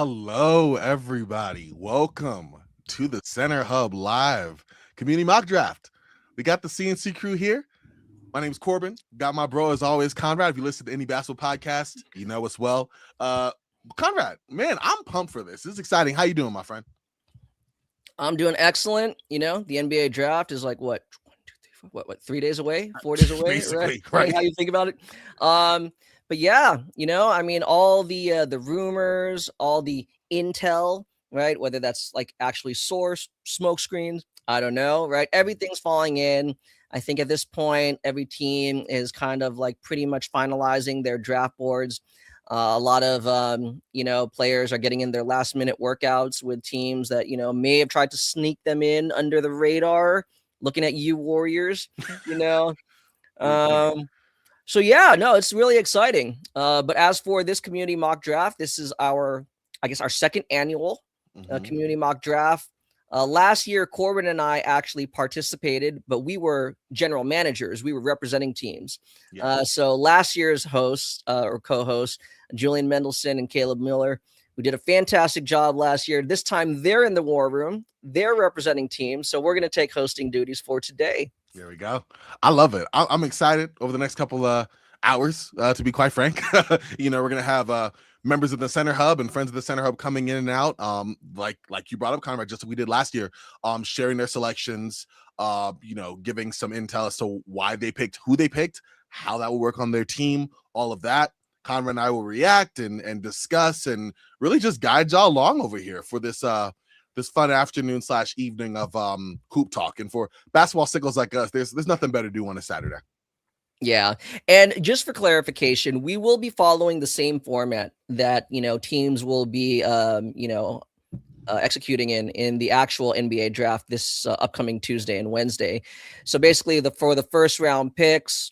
Hello, everybody. Welcome to the Center Hub Live Community Mock Draft. We got the CNC crew here. My name's Corbin. Got my bro, as always, Conrad. If you listen to any basketball podcast, you know us well. Conrad, man, I'm pumped for this. This is exciting. How you doing, my friend? I'm doing excellent. The NBA draft is like what 3 days away, 4 days away, right? Basically, right. How you think about it. But yeah, all the rumors, all the intel, right? Whether that's like actually source, smoke screens, I don't know, right? Everything's falling in. I think at this point, every team is kind of like pretty much finalizing their draft boards. A lot of players are getting in their last minute workouts with teams that may have tried to sneak them in under the radar. Looking at you, Warriors, you know. So yeah, no, it's really exciting. But as for this community mock draft, this is our second annual community mock draft. Last year, Corbin and I actually participated, but we were general managers. We were representing teams. Yeah. So last year's hosts or co-hosts, Julian Mendelson and Caleb Miller, who did a fantastic job last year. This time they're in the war room. They're representing teams. So we're going to take hosting duties for today. There we go. I love it. I'm excited over the next couple hours, to be quite frank. We're going to have members of the Center Hub and friends of the Center Hub coming in and out. Like you brought up, Conrad, just like we did last year, sharing their selections, giving some intel as to why they picked, who they picked, how that will work on their team, all of that. Conrad and I will react and discuss and really just guide y'all along over here for this fun afternoon / evening of hoop talk. And for basketball sickles like us, there's nothing better to do on a Saturday. Yeah. And just for clarification, we will be following the same format that, teams will be, executing in the actual NBA draft this upcoming Tuesday and Wednesday. So basically for the first round picks,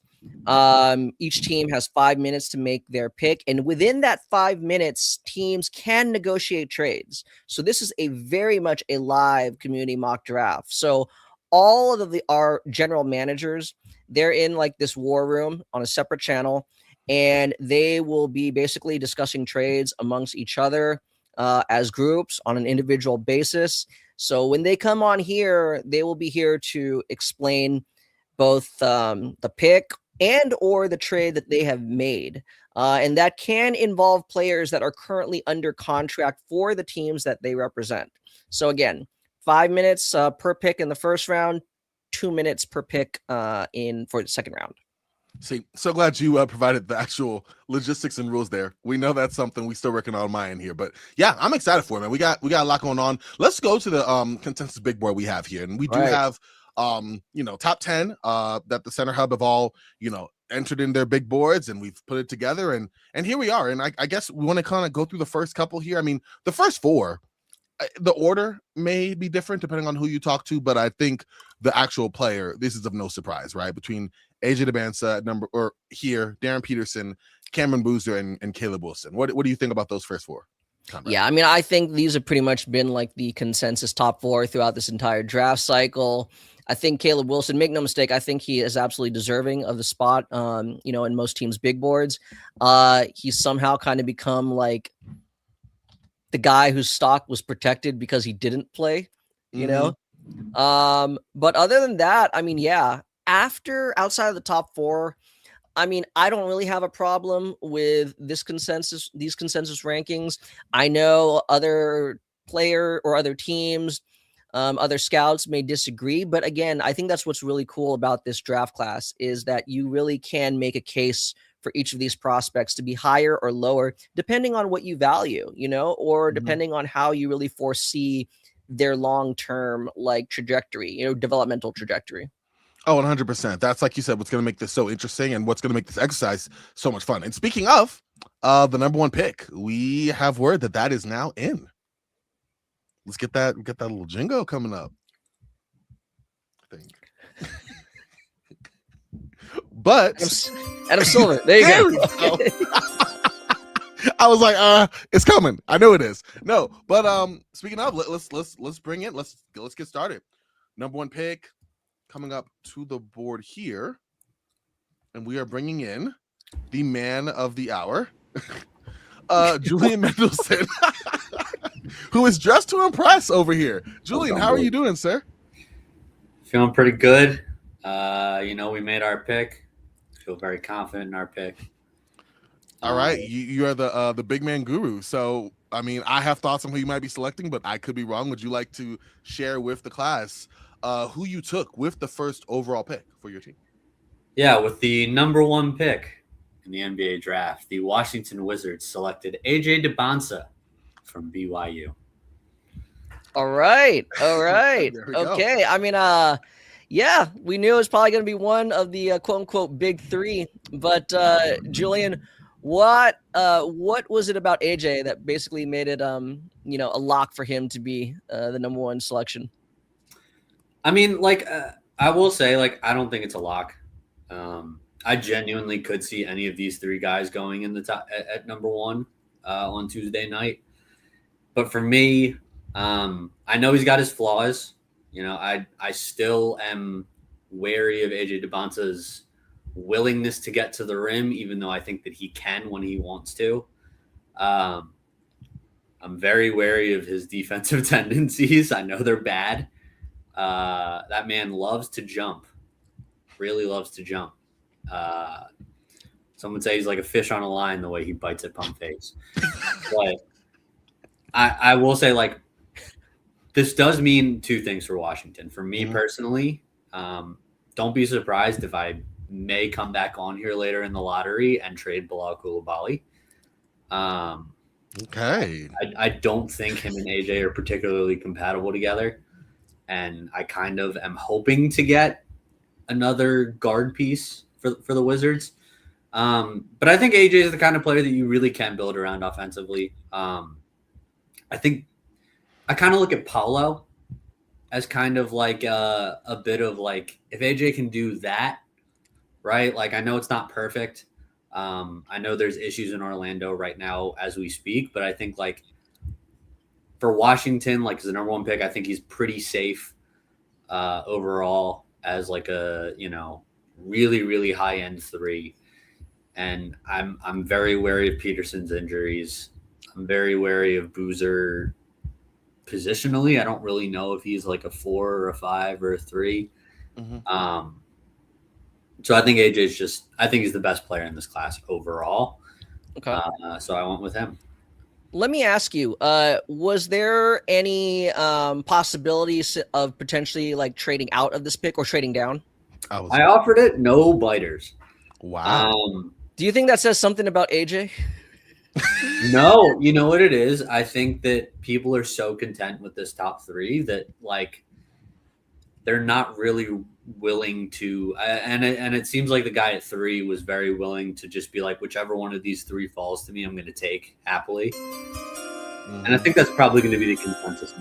each team has 5 minutes to make their pick. And within that 5 minutes, teams can negotiate trades. So this is a very much a live community mock draft. So all of our general managers, they're in like this war room on a separate channel, and they will be basically discussing trades amongst each other as groups on an individual basis. So when they come on here, they will be here to explain both the pick and or the trade that they have made. And that can involve players that are currently under contract for the teams that they represent. So again, 5 minutes per pick in the first round, 2 minutes per pick for the second round. See, so glad you provided the actual logistics and rules there. We know that's something we still working on my end here, but yeah, I'm excited for it, man. We got a lot going on. Let's go to the consensus big board we have here, and we do have top 10 that the Center Hub have all entered in their big boards, and we've put it together, and here we are. And I guess we want to kind of go through the first couple here. I mean, the first four, the order may be different depending on who you talk to, but I think the actual player, this is of no surprise, right? Between AJ DeBansa Darren Peterson, Cameron Boozer, and Caleb Wilson. What do you think about those first four? Yeah, I mean, I think these have pretty much been like the consensus top four throughout this entire draft cycle. I think Caleb Wilson, make no mistake, I think he is absolutely deserving of the spot, in most teams' big boards. He's somehow kind of become like the guy whose stock was protected because he didn't play, know? But other than that, I mean, yeah, outside of the top four, I mean, I don't really have a problem with these consensus rankings. I know other player or other teams, other scouts may disagree, but again, I think that's what's really cool about this draft class is that you really can make a case for each of these prospects to be higher or lower, depending on what you value, or depending on how you really foresee their long-term trajectory, developmental trajectory. Oh, 100%. That's, like you said, what's going to make this so interesting and what's going to make this exercise so much fun. And speaking of the number one pick, we have word that is now in. Let's get that little jingle coming up, I think. But Adam Silver, there you go. I was like, it's coming. I know it is. No, but speaking of, let's bring it. Let's get started. Number one pick coming up to the board here, and we are bringing in the man of the hour, Julian Mendelson, who is dressed to impress over here. Julian, how are you doing, sir? Feeling pretty good. We made our pick. Feel very confident in our pick. All right, you are the big man guru. So, I mean, I have thoughts on who you might be selecting, but I could be wrong. Would you like to share with the class who you took with the first overall pick for your team? Yeah, with the number 1 pick in the NBA draft, the Washington Wizards selected AJ DeBonsa from BYU. All right. There we go. Okay. I mean, yeah, we knew it was probably going to be one of the quote unquote big 3. But Julian, what was it about AJ that basically made it a lock for him to be the number 1 selection? I mean, I will say, I don't think it's a lock. I genuinely could see any of these 3 guys going in the top at number 1 on Tuesday night. But for me, I know he's got his flaws. I still am wary of AJ DeBonsa's willingness to get to the rim, even though I think that he can when he wants to. I'm very wary of his defensive tendencies. I know they're bad. That man loves to jump, really loves to jump. Some would say he's like a fish on a line the way he bites at pump fakes. But I will say, this does mean 2 things for Washington. For me personally, don't be surprised if I may come back on here later in the lottery and trade Bilal Coulibaly. Okay. I don't think him and AJ are particularly compatible together. And I kind of am hoping to get another guard piece for the Wizards. But I think AJ is the kind of player that you really can build around offensively. I think I kind of look at Paolo as kind of like a bit of if AJ can do that, right? I know it's not perfect. I know there's issues in Orlando right now as we speak, but I think for Washington, as the number 1 pick, I think he's pretty safe overall as a really, really high end 3. And I'm very wary of Peterson's injuries. I'm very wary of Boozer positionally. I don't really know if he's a 4 or a 5 or a 3. Mm-hmm. So I think AJ's I think he's the best player in this class overall. Okay. So I went with him. Let me ask you, was there any possibilities of potentially trading out of this pick or trading down? I offered it, no biters. Wow. Do you think that says something about AJ? No, you know what it is? I think that people are so content with this top 3 that they're not really willing to, and it seems like the guy at 3 was very willing to just be whichever one of these 3 falls to me, I'm going to take happily. Mm-hmm. And I think that's probably going to be the consensus.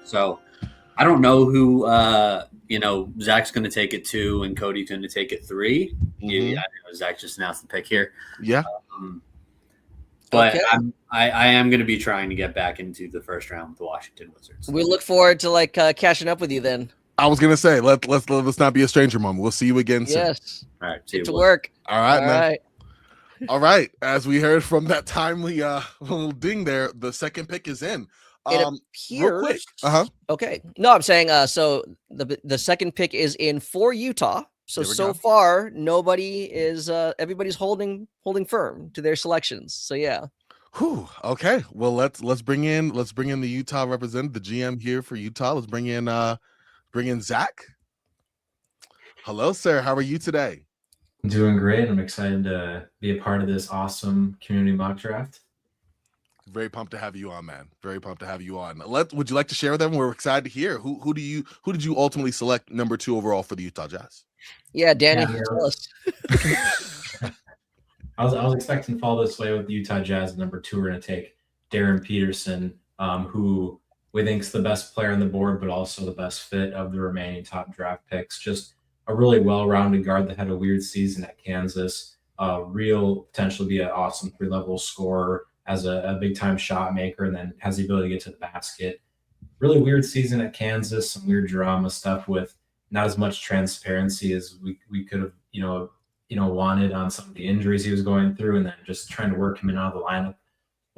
So I don't know who, Zach's going to take it 2 and Cody's going to take it 3. Mm-hmm. Yeah, I know Zach just announced the pick here. Yeah. But okay. I am going to be trying to get back into the first round with the Washington Wizards. We look forward to catching up with you then. I was gonna say let's not be a stranger moment. We'll see you again soon. Yes. All right. Get to work. All right, man. All right. As we heard from that timely little ding there, the second pick is in. It appears. Real quick. Okay. No, I'm saying so the second pick is in for Utah. So far nobody is everybody's holding firm to their selections. So yeah. Whew, okay. Well, let's bring in the Utah representative, the GM here for Utah. Let's bring in Zach. Hello, sir. How are you today? I'm doing great. I'm excited to be a part of this awesome community mock draft. Very pumped to have you on, man. Very pumped to have you on. Would you like to share with them? We're excited to hear. Who did you ultimately select number 2 overall for the Utah Jazz? Yeah, Danny, tell us. I was expecting to fall this way with the Utah Jazz. Number 2, we're going to take Darren Peterson, who we think is the best player on the board, but also the best fit of the remaining top draft picks. Just a really well-rounded guard that had a weird season at Kansas. Real potential to be an awesome 3-level scorer, as a big-time shot maker, and then has the ability to get to the basket. Really weird season at Kansas, some weird drama stuff with not as much transparency as we could have, wanted on some of the injuries he was going through, and then just trying to work him in out of the lineup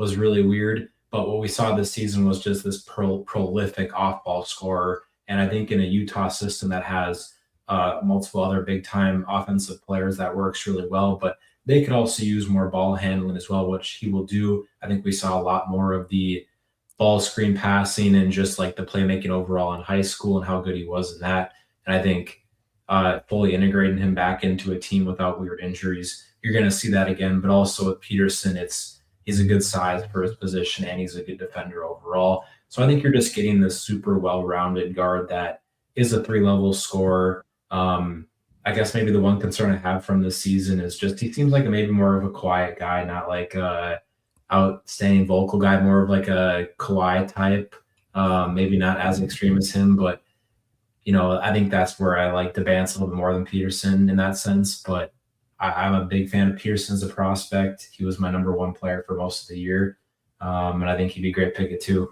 was really weird. But what we saw this season was just this prolific off-ball scorer. And I think in a Utah system that has multiple other big-time offensive players, that works really well. But they could also use more ball handling as well, which he will do. I think we saw a lot more of the ball screen passing and just like the playmaking overall in high school and how good he was in that. And I think fully integrating him back into a team without weird injuries, you're going to see that again. But also with Peterson, he's a good size for his position and he's a good defender overall. So I think you're just getting this super well-rounded guard that is a 3-level scorer. I guess maybe the one concern I have from this season is just he seems like maybe more of a quiet guy, not like a outstanding vocal guy, more of like a Kawhi type. Maybe not as extreme as him, but I think that's where I like Debance a little bit more than Peterson in that sense. But I'm a big fan of Peterson as a prospect. He was my number 1 player for most of the year, and I think he'd be a great pick at 2.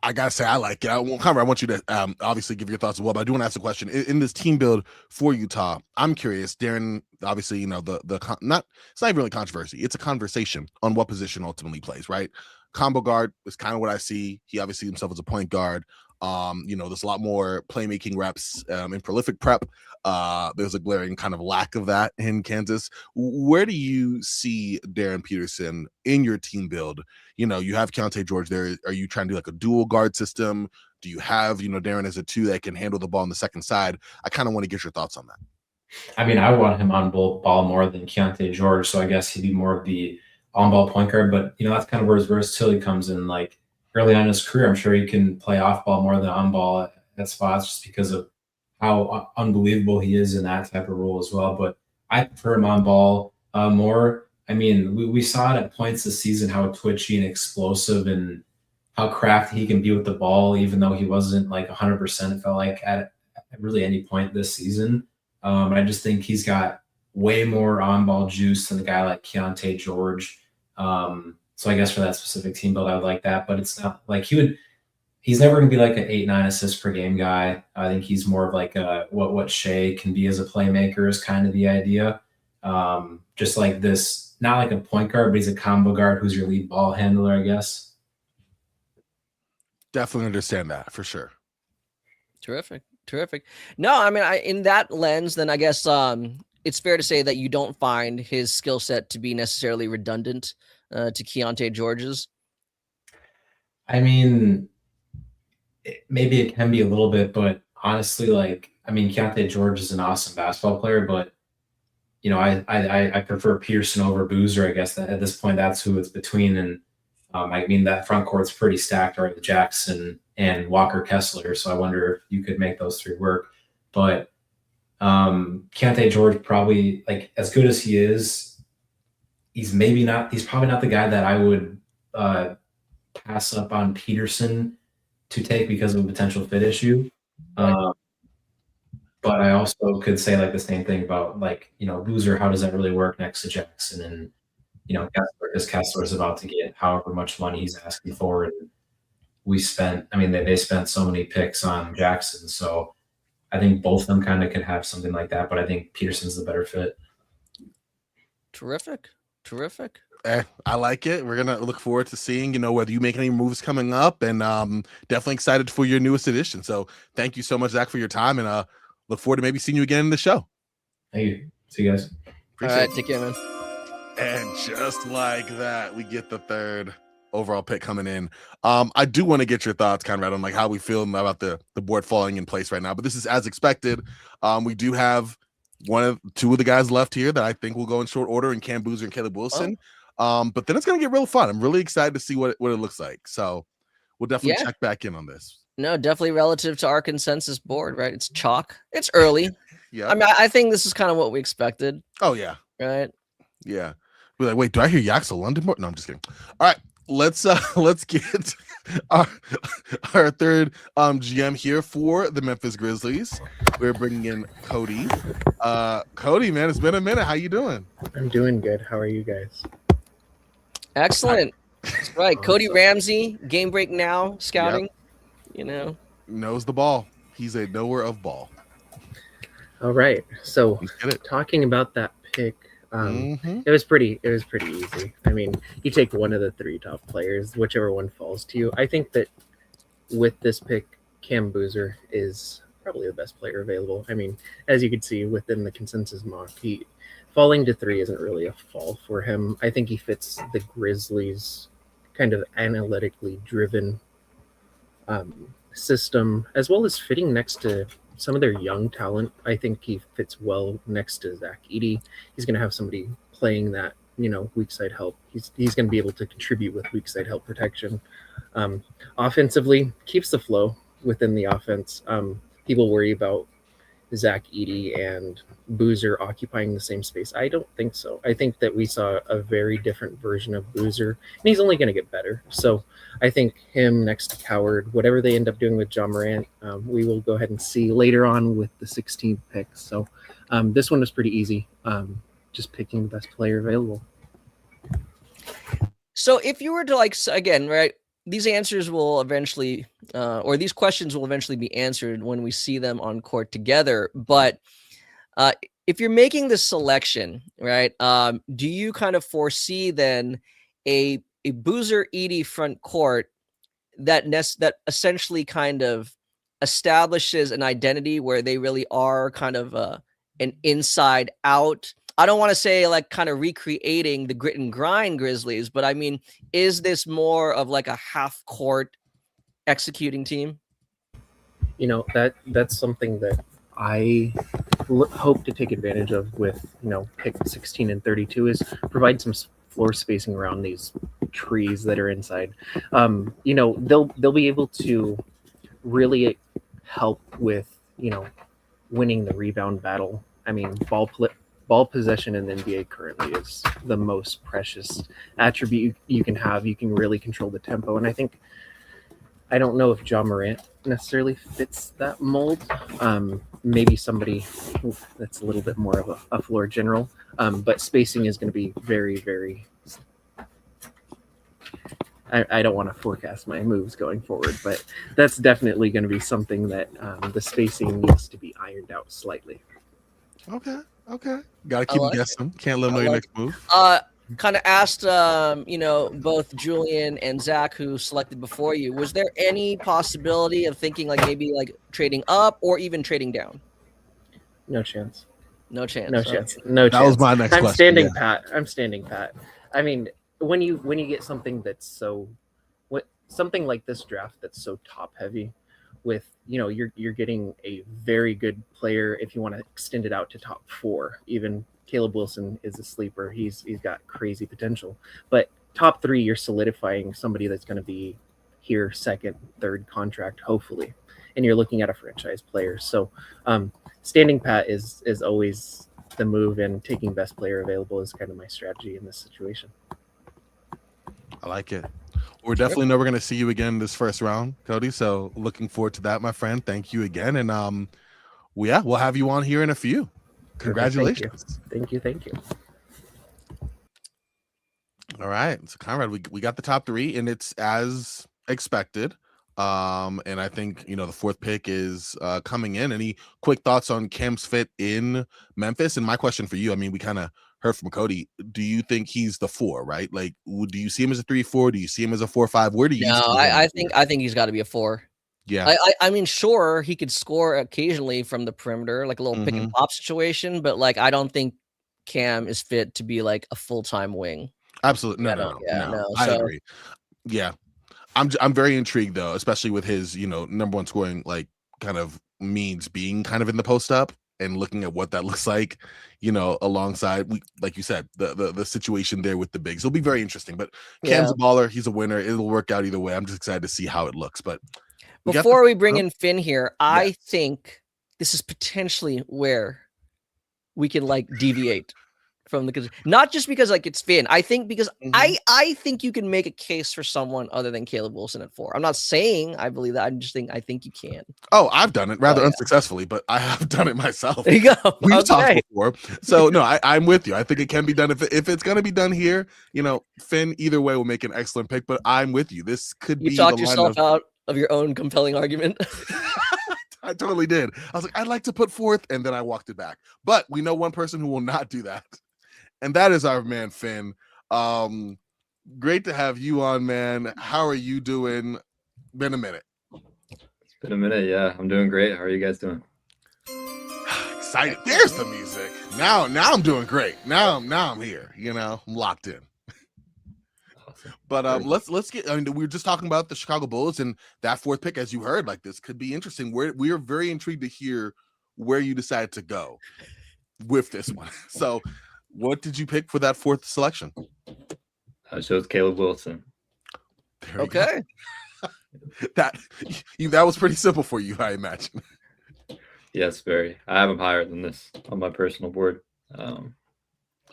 I gotta say, I like it. I want you to obviously give your thoughts as well, but I do want to ask a question. In this team build for Utah, I'm curious. Darren, obviously, it's not even really controversy. It's a conversation on what position ultimately plays, right? Combo guard is kind of what I see. He obviously himself as a point guard. There's a lot more playmaking reps in prolific prep. There's a glaring kind of lack of that in Kansas. Where do you see Darren Peterson in your team build? You have Keontae George there. Are you trying to do like a dual guard system? Do you have, Darren as a 2 that can handle the ball on the second side? I kind of want to get your thoughts on that. I mean, I want him on ball more than Keontae George, so I guess he'd be more of the on-ball point guard. But, that's kind of where his versatility comes in. Like, early on in his career, I'm sure he can play off ball more than on ball at spots just because of how unbelievable he is in that type of role as well. But I prefer him on ball more. I mean, we saw it at points this season, how twitchy and explosive and how crafty he can be with the ball, even though he wasn't like 100%, it felt like at really any point this season. I just think he's got way more on-ball juice than a guy like Keontae George. So I guess for that specific team build, I would like that. But it's not like he's never going to be like an 8-9 assists per game guy. I think he's more of like what Shea can be as a playmaker is kind of the idea. Just like this, not like a point guard, but he's a combo guard who's your lead ball handler, I guess. Definitely understand that for sure. Terrific. No, I mean, in that lens, then I guess it's fair to say that you don't find his skill set to be necessarily redundant to Keontae George's. I mean, maybe it can be a little bit, but honestly, Keontae George is an awesome basketball player, but I prefer Pearson over Boozer. I guess that at this point, that's who it's between. And that front court's pretty stacked already with Jackson and Walker Kessler. So I wonder if you could make those 3 work. But Keontae George, probably like as good as he is, he's probably not the guy that I would pass up on Peterson to take because of a potential fit issue. But I also could say like the same thing about Boozer. How does that really work next to Jackson? And Kessler is about to get however much money he's asking for, and they spent so many picks on Jackson. So I think both of them kind of could have something like that, but I think Peterson's the better fit. Terrific. I like it. We're gonna look forward to seeing, whether you make any moves coming up, and definitely excited for your newest edition. So thank you so much, Zach, for your time, and look forward to maybe seeing you again in the show. Thank you. See you guys. All right, take care, man. And just like that, we get the 3rd overall pick coming in. I do want to get your thoughts, Conrad, on like how we feel about the board falling in place right now. But this is as expected. We do have 2 of the guys left here that I think will go in short order, in Cam Boozer and Caleb Wilson. But then it's gonna get real fun. I'm really excited to see what it looks like. So we'll definitely check back in on this. No, definitely relative to our consensus board, right? It's chalk. It's early. Yeah. I mean, I think this is kind of what we expected. Oh yeah. Right. Yeah. We're like, wait, do I hear Yaxel London more? No, I'm just kidding. All right, let's get our 3rd GM here for the Memphis Grizzlies. We're bringing in Cody. Cody, man, it's been a minute. How you doing? I'm doing good. How are you guys? Excellent. That's right. Cody Ramsey, Game Break Now scouting. Yep. Knows the ball. He's a knower of ball. All right. So talking about that pick, Mhm. It was pretty easy. I mean, you take one of the three top players, whichever one falls to you. I think that with this pick, Cam Boozer is probably the best player available. I mean, as you can see within the consensus mock, he falling to 3 isn't really a fall for him. I think he fits the Grizzlies' kind of analytically driven system, as well as fitting next to some of their young talent. I think he fits well next to Zach Edey. He's going to have somebody playing that, weak side help. He's going to be able to contribute with weak side help protection. Offensively, keeps the flow within the offense. People worry about Zach Edey and Boozer occupying the same space. I don't think so. I think that we saw a very different version of Boozer, and he's only going to get better. So I think him next to Coward, whatever they end up doing with John Morant, we will go ahead and see later on with the 16th pick. So this one was pretty easy, just picking the best player available. So if you were to again, right, these answers will eventually, or these questions will eventually be answered when we see them on court together. But if you're making this selection, right, do you kind of foresee then a Boozer Edey front court that essentially kind of establishes an identity where they really are kind of an inside out? I don't want to say like kind of recreating the grit and grind Grizzlies, but I mean, is this more of like a half court executing team? That's something that I hope to take advantage of with, pick 16 and 32 is provide some floor spacing around these trees that are inside. They'll be able to really help with, winning the rebound battle. I mean, ball possession in the NBA currently is the most precious attribute you can have. You can really control the tempo. And I don't know if John Morant necessarily fits that mold. Maybe somebody that's a little bit more of a floor general. But spacing is going to be very, very... I don't want to forecast my moves going forward, but that's definitely going to be something that the spacing needs to be ironed out slightly. Okay. Got to keep them guessing. Can't let them know your next move. Kind of asked, both Julian and Zach, who selected before you, was there any possibility of thinking like maybe like trading up or even trading down? No chance. No chance. That was my next question. I'm standing pat. I mean, when you get something that's something like this draft that's so top heavy, with you're getting a very good player. If you want to extend it out to top 4, even Caleb Wilson is a sleeper. He's got crazy potential. But top 3, you're solidifying somebody that's going to be here second, third contract, hopefully, and you're looking at a franchise player. So standing pat is always the move, and taking best player available is kind of my strategy in this situation. I like it. We're definitely never going to see you again this first round, Cody. So looking forward to that, my friend. Thank you again. And we'll have you on here in a few. Congratulations. Thank you. All right. So Conrad, we got the top 3 and it's as expected. And I think, the 4th pick is coming in. Any quick thoughts on Cam's fit in Memphis? And my question for you, I mean, we kind of heard from Cody. Do you think he's the 4, right? Like, do you see him as a 3-4? Do you see him as a 4-5? Where do you see him? I think he's got to be a 4. Yeah. I mean, sure, he could score occasionally from the perimeter, like a little pick and pop situation, but like I don't think Cam is fit to be like a full-time wing. Absolutely. No. I agree. Yeah. I'm very intrigued though, especially with his, number 1 scoring like kind of means being kind of in the post up and looking at what that looks like, alongside like you said, the situation there with the bigs. It'll be very interesting. But Cam's a baller, he's a winner. It'll work out either way. I'm just excited to see how it looks. But before we bring in Finn here, I think this is potentially where we can like deviate from the, not just because like it's Finn. I think because I think you can make a case for someone other than Caleb Wilson at 4. I'm not saying I believe that. I think you can. Oh, I've done it rather unsuccessfully, but I have done it myself. There you go. We've talked before. So no, I'm with you. I think it can be done. If it's going to be done here, Finn either way will make an excellent pick, but I'm with you. This could be. You talked yourself out of your own compelling argument. I totally did. I was like, I'd like to put 4th, and then I walked it back. But we know one person who will not do that. and that is our man Finn. Great to have you on, man. How are you doing? Been a minute. It's been a minute. Yeah, I'm doing great. How are you guys doing? Excited. There's the music. Now I'm doing great. Now I'm here. You know, I'm locked in. Awesome. But Very good. let's get. I mean, we were just talking about the Chicago Bulls and that fourth pick, as you heard. Like, this could be interesting. We are very intrigued to hear where you decided to go with this one. So, what did you pick for that fourth selection? I chose Caleb Wilson. There we go. Okay. That was pretty simple for you, I imagine. Yes, very. I have him higher than this on my personal board. I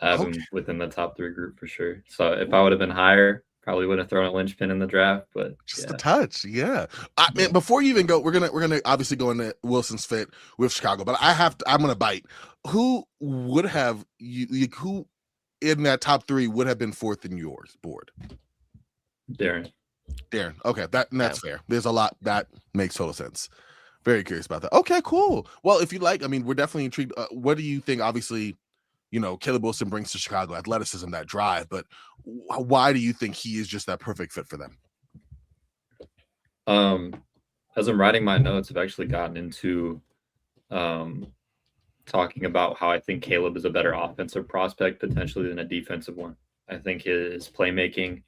have him Okay. within the top 3 group for sure. So if I would have been higher, probably would have thrown a linchpin in the draft. But Just yeah, a touch, yeah. Man, before you even go, we're gonna obviously go into Wilson's fit with Chicago, but I'm gonna bite. Who would have who in that top 3 would have been fourth in yours board? Darren. Darren. Okay, that's fair. There's a lot that makes total sense. Very curious about that. Okay, cool. Well, if you like, I mean, we're definitely intrigued. What do you think? Obviously, you know, Caleb Wilson brings to Chicago athleticism, that drive, but why do you think he is just that perfect fit for them? As I'm writing my notes, I've actually gotten into talking about how I think Caleb is a better offensive prospect potentially than a defensive one. I think his playmaking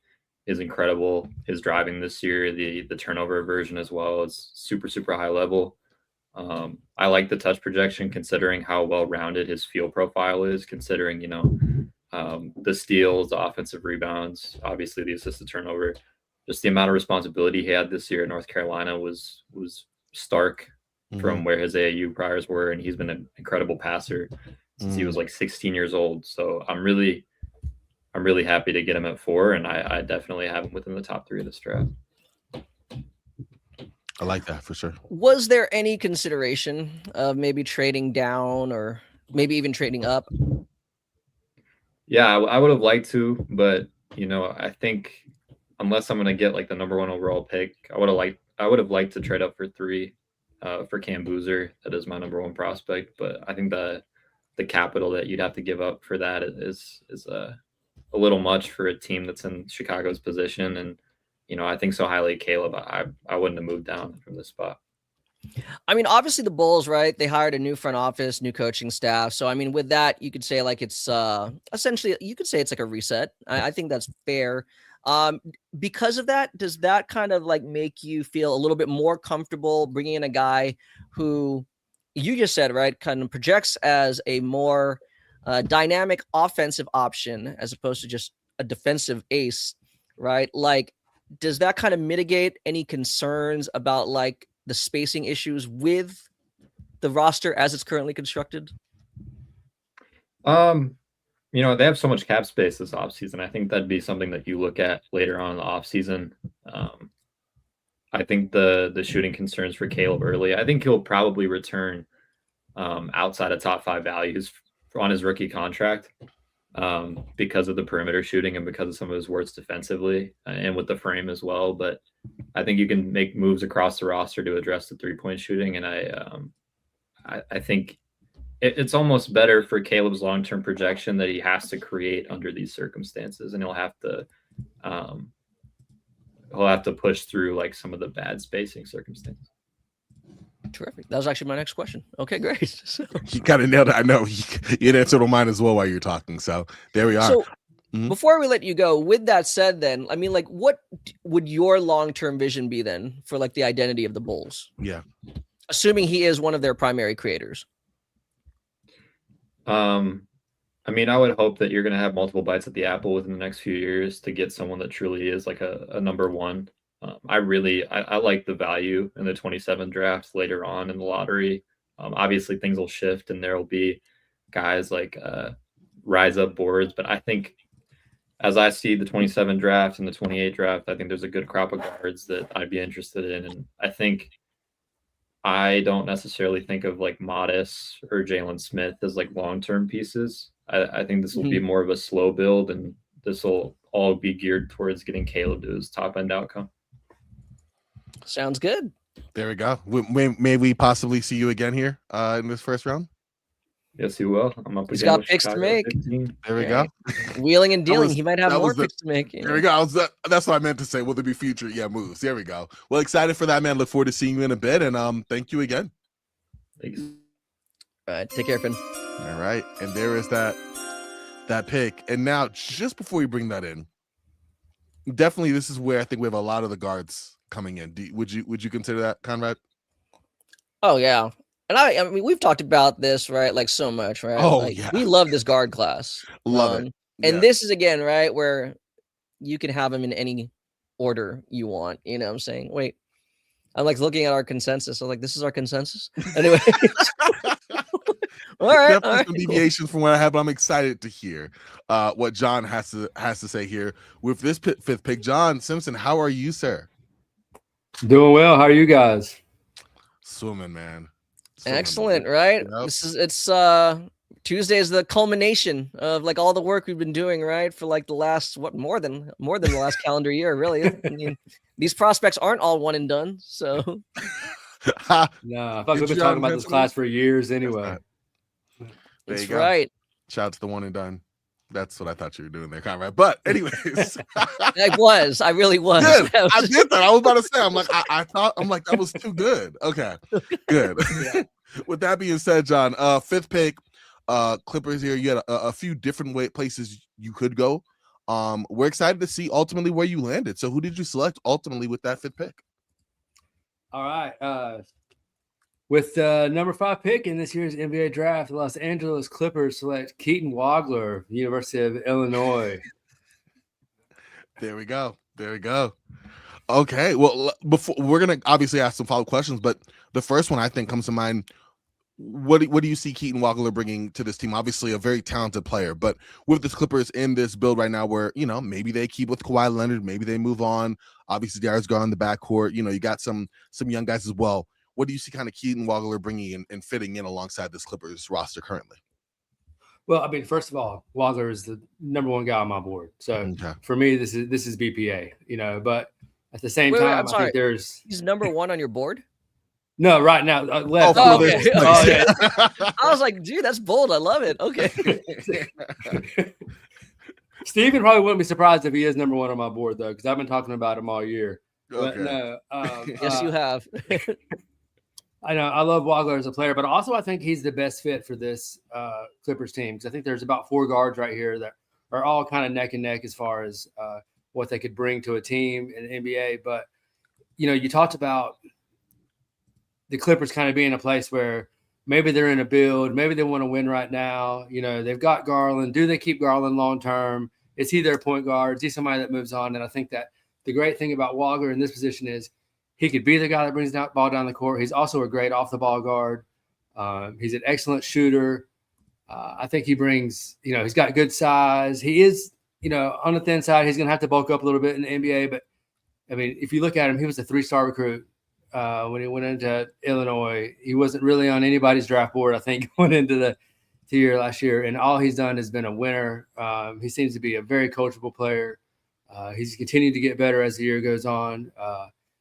is incredible. His driving this year, the turnover aversion as well is super, super high level. I like the touch projection considering how well-rounded his field profile is, considering, you know, the steals, the offensive rebounds, obviously the assisted turnover. Just the amount of responsibility he had this year at North Carolina was stark from where his AAU priors were, and he's been an incredible passer since he was like 16 years old. So I'm really happy to get him at 4, and I definitely have him within the top 3 of this draft. I like that for sure. Was there any consideration of maybe trading down or maybe even trading up? Yeah, I would have liked to, but you know, I think unless I'm going to get like the number 1 overall pick, I would have liked to trade up for 3 for Cam Boozer. That is my number 1 prospect, but I think the capital that you'd have to give up for that is a little much for a team that's in Chicago's position. And you know, I think so highly of Caleb, I wouldn't have moved down from this spot. I mean, obviously the Bulls, right? They hired a new front office, new coaching staff. So, I mean, with that, you could say like it's essentially, you could say it's like a reset. I think that's fair. Because of that, does that kind of like make you feel a little bit more comfortable bringing in a guy who you just said, right, kind of projects as a more dynamic offensive option as opposed to just a defensive ace, right? Like, does that kind of mitigate any concerns about like the spacing issues with the roster as it's currently constructed? You know, they have so much cap space this offseason. I think that'd be something that you look at later on in the offseason. I think the shooting concerns for Caleb early, I think he'll probably return outside of top 5 values on his rookie contract because of the perimeter shooting and because of some of his works defensively and with the frame as well. But I think you can make moves across the roster to address the 3-point shooting. And I think it's almost better for Caleb's long-term projection that he has to create under these circumstances, and he'll have to push through like some of the bad spacing circumstances. Terrific. That was actually my next question. Okay, great. So, You kind of nailed it. I know you'd answered on mine as well while you're talking. So there we are. so before we let you go, with that said, then, I mean, like, what would your long-term vision be then for like the identity of the Bulls? Yeah. Assuming he is one of their primary creators. I mean, I would hope that you're going to have multiple bites at the apple within the next few years to get someone that truly is like a number 1. I like the value in the 27 drafts later on in the lottery. Obviously things will shift and there will be guys like rise up boards, but I think as I see the 27 draft and the 28 draft, I think there's a good crop of guards that I'd be interested in. And I think I don't necessarily think of like Modis or Jalen Smith as like long-term pieces. I think this will be more of a slow build, and this will all be geared towards getting Caleb to his top end outcome. Sounds good. There we go. May we possibly see you again here in this first round? Yes, he will. I'm up He's again got with picks to Chicago make. 15. There we Yeah. go. Wheeling and dealing. was- He might have that more was the- picks to make. There we go. That's what I meant to say. Will there be future moves? There we go. Well, excited for that, man. Look forward to seeing you in a bit. And thank you again. Thanks. All right. Take care, Finn. All right. And there is that pick. And now, just before you bring that in, definitely this is where I think we have a lot of the guards coming in. Would you consider that, Conrad? Oh, yeah. And I mean, we've talked about this, right? Like so much, right? Oh, like, yeah. we love this guard class. Love it. And Yeah. this is again, right, where you can have them in any order you want. You know what I'm saying? Wait, I'm like looking at our consensus. I'm like, this is our consensus. Anyway. All right. Definitely some deviations from what I have, but I'm excited to hear what John has to say here with this fifth pick. John Simpson, how are you, sir? Doing well. How are you guys? Swimming, man. Excellent, right? Yep. It's Tuesday is the culmination of like all the work we've been doing, right? For like the last more than the last calendar year, really. I mean, these prospects aren't all one and done, so No, I thought we've been talking about this class for years anyway. that's right. Shout out to the one and done. That's what I thought you were doing there, Conrad. But anyways, I really was. Good. I did that. I was about to say, I'm like, I'm like, that was too good. Okay, good. Yeah. With that being said, John, fifth pick, Clippers here. You had a few different places you could go. We're excited to see ultimately where you landed. So who did you select ultimately with that fifth pick? All right. With the number 5 pick in this year's NBA draft, the Los Angeles Clippers select Keaton Wagler, University of Illinois. There we go. Okay. Well, before we're gonna obviously ask some follow-up questions, but the first one I think comes to mind. What do you see Keaton Wagler bringing to this team? Obviously, a very talented player, but with the Clippers in this build right now, where maybe they keep with Kawhi Leonard, maybe they move on. Obviously, Darius Garland in the backcourt. You got some young guys as well. What do you see kind of Keaton Wagler bringing in and fitting in alongside this Clippers roster currently? Well, I mean, first of all, Wagler is the number 1 guy on my board. So for me, this is BPA. But at the same time, I think he's number 1 on your board. No, right now left. Oh, okay. Yeah. I was like, dude, that's bold. I love it. Okay. Steven probably wouldn't be surprised if he is number 1 on my board though, because I've been talking about him all year. Okay. But no, yes, you have. I know I love Wagler as a player, but also I think he's the best fit for this Clippers team because I think there's about 4 guards right here that are all kind of neck and neck as far as what they could bring to a team in the NBA. But you talked about the Clippers kind of being a place where maybe they're in a build, maybe they want to win right now. They've got Garland. Do they keep Garland long term? Is he their point guard? Is he somebody that moves on? And I think that the great thing about Wagler in this position is he could be the guy that brings that ball down the court. He's also a great off-the-ball guard. He's an excellent shooter. I think he brings, he's got good size. He is, on the thin side. He's going to have to bulk up a little bit in the NBA. But, I mean, if you look at him, he was a 3-star recruit when he went into Illinois. He wasn't really on anybody's draft board, I think, going into the year last year. And all he's done has been a winner. He seems to be a very coachable player. He's continued to get better as the year goes on.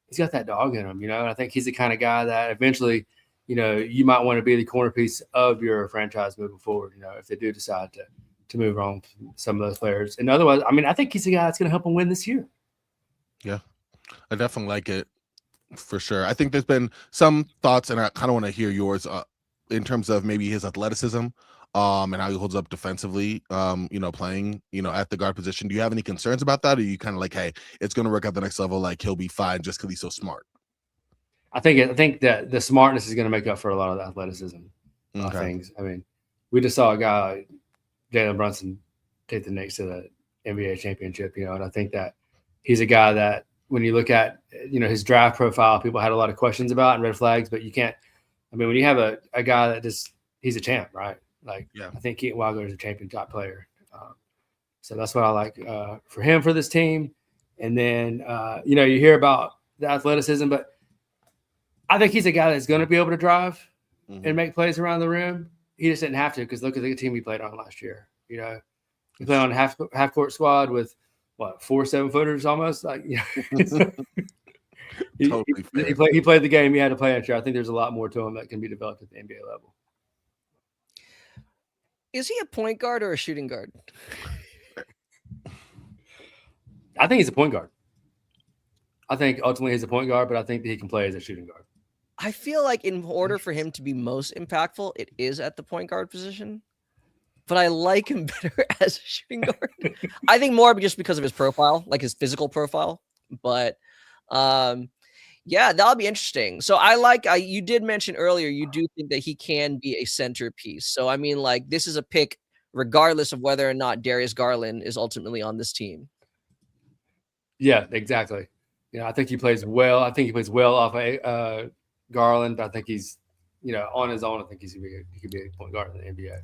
He's got that dog in him, and I think he's the kind of guy that eventually, you might want to be the corner piece of your franchise moving forward, if they do decide to move on from some of those players. And otherwise, I mean, I think he's the guy that's going to help them win this year. Yeah, I definitely like it for sure. I think there's been some thoughts, and I kind of want to hear yours in terms of maybe his athleticism and how he holds up defensively, playing, at the guard position. Do you have any concerns about that? Or are you kind of like, hey, it's going to work at the next level. Like he'll be fine just because he's so smart. I think that the smartness is going to make up for a lot of the athleticism things. I mean, we just saw a guy, Jalen Brunson, take the Knicks to the NBA championship, and I think that he's a guy that when you look at, his draft profile, people had a lot of questions about and red flags, but you can't, I mean, when you have a guy that he's a champ, right? Like, yeah. I think Keaton Wagler is a champion type player. So that's what I like for him, for this team. And then, you hear about the athleticism, but I think he's a guy that's going to be able to drive and make plays around the rim. He just didn't have to, because look at the team he played on last year. He played on half court squad with 4 7-footers almost. Like, totally he played the game he had to play last year. I think there's a lot more to him that can be developed at the NBA level. Is he a point guard or a shooting guard? I think he's a point guard. I think ultimately he's a point guard, but I think that he can play as a shooting guard. I feel like in order for him to be most impactful, it is at the point guard position. But I like him better as a shooting guard. I think more just because of his profile, like his physical profile. But yeah, that'll be interesting. So you did mention earlier, you do think that he can be a centerpiece. So I mean, like, this is a pick regardless of whether or not Darius Garland is ultimately on this team. Yeah, exactly. I think he plays well. I think he plays well off of Garland. I think he's, on his own. I think he could be a point guard in the NBA.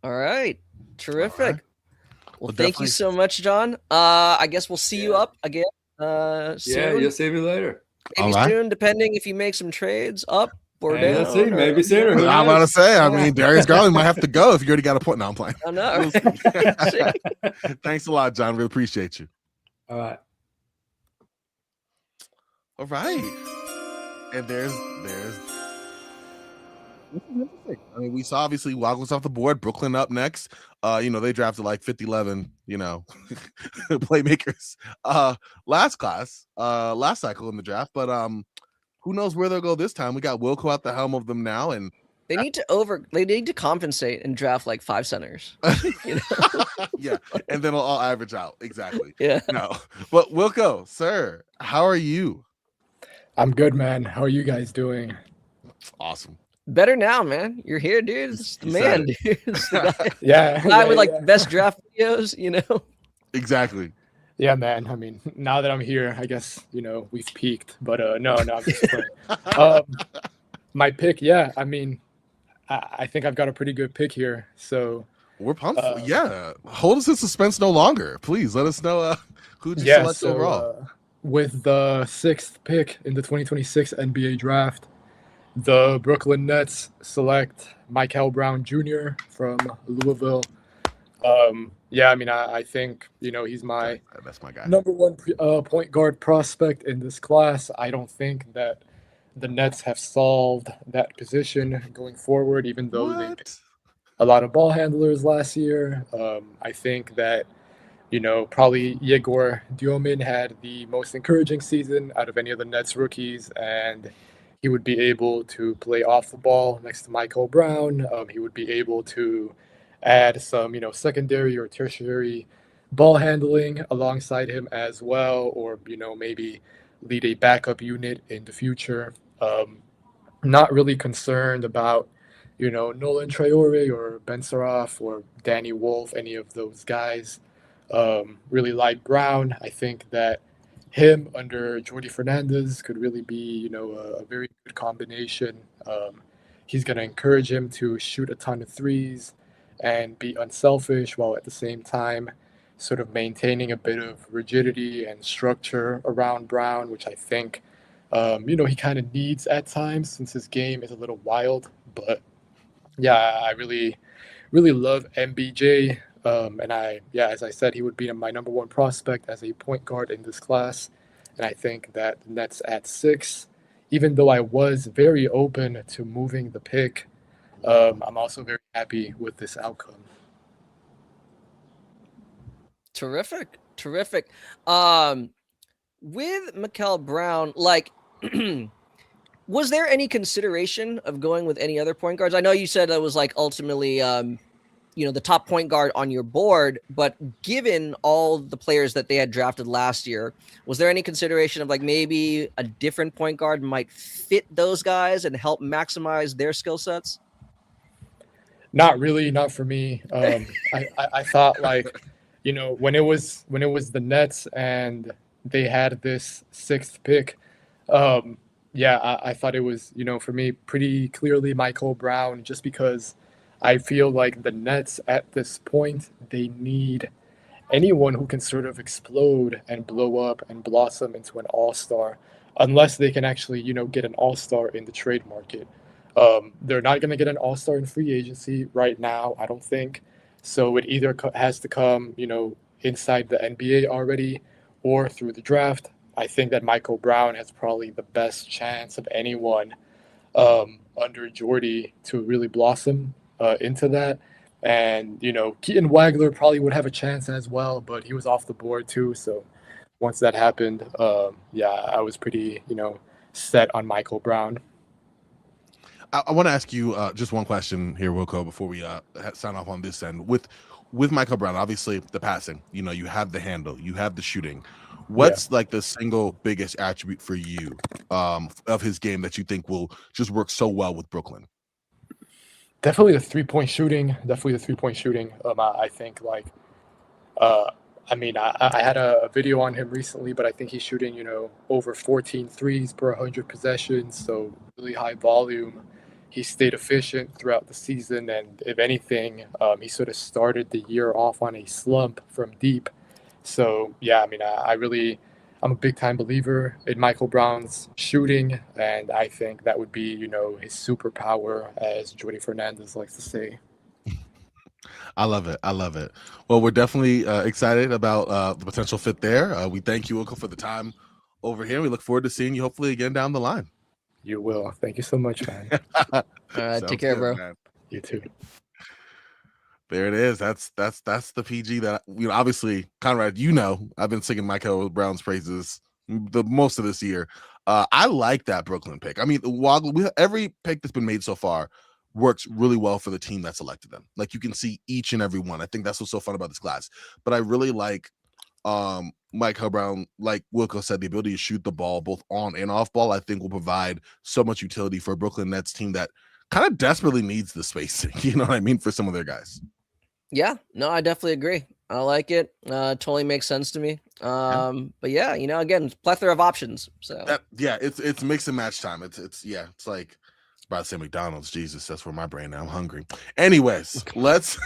All right, terrific. All right. Well, thank you so much, John. I guess we'll see you up again. Soon. Yeah, you'll see me later. Maybe soon, depending if you make some trades up or down. Let's see, maybe sooner. I'm about to say, I mean, Darius Garland might have to go if you already got a point. No, I'm playing. I know. Thanks a lot, John. Really appreciate you. All right. All right. And there's I mean, we saw obviously Waggles off the board, Brooklyn up next. They drafted like 50-11, playmakers last cycle in the draft. But who knows where they'll go this time? We got Wilco at the helm of them now, and they need to compensate and draft like 5 centers. Yeah, and then it'll all average out. Exactly. Yeah. No. But Wilco, sir, how are you? I'm good, man. How are you guys doing? Awesome. Better now, man. You're here, dude. It's the man, dude. It's the guy, Yeah. with like the best draft videos, Exactly. Yeah, man. I mean, now that I'm here, I guess, we've peaked. But no, I'm just playing. My pick, yeah. I mean, I think I've got a pretty good pick here. So we're pumped. Yeah. Hold us in suspense no longer. Please let us know who'd you select overall. With the 6th pick in the 2026 NBA draft, the Brooklyn Nets select Michael Brown Jr. from Louisville. I think, he's that's my guy. Number one point guard prospect in this class. I don't think that the Nets have solved that position going forward, even though they picked a lot of ball handlers last year. I think that, probably Yegor Diomin had the most encouraging season out of any of the Nets rookies, and he would be able to play off the ball next to Michael Brown. He would be able to add some, secondary or tertiary ball handling alongside him as well, or, maybe lead a backup unit in the future. Not really concerned about, Nolan Traore or Ben Saraff or Danny Wolf, any of those guys. Really like Brown. I think that him under Jordi Fernandez could really be, a very good combination. He's going to encourage him to shoot a ton of threes and be unselfish while at the same time sort of maintaining a bit of rigidity and structure around Brown, which I think, he kind of needs at times since his game is a little wild. But yeah, I really, really love MBJ. As I said, he would be my number one prospect as a point guard in this class. And I think that the Nets at 6, even though I was very open to moving the pick, I'm also very happy with this outcome. Terrific. With Mikel Brown, was there any consideration of going with any other point guards? I know you said that was ultimately the top point guard on your board, but given all the players that they had drafted last year, was there any consideration of maybe a different point guard might fit those guys and help maximize their skill sets? Not really, not for me. I thought when it was the Nets and they had this 6th pick, I thought it was, for me, pretty clearly Michael Brown, just because I feel like the Nets at this point, they need anyone who can sort of explode and blow up and blossom into an all-star, unless they can actually, get an all-star in the trade market. They're not going to get an all-star in free agency right now, I don't think. So it either has to come, inside the NBA already or through the draft. I think that Michael Brown has probably the best chance of anyone under Jordy to really blossom into that. And, Keaton Wagler probably would have a chance as well, but he was off the board too. So once that happened, I was pretty, set on Michael Brown. I want to ask you just one question here, Wilco, before we sign off on this end. With Michael Brown, obviously the passing, you have the handle, you have the shooting. What's like the single biggest attribute for you of his game that you think will just work so well with Brooklyn? Definitely the 3-point shooting. I think I had a video on him recently, but I think he's shooting, over 14 threes per 100 possessions. So really high volume. He stayed efficient throughout the season. And if anything, he sort of started the year off on a slump from deep. So, I'm a big time believer in Michael Brown's shooting, and I think that would be, his superpower, as Jordy Fernandez likes to say. I love it. Well, we're definitely excited about the potential fit there. We thank you, Wilco, for the time over here. We look forward to seeing you hopefully again down the line. You will. Thank you so much, man. All right, take care, bro. Man. You too. There it is. That's the PG that obviously, Conrad, I've been singing Michael Brown's praises the most of this year. I like that Brooklyn pick. I mean, every pick that's been made so far works really well for the team that selected them. Like, you can see each and every one. I think that's what's so fun about this class. But I really like Michael Brown, like Wilco said, the ability to shoot the ball both on and off ball, I think will provide so much utility for a Brooklyn Nets team that kind of desperately needs the spacing, you know what I mean, for some of their guys. Yeah, no, I definitely agree. I like it. Totally makes sense to me. But yeah, again, plethora of options. So it's mix and match time. It's like about to say McDonald's. Jesus, that's where my brain now. I'm hungry. Anyways, let's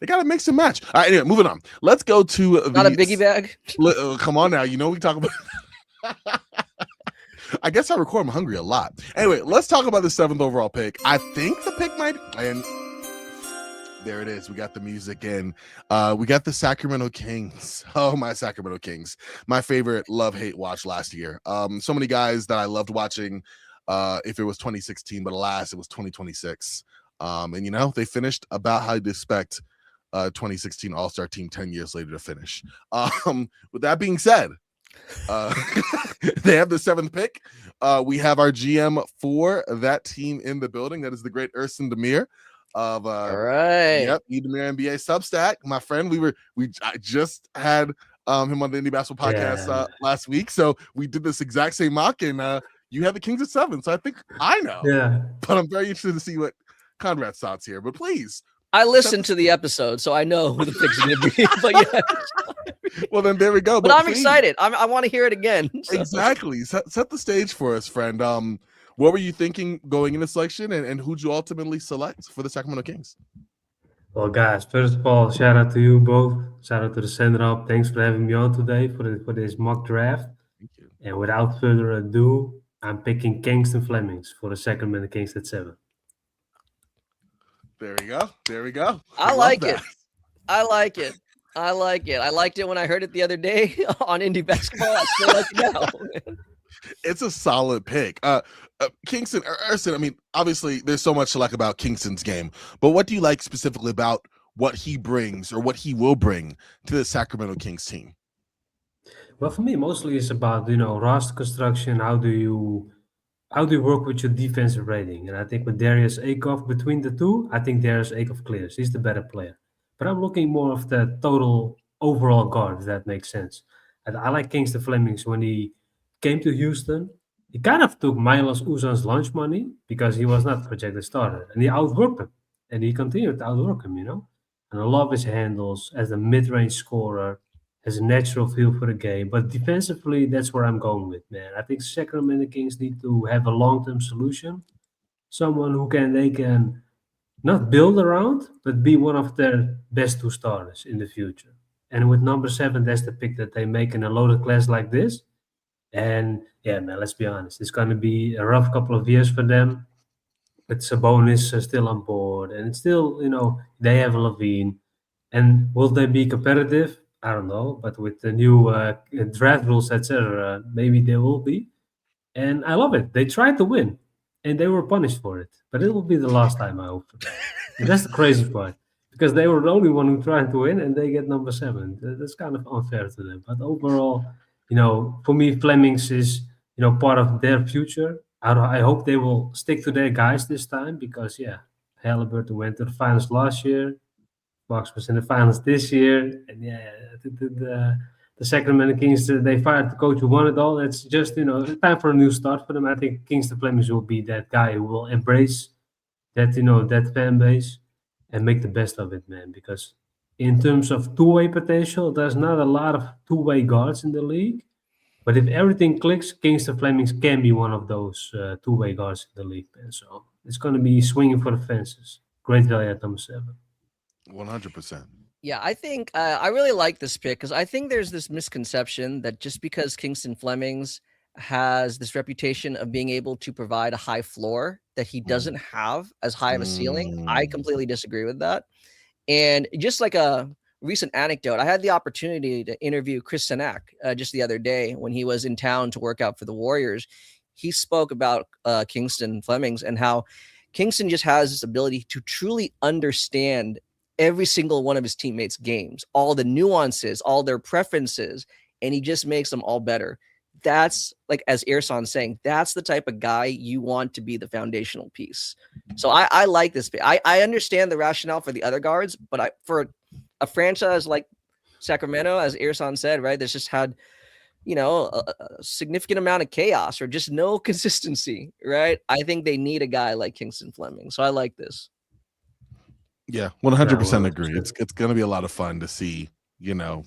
they gotta mix and match. All right, anyway, moving on. Let's go to not a biggie bag. Come on now, we talk about I guess I record I'm hungry a lot. Anyway, let's talk about the 7th overall pick. I think the pick might and there it is. We got the music in. We got the Sacramento Kings. Oh, my Sacramento Kings. My favorite love-hate watch last year. So many guys that I loved watching if it was 2016, but alas, it was 2026. And, they finished about how you'd expect 2016 All-Star team 10 years later to finish. With that being said, they have the 7th pick. We have our GM for that team in the building. That is the great Ersin Demir. Of all right, yep, Edemir NBA Substack, my friend. I just had him on the Indie Basketball Podcast last week, so we did this exact same mock, and you have the Kings at 7, so I think I know. Yeah, but I'm very interested to see what Conrad's thoughts here. But please, I listened to the episode, so I know who the pick's going to be. But yeah, well then there we go. But I'm excited. I want to hear it again. So. Exactly. Set the stage for us, friend. What were you thinking going into selection, and who'd you ultimately select for the Sacramento Kings? Well, guys, first of all, shout out to you both. Shout out to the Center Up. Thanks for having me on today for this mock draft. Thank you. And without further ado, I'm picking Kingston Flemings for the Sacramento Kings at 7. There we go. I like it. I like it. I liked it when I heard it the other day on Indie Basketball. I still like it now. It's a solid pick. Kingston, Ersin, I mean, obviously there's so much to like about Kingston's game, but what do you like specifically about what he brings or what he will bring to the Sacramento Kings team? Well, for me, mostly it's about, roster construction. How do you work with your defensive rating? And I think with Darius Akoff, between the two, I think Darius Akoff clears. He's the better player. But I'm looking more of the total overall guard, if that makes sense. And I like Kingston Flemings when he came to Houston. He kind of took Milos Uzan's lunch money because he was not projected starter. And he outworked him. And he continued to outwork him, And I love his handles as a mid-range scorer, has a natural feel for the game. But defensively, that's where I'm going with, man. I think Sacramento Kings need to have a long-term solution. Someone who they can not build around, but be one of their best 2 starters in the future. And with number 7, that's the pick that they make in a loaded class like this. And yeah, man, let's be honest. It's going to be a rough couple of years for them. But Sabonis still on board. And it's still, they have Levine. And will they be competitive? I don't know. But with the new draft rules, etc., maybe they will be. And I love it. They tried to win. And they were punished for it. But it will be the last time, I hope. And that's the crazy part because they were the only one who tried to win and they get number 7. That's kind of unfair to them. But overall, for me, Flemings is, part of their future. I hope they will stick to their guys this time because, yeah, Halliburton went to the finals last year. Bucks was in the finals this year. And, yeah, the Sacramento Kings, they fired the coach who won it all. It's just, time for a new start for them. I think Kingston Flemings will be that guy who will embrace that fan base and make the best of it, man. Because in terms of two-way potential, there's not a lot of two-way guards in the league. But if everything clicks, Kingston Flemings can be one of those two-way guards in the league, man. So it's going to be swinging for the fences. Great value at number 7. 100%. Yeah, I think I really like this pick because I think there's this misconception that just because Kingston Flemings has this reputation of being able to provide a high floor that he doesn't have as high of a ceiling. I completely disagree with that. And just like a recent anecdote, I had the opportunity to interview Chris Sanak just the other day when he was in town to work out for the Warriors. He spoke about Kingston Flemings and how Kingston just has this ability to truly understand every single one of his teammates' games, all the nuances, all their preferences, and he just makes them all better. That's like, as Irsan's saying, that's the type of guy you want to be the foundational piece. So I like this. I understand the rationale for the other guards, but for a franchise like Sacramento, as Irsan said, right, that's just had, a significant amount of chaos or just no consistency, right? I think they need a guy like Kingston Fleming. So I like this. Yeah, 100% agree. It's going to be a lot of fun to see,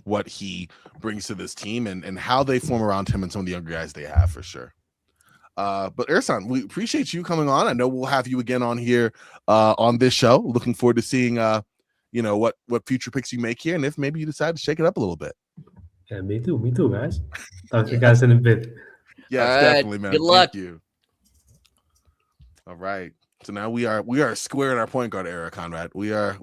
what he brings to this team and how they form around him and some of the younger guys they have for sure. But Irsan, we appreciate you coming on. I know we'll have you again on here on this show. Looking forward to seeing, what future picks you make here and if maybe you decide to shake it up a little bit. Yeah, me too, guys. Talk to you guys in a bit. Yes, right, definitely, man. Good luck. Thank you. All right. So now we are square in our point guard era, Conrad. We are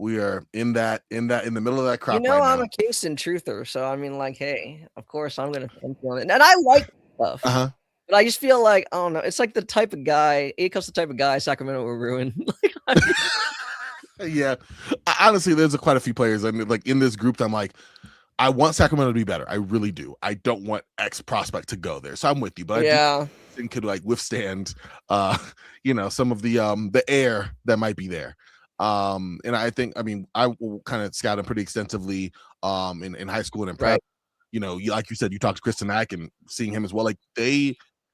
in the middle of that crop. I'm a Kingston truther, so I mean, like, hey, of course I'm gonna on it, and I like stuff. But I just feel like, I don't know, it's like the type of guy, Acuff's the type of guy Sacramento will ruin. Yeah, honestly, there's quite a few players. I mean, like in this group, I'm like, I want Sacramento to be better. I really do. I don't want X prospect to go there. So I'm with you, but I think could like withstand, some of the air that might be there. And I think, I will kind of scout him pretty extensively, in high school and in prep. Right. Like you said, you talked to Chris Sanak and seeing him as well. Like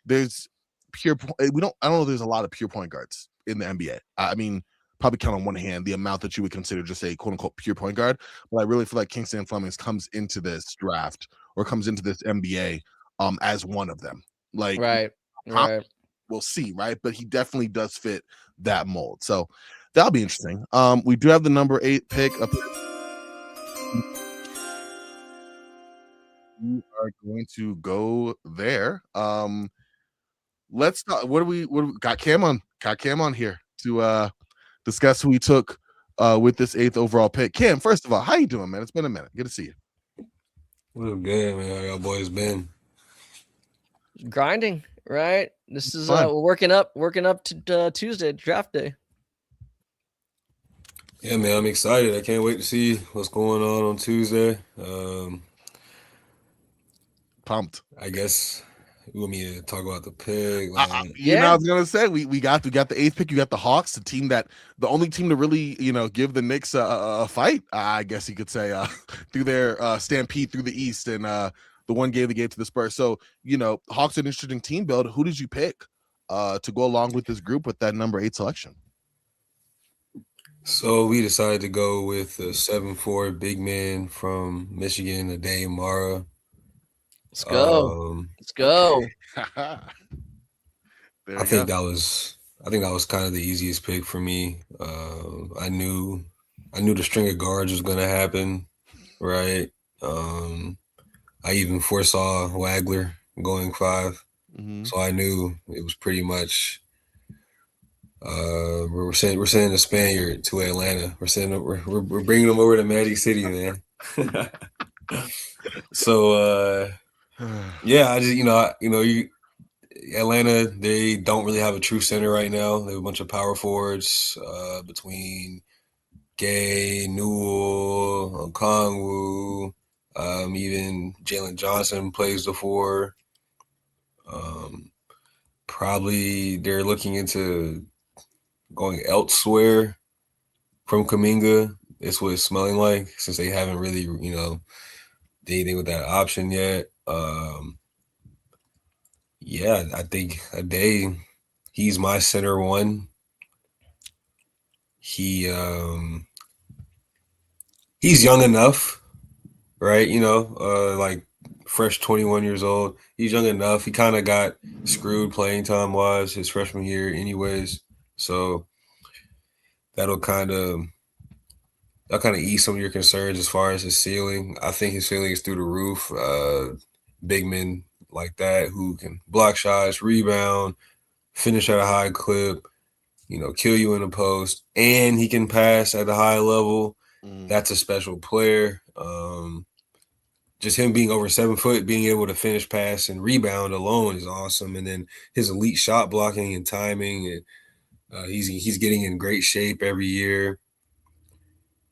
there's pure. I don't know. There's a lot of pure point guards in the NBA. Probably count on one hand the amount that you would consider just a quote unquote pure point guard. But I really feel like Kingston Flemings comes into this draft or comes into this NBA as one of them. Like, right. We'll see, right? But he definitely does fit that mold. So that'll be interesting. We do have the number 8 pick up. We are going to go there. Let's talk. What do we got Cam on here to discuss who we took with this 8th overall pick. Cam, first of all, how you doing, man? It's been a minute. Good to see you. Well, good, man. How y'all boys been? Grinding, right? This is we're working up to Tuesday, draft day. Yeah, man, I'm excited. I can't wait to see what's going on Tuesday. Pumped. I guess you want me to talk about the pick? I was gonna say we got the 8th pick. You got the Hawks, the only team to really give the Knicks a fight. I guess you could say through their stampede through the East and the one game they gave to the Spurs. So Hawks an interesting team build. Who did you pick to go along with this group with that number 8 selection? So we decided to go with the 7'4" big man from Michigan, Adeyemi Mara. Let's go. Let's go. I think that was kind of the easiest pick for me. I knew the string of guards was going to happen, right? I even foresaw Wagler going 5, so I knew it was pretty much. We're sending a Spaniard to Atlanta. We're bringing them over to Magic City, man. So. Yeah, I just Atlanta, they don't really have a true center right now. They have a bunch of power forwards between Gay, Newell, Okongwu, even Jalen Johnson plays the 4. Probably they're looking into going elsewhere from Kuminga. That's what it's smelling like, since they haven't really, did anything with that option yet. Yeah, I think he's my center 1. He's young enough, right? Like fresh 21 years old. He's young enough. He kind of got screwed playing time wise his freshman year anyways. So that'll kind of ease some of your concerns as far as his ceiling. I think his ceiling is through the roof. Big men like that who can block shots, rebound, finish at a high clip, kill you in the post, and he can pass at a high level. That's a special player. Just him being over 7 foot, being able to finish, pass, and rebound alone is awesome. And then his elite shot blocking and timing, and he's getting in great shape every year.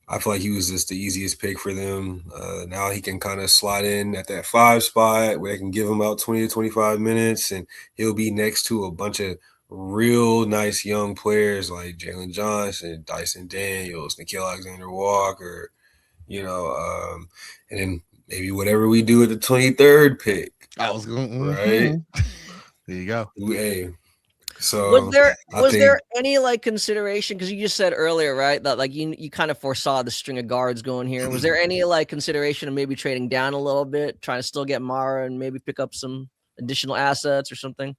I feel like he was just the easiest pick for them. Now he can kind of slide in at that 5 spot where they can give him out 20 to 25 minutes, and he'll be next to a bunch of real nice young players like Jalen Johnson, Dyson Daniels, Nickeil Alexander-Walker, and then maybe whatever we do at the 23rd pick. I was going right. There you go. Hey. So was there any like consideration, because you just said earlier, right, that like you kind of foresaw the string of guards going here. Was there any like consideration of maybe trading down a little bit, trying to still get Mara and maybe pick up some additional assets or something?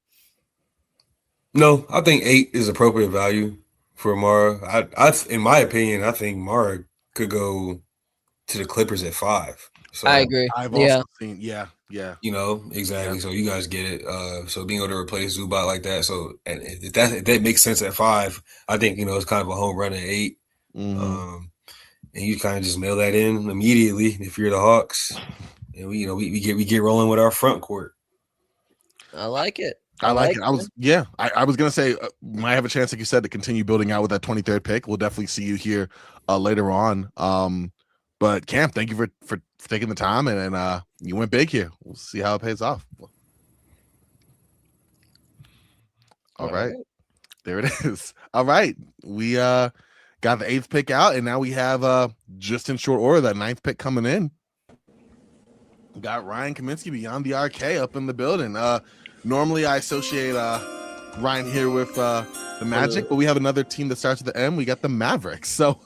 No, I think 8 is appropriate value for Mara. I in my opinion, I think Mara could go to the Clippers at 5. So I agree. I've also seen, yeah. Exactly. Yeah. So you guys get it. So being able to replace Zubac like that. So and if that makes sense at 5, I think it's kind of a home run at 8. And you kind of just mail that in immediately if you're the Hawks, and we get rolling with our front court. I like it. I like it. I was gonna say might have a chance, like you said, to continue building out with that 23rd pick. We'll definitely see you here later on. But Cam, thank you for taking the time, and you went big here. We'll see how it pays off. All right. There it is. All right. We got the 8th pick out, and now we have just in short order that 9th pick coming in. We got Ryan Kaminsky, Beyond the RK, up in the building. Normally I associate Ryan here with the Magic, but we have another team that starts with the M. We got the Mavericks. So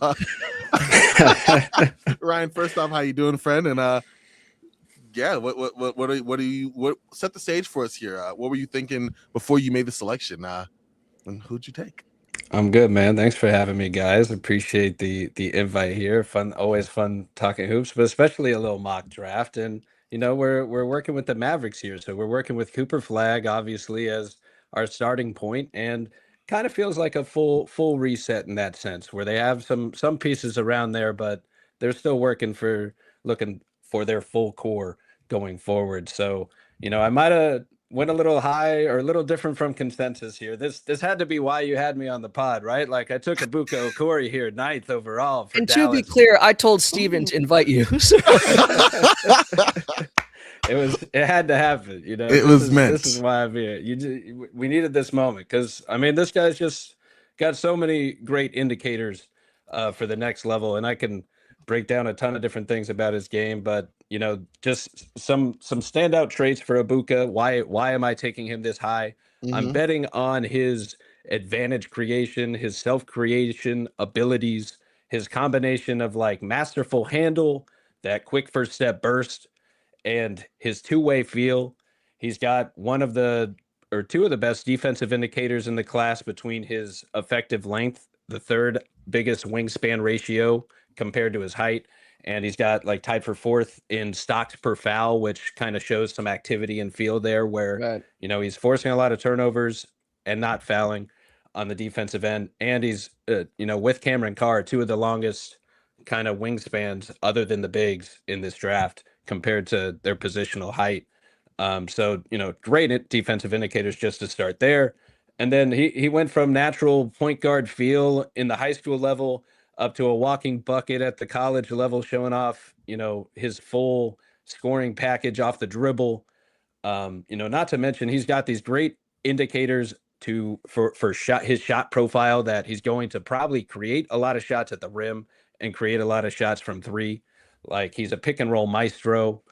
Ryan, first off, how you doing, friend? And what set the stage for us here? What were you thinking before you made the selection? And who'd you take? I'm good, man. Thanks for having me, guys. Appreciate the invite here. Fun, always fun talking hoops, but especially a little mock draft. And we're working with the Mavericks here, so we're working with Cooper Flagg, obviously, as our starting point, and kind of feels like a full reset in that sense, where they have some pieces around there, but they're still looking for their full core going forward. So I might have went a little high or a little different from consensus here. This had to be why you had me on the pod, right? Like I took Ibuka Okori here, 9th overall for and Dallas. To be clear, I told Steven to invite you. So. It had to happen, It was meant. This is why I'm here. We needed this moment, because this guy's just got so many great indicators for the next level, and I can break down a ton of different things about his game, but just some standout traits for Ibuka. Why am I taking him this high? I'm betting on his advantage creation, his self-creation abilities, his combination of like masterful handle, that quick first step burst, and his two-way feel. He's got two of the best defensive indicators in the class between his effective length, the 3rd biggest wingspan ratio compared to his height, and he's got like tied for 4th in stocks per foul, which kind of shows some activity and feel there, where he's forcing a lot of turnovers and not fouling on the defensive end, and he's with Cameron Carr, 2 of the longest kind of wingspans other than the bigs in this draft compared to their positional height. So great defensive indicators just to start there. And then he went from natural point guard feel in the high school level up to a walking bucket at the college level, showing off, his full scoring package off the dribble. Not to mention he's got these great indicators for his shot profile, that he's going to probably create a lot of shots at the rim and create a lot of shots from three. Like, he's a pick and roll maestro.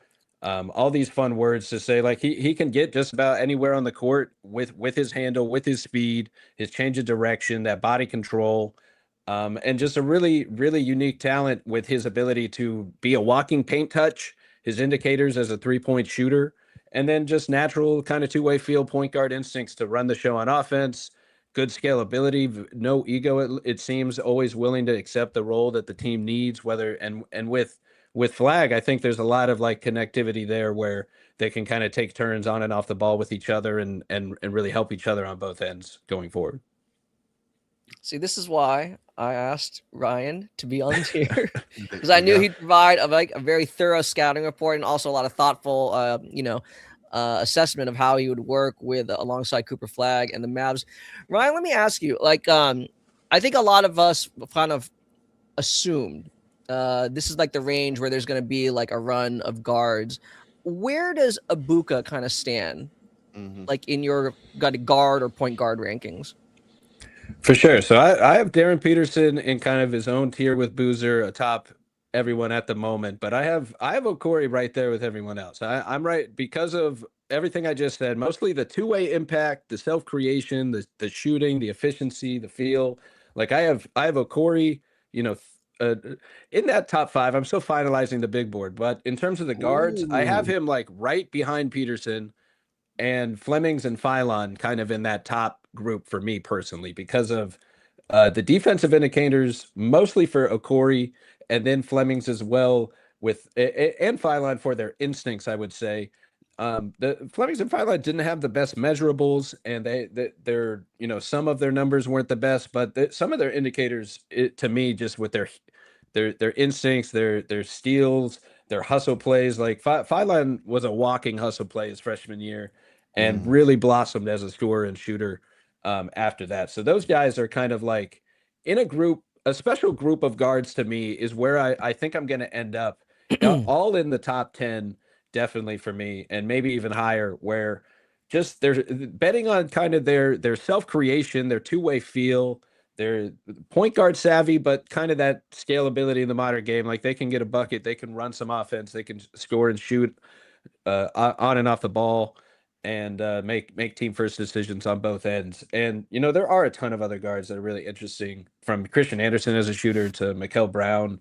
All these fun words to say, like he can get just about anywhere on the court with his handle, with his speed, his change of direction, that body control, and just a really, really unique talent with his ability to be a walking paint touch, his indicators as a 3-point shooter, and then just natural kind of two-way feel, point guard instincts to run the show on offense, good scalability, no ego, it seems, always willing to accept the role that the team needs, and with Flag, I think there's a lot of like connectivity there where they can kind of take turns on and off the ball with each other and really help each other on both ends going forward. See, this is why I asked Ryan to be on here, because I knew he'd provide a very thorough scouting report and also a lot of thoughtful, assessment of how he would work with alongside Cooper Flag and the Mavs. Ryan, let me ask you, I think a lot of us kind of assumed this is like the range where there's going to be like a run of guards. Where does Ibuka kind of stand, like in your guard or point guard rankings? For sure. So I have Darren Peterson in kind of his own tier with Boozer atop everyone at the moment, but I have Okori right there with everyone else. I'm right because of everything I just said, mostly the two-way impact, the self-creation, the shooting, the efficiency, the feel. Like I have Okori, in that top 5. I'm still finalizing the big board, but in terms of the guards, I have him like right behind Peterson, and Flemings and Phylon kind of in that top group for me personally, because of the defensive indicators, mostly for Okori, and then Flemings as well, and Phylon for their instincts, I would say. The Flemings and Phylon didn't have the best measurables, and they're some of their numbers weren't the best, but some of their indicators, to me, just with their instincts, their steals, their hustle plays. Like Phylon was a walking hustle play his freshman year, and really blossomed as a scorer and shooter after that. So those guys are kind of like in a special group of guards to me is where I think I'm going to end up, all in the top 10, definitely for me, and maybe even higher, where just they're betting on kind of their self-creation, their two-way feel, they're point guard savvy, but kind of that scalability in the modern game. Like they can get a bucket, they can run some offense, they can score and shoot on and off the ball, and make team first decisions on both ends. And there are a ton of other guards that are really interesting, from Christian Anderson as a shooter to Mikael Brown,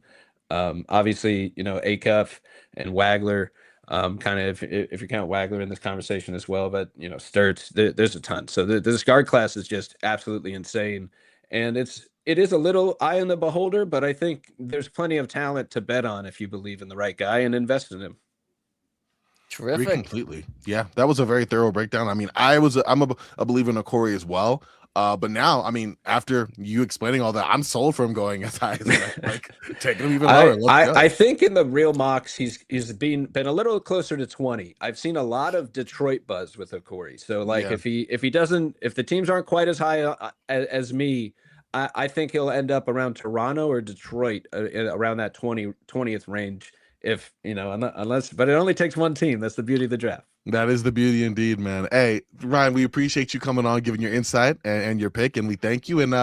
obviously Acuff and Wagler. Kind of if you count Wagler in this conversation as well, but Sturts, there's a ton. So this guard class is just absolutely insane. And it is a little eye on the beholder, but I think there's plenty of talent to bet on if you believe in the right guy and invest in him. Terrific. Completely. Yeah, that was a very thorough breakdown. I mean, I'm a believer in Okori as well. But now, I mean, after you explaining all that, I'm sold for him going as high as that. Like, taking him even lower. I think in the real mocks, he's been a little closer to 20. I've seen a lot of Detroit buzz with Okori. So like, if the teams aren't quite as high as me, I think he'll end up around Toronto or Detroit, around that 20th range. If unless, but it only takes one team. That's the beauty of the draft. That is the beauty indeed, man. Hey, Ryan, we appreciate you coming on, giving your insight and your pick, and we thank you. And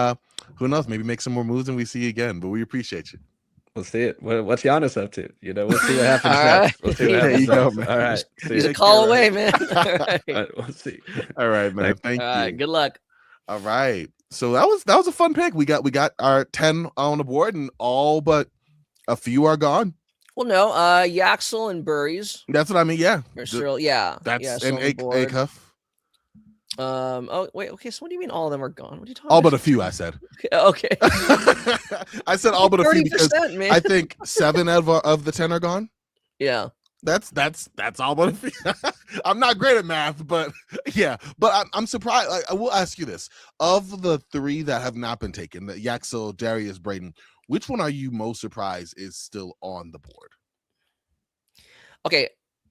who knows, maybe make some more moves and we see you again. But we appreciate you. We'll see it. What's Giannis up to? We'll see what happens next. We'll see what happens. There you go, man. All right, he's a call away, man. All right. All right, we'll see. All right, man. Thank you. All right, good luck. All right. So that was a fun pick. We got our 10 on the board, and all but a few are gone. Well, no, Yaxel and Burries. That's what I mean. Yeah. That's an Acuff. Oh wait. Okay. So what do you mean all of them are gone? What are you talking? All but a few. I said. Okay. I said all but a few because man. I think 7 of the 10 are gone. Yeah. That's all but a few. I'm not great at math, but yeah. But I'm surprised. Like, I will ask you this: of the 3 that have not been taken, the Yaxel, Darius, Braden, which one are you most surprised is still on the board? Okay,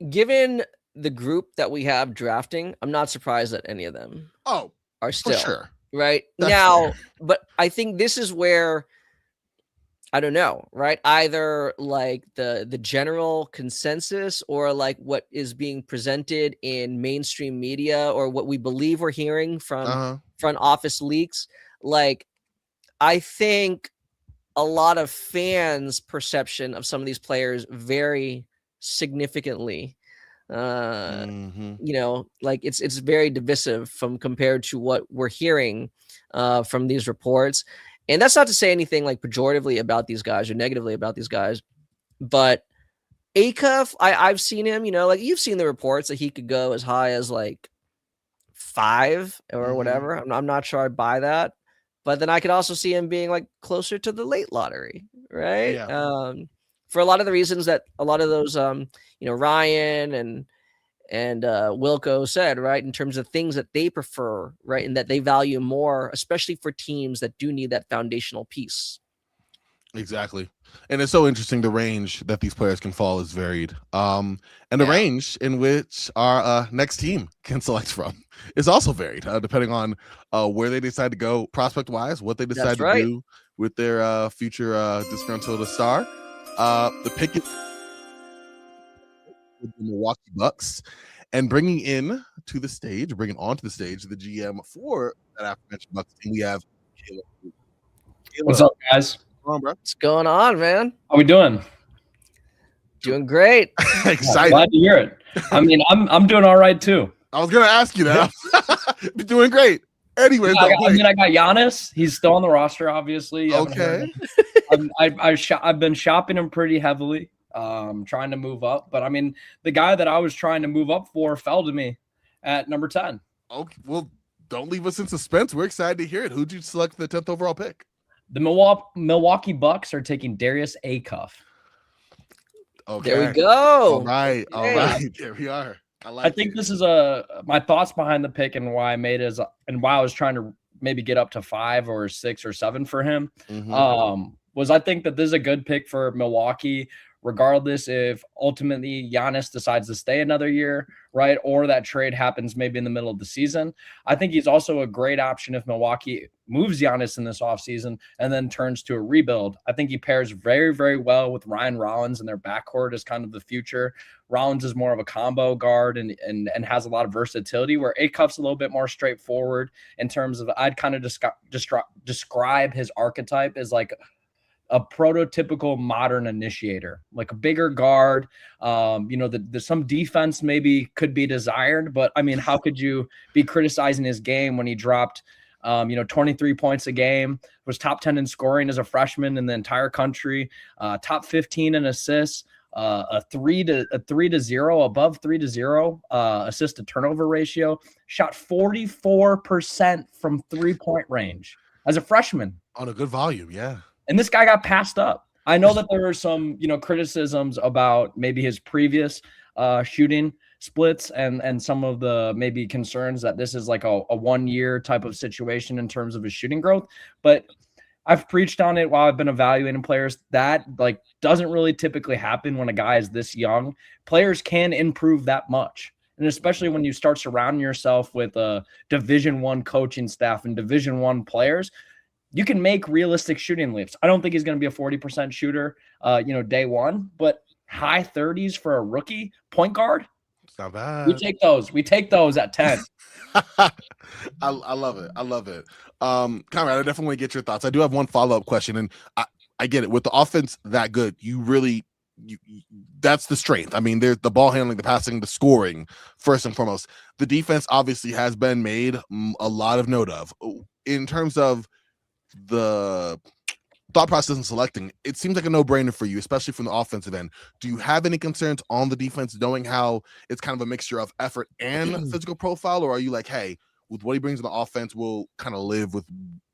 given the group that we have drafting, I'm not surprised that any of them are still for sure. Right That's now. fair. But I think this is where I don't know, right? Either like the general consensus or like what is being presented in mainstream media or what we believe we're hearing from front office leaks. Like, I think a lot of fans' perception of some of these players vary significantly. You know, like it's very divisive from compared to what we're hearing from these reports. And that's not to say anything like pejoratively about these guys or negatively about these guys, but Acuff, I've seen him, you know, like you've seen the reports that he could go as high as like 5 or whatever. I'm not sure I buy that, but then I could also see him being like closer to the late lottery, right? Yeah. For a lot of the reasons that a lot of those, you know, Ryan and Wilco said, right, in terms of things that they prefer, right, and that they value more, especially for teams that do need that foundational piece. Exactly. And it's so interesting. The range that these players can fall is varied. And the range in which our next team can select from is also varied, depending on where they decide to go prospect wise, what they decide to do with their future disgruntled star. The pick is the Milwaukee Bucks, and bringing onto the stage, the GM for that aforementioned Bucks team, we have Caleb. What's up, guys? What's going on, man? How we doing? Doing great. Excited. Glad to hear it. I mean, I'm doing all right too. I was gonna ask you that. Doing great. Anyways, I got Giannis. He's still on the roster, obviously. Okay. I've been shopping him pretty heavily, trying to move up. But I mean, the guy that I was trying to move up for fell to me at number 10. Okay, well, don't leave us in suspense. We're excited to hear it. Who'd you select the 10th overall pick? The Milwaukee Bucks are taking Darius Acuff. Okay. There we go. All right. There we are. I think this is my thoughts behind the pick and why I made it and why I was trying to maybe get up to 5 or 6 or 7 for him. Was I think that this is a good pick for Milwaukee, regardless if ultimately Giannis decides to stay another year, right? Or that trade happens maybe in the middle of the season. I think he's also a great option if Milwaukee moves Giannis in this offseason and then turns to a rebuild. I think he pairs very, very well with Ryan Rollins, and their backcourt is kind of the future. Rollins is more of a combo guard and has a lot of versatility, where Acuff's a little bit more straightforward in terms of, I'd kind of describe his archetype as like a prototypical modern initiator, like a bigger guard. You know, some defense maybe could be desired, but I mean, how could you be criticizing his game when he dropped, 23 points a game, was top 10 in scoring as a freshman in the entire country, top 15 in assists, above 3 to 0 assist to turnover ratio, shot 44% from 3-point range as a freshman on a good volume. Yeah. And this guy got passed up. I know that there were some, criticisms about maybe his previous shooting splits and some of the maybe concerns that this is like a 1-year type of situation in terms of his shooting growth. But I've preached on it while I've been evaluating players. That like doesn't really typically happen when a guy is this young. Players can improve that much. And especially when you start surrounding yourself with a Division I coaching staff and Division I players, you can make realistic shooting leaps. I don't think he's going to be a 40% shooter, day one, but high 30s for a rookie point guard. It's not bad. We take those at 10. I love it. I love it. Conrad, I definitely get your thoughts. I do have one follow-up question, and I get it. With the offense that good, you that's the strength. I mean, there's the ball handling, the passing, the scoring, first and foremost. The defense obviously has been made a lot of note of. In terms of the thought process in selecting, it seems like a no-brainer for you, especially from the offensive end. Do you have any concerns on the defense, knowing how it's kind of a mixture of effort and physical profile, or are you like, hey, with what he brings on the offense, we'll kind of live with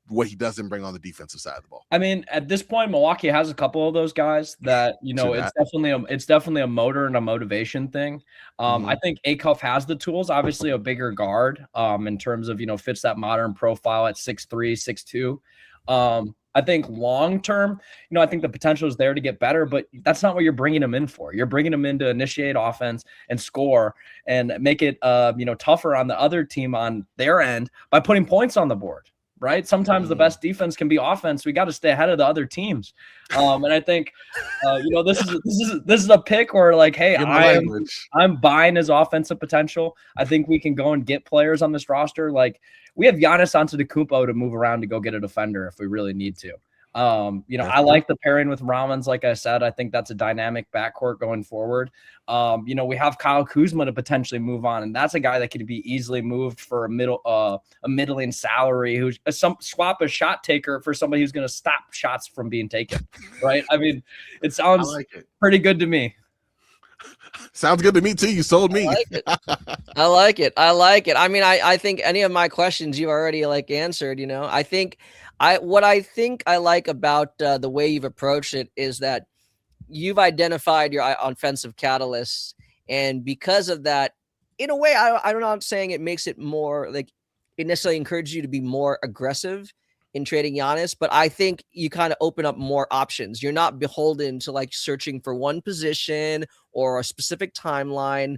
what he doesn't bring on the defensive side of the ball? I mean, at this point, Milwaukee has a couple of those guys that, it's definitely a motor and a motivation thing. I think Acuff has the tools, obviously a bigger guard, in terms of, fits that modern profile at 6'3", 6'2". I think long-term, I think the potential is there to get better, but that's not what you're bringing him in for. You're bringing him in to initiate offense and score and make it, tougher on the other team on their end by putting points on the board. right? Sometimes the best defense can be offense. We got to stay ahead of the other teams. And I think, this is a pick where like, hey, I'm buying his offensive potential. I think we can go and get players on this roster. Like we have Giannis Antetokounmpo to move around to go get a defender if we really need to. I like the pairing with Rollins. Like I said, I think that's a dynamic backcourt going forward. We have Kyle Kuzma to potentially move on, and that's a guy that could be easily moved for a middling salary. Who's swap a shot taker for somebody who's going to stop shots from being taken. Right? I mean, it sounds pretty good to me. Sounds good to me too. You sold me. I like it. I mean, I think any of my questions you already like answered. I think what I think I like about the way you've approached it is that you've identified your offensive catalysts, and because of that, in a way, I'm not saying it makes it more like it necessarily encourages you to be more aggressive in trading Giannis, but I think you kind of open up more options. You're not beholden to like searching for one position or a specific timeline.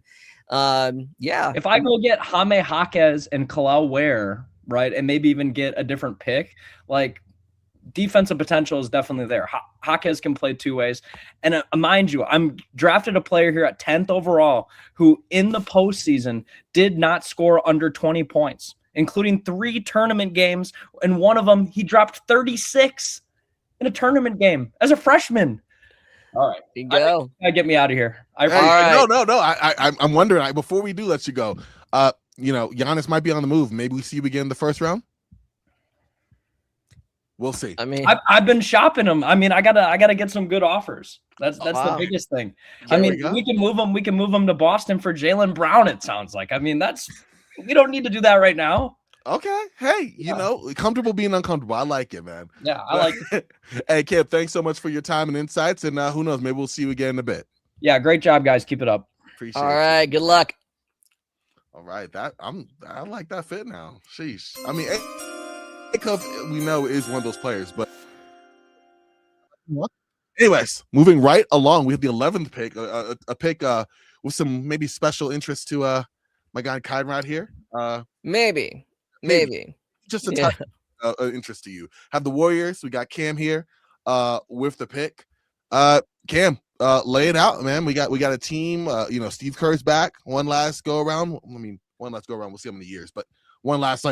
If I go get Jaime Jaquez and Kalal Ware, right, and maybe even get a different pick, like defensive potential is definitely there. Jaquez can play two ways. And mind you, I'm drafted a player here at 10th overall who in the postseason did not score under 20 points, including 3 tournament games. And one of them, he dropped 36 in a tournament game as a freshman. All right. You go. Get me out of here. No. I'm wondering, before we do let you go, Giannis might be on the move. Maybe we see you again in the first round. We'll see. I mean, I've been shopping them. I mean, I gotta get some good offers. That's the biggest thing. We can move them. We can move them to Boston for Jaylen Brown. It sounds like. I mean, we don't need to do that right now. Okay. Hey, comfortable being uncomfortable. I like it, man. Yeah, I like it. Hey, Kip, thanks so much for your time and insights. And who knows, maybe we'll see you again in a bit. Yeah, great job, guys. Keep it up. Appreciate it. All right, good luck. All right, I like that fit now. Sheesh. I mean, because we know is one of those players, but anyways, moving right along, we have the 11th pick, a pick with some maybe special interest to my guy Conrad here. Maybe just a touch interest to you. Have the Warriors. We got Cam here with the pick. Cam, lay it out, man. We got a team. Steve Kerr's back. One last go around. We'll see how many years, but one last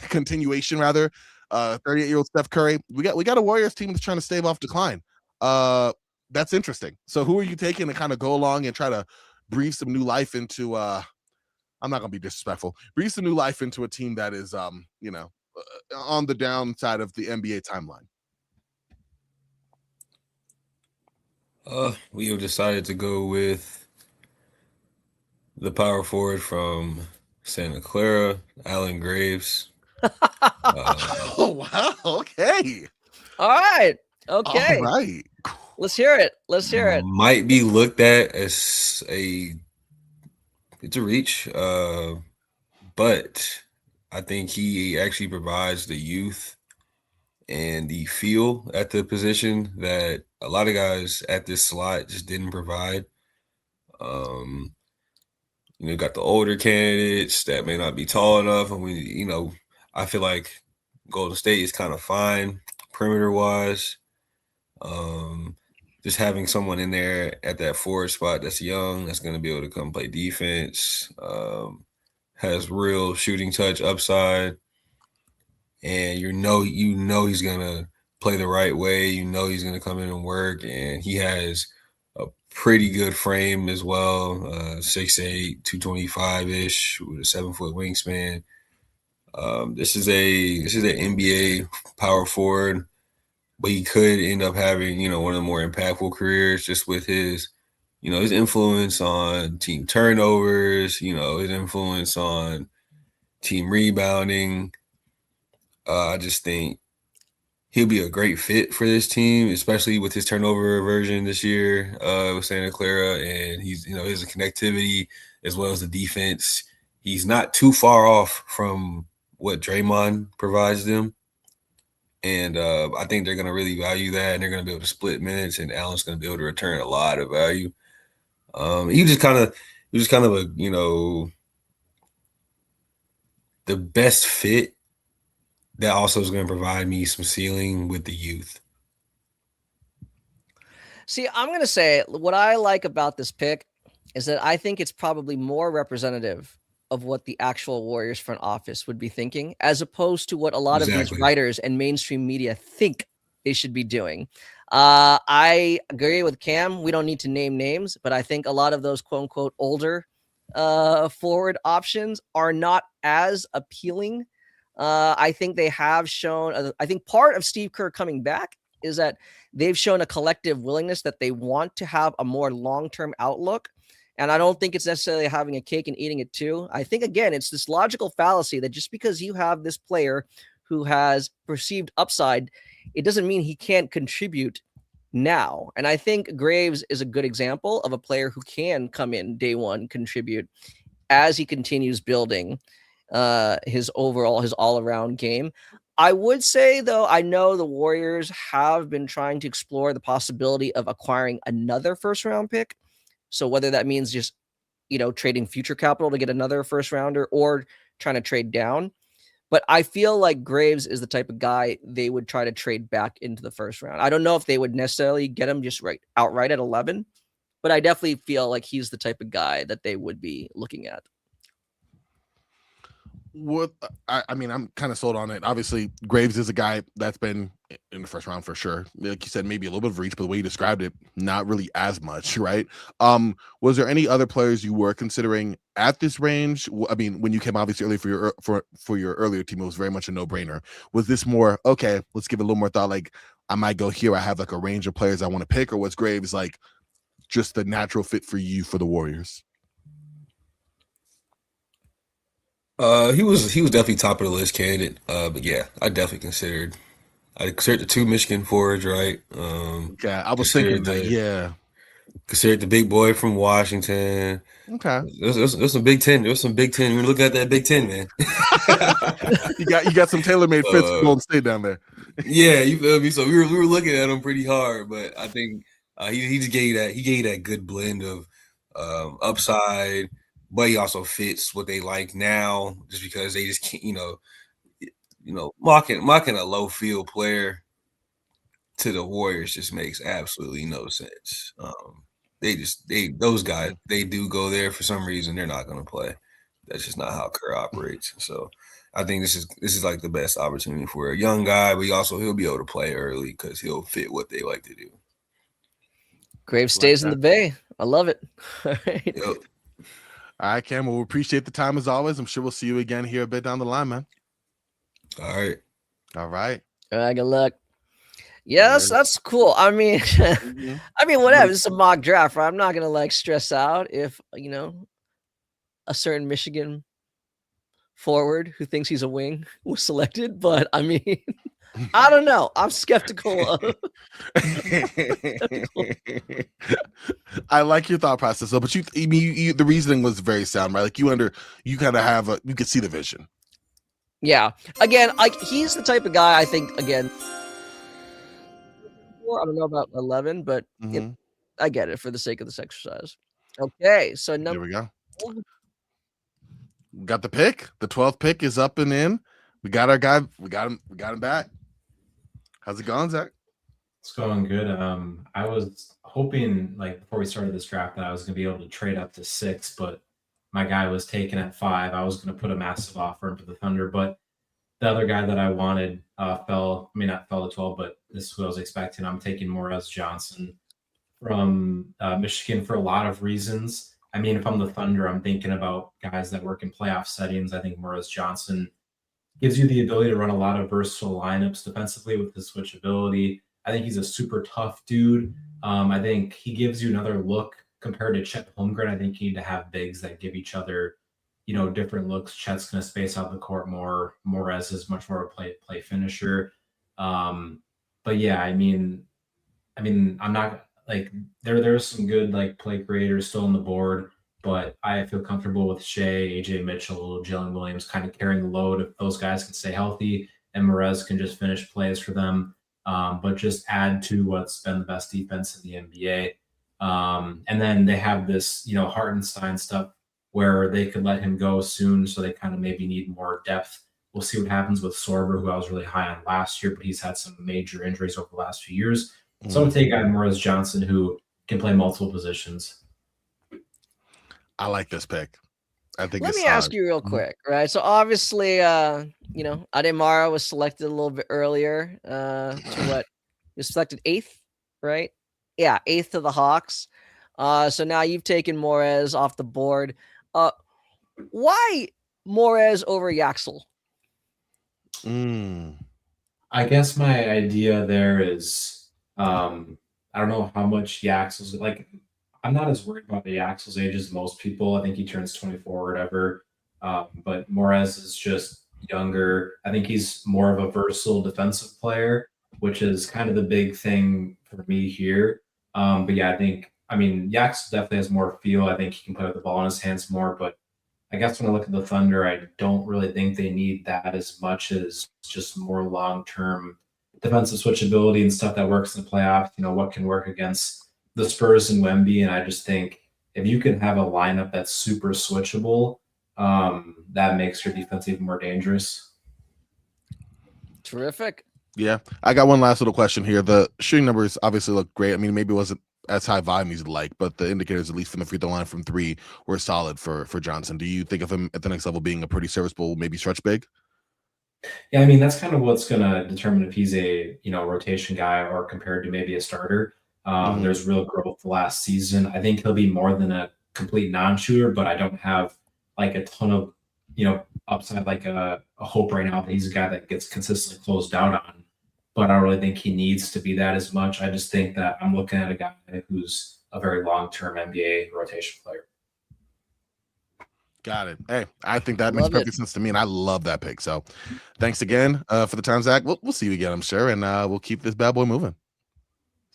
continuation rather. 38-year-old Steph Curry. We got a Warriors team that's trying to stave off decline. That's interesting. So who are you taking to kind of go along and try to breathe some new life into I'm not gonna be disrespectful. Breathe some new life into a team that is on the downside of the NBA timeline. We have decided to go with the power forward from Santa Clara, Alan Graves. Oh wow! Okay. All right. Okay. All right. Let's hear it. Might be looked at as it's a reach, but I think he actually provides the youth and the feel at the position that a lot of guys at this slot just didn't provide. Got the older candidates that may not be tall enough, and I feel like Golden State is kind of fine perimeter wise. Just having someone in there at that forward spot that's young, that's going to be able to come play defense, has real shooting touch upside, and he's going to play the right way. He's going to come in and work, and he has a pretty good frame as well, 6'8", 225-ish with a 7-foot wingspan. This is an NBA power forward, but he could end up having, one of the more impactful careers just with his, his influence on team turnovers, his influence on team rebounding. I just think he'll be a great fit for this team, especially with his turnover aversion this year with Santa Clara. And he's, his connectivity as well as the defense. He's not too far off from what Draymond provides them. And I think they're going to really value that, and they're going to be able to split minutes, and Allen's going to be able to return a lot of value. He was just kind of a, the best fit that also is going to provide me some ceiling with the youth. See, I'm going to say what I like about this pick is that I think it's probably more representative of what the actual Warriors front office would be thinking, as opposed to what a lot of these writers and mainstream media think they should be doing. I agree with Cam. We don't need to name names, but I think a lot of those quote unquote older forward options are not as appealing. I think they have shown, I think part of Steve Kerr coming back is that they've shown a collective willingness that they want to have a more long-term outlook. And I don't think it's necessarily having a cake and eating it too. I think, again, it's this logical fallacy that just because you have this player who has perceived upside, it doesn't mean he can't contribute now. And I think Graves is a good example of a player who can come in day one, contribute as he continues building his all-around game. I would say, though, I know the Warriors have been trying to explore the possibility of acquiring another first-round pick. So whether that means just, trading future capital to get another first-rounder or trying to trade down. But I feel like Graves is the type of guy they would try to trade back into the first round. I don't know if they would necessarily get him just outright at 11, but I definitely feel like he's the type of guy that they would be looking at. What I mean, I'm kind of sold on it. Obviously, Graves is a guy that's been in the first round for sure. Like you said, maybe a little bit of reach, but the way you described it, not really as much, right? Was there any other players you were considering at this range? I mean, when you came obviously early for your earlier team, it was very much a no-brainer. Was this more okay? Let's give it a little more thought. Like, I might go here. I have like a range of players I want to pick, or was Graves like just the natural fit for you for the Warriors? He was definitely top of the list candidate. But yeah, I considered the two Michigan forwards, right? Yeah, I was thinking that. Yeah, considered the big boy from Washington. Okay, there's some Big Ten. There's some Big Ten. We look at that Big Ten, man. you got some tailor-made fits for Golden State down there. Yeah, you feel me? So we were looking at him pretty hard, but I think he just gave that good blend of upside. But he also fits what they like now, just because they just can't, mocking a low field player to the Warriors just makes absolutely no sense. Those guys, they do go there for some reason. They're not going to play. That's just not how Kerr operates. So I think this is like the best opportunity for a young guy, but he'll be able to play early because he'll fit what they like to do. Graves stays in the Bay. I love it. All right. Yep. All right, Cam. Well, we appreciate the time as always. I'm sure we'll see you again here a bit down the line, man. All right. All right. All right, good luck. Yes, that's cool. I mean, whatever. It's a mock draft, right? I'm not gonna stress out if a certain Michigan forward who thinks he's a wing was selected, but I mean, I don't know. I'm skeptical of. I like your thought process, though. But the reasoning was very sound, right? Like you kind of have you could see the vision. Yeah. Again, he's the type of guy I think. Again, I don't know about 11, but I get it for the sake of this exercise. Okay, so there we go. We got the pick. The 12th pick is up and in. We got our guy. We got him back. How's it going, Zach? It's going good. I was hoping, before we started this draft, that I was going to be able to trade up to 6, but my guy was taken at 5. I was going to put a massive offer into the Thunder, but the other guy that I wanted not fell to 12, but this is what I was expecting. I'm taking Morez Johnson from Michigan for a lot of reasons. I mean, if I'm the Thunder, I'm thinking about guys that work in playoff settings. I think Morez Johnson gives you the ability to run a lot of versatile lineups defensively with his switchability. I think he's a super tough dude. I think he gives you another look compared to Chet Holmgren. I think you need to have bigs that give each other, different looks. Chet's going to space out the court more. Morez is much more of a play finisher. But yeah, I mean, I'm not there's some good play creators still on the board. But I feel comfortable with Shea, AJ Mitchell, Jalen Williams kind of carrying the load if those guys can stay healthy and Morez can just finish plays for them, but just add to what's been the best defense in the NBA. And then they have this, Hartenstein stuff where they could let him go soon. So they kind of maybe need more depth We'll see what happens with Sorber, who I was really high on last year, but he's had some major injuries over the last few years. So I'm going to take out Morez Johnson, who can play multiple positions. I like this pick. I think. Let me ask you real quick, right? So obviously, Ademara was selected a little bit earlier. To what? He was selected 8th, right? Yeah, 8th to the Hawks. So now you've taken Morez off the board. Why Morez over Yaxel? I guess my idea there is, I don't know how much Yaxel's like. I'm not as worried about the Yaxel's age as most people. I think he turns 24 or whatever. But Morez is just younger. I think he's more of a versatile defensive player, which is kind of the big thing for me here. But yeah, Yaxel definitely has more feel. I think he can play with the ball in his hands more. But I guess when I look at the Thunder, I don't really think they need that as much as just more long-term defensive switchability and stuff that works in the playoffs. What can work against the Spurs and Wemby, and I just think if you can have a lineup that's super switchable, that makes your defense even more dangerous. Terrific. Yeah, I got one last little question here. The shooting numbers obviously look great. I mean, maybe it wasn't as high volume as you'd like, but the indicators, at least from the free throw line from 3, were solid for Johnson. Do you think of him at the next level being a pretty serviceable, maybe stretch big? Yeah, I mean, that's kind of what's going to determine if he's a rotation guy or compared to maybe a starter. There's real growth last season. I think he'll be more than a complete non-shooter, but I don't have like a ton of upside, like a hope right now that he's a guy that gets consistently closed out on. But I don't really think he needs to be that as much. I just think that I'm looking at a guy who's a very long-term NBA rotation player. Got it. Hey, I think that makes perfect sense to me, and I love that pick. So thanks again for the time, Zach. We'll see you again, I'm sure, and we'll keep this bad boy moving.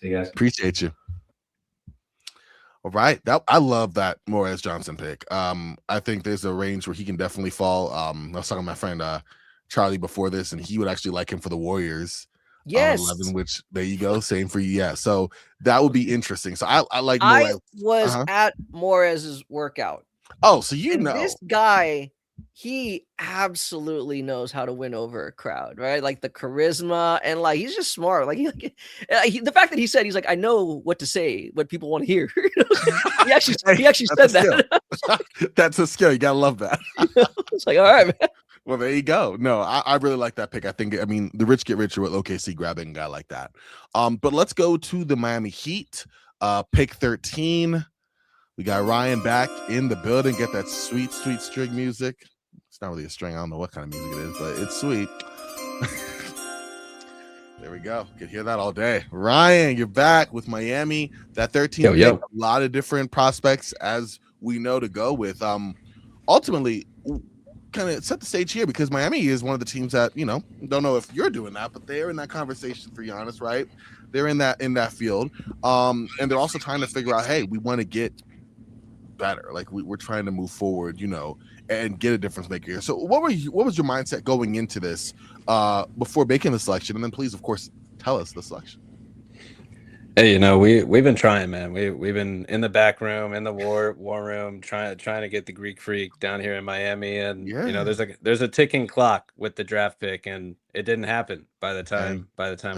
See you guys. Appreciate you. All right. I love that Morez Johnson pick. I think there's a range where he can definitely fall. I was talking to my friend Charlie before this, and he would actually like him for the Warriors. Yes. 11, which there you go. Same for you. Yeah. So that would be interesting. So I like Morez. I was at Morez's workout. Oh, so know this guy, he absolutely knows how to win over a crowd, right? Like the charisma, and like he's just smart. Like the fact that he said, he's like, I know what to say, what people want to hear. he actually said that. That's a skill. You gotta love that. It's like, all right, man. Well, there you go. No, I really like that pick. I mean, the rich get richer with OKC grabbing a guy like that. But let's go to the Miami Heat. Pick 13. We got Ryan back in the building. Get that sweet, sweet string music. It's not really a string. I don't know what kind of music it is, but it's sweet. There we go. Could hear that all day. Ryan, you're back with Miami. That 13 pick, a lot of different prospects, as we know, to go with. Ultimately, kind of set the stage here, because Miami is one of the teams that, don't know if you're doing that, but they're in that conversation, for Giannis, right? They're in that field. And they're also trying to figure out, hey, we want to get better. Like we're trying to move forward, and get a difference maker here. So what was your mindset going into this before making the selection? And then please, of course, tell us the selection. Hey, we've been trying, man. We've been in the back room, in the war room, trying to get the Greek Freak down here in Miami, and there's a ticking clock with the draft pick, and it didn't happen by the time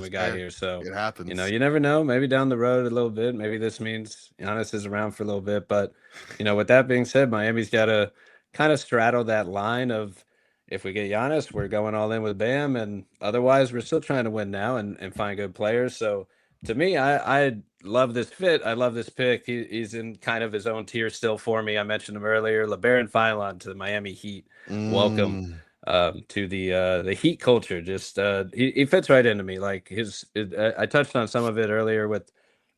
we got here. So it happens. You never know. Maybe down the road a little bit. Maybe this means Giannis is around for a little bit. But with that being said, Miami's got to kind of straddle that line of, if we get Giannis, we're going all in with Bam, and otherwise we're still trying to win now and find good players. So to me, I love this fit. I love this pick. He's in kind of his own tier still for me. I mentioned him earlier. LeBaron Philon to the Miami Heat. Welcome to the Heat culture. Just he fits right into me. Like I touched on some of it earlier with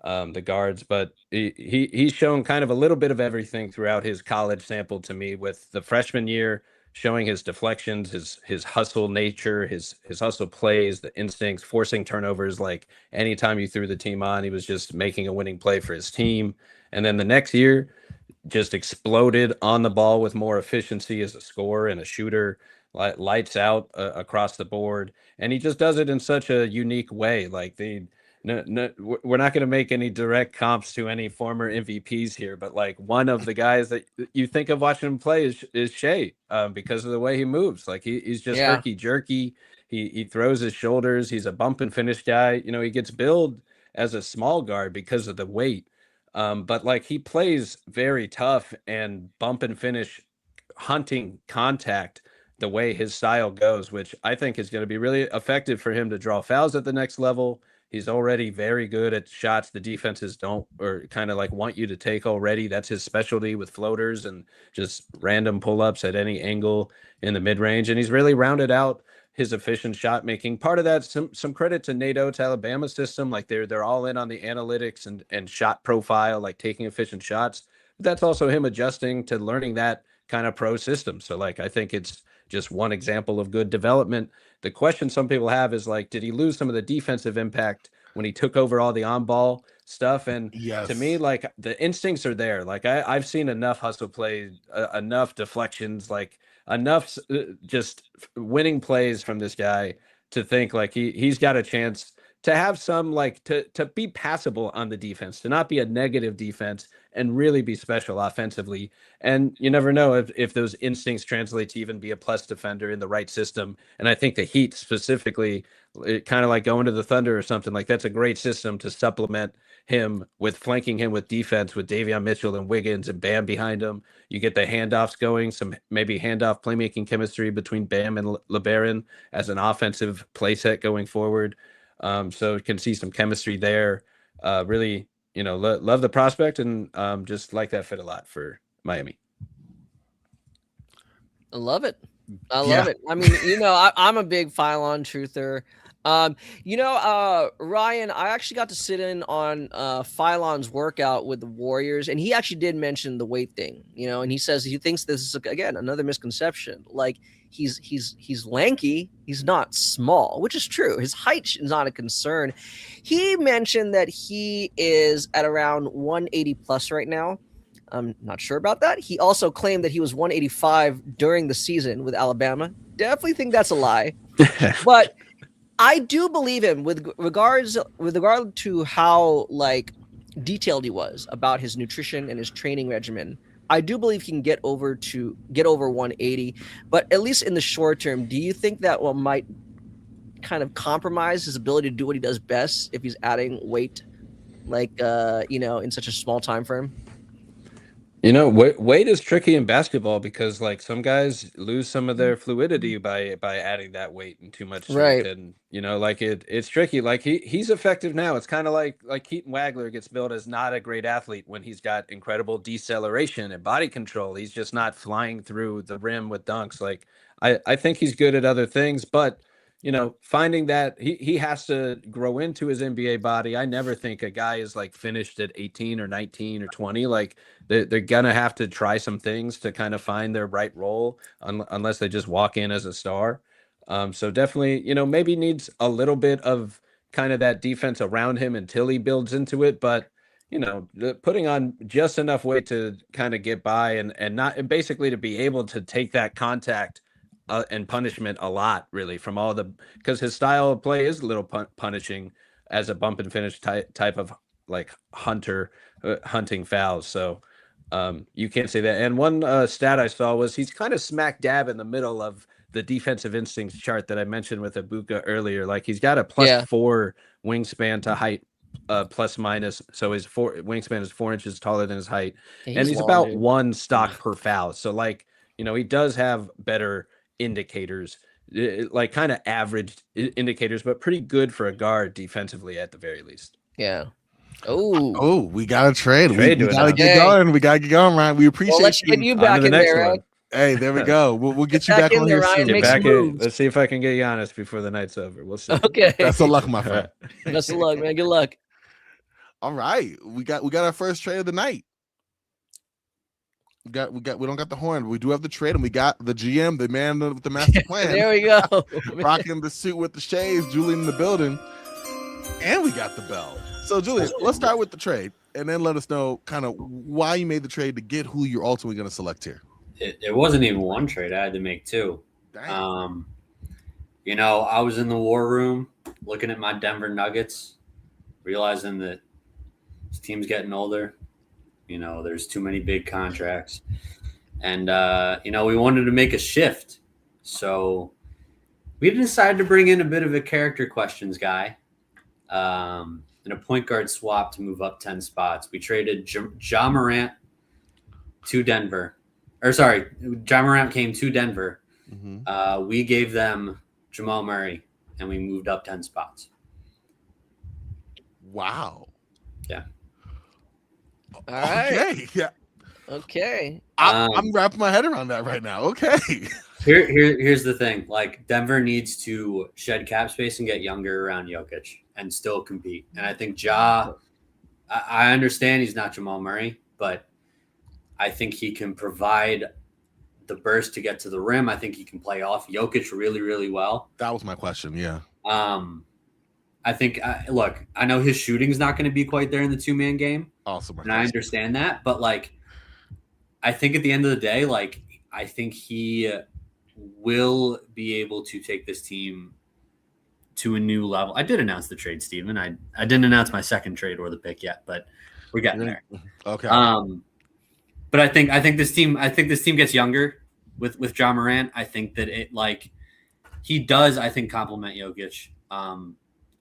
the guards, but he's shown kind of a little bit of everything throughout his college sample to me, with the freshman year showing his deflections, his hustle nature, his hustle plays, the instincts, forcing turnovers. Like anytime you threw the team on, he was just making a winning play for his team. And then the next year, just exploded on the ball with more efficiency as a scorer and a shooter, lights out across the board. And he just does it in such a unique way. Like we're not going to make any direct comps to any former MVPs here, but like one of the guys that you think of watching him play is Shea, because of the way he moves. Like he's just herky jerky. He throws his shoulders. He's a bump and finish guy. You know, he gets billed as a small guard because of the weight. But like he plays very tough and bump and finish, hunting contact the way his style goes, which I think is going to be really effective for him to draw fouls at the next level. He's already very good at shots the defenses don't, or kind of like want you to take already. That's his specialty with floaters and just random pull-ups at any angle in the mid-range. And he's really rounded out his efficient shot making. Part of that, some credit to NATO, to Alabama's system. Like they're all in on the analytics and shot profile, like taking efficient shots. But that's also him adjusting to learning that kind of pro system. So like I think it's just one example of good development. The question some people have is like, did he lose some of the defensive impact when he took over all the on-ball stuff? And to me, like the instincts are there. Like I've seen enough hustle play, enough deflections, like enough just winning plays from this guy to think like he's got a chance to have some, like to be passable on the defense, to not be a negative defense and really be special offensively. And you never know if those instincts translate to even be a plus defender in the right system. And I think the Heat specifically, kind of like going to the Thunder or something, like that's a great system to supplement him with, flanking him with defense with Davion Mitchell and Wiggins and Bam behind him. You get the handoffs going, some maybe handoff playmaking chemistry between Bam and LeBaron as an offensive play set going forward. So you can see some chemistry there. Really, you know, love the prospect, and just like that fit a lot for Miami. I love it. I love it. I mean, you know, I'm a big Phylon truther. You know, Ryan, I actually got to sit in on Phylon's workout with the Warriors, and he actually did mention the weight thing, you know, and he says he thinks this is, again, another misconception. Like he's lanky, he's not small, which is true. His height is not a concern. He mentioned that he is at around 180 plus right now. I'm not sure about that. He also claimed that he was 185 during the season with Alabama. Definitely think that's a lie. But I do believe him with regard to how like detailed he was about his nutrition and his training regimen. I do believe he can get over 180, but at least in the short term, do you think that might kind of compromise his ability to do what he does best if he's adding weight, like you know, in such a small time frame? You know, weight is tricky in basketball because like some guys lose some of their fluidity by adding that weight and too much strength. Right. And you know, like it's tricky. Like he's effective now. It's kind of like Keaton Wagler gets billed as not a great athlete when he's got incredible deceleration and body control. He's just not flying through the rim with dunks. Like I think he's good at other things, but you know, finding that he has to grow into his NBA body. I never think a guy is like finished at 18 or 19 or 20. Like they're gonna have to try some things to kind of find their right role, unless they just walk in as a star. So definitely, you know, maybe needs a little bit of kind of that defense around him until he builds into it. But you know, putting on just enough weight to kind of get by and basically to be able to take that contact and punishment a lot, really, from all the, because his style of play is a little punishing as a bump and finish type of like hunting fouls. So you can't say that. And one stat I saw was he's kind of smack dab in the middle of the defensive instincts chart that I mentioned with Ibuka earlier. Like he's got a +4 wingspan to height, plus minus. So his wingspan is 4 inches taller than his height, and he's about dude. 1 stock per foul. So like, you know, he does have better indicators, like kind of average indicators, but pretty good for a guard defensively at the very least. Yeah. Oh, we got to trade. We got to get going. We got to get going, Ryan. We appreciate well, let's get you back in there, Ryan. Hey, there we go. We'll get you back on here soon. Get back in. Let's see if I can get Giannis before the night's over. We'll see. Okay. Best of luck, my friend. Best of luck, man. Good luck. All right. We got our first trade of the night. We don't got the horn, but we do have the trade, and we got the GM, the man with the master plan. There we go. Rocking the suit with the shades, Julian in the building. And we got the bell. So Julian, let's start with the trade and then let us know kind of why you made the trade to get who you're ultimately going to select here. It wasn't even one trade. I had to make two. You know, I was in the war room looking at my Denver Nuggets, realizing that this team's getting older. There's too many big contracts. And, we wanted to make a shift. So we decided to bring in a bit of a character questions guy and a point guard swap to move up 10 spots. We traded Ja Morant to Denver. Ja Morant came to Denver. Mm-hmm. We gave them Jamal Murray, and we moved up 10 spots. Wow. Yeah. All right. Okay. Yeah. Okay. I'm wrapping my head around that right now. Okay. Here's the thing. Like, Denver needs to shed cap space and get younger around Jokic and still compete. And I think I understand he's not Jamal Murray, but I think he can provide the burst to get to the rim. I think he can play off Jokic really, really well. That was my question. Yeah. I think, look, I know his shooting's not going to be quite there in the 2-man game. Awesome. And I understand that. But, like, I think at the end of the day, like, I think he will be able to take this team to a new level. I did announce the trade, Steven. I didn't announce my second trade or the pick yet, but we're getting there. Okay. But I think this team gets younger with Ja Morant. I think that he does, I think, complement Jokic.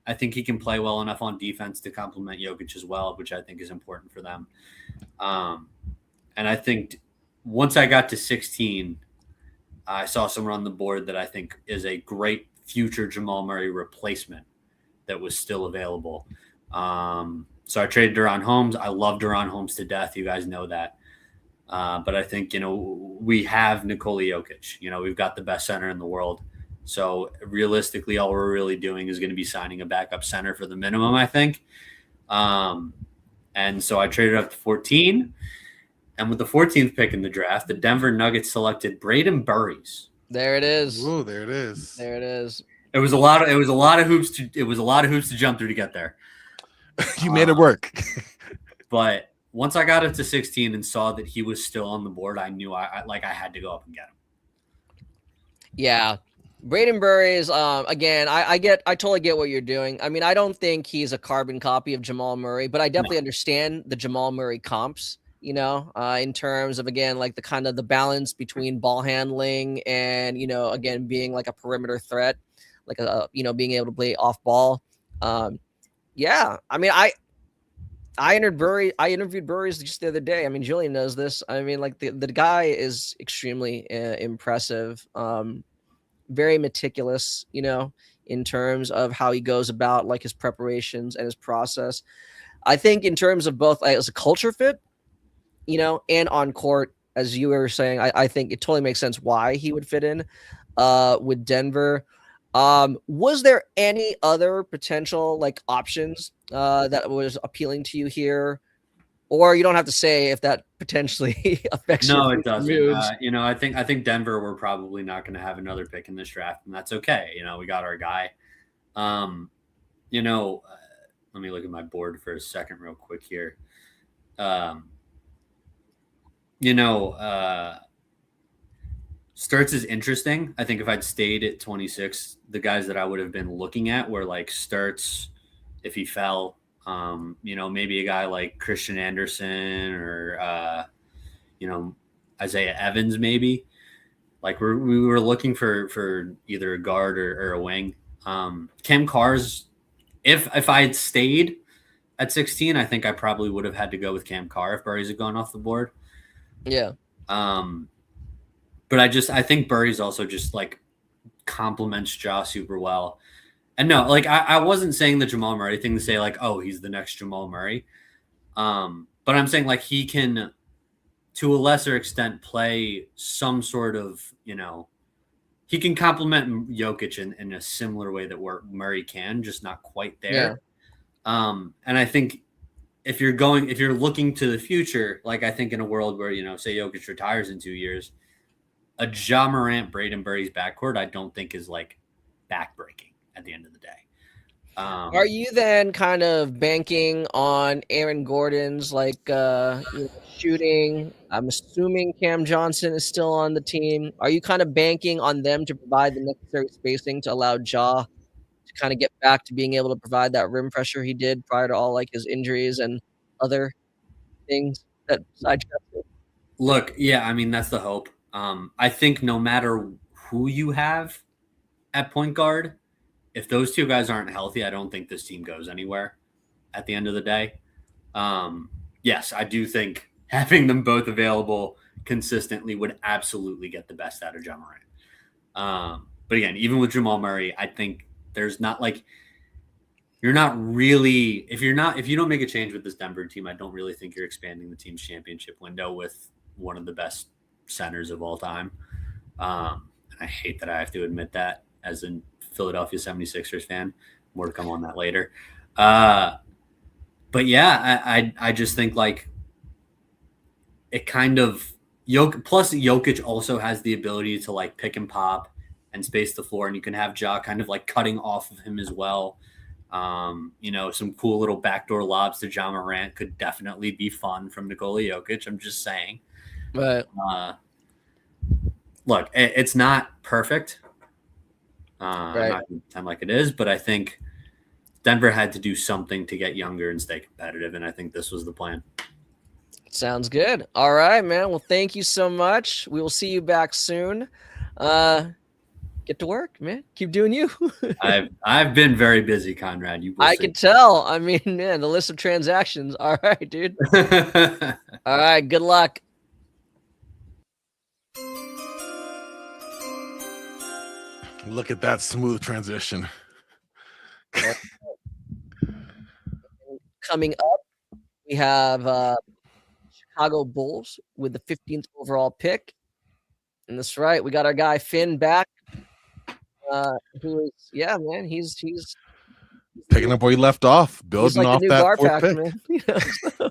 I think he can play well enough on defense to complement Jokic as well, which I think is important for them. And I think once I got to 16, I saw someone on the board that I think is a great future Jamal Murray replacement that was still available. So I traded Duran Holmes. I love Duran Holmes to death. You guys know that. But I think, we have Nikola Jokic. We've got the best center in the world. So realistically, all we're really doing is going to be signing a backup center for the minimum, I think. And so I traded up to 14. And with the 14th pick in the draft, the Denver Nuggets selected Braden Burries. There it is. Ooh, there it is. There it is. It was a lot of hoops to jump through to get there. You made it work. But once I got up to 16 and saw that he was still on the board, I knew I had to go up and get him. Yeah. Braden Burries, again, I totally get what you're doing. I mean, I don't think he's a carbon copy of Jamal Murray, but I definitely understand the Jamal Murray comps, in terms of, again, like the kind of the balance between ball handling and, again, being like a perimeter threat, like being able to play off ball. Yeah. I mean, I interviewed Burries just the other day. I mean, Julian knows this. I mean, like the guy is extremely impressive. Very meticulous, in terms of how he goes about like his preparations and his process. I think in terms of both as a culture fit, and on court, as you were saying, I think it totally makes sense why he would fit in with Denver. Was there any other potential like options that was appealing to you here? Or you don't have to say if that potentially affects you. No, it doesn't. I think Denver, we're probably not going to have another pick in this draft, and that's okay. We got our guy. Let me look at my board for a second real quick here. Sturts is interesting. I think if I'd stayed at 26, the guys that I would have been looking at were like Sturts, if he fell, maybe a guy like Christian Anderson or, Isaiah Evans, maybe. Like we were looking for either a guard or a wing. Cam Carr's, if I had stayed at 16, I think I probably would have had to go with Cam Carr if Burries had gone off the board. Yeah. But I think Burries also just like complements Ja super well. And no, like I wasn't saying the Jamal Murray thing to say like, oh, he's the next Jamal Murray. But I'm saying like he can, to a lesser extent, play some sort of, he can complement Jokic in a similar way that Murray can, just not quite there. Yeah. And I think if you're looking to the future, like I think in a world where, say Jokic retires in 2 years, a Ja Morant, Braden Burries backcourt, I don't think is like backbreaking at the end of the day. Are you then kind of banking on Aaron Gordon's like shooting? I'm assuming Cam Johnson is still on the team. Are you kind of banking on them to provide the necessary spacing to allow Ja to kind of get back to being able to provide that rim pressure he did prior to all like his injuries and other things that sidetracked him? Look, yeah, I mean, that's the hope. I think no matter who you have at point guard, if those two guys aren't healthy, I don't think this team goes anywhere at the end of the day. Yes, I do think having them both available consistently would absolutely get the best out of Ja Morant. But again, even with Jamal Murray, I think there's not like you're not really if you don't make a change with this Denver team, I don't really think you're expanding the team's championship window with one of the best centers of all time. And I hate that I have to admit that as a Philadelphia 76ers fan. More to come on that later. But yeah, I just think like it kind of plus Jokic also has the ability to like pick and pop and space the floor, and you can have Ja kind of like cutting off of him as well. Some cool little backdoor lobs to Ja Morant could definitely be fun from Nikola Jokic. I'm just saying. But look, it's not perfect. Right. I'm not going to pretend like it is, but I think Denver had to do something to get younger and stay competitive, and I think this was the plan. Sounds good. All right, man. Well, thank you so much. We will see you back soon. Get to work, man. Keep doing you. I've been very busy, Conrad. I can tell. I mean, man, the list of transactions. All right, dude. All right. Good luck. Look at that smooth transition. Coming up, we have Chicago Bulls with the 15th overall pick. And that's right. We got our guy Finn back. Who is, yeah, man, he's picking up where he left off, building off that fourth pick. Man. You know,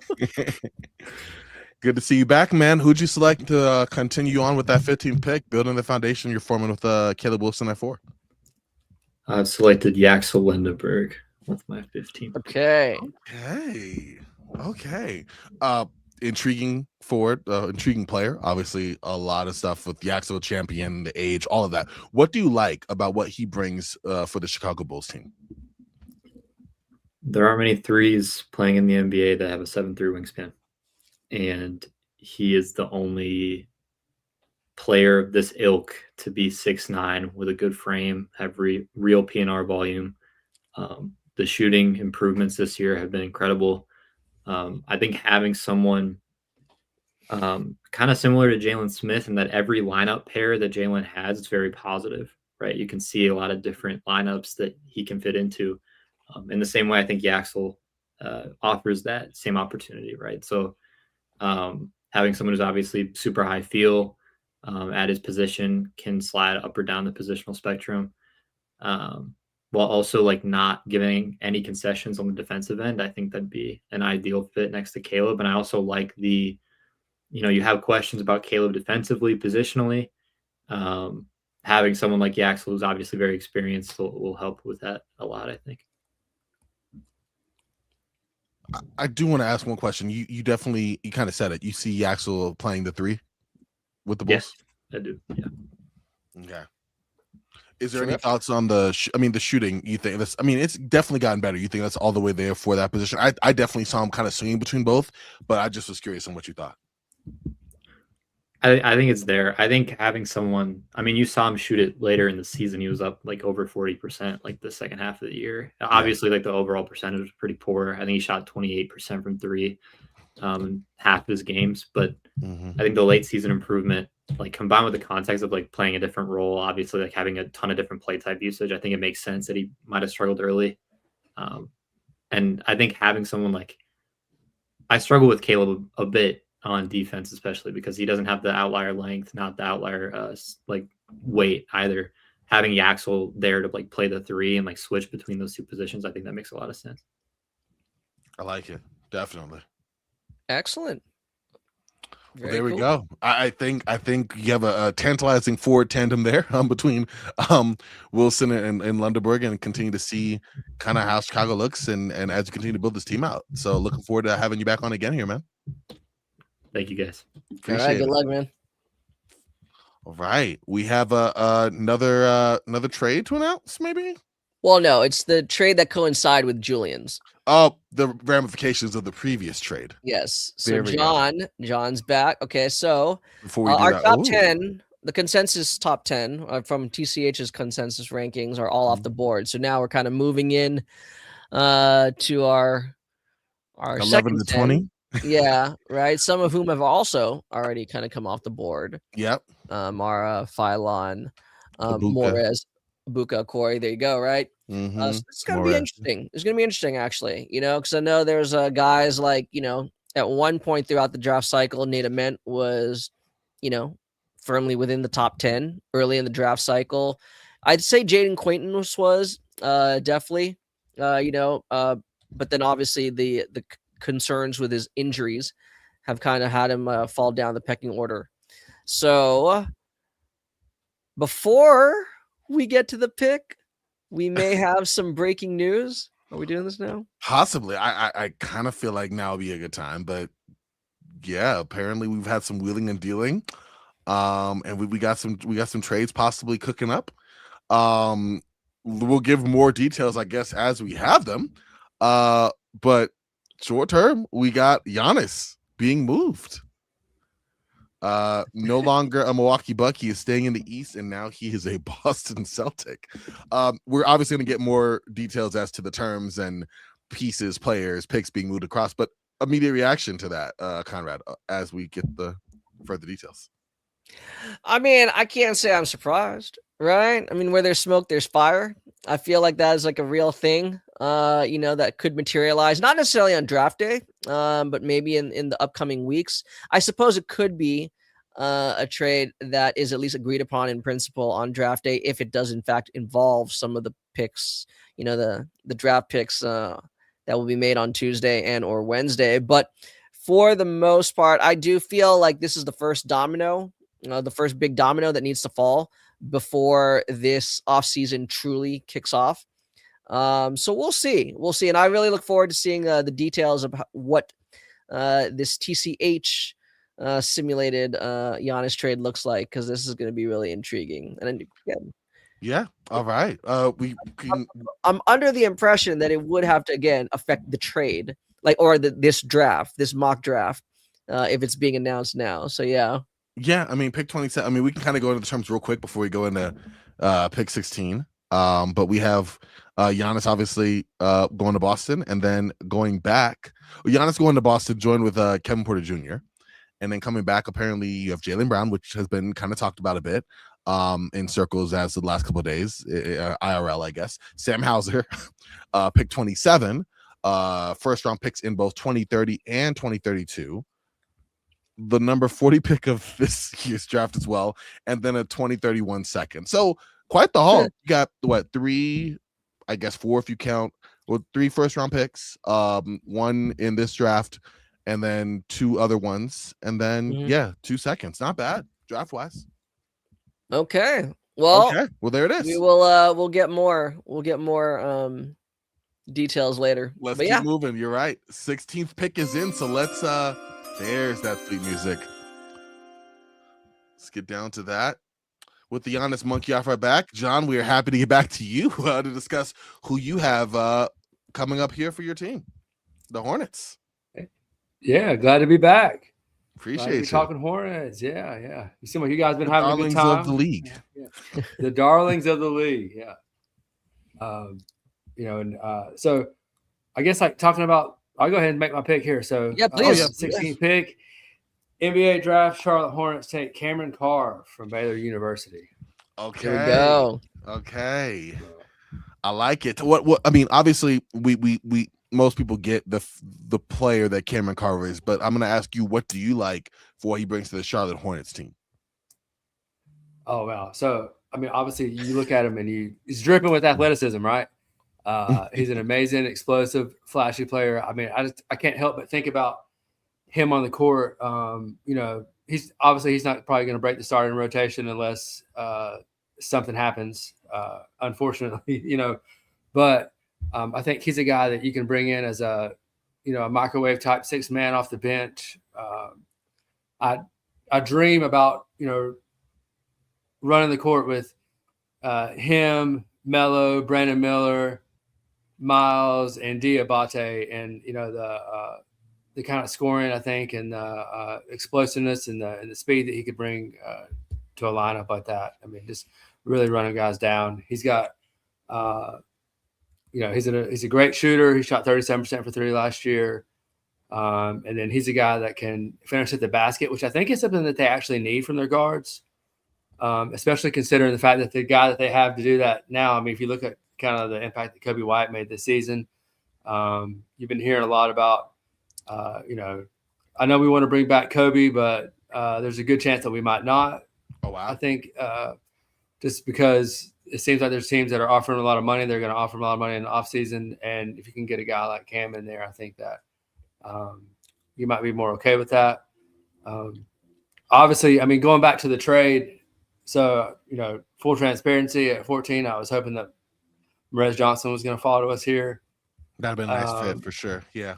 Good to see you back, man. Who'd you select to continue on with that 15th pick, building the foundation you're forming with Caleb Wilson at 4? I've selected Yaxel Lindenberg with my 15th. Okay. Intriguing forward, intriguing player. Obviously, a lot of stuff with Yaxel, champion, the age, all of that. What do you like about what he brings for the Chicago Bulls team? There aren't many threes playing in the NBA that have a 7'3" wingspan. And he is the only player of this ilk to be 6'9" with a good frame, have real PNR volume. The shooting improvements this year have been incredible. I think having someone kind of similar to Jalen Smith in that every lineup pair that Jalen has is very positive, right? You can see a lot of different lineups that he can fit into. In the same way, I think Yaxel offers that same opportunity, right? So having someone who's obviously super high feel at his position, can slide up or down the positional spectrum, while also like not giving any concessions on the defensive end. I think that'd be an ideal fit next to Caleb. And I also like you have questions about Caleb defensively, positionally. Having someone like Yaxel, who's obviously very experienced, will help with that a lot, I think. I do want to ask one question. You definitely, you kind of said it. You see Yaxel playing the 3 with the Bulls? Yes, I do. Yeah. Okay. Is there any thoughts on the shooting? You think that's? I mean, it's definitely gotten better. You think that's all the way there for that position? I definitely saw him kind of swinging between both, but I just was curious on what you thought. I think it's there. I think having someone, I mean, you saw him shoot it later in the season. He was up like over 40%, like the second half of the year. Yeah. Obviously, like the overall percentage was pretty poor. I think he shot 28% from 3 half of his games. But I think the late season improvement, like combined with the context of like playing a different role, obviously like having a ton of different play type usage, I think it makes sense that he might have struggled early. And I think having someone like, I struggle with Caleb a bit on defense, especially because he doesn't have the outlier length, not the outlier like weight either. Having Yaxel there to like play the 3 and like switch between those two positions, I think that makes a lot of sense. I like it. Definitely. Excellent. Well, there we go. I think you have a tantalizing forward tandem there between Wilson and Lundeberg, and continue to see kind of how Chicago looks and as you continue to build this team out. So looking forward to having you back on again here, man. Thank you, guys. Appreciate All right, good luck, man. All right, we have another trade to announce, maybe. Well, no, it's the trade that coincided with Julian's. Oh, the ramifications of the previous trade. Yes. So There we go. John's back. Okay, so Before we do our that, top ooh. 10, the consensus top 10 from TCH's consensus rankings are all off the board. So now we're kind of moving in to our 11 second to 10. 20. Yeah, right. Some of whom have also already kind of come off the board. Yep. Mara, Phylon, Ibuka. Morez, Ibuka, Corey. There you go. Right. Mhm. So it's going to be interesting. It's going to be interesting, actually. Because I know there's guys like at one point throughout the draft cycle, Nate Ament was, firmly within the top 10 early in the draft cycle. I'd say Jaden Quainton was definitely, but then obviously the concerns with his injuries have kind of had him fall down the pecking order. So before we get to the pick, we may have some breaking news. Are we doing this now? Possibly. I kind of feel like now would be a good time, but yeah, apparently we've had some wheeling and dealing. And we got some trades possibly cooking up. We'll give more details, I guess, as we have them. But short term, we got Giannis being moved. No longer a Milwaukee Buck. He is staying in the East, and now he is a Boston Celtic. We're obviously going to get more details as to the terms and pieces, players, picks being moved across. But immediate reaction to that, Conrad, as we get the further details. I mean, I can't say I'm surprised, right? I mean, where there's smoke, there's fire. I feel like that is like a real thing, that could materialize, not necessarily on draft day, but maybe in the upcoming weeks. I suppose it could be a trade that is at least agreed upon in principle on draft day, if it does in fact involve some of the picks, the draft picks that will be made on Tuesday and or Wednesday. But for the most part, I do feel like this is the first domino, the first big domino that needs to fall before this offseason truly kicks off. So we'll see. And I really look forward to seeing the details of what this TCH simulated Giannis trade looks like, because this is going to be really intriguing. And again, yeah, all right. I'm under the impression that it would have to again affect the trade, this mock draft, if it's being announced now. So yeah. Yeah, I mean, pick 27. I mean, we can kind of go into the terms real quick before we go into pick 16. But we have Giannis obviously going to Boston, and then going back. Giannis going to Boston, joined with Kevin Porter Jr., and then coming back. Apparently, you have Jaylen Brown, which has been kind of talked about a bit in circles as the last couple of days, IRL, I guess. Sam Hauser, pick 27, first round picks in both 2030 and 2032. The number 40 pick of this year's draft as well, and then a 2031 second. So quite the haul. You got four if you count, or 3 first round picks, one in this draft, and then 2 other ones, and then 2 seconds. Not bad draft wise. Okay. Well, there it is. We will we'll get more details later. Let's keep moving. You're right. 16th pick is in, so let's there's that sweet music. Let's get down to that. With the Giannis monkey off our back, John, we are happy to get back to you to discuss who you have coming up here for your team, the Hornets. Yeah, glad to be back. Appreciate you talking Hornets. Yeah. You seem like you guys been having a good darlings time. of the league. Yeah. The darlings of the league. Yeah. So I guess talking about. I'll go ahead and make my pick here. So, please. 16th pick, NBA draft. Charlotte Hornets take Cameron Carr from Baylor University. Okay. Here we go. Okay. I like it. What I mean, obviously, we most people get the player that Cameron Carr is, but I'm going to ask you, what do you like for what he brings to the Charlotte Hornets team? Oh wow! So I mean, obviously, you look at him and he's dripping with athleticism, right? He's an amazing, explosive, flashy player. I mean, I can't help but think about him on the court. He's not probably going to break the starting rotation unless something happens, unfortunately, but I think he's a guy that you can bring in as a microwave type 6 man off the bench. I dream about, running the court with him, Melo, Brandon Miller, Miles, and Diabate, and the kind of scoring, I think, and the explosiveness and the speed that he could bring to a lineup like that. I mean, just really running guys down. He's got, he's a great shooter. He shot 37% for three last year. And then he's a guy that can finish at the basket, which I think is something that they actually need from their guards, especially considering the fact that the guy that they have to do that now, I mean, if you look at kind of the impact that Kobe White made this season, you've been hearing a lot about, I know we want to bring back Kobe, but there's a good chance that we might not. Oh, wow. I think just because it seems like there's teams that are offering a lot of money, they're going to offer a lot of money in the offseason. And if you can get a guy like Cam in there, I think that you might be more okay with that. Obviously, I mean, going back to the trade, so, full transparency, at 14, I was hoping that Merez Johnson was going to fall to us here. That'd have been a nice fit for sure. Yeah.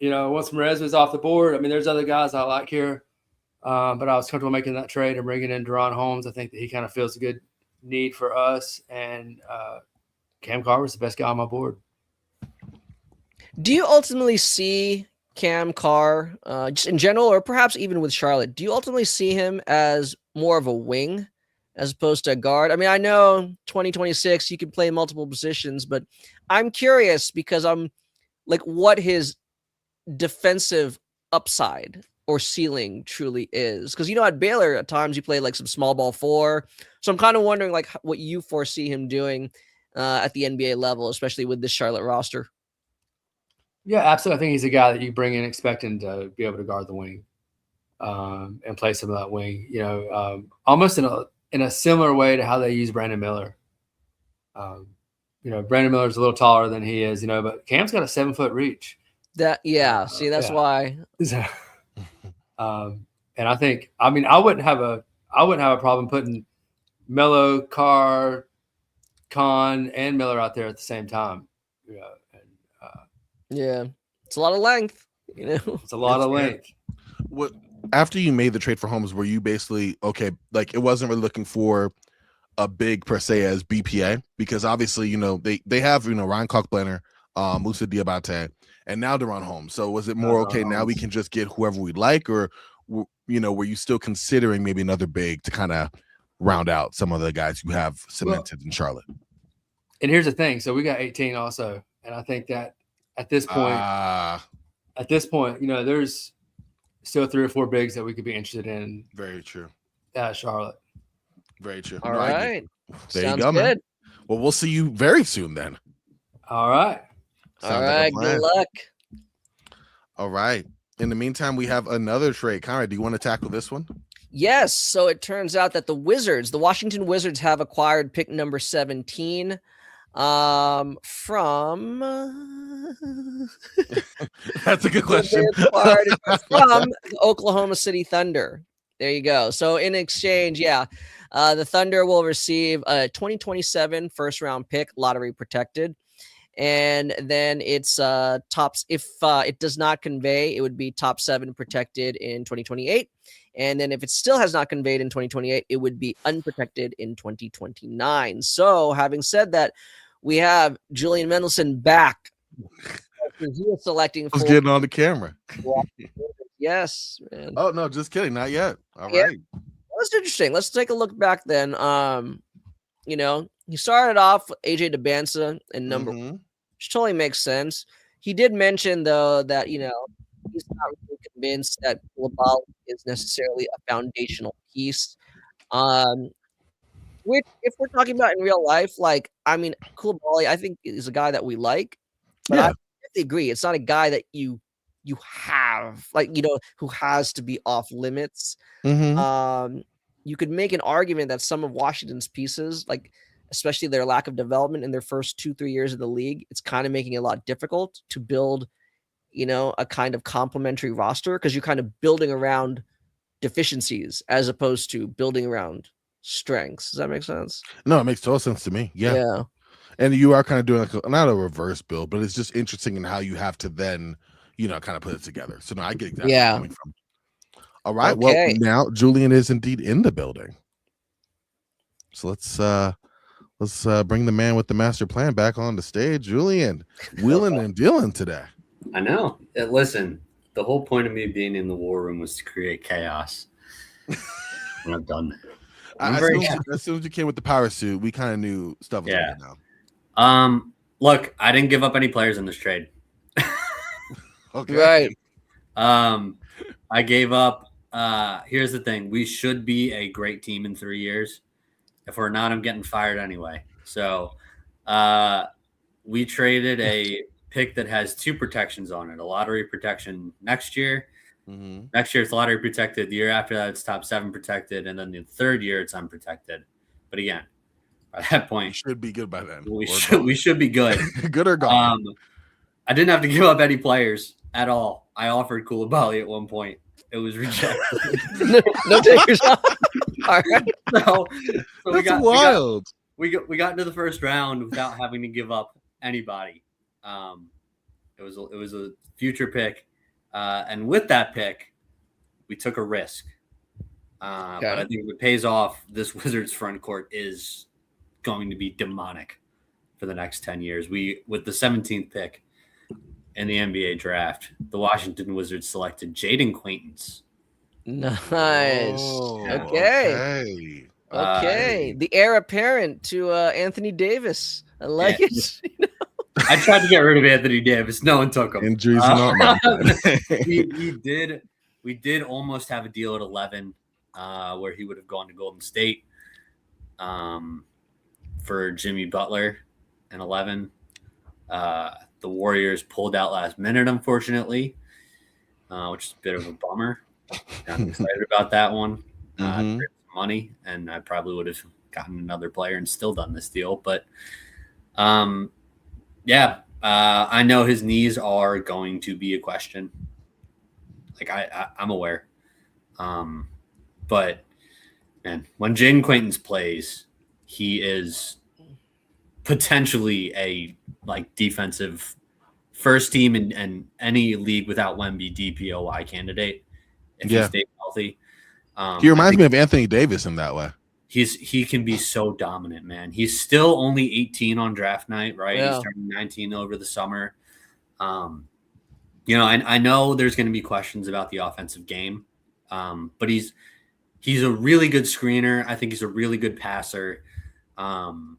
Once Merez was off the board, I mean, there's other guys I like here, but I was comfortable making that trade and bringing in Deron Holmes. I think that he kind of feels a good need for us, and Cam Carver's the best guy on my board. Do you ultimately see Cam Carr, just in general, or perhaps even with Charlotte, do you ultimately see him as more of a wing as opposed to a guard? I mean, I know 2026, you can play multiple positions, but I'm curious because I'm like, what his defensive upside or ceiling truly is. Because, at Baylor, at times you play like some small ball four. So I'm kind of wondering like what you foresee him doing at the NBA level, especially with this Charlotte roster. Yeah, absolutely. I think he's a guy that you bring in expecting to be able to guard the wing and play some of that wing, almost in a similar way to how they use Brandon Miller. Brandon Miller's a little taller than he is, but Cam's got a 7-foot reach. See, that's why. And I think, I mean, I wouldn't have a problem putting Melo, Carr, Con, and Miller out there at the same time. Yeah, it's a lot of length. It's a lot of length. What after you made the trade for Holmes, were you basically okay? Like, it wasn't really looking for a big per se as BPA, because obviously they have Ryan Cockblanner, Musa Diabate, and now Deron Holmes. So was it more okay? Now we can just get whoever we like, or were you still considering maybe another big to kind of round out some of the guys you have cemented in Charlotte? And here's the thing: so we got 18 also, and I think that at this point, there's still 3 or 4 bigs that we could be interested in. Very true. Charlotte. Very true. All right. There Sounds you go, good. man. Well, we'll see you very soon then. All right. All right. Good luck. All right. In the meantime, we have another trade. Conrad, do you want to tackle this one? Yes. So it turns out that the Washington Wizards, have acquired pick number 17 from that's a good question. From Oklahoma City Thunder. There you go. So in exchange, the Thunder will receive a 2027 first-round pick, lottery protected. And then it's tops. If it does not convey, it would be top 7 protected in 2028. And then if it still has not conveyed in 2028, it would be unprotected in 2029. So having said that, we have Julian Mendelson back. He was selecting I was getting on the camera. Yes, man. Oh, no, just kidding. Not yet. All Yeah. right. That's interesting. Let's take a look back then. He started off with AJ DeBansa and number one, which totally makes sense. He did mention, though, that, he's not really convinced that Koulibaly is necessarily a foundational piece. Which, if we're talking about in real life, Koulibaly, I think, is a guy that we like. But I definitely agree. It's not a guy that you have, who has to be off limits. You could make an argument that some of Washington's pieces, especially their lack of development in their first 2-3 years of the league, it's kind of making it a lot difficult to build, a kind of complementary roster, because you're kind of building around deficiencies as opposed to building around strengths. Does that make sense? No, it makes total sense to me. Yeah. And you are kind of doing not a reverse build, but it's just interesting in how you have to then, kind of put it together. So no, I get exactly where you're coming from. All right. Okay. Well, now Julian is indeed in the building. So let's let's bring the man with the master plan back on the stage, Julian, wheeling and dealing today. I know. Listen, the whole point of me being in the war room was to create chaos. And I've done that. As soon as you came with the power suit, we kind of knew stuff was going down. Look, I didn't give up any players in this trade. Okay. Right. I gave up. Here's the thing: we should be a great team in 3 years. If we're not, I'm getting fired anyway. So, we traded a pick that has 2 protections on it: a lottery protection next year. Mm-hmm. Next year it's lottery protected. The year after that it's top 7 protected, and then the 3rd year it's unprotected. But again, by that point, we should be good by then. We should be good. Good or gone. I didn't have to give up any players at all. I offered Koulibaly at one point. It was rejected. No takers. All right. So That's wild. We got into the first round without having to give up anybody. It was a future pick. And with that pick, we took a risk. But I think if it pays off, this Wizards front court is going to be demonic for the next 10 years. With the 17th pick in the NBA draft, the Washington Wizards selected Jaden Quaintance. Nice. Okay. The heir apparent to Anthony Davis. I like it. I tried to get rid of Anthony Davis. No one took him. Injuries we did almost have a deal at 11 where he would have gone to Golden State for Jimmy Butler in 11. The Warriors pulled out last minute, unfortunately, which is a bit of a bummer. I'm excited about that one. Money, and I probably would have gotten another player and still done this deal. But I know his knees are going to be a question. Like I'm aware. But man, when Jaden Quaintance plays, he is potentially a defensive first team in any league without Wemby DPOY candidate if he stays healthy. He reminds me of Anthony Davis in that way. He can be so dominant, man. He's still only 18 on draft night, right? Yeah. He's turning 19 over the summer. I know there's going to be questions about the offensive game, but he's a really good screener. I think he's a really good passer. The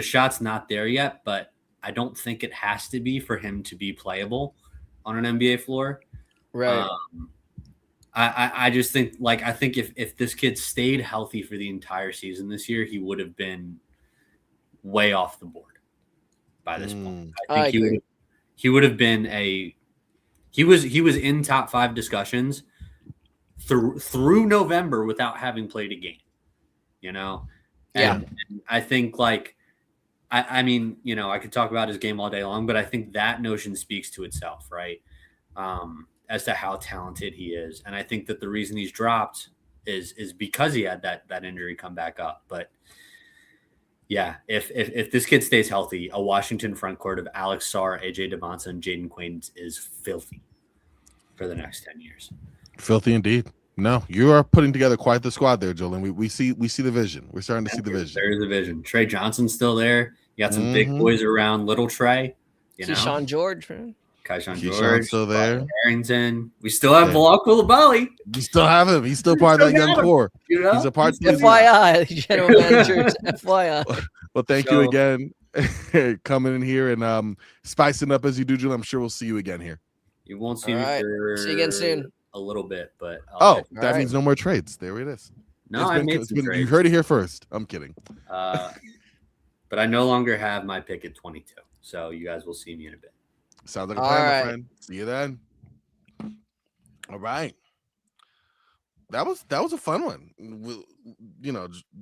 shot's not there yet, but I don't think it has to be for him to be playable on an NBA floor. Right. I just think I think if this kid stayed healthy for the entire season this year, he would have been way off the board by this point. I think he would have been he was in top 5 discussions through November without having played a game, And I think I could talk about his game all day long, but I think that notion speaks to itself, right? As to how talented he is. And I think that the reason he's dropped is because he had that injury come back up. But yeah, if this kid stays healthy, a Washington front court of Alex Sarr, AJ Devonta, and Jaden Quaintance is filthy for the next 10 years. Filthy indeed. No, you are putting together quite the squad there, Julian. We see the vision. We're starting to see the vision. There's the vision. Trey Johnson's still there. You got some big boys around little Trey. Keyshawn George, man. Keyshawn George still there. Harrington. We still have Bilal Koulibaly. We still have him. He's still part of that young core. He's a part of the FYI, general manager. FYI. Well, thank you again coming in here and spicing up as you do, Julian. I'm sure we'll see you again here. You won't see me for see you again soon. A little bit, but that means no more trades. There it is. No, I made some trades. You heard it here first. I'm kidding. But I no longer have my pick at 22, so you guys will see me in a bit. Sounds like a plan, my friend. See you then. All right. That was a fun one.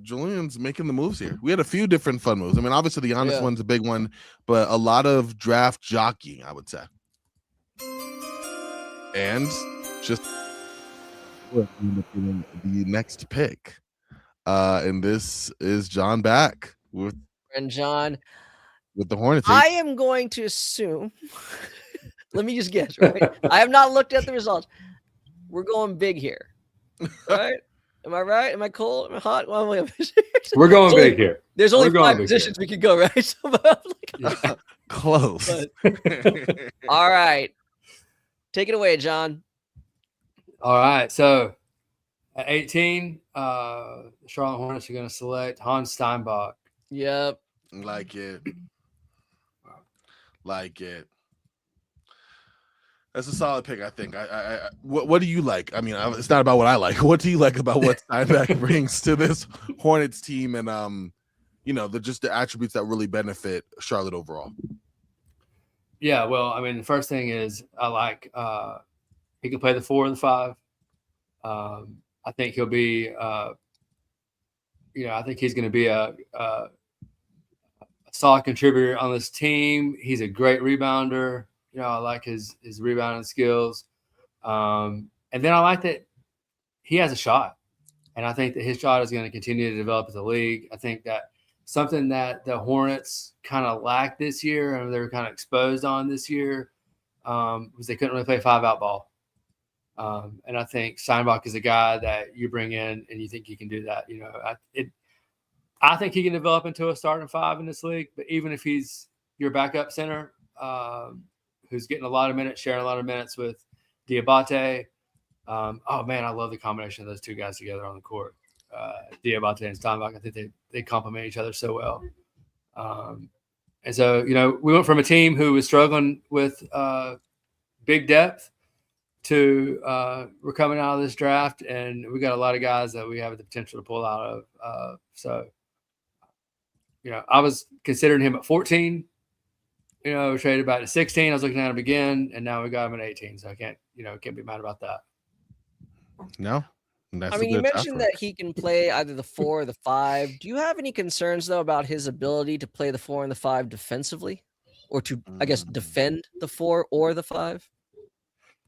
Julian's making the moves here. We had a few different fun moves. I mean, obviously the Giannis one's a big one, but a lot of draft jockeying, I would say. And just the next pick. And this is John back with John. With the Hornets. I am going to assume, let me just guess, right? I have not looked at the results. We're going big here, right? Am I right? Am I cold? Am I hot? Well, We're going There's only- big here. There's only We're going 5 big positions we could go, right? So, but I'm like, Close. all right. Take it away, John. All right. So at 18, the Charlotte Hornets are going to select Hans Steinbach. Yep. Like it. Like it. That's a solid pick, I think. What do you like? I mean, it's not about what I like. What do you like about what Steinbach brings to this Hornets team, and just the attributes that really benefit Charlotte overall? Yeah, well, I mean, the first thing is I like he can play the 4 and the 5. I think he'll be, I think he's going to be a solid contributor on this team. He's a great rebounder. I like his rebounding skills. And then I like that he has a shot. And I think that his shot is going to continue to develop as a league. I think that something that the Hornets kind of lacked this year and they were kind of exposed on this year was they couldn't really play 5-out ball. And I think Steinbach is a guy that you bring in and you think he can do that. I think he can develop into a starting 5 in this league. But even if he's your backup center, who's getting a lot of minutes, sharing a lot of minutes with Diabate. Oh man, I love the combination of those two guys together on the court. Diabate and Steinbach, I think they complement each other so well. And so, we went from a team who was struggling with big depth to we're coming out of this draft, and we got a lot of guys that we have the potential to pull out of. So, I was considering him at 14. We traded back to 16. I was looking at him again, and now we got him at 18. So I can't be mad about that. No, I mean, you mentioned that he can play either the 4 or the 5. Do you have any concerns though about his ability to play the 4 and the 5 defensively, or to, I guess, defend the 4 or the 5?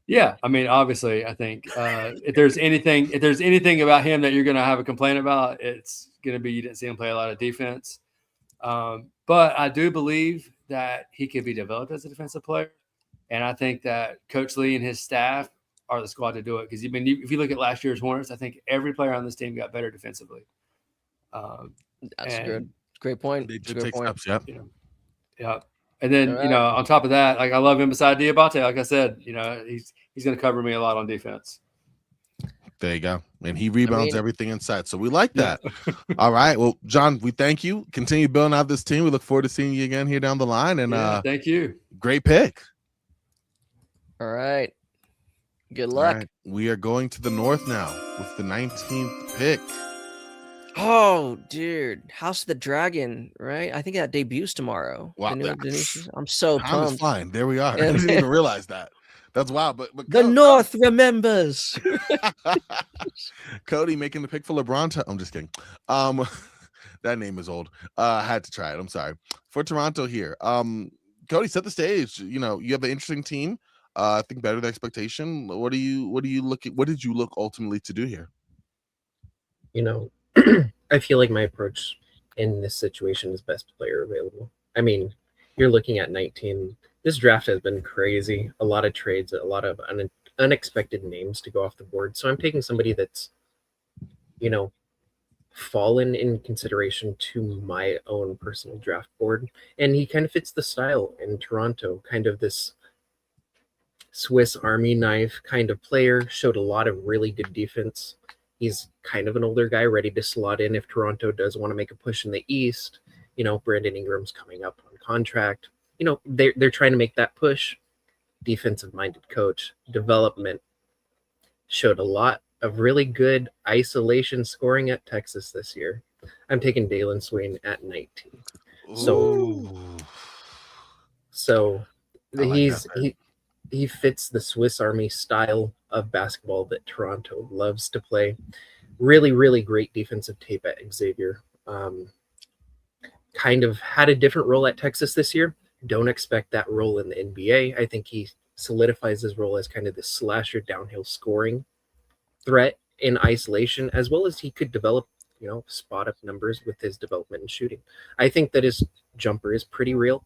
Yeah, I mean, obviously, I think if there's anything about him that you're going to have a complaint about, it's going to be you didn't see him play a lot of defense. But I do believe that he could be developed as a defensive player. And I think that Coach Lee and his staff are the squad to do it. Because if you look at last year's Hornets, I think every player on this team got better defensively. That's good. Great point. They did take steps, yep. Yeah. And then, on top of that, like I love him beside Diabate. Like I said, he's going to cover me a lot on defense. There you go. And he rebounds everything inside. So we like that. All right. Well, John, we thank you. Continue building out this team. We look forward to seeing you again here down the line. And thank you. Great pick. All right. Good luck. Right. We are going to the north now with the 19th pick. Oh, dude. House of the Dragon, right? I think that debuts tomorrow. Wow. I'm so pumped. Fine. There we are. I didn't even realize that. That's wild. But the North remembers. Cody making the pick for LeBron. I'm just kidding. That name is old. I had to try it. I'm sorry. For Toronto here. Cody, set the stage. You have an interesting team. I think better than expectation. What did you look ultimately to do here? I feel like my approach in this situation is best player available. I mean, you're looking at 19. This draft has been crazy. A lot of trades, a lot of unexpected names to go off the board. So I'm taking somebody that's, fallen in consideration to my own personal draft board. And he kind of fits the style in Toronto, kind of this Swiss Army knife kind of player, showed a lot of really good defense. He's kind of an older guy ready to slot in if Toronto does want to make a push in the East. Brandon Ingram's coming up on contract. They're trying to make that push. Defensive-minded coach, development, showed a lot of really good isolation scoring at Texas this year. I'm taking Dalen Swain at 19. So he fits the Swiss Army style of basketball that Toronto loves to play. Really, really great defensive tape at Xavier. Kind of had a different role at Texas this year. Don't expect that role in the NBA. I think he solidifies his role as kind of the slasher downhill scoring threat in isolation, as well as he could develop, spot up numbers with his development and shooting. I think that his jumper is pretty real.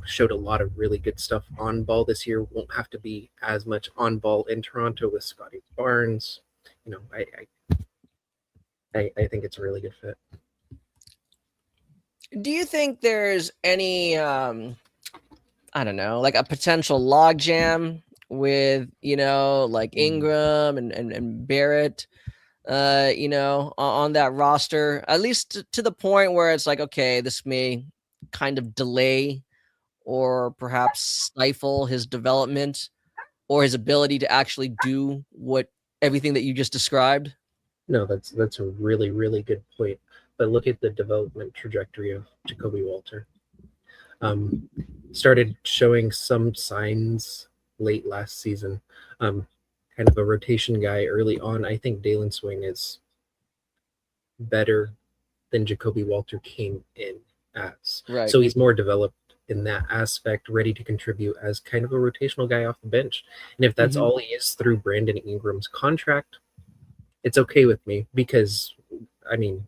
Showed a lot of really good stuff on ball this year. Won't have to be as much on ball in Toronto with Scotty Barnes. you know, I think it's a really good fit. Do you think there's any I don't know, like a potential logjam with, like Ingram and Barrett, on that roster, at least to the point where it's like, okay, this may kind of delay or perhaps stifle his development or his ability to actually do everything that you just described? No, that's a really, really good point. But look at the development trajectory of Jacoby Walter. Started showing some signs late last season. Kind of a rotation guy early on. I think Dalen Swing is better than Jacoby Walter came in as. Right. So he's more developed in that aspect, ready to contribute as kind of a rotational guy off the bench. And if that's all he is through Brandon Ingram's contract, it's okay with me because, I mean,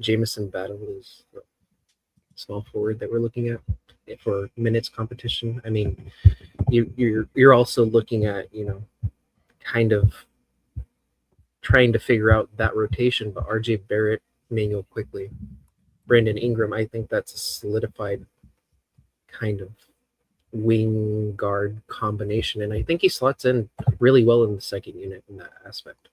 Jamison Battle is a small forward that we're looking at for minutes competition. I mean, you're also looking at, kind of trying to figure out that rotation, but RJ Barrett, Manuel Quickly, Brandon Ingram, I think that's a solidified kind of wing guard combination. And I think he slots in really well in the second unit in that aspect.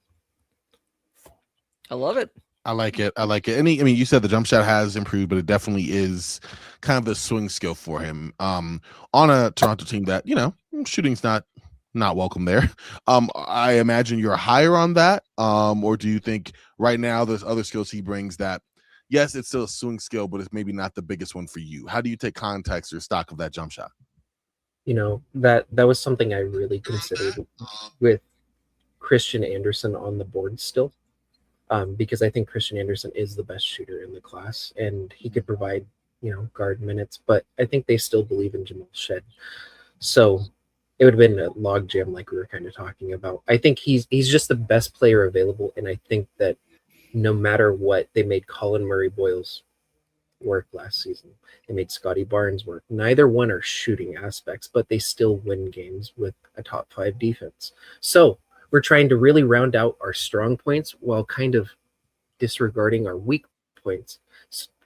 I love it. I like it. You said the jump shot has improved, but it definitely is kind of the swing skill for him. On a Toronto team that, shooting's not welcome there. I imagine you're higher on that. Or do you think right now there's other skills he brings that, yes, it's still a swing skill, but it's maybe not the biggest one for you? How do you take context or stock of that jump shot? That was something I really considered with Christian Anderson on the board still. Because I think Christian Anderson is the best shooter in the class and he could provide, guard minutes, but I think they still believe in Jamal Shed. So it would have been a log jam like we were kind of talking about. I think he's just the best player available. And I think that no matter what, they made Colin Murray-Boyles work last season. They made Scotty Barnes work. Neither one are shooting aspects, but they still win games with a top 5 defense. So we're trying to really round out our strong points while kind of disregarding our weak points,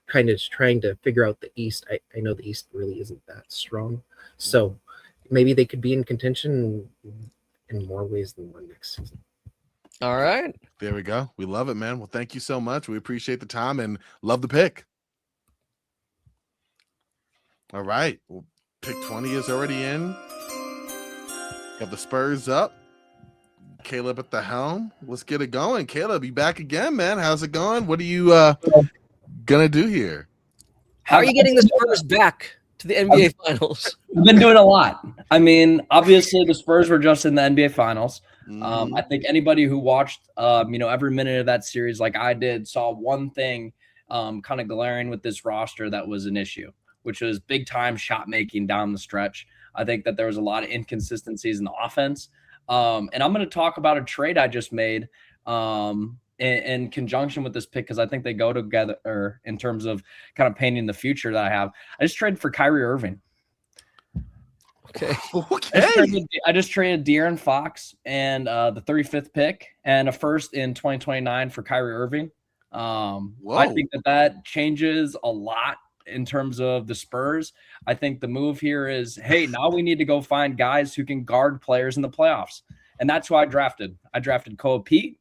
kind of trying to figure out the East. I know the East really isn't that strong. So maybe they could be in contention in more ways than one next season. All right. There we go. We love it, man. Well, thank you so much. We appreciate the time and love the pick. All right. Well, pick 20 is already in. Got the Spurs up. Caleb at the helm. Let's get it going. Caleb, you back again, man. How's it going? What are you gonna do here? How are you getting the Spurs back to the NBA Finals? We've been doing a lot. I mean, obviously the Spurs were just in the NBA Finals. I think anybody who watched, every minute of that series like I did saw one thing kind of glaring with this roster that was an issue, which was big time shot making down the stretch. I think that there was a lot of inconsistencies in the offense. And I'm going to talk about a trade I just made in conjunction with this pick because I think they go together in terms of kind of painting the future that I have. I just traded for Kyrie Irving. Okay. I just traded De'Aaron Fox and the 35th pick and a first in 2029 for Kyrie Irving. I think that changes a lot in terms of the Spurs. I think the move here is, hey, now we need to go find guys who can guard players in the playoffs. And that's who I drafted. I drafted Koa Pete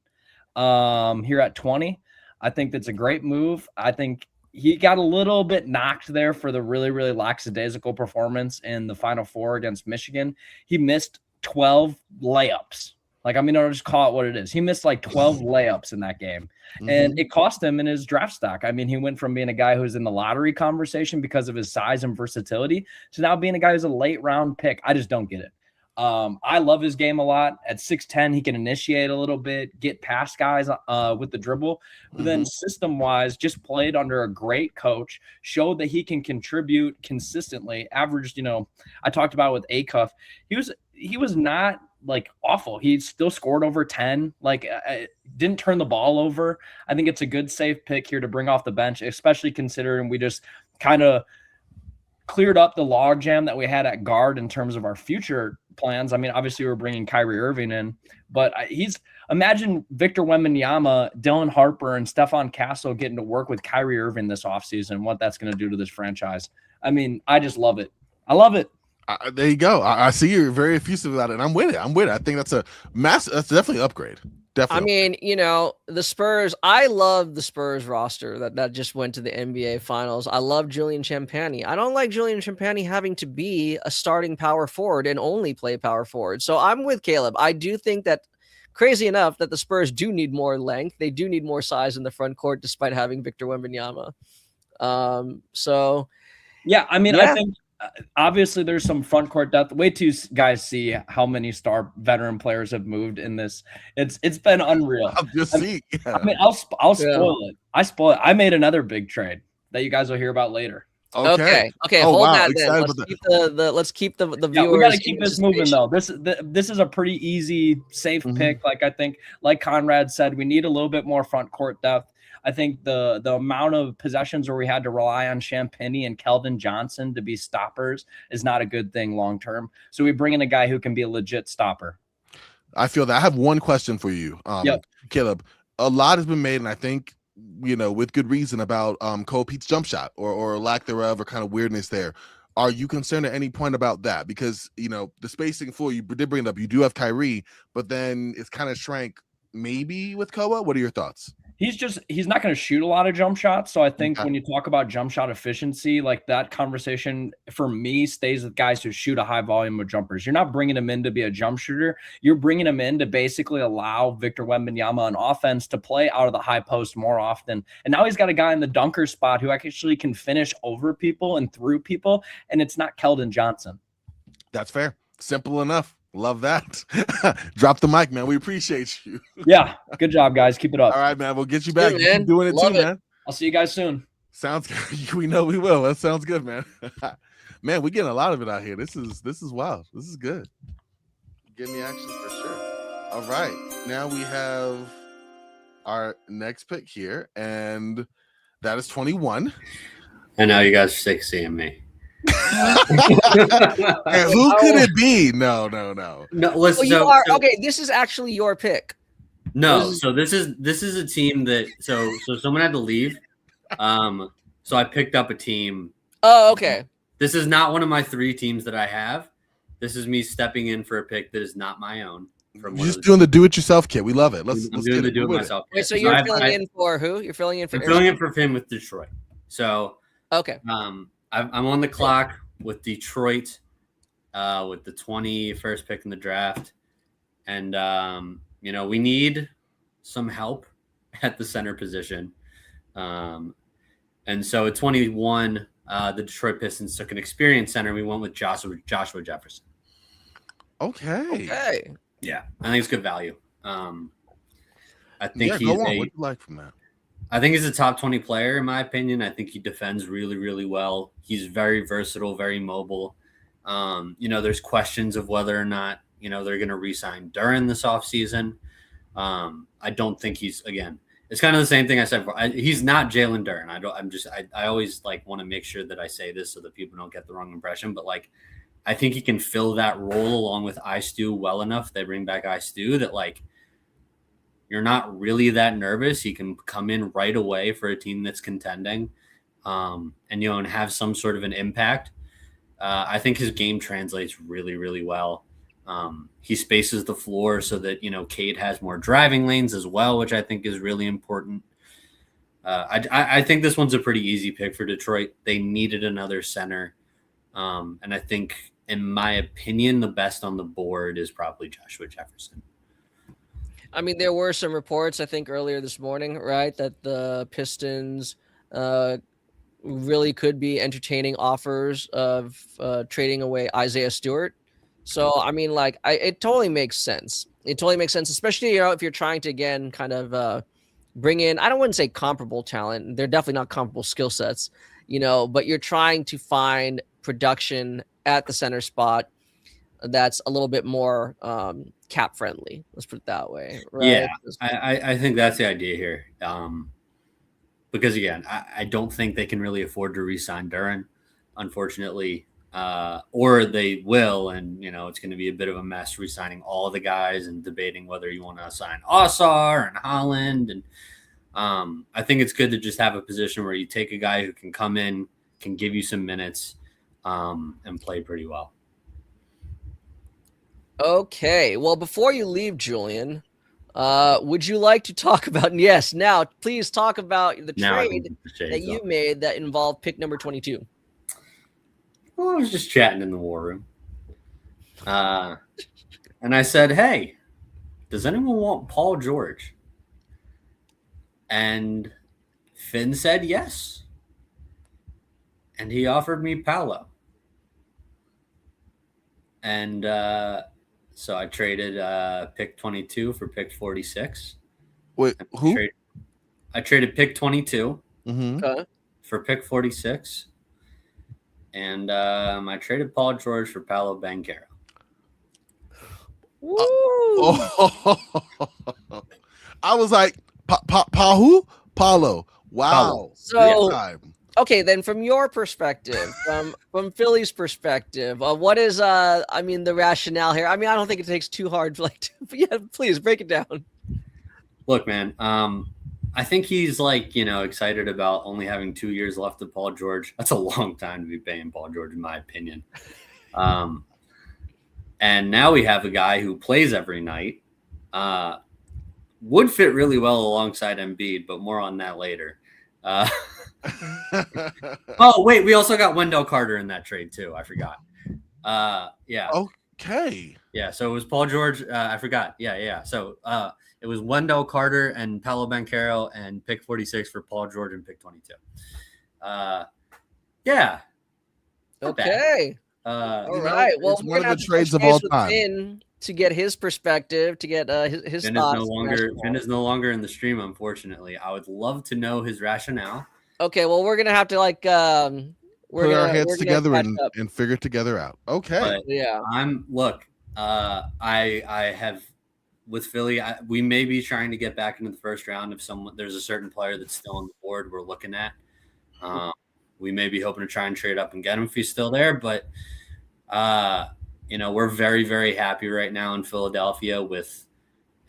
here at 20. I think that's a great move. I think he got a little bit knocked there for the really, really lackadaisical performance in the Final Four against Michigan. He missed 12 layups. I'll just call it what it is. He missed like 12 layups in that game. And it cost him in his draft stock. I mean, he went from being a guy who's in the lottery conversation because of his size and versatility to now being a guy who's a late round pick. I just don't get it. I love his game a lot. At 6'10", he can initiate a little bit, get past guys with the dribble. But then system-wise, just played under a great coach, showed that he can contribute consistently, averaged, I talked about with Acuff. He was not awful. He still scored over 10, didn't turn the ball over. I think it's a good safe pick here to bring off the bench, especially considering we just kind of cleared up the logjam that we had at guard in terms of our future plans. I mean, obviously we're bringing Kyrie Irving in, but imagine Victor Wembanyama, Dylan Harper, and Stephon Castle getting to work with Kyrie Irving this offseason, what that's going to do to this franchise. I mean, I just love it. I love it. There you go. I see you're very effusive about it, and I'm with it. I think that's a massive. That's definitely an upgrade. Definitely. I mean, you know, the Spurs, I love the Spurs roster that just went to the NBA Finals. I love Julian Champagnie. I don't like Julian Champagnie having to be a starting power forward and only play power forward. So I'm with Caleb. I do think that, crazy enough, that the Spurs do need more length. They do need more size in the front court, despite having Victor Wembanyama. Yeah, I mean, I think obviously there's some front court depth. Wait till you guys see how many star veteran players have moved in this. It's been unreal. I'll just see. Yeah. I mean, I'll spoil it. I spoil it. I made another big trade that you guys will hear about later. Okay. Oh, Hold wow. that Excited then. Let's keep the viewers. Yeah, we got to keep this moving though. This is a pretty easy, safe pick. Like I think, like Conrad said, we need a little bit more front court depth. I think the amount of possessions where we had to rely on Champagnie and Keldon Johnson to be stoppers is not a good thing long term. So we bring in a guy who can be a legit stopper. I feel that. I have one question for you, Caleb. A lot has been made, and I think, you know, with good reason, about Cole Pete's jump shot or lack thereof, or kind of weirdness there. Are you concerned at any point about that? Because, you know, the spacing for you did bring it up. You do have Kyrie, but then it's kind of shrank maybe with Koa. What are your thoughts? He's not going to shoot a lot of jump shots. So I think when you talk about jump shot efficiency, like that conversation for me stays with guys who shoot a high volume of jumpers. You're not bringing him in to be a jump shooter. You're bringing him in to basically allow Victor Wembanyama on offense to play out of the high post more often. And now he's got a guy in the dunker spot who actually can finish over people and through people. And it's not Keldon Johnson. That's fair. Simple enough. Love that. Drop the mic, man. We appreciate you. Yeah. Good job, guys. Keep it up. All right, man. We'll get you back. Good, man. Keep doing it Love too, it. man. I'll see you guys soon. Sounds good. We know we will. That sounds good, man. Man, we're getting a lot of it out here. This is wild. This is good. Give me action for sure. All right. Now we have our next pick here, and that is 21. I know you guys are sick of seeing me. Hey, who could it be? No. Listen, okay. This is actually your pick. No, so this is a team that so someone had to leave. So I picked up a team. Oh, okay. This is not one of my 3 teams that I have. This is me stepping in for a pick that is not my own. You're just doing the do-it-yourself kit. We love it. Let's doing the do-it-myself. Wait, so you're filling in for who? You're filling in for? I'm filling in for him with Detroit. So okay. I'm on the clock with Detroit, with the 21st pick in the draft, and you know, we need some help at the center position, and so at 21, the Detroit Pistons took an experienced center. We went with Joshua Jefferson. Okay. Yeah, I think it's good value. I think he's what do you like from that? I think he's a top 20 player, in my opinion. I think he defends really, really well. He's very versatile, very mobile. You know, there's questions of whether or not, you know, they're going to re-sign during this offseason. I don't think he's, again, it's kind of the same thing I said before. He's not Jalen Duren. I always like want to make sure that I say this so that people don't get the wrong impression. But like, I think he can fill that role along with Stu well enough. They bring back Stu that like, you're not really that nervous. He can come in right away for a team that's contending, and you know, and have some sort of an impact. I think his game translates really, really well. He spaces the floor so that, you know, Cade has more driving lanes as well, which I think is really important. I think this one's a pretty easy pick for Detroit. They needed another center, and I think, in my opinion, the best on the board is probably Joshua Jefferson. I mean, there were some reports, I think, earlier this morning, right, that the Pistons really could be entertaining offers of trading away Isaiah Stewart. So, I mean, like, it totally makes sense. It totally makes sense, especially, you know, if you're trying to, again, kind of bring in, I wouldn't say comparable talent. They're definitely not comparable skill sets, you know, but you're trying to find production at the center spot that's a little bit more cap friendly. Let's put it that way. Right? Yeah, I think that's the idea here. Because again, I don't think they can really afford to re-sign Duren. Unfortunately, or they will, and it's going to be a bit of a mess re-signing all the guys and debating whether you want to sign Osar and Holland. And I think it's good to just have a position where you take a guy who can come in, can give you some minutes, and play pretty well. Okay. Well, before you leave, Julian, would you like to talk about? Yes. Now, please talk about the trade that you made that involved pick number 22. Well, I was just chatting in the war room, and I said, "Hey, does anyone want Paul George?" And Finn said yes, and he offered me Paolo, and so I traded pick 22 for pick 46. Wait, who? I traded pick 22 for pick 46. And I traded Paul George for Paolo Banchero. I was like, who? Paulo. Wow. So, okay, then from your perspective, from Philly's perspective, what is the rationale here? I mean, I don't think it takes too hard but yeah, please break it down. Look, man, I think he's excited about only having 2 years left of Paul George. That's a long time to be paying Paul George, in my opinion. And now we have a guy who plays every night. Would fit really well alongside Embiid, but more on that later. Oh, wait, we also got Wendell Carter in that trade too. I forgot. Yeah. Okay. Yeah, so it was Paul George. I forgot. Yeah. So it was Wendell Carter and Paolo Banchero and pick 46 for Paul George and pick 22. Yeah. Okay. All right. Well, it's one of the trades of all time. Finn to get his perspective, to get his thoughts. Finn is no longer in the stream, unfortunately. I would love to know his rationale. Okay. Well, we're gonna have to put our heads together and figure it together out. Okay. But yeah. I have with Philly. We may be trying to get back into the first round if there's a certain player that's still on the board we're looking at. We may be hoping to try and trade up and get him if he's still there, but we're very, very happy right now in Philadelphia with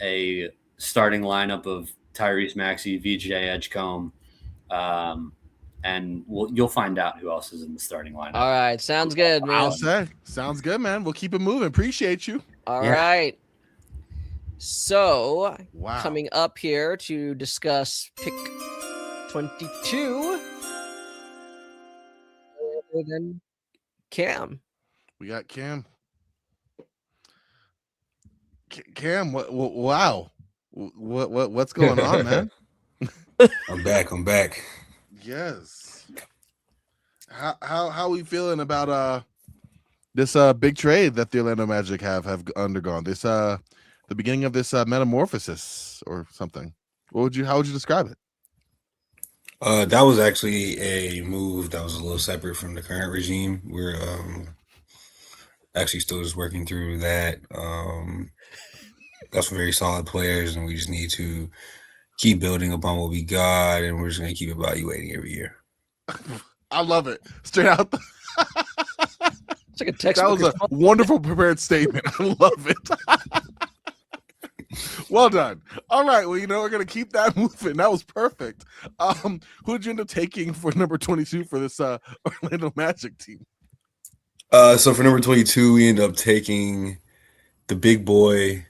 a starting lineup of Tyrese Maxey, VJ Edgecombe, and you'll find out who else is in the starting lineup. All right, sounds good, man. I'll say, sounds good, man. We'll keep it moving. Appreciate you. All right. So, coming up here to discuss pick 22, then Cam. We got Cam. Cam, wow, what's going on, man? I'm back. Yes. How are we feeling about this big trade that the Orlando Magic have undergone? This the beginning of this metamorphosis or something. How would you describe it? That was actually a move that was a little separate from the current regime. We're actually still just working through that. Got some very solid players, and we just need to keep building upon what we got, and we're just going to keep evaluating every year. I love it. Straight out. It's like a textbook. That was a wonderful prepared statement. I love it. Well done. All right. Well, we're going to keep that moving. That was perfect. Who did you end up taking for number 22 for this Orlando Magic team? So for number 22, we end up taking the big boy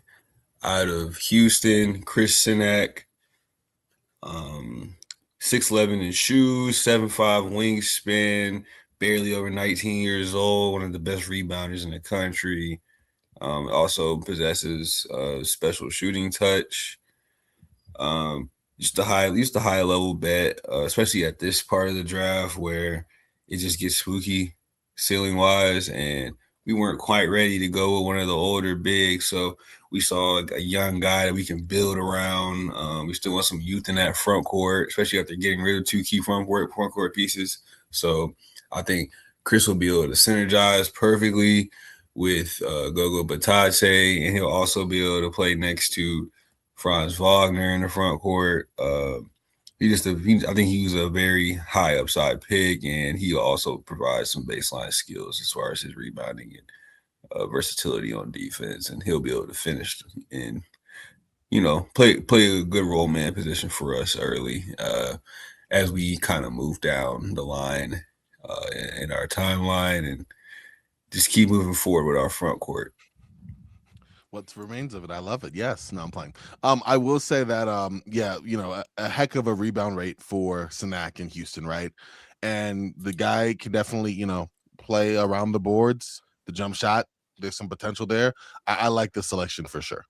out of Houston, Chris Sinak, 6'11" in shoes, 7'5" wingspan, barely over 19 years old, one of the best rebounders in the country. Also possesses special shooting touch. Just a high level bet, especially at this part of the draft where it just gets spooky ceiling wise, and we weren't quite ready to go with one of the older bigs. So we saw a young guy that we can build around. We still want some youth in that front court, especially after getting rid of two key front court pieces. So I think Chris will be able to synergize perfectly with Gogo Batate, and he'll also be able to play next to Franz Wagner in the front court. I think he was a very high upside pick, and he also provides some baseline skills as far as his rebounding and versatility on defense, and he'll be able to finish and play a good role man position for us early as we kind of move down the line in our timeline and just keep moving forward with our front court. What remains of it? I love it. Yes. No, I'm playing. I will say that a heck of a rebound rate for Sanak in Houston, right? And the guy can definitely, play around the boards, the jump shot. There's some potential there. I like the selection for sure.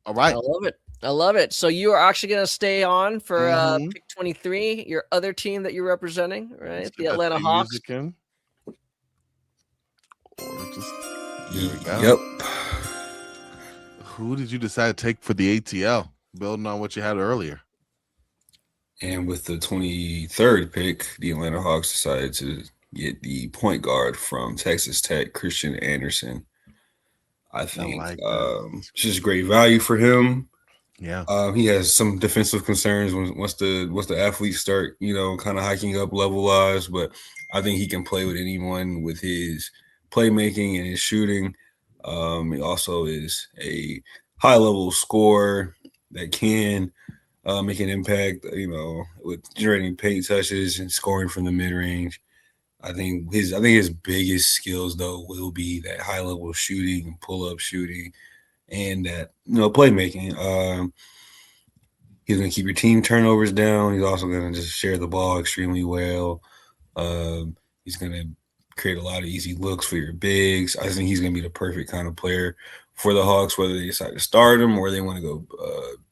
All right. I love it. So you are actually going to stay on for pick 23, your other team that you're representing, right? The Atlanta Hawks. Yep. Who did you decide to take for the ATL, building on what you had earlier? And with the 23rd pick, the Atlanta Hawks decided to get the point guard from Texas Tech, Christian Anderson. I think just great value for him. Yeah. He has some defensive concerns once the athletes start, kind of hiking up level-wise, but I think he can play with anyone with his playmaking and his shooting. He also is a high-level scorer that can make an impact, with generating paint touches and scoring from the mid-range. I think his biggest skills though will be that high-level shooting, pull-up shooting, and that playmaking. He's going to keep your team turnovers down. He's also going to just share the ball extremely well. He's going to create a lot of easy looks for your bigs. I think he's going to be the perfect kind of player for the Hawks, whether they decide to start him or they want to go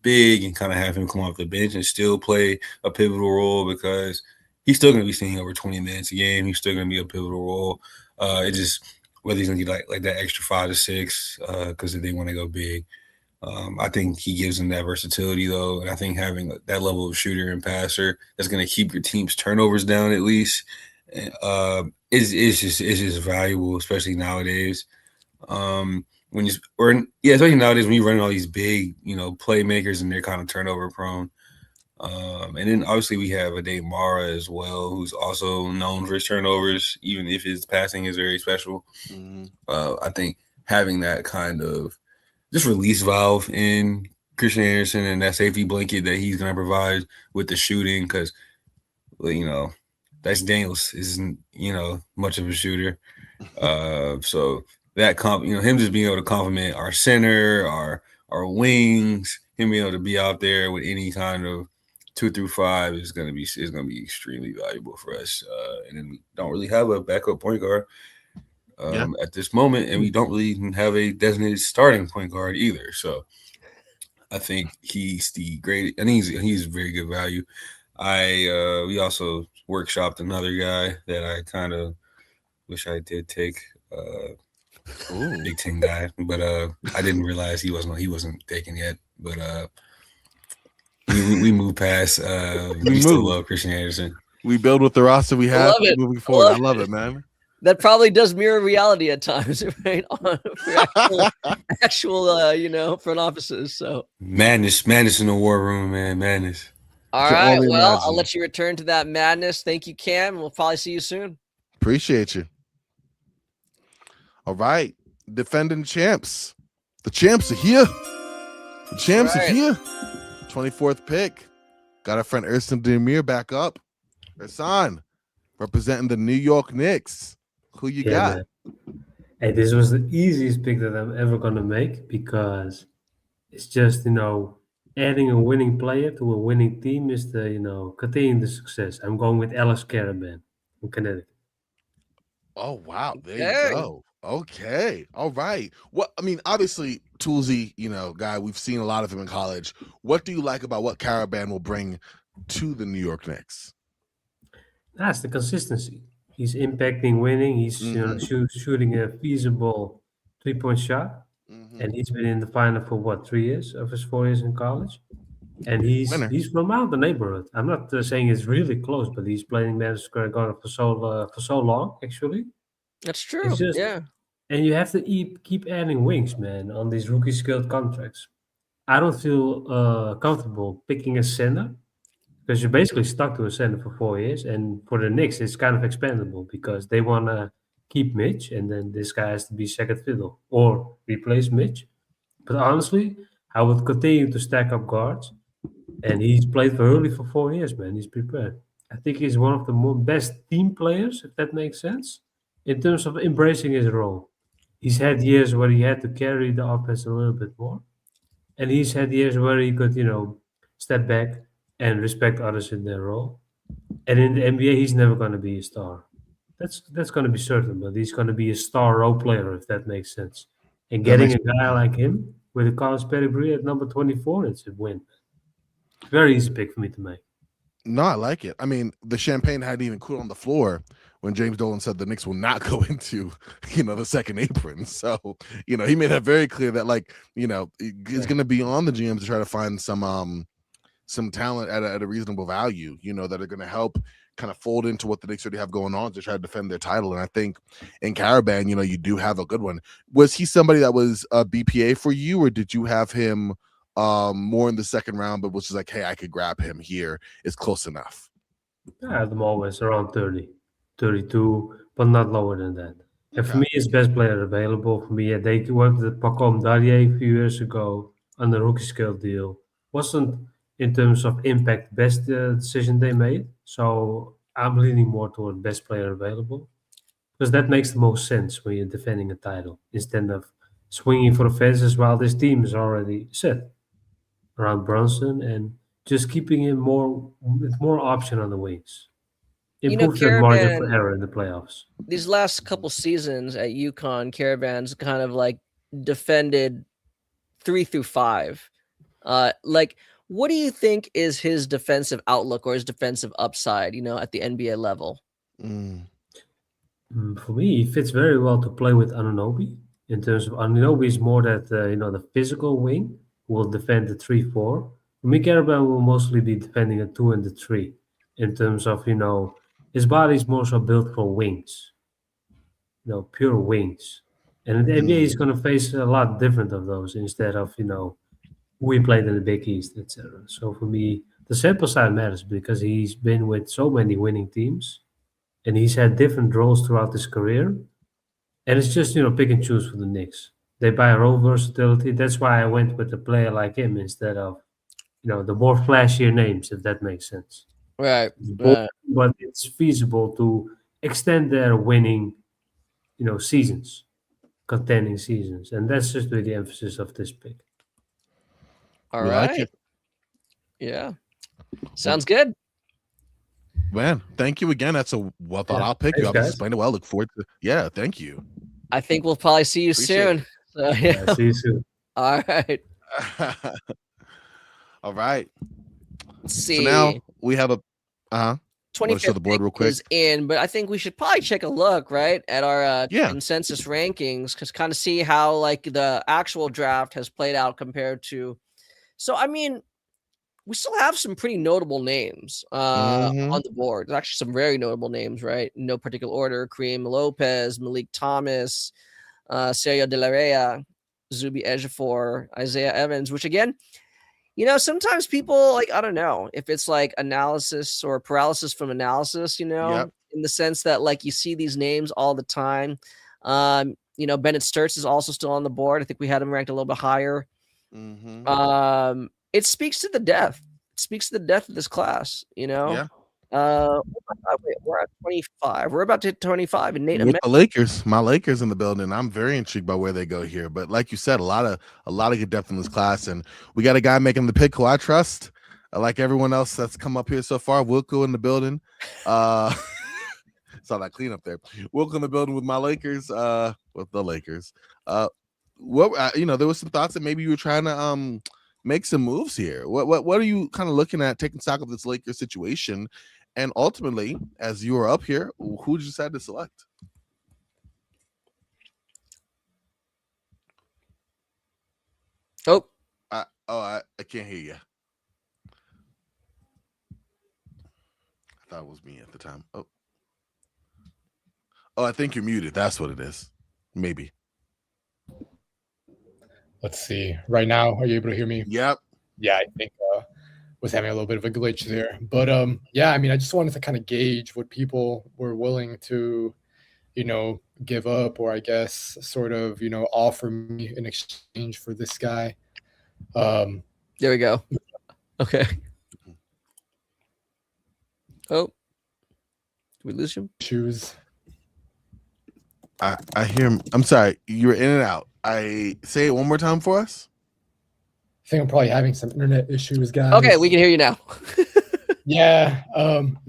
big and kind of have him come off the bench and still play a pivotal role, because he's still going to be seeing over 20 minutes a game. He's still going to be a pivotal role. It just whether he's going to get like that extra 5 to 6 because they want to go big. I think he gives them that versatility, though, and I think having that level of shooter and passer that's going to keep your team's turnovers down at least is just valuable, especially nowadays. Especially nowadays when you're running all these big, playmakers and they're kind of turnover prone. And then obviously we have Ade Mara as well, who's also known for his turnovers, even if his passing is very special. I think having that kind of just release valve in Christian Anderson and that safety blanket that he's going to provide with the shooting, because, Dyson Daniels isn't, much of a shooter. So that him just being able to complement our center, our wings, him being able to be out there with any kind of 2 through 5 is going to be extremely valuable for us. And then we don't really have a backup point guard at this moment, and we don't really even have a designated starting point guard either. So I think he's the great. I think he's very good value. We also workshopped another guy that I kind of wish I did take, Big Ten guy, but I didn't realize he wasn't taken yet. But we moved past. We still love Christian Anderson. We build with the roster we have moving forward. I love it, man. That probably does mirror reality at times, right? Actual, front offices. So madness in the war room, man. Madness. All right. Well, I'll let you return to that madness. Thank you, Cam. We'll probably see you soon. Appreciate you. All right. Defending champs. The champs are here. The champs are here. 24th pick. Got our friend Ersan Demir back up. Ersan, representing the New York Knicks. Who you got? Man. Hey, this was the easiest pick that I'm ever going to make, because it's just, adding a winning player to a winning team is continuing the success. I'm going with Alex Caravan from Connecticut. Oh, wow. There you go. Okay. All right. Well, I mean, obviously, Toolsy, guy, we've seen a lot of him in college. What do you like about what Caravan will bring to the New York Knicks? That's the consistency. He's impacting winning. He's shooting a feasible 3-point shot. And he's been in the final for 3 years of his 4 years in college. And he's from out the neighborhood. I'm not saying it's really close, but he's playing Madison Square Garden for so long, actually. That's true. And you have to keep adding wings, man, on these rookie skilled contracts. I don't feel comfortable picking a center because you're basically stuck to a center for 4 years. And for the Knicks, it's kind of expendable because they want to keep Mitch, and then this guy has to be second fiddle or replace Mitch. But honestly, I would continue to stack up guards. And he's played for Hurley for 4 years, man. He's prepared. I think he's one of the best team players, if that makes sense, in terms of embracing his role. He's had years where he had to carry the offense a little bit more, and he's had years where he could, step back and respect others in their role. And in the NBA, he's never going to be a star. That's going to be certain, but he's going to be a star role player, if that makes sense. And That getting makes a guy like him with a college pedigree at number 24, it's a win. Very easy pick for me to make. No, I like it. I mean, the champagne hadn't even cooled on the floor when James Dolan said the Knicks will not go into, the second apron. So, he made that very clear that, it's going to be on the GMs to try to find some talent at a reasonable value, that are going to help kind of fold into what the Knicks already have going on to try to defend their title. And I think in Caravan, you do have a good one. Was he somebody that was a BPA for you, or did you have him more in the second round, but was just like, hey, I could grab him here? It's close enough. I have them always around 30, 32, but not lower than that. And for me, it's best player available. For me, they went with Pacom Darrier a few years ago on the rookie scale deal. Wasn't, in terms of impact, best decision they made. So I'm leaning more toward best player available because that makes the most sense when you're defending a title instead of swinging for the fences while this team is already set around Brunson and just keeping him with more option on the wings. Improves that margin for Caravan, error in the playoffs. these last couple seasons at UConn, Caravan's kind of like defended 3 through 5. What do you think is his defensive outlook or his defensive upside, at the NBA level? For me, he fits very well to play with Anunoby. In terms of Anunoby is more that the physical wing who will defend the 3-4. For me, Caravan will mostly be defending a 2 and the 3. In terms of his body is more so built for wings, pure wings. And in the NBA, he's going to face a lot different of those instead of who he played in the Big East, etc. So for me, the sample size matters because he's been with so many winning teams, and he's had different roles throughout his career. And it's just pick and choose for the Knicks. They buy a role versatility. That's why I went with a player like him instead of the more flashier names, if that makes sense. Right. But it's feasible to extend their winning, seasons, contending seasons, and that's just really the emphasis of this pick. All right. Like it. Yeah. Sounds good. Man, thank you again. That's a well thought out pick. You obviously explained it well. Look forward to thank you. I think we'll probably see you soon. So, yeah, see you soon. All right. All right. Let's see. So now we have a 25th show the board real quick. Is in, but I think we should probably take a look, right, at our consensus rankings, because kind of see how the actual draft has played out compared to. So I mean, we still have some pretty notable names on the board. There's actually some very notable names, right? In no particular order: Kareem Lopez, Malik Thomas, Sergio De La Rey, Zubi Ejiofor, Isaiah Evans. Which again, sometimes people I don't know if it's analysis or paralysis from analysis. In the sense that you see these names all the time. Bennett Sturts is also still on the board. I think we had him ranked a little bit higher. It speaks to the depth. It speaks to the depth of this class, Yeah. We're at 25. We're about to hit 25. And Nate, with the Lakers, my Lakers in the building. I'm very intrigued by where they go here. But like you said, a lot of good depth in this class, and we got a guy making the pick who I trust. Like everyone else that's come up here so far, Wilco in the building. Saw that cleanup there. Wilco in the building with my Lakers. With the Lakers. What there was some thoughts that maybe you were trying to make some moves here. What are you kind of looking at taking stock of this Lakers situation? And ultimately, as you were up here, who did you decide to select? I can't hear you. I thought it was me at the time. Oh, I think you're muted. That's what it is. Maybe. Let's see. Right now, are you able to hear me? Yep. Yeah, I think was having a little bit of a glitch there. But yeah, I mean, I just wanted to kind of gauge what people were willing to, give up, or I guess sort of, offer me in exchange for this guy. There we go. Okay. Oh, did we lose him? Choose. I hear him. I'm sorry, you were in and out. I say it one more time for us. I think I'm probably having some internet issues, guys. Okay, we can hear you now. Yeah,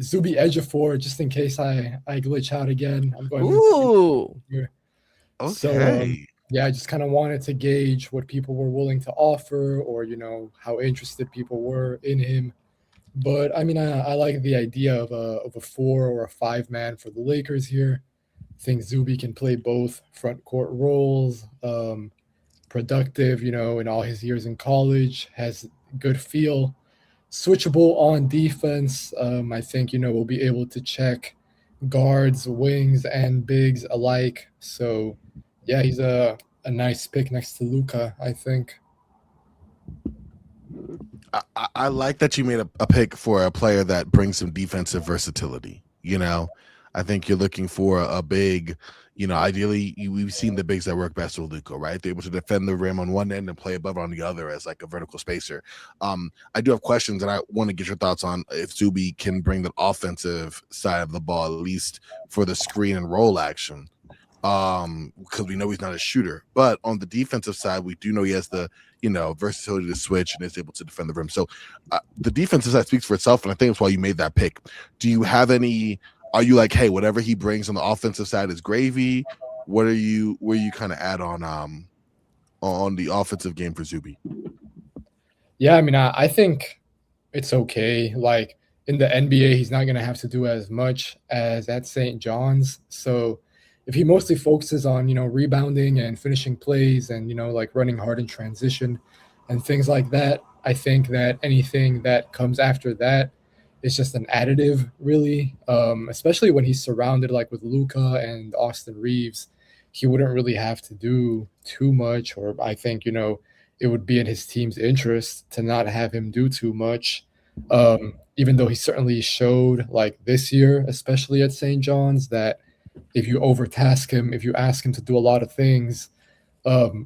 Zuby Ejiofor, just in case I glitch out again. I'm going. Ooh. Here. Okay. So, yeah, I just kind of wanted to gauge what people were willing to offer, or how interested people were in him. But I mean, I like the idea of a 4 or a 5 man for the Lakers here. I think Zuby can play both front court roles. Productive, in all his years in college, has good feel. Switchable on defense. I think, we'll be able to check guards, wings, and bigs alike. So, yeah, he's a nice pick next to Luka, I think. I like that you made a pick for a player that brings some defensive versatility. I think you're looking for a big, ideally we've seen the bigs that work best with Luka, right? They're able to defend the rim on one end and play above on the other as like a vertical spacer. I do have questions and I want to get your thoughts on if Zuby can bring the offensive side of the ball, at least for the screen and roll action. Because we know he's not a shooter, but on the defensive side, we do know he has the versatility to switch and is able to defend the rim. So the defensive side speaks for itself, and I think that's why you made that pick. Do you have any? Are you like, hey, whatever he brings on the offensive side is gravy? Where you kind of add on the offensive game for Zuby? Yeah, I mean, I think it's okay. Like in the NBA, he's not going to have to do as much as at St. John's. So if he mostly focuses on, rebounding and finishing plays and, like running hard in transition and things like that, I think that anything that comes after that is just an additive, really. Especially when he's surrounded like with Luka and Austin Reeves, he wouldn't really have to do too much, or I think, it would be in his team's interest to not have him do too much. Even though he certainly showed like this year, especially at St. John's, that if you overtask him, if you ask him to do a lot of things,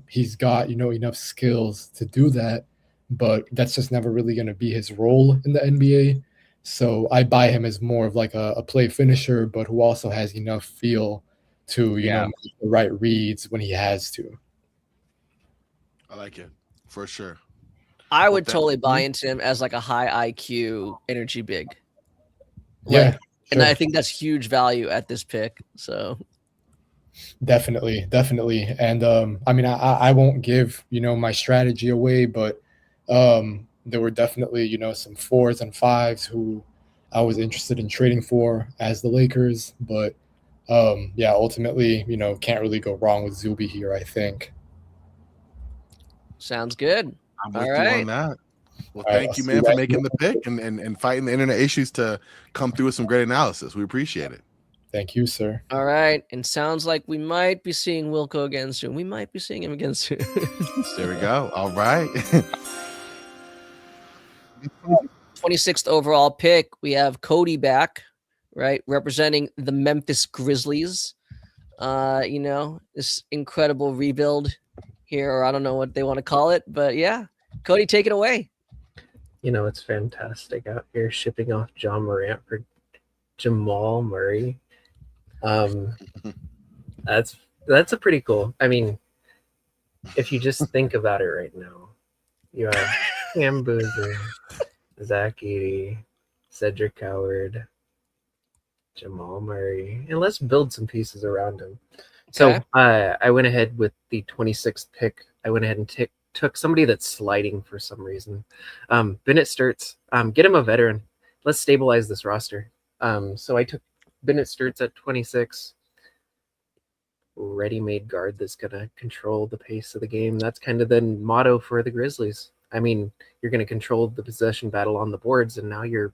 he's got enough skills to do that. But that's just never really going to be his role in the NBA. So I buy him as more of like a play finisher, but who also has enough feel to make the right reads when he has to. I like it for sure. I would totally buy into him as like a high IQ energy big. Yeah. And I think that's huge value at this pick. So definitely. And I mean, I won't give, my strategy away, but there were definitely, some 4s and 5s who I was interested in trading for as the Lakers. But yeah, ultimately, can't really go wrong with Zuby here, I think. Sounds good. I'm with you on that. Well, thank you, I'll man, for making the pick and fighting the internet issues to come through with some great analysis. We appreciate it. Thank you, sir. All right. And sounds like we might be seeing Wilco again soon. We might be seeing him again soon. There we go. All right. 26th overall pick. We have Cody back, right? Representing the Memphis Grizzlies. This incredible rebuild here, or I don't know what they want to call it, but yeah. Cody, take it away. It's fantastic out here shipping off John Morant for Jamal Murray. That's a pretty cool. I mean, if you just think about it right now, you have Cam Boozer, Zach Edey, Cedric Howard, Jamal Murray, and let's build some pieces around him. So I went ahead with the 26th pick. I went ahead and took somebody that's sliding for some reason. Bennett Sturts. Get him a veteran. Let's stabilize this roster. So I took Bennett Sturts at 26. Ready-made guard that's going to control the pace of the game. That's kind of the motto for the Grizzlies. I mean, you're going to control the possession battle on the boards, and now you're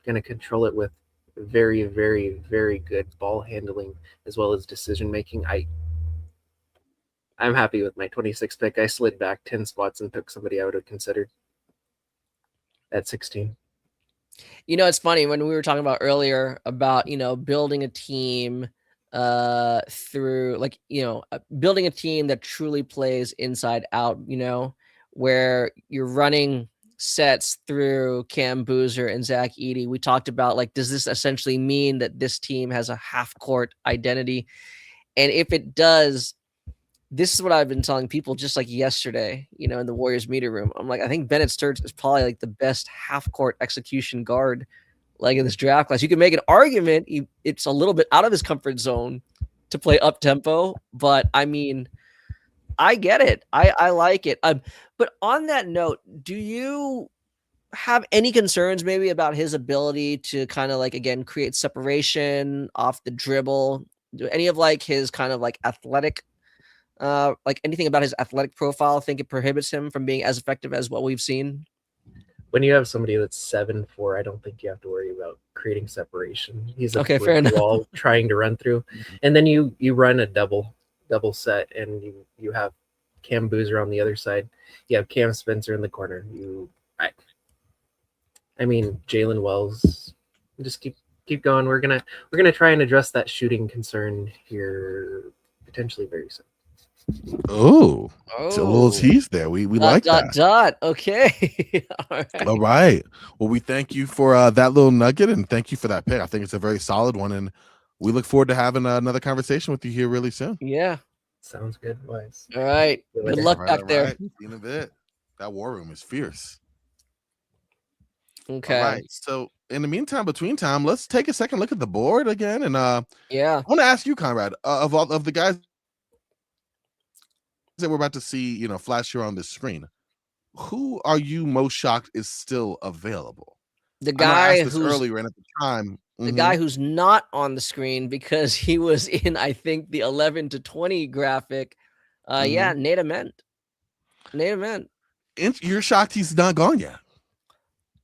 going to control it with very, very, very good ball handling as well as decision making. I'm happy with my 26 pick. I slid back 10 spots and took somebody I would have considered at 16. You know, it's funny when we were talking about earlier about, building a team through like, building a team that truly plays inside out, where you're running sets through Cam Boozer and Zach Edey. We talked about like, does this essentially mean that this team has a half court identity? And if it does, this is what I've been telling people just like yesterday, in the Warriors media room. I'm like, I think Bennett Sturts is probably like the best half court execution guard like in this draft class. You can make an argument it's a little bit out of his comfort zone to play up tempo, but I mean, I get it. I like it. But on that note, do you have any concerns maybe about his ability to kind of like, again, create separation off the dribble? Do any of like his kind of like athletic like anything about his athletic profile think it prohibits him from being as effective as what we've seen? When you have somebody that's 7'4", I don't think you have to worry about creating separation. He's a Okay, fair enough. wall trying to run through, and then you run a double set, and you have Cam Boozer on the other side. You have Cam Spencer in the corner. I mean Jalen Wells. Just keep going. We're gonna try and address that shooting concern here potentially very soon. Oh, it's a little tease there. We like that. Okay. All right. Well, we thank you for that little nugget, and thank you for that pick. I think it's a very solid one, and we look forward to having another conversation with you here really soon. Yeah. Sounds good, Wise. All right. Good luck back there. See you in a bit. That war room is fierce. Okay. All right. So in the meantime, between time, let's take a second look at the board again, and yeah, I want to ask you, Conrad, of all of the guys that we're about to see, flash here on this screen, who are you most shocked is still available? The guy who's earlier and at the time, the guy who's not on the screen because he was in, I think, the 11 to 20 graphic. Yeah, Nate Ament. You're shocked he's not gone yet.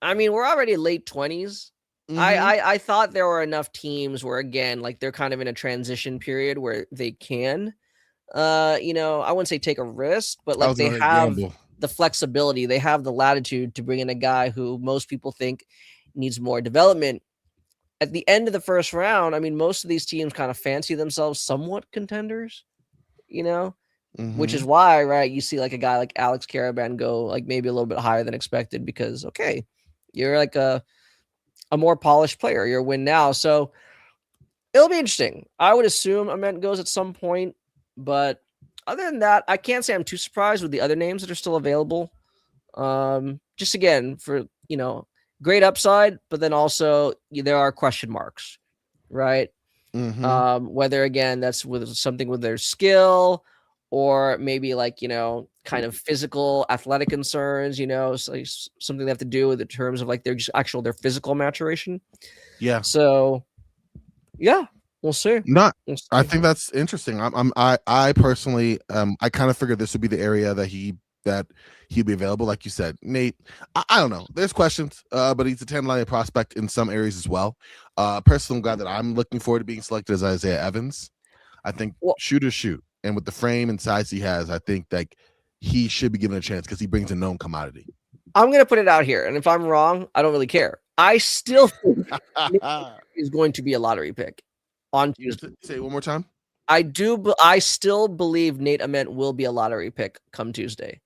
I mean, we're already late 20s. I thought there were enough teams where, again, like they're kind of in a transition period where they can, I wouldn't say take a risk, but like they have the flexibility, they have the latitude to bring in a guy who most people think needs more development. At the end of the first round, I mean, most of these teams kind of fancy themselves somewhat contenders, which is why, right, you see like a guy like Alex Caravan go like maybe a little bit higher than expected because, okay, you're like a more polished player. You're a win now. So it'll be interesting. I would assume Ament goes at some point, but other than that, I can't say I'm too surprised with the other names that are still available. Just again, for, great upside, but then also there are question marks, right? Whether again, that's with something with their skill or maybe like, kind of physical athletic concerns, so something they have to do with in terms of like their physical maturation. Yeah. So yeah, we'll see. I think that's interesting. I personally, I kind of figured this would be the area that he'd be available. Like you said, Nate, I don't know. There's questions, but he's a 10-line prospect in some areas as well. Personally, guy that I'm looking forward to being selected is Isaiah Evans. I think shooters shoot. And with the frame and size he has, I think that he should be given a chance because he brings a known commodity. I'm going to put it out here. And if I'm wrong, I don't really care. I still think he's going to be a lottery pick on Tuesday. Say it one more time. I still believe Nate Ament will be a lottery pick come Tuesday.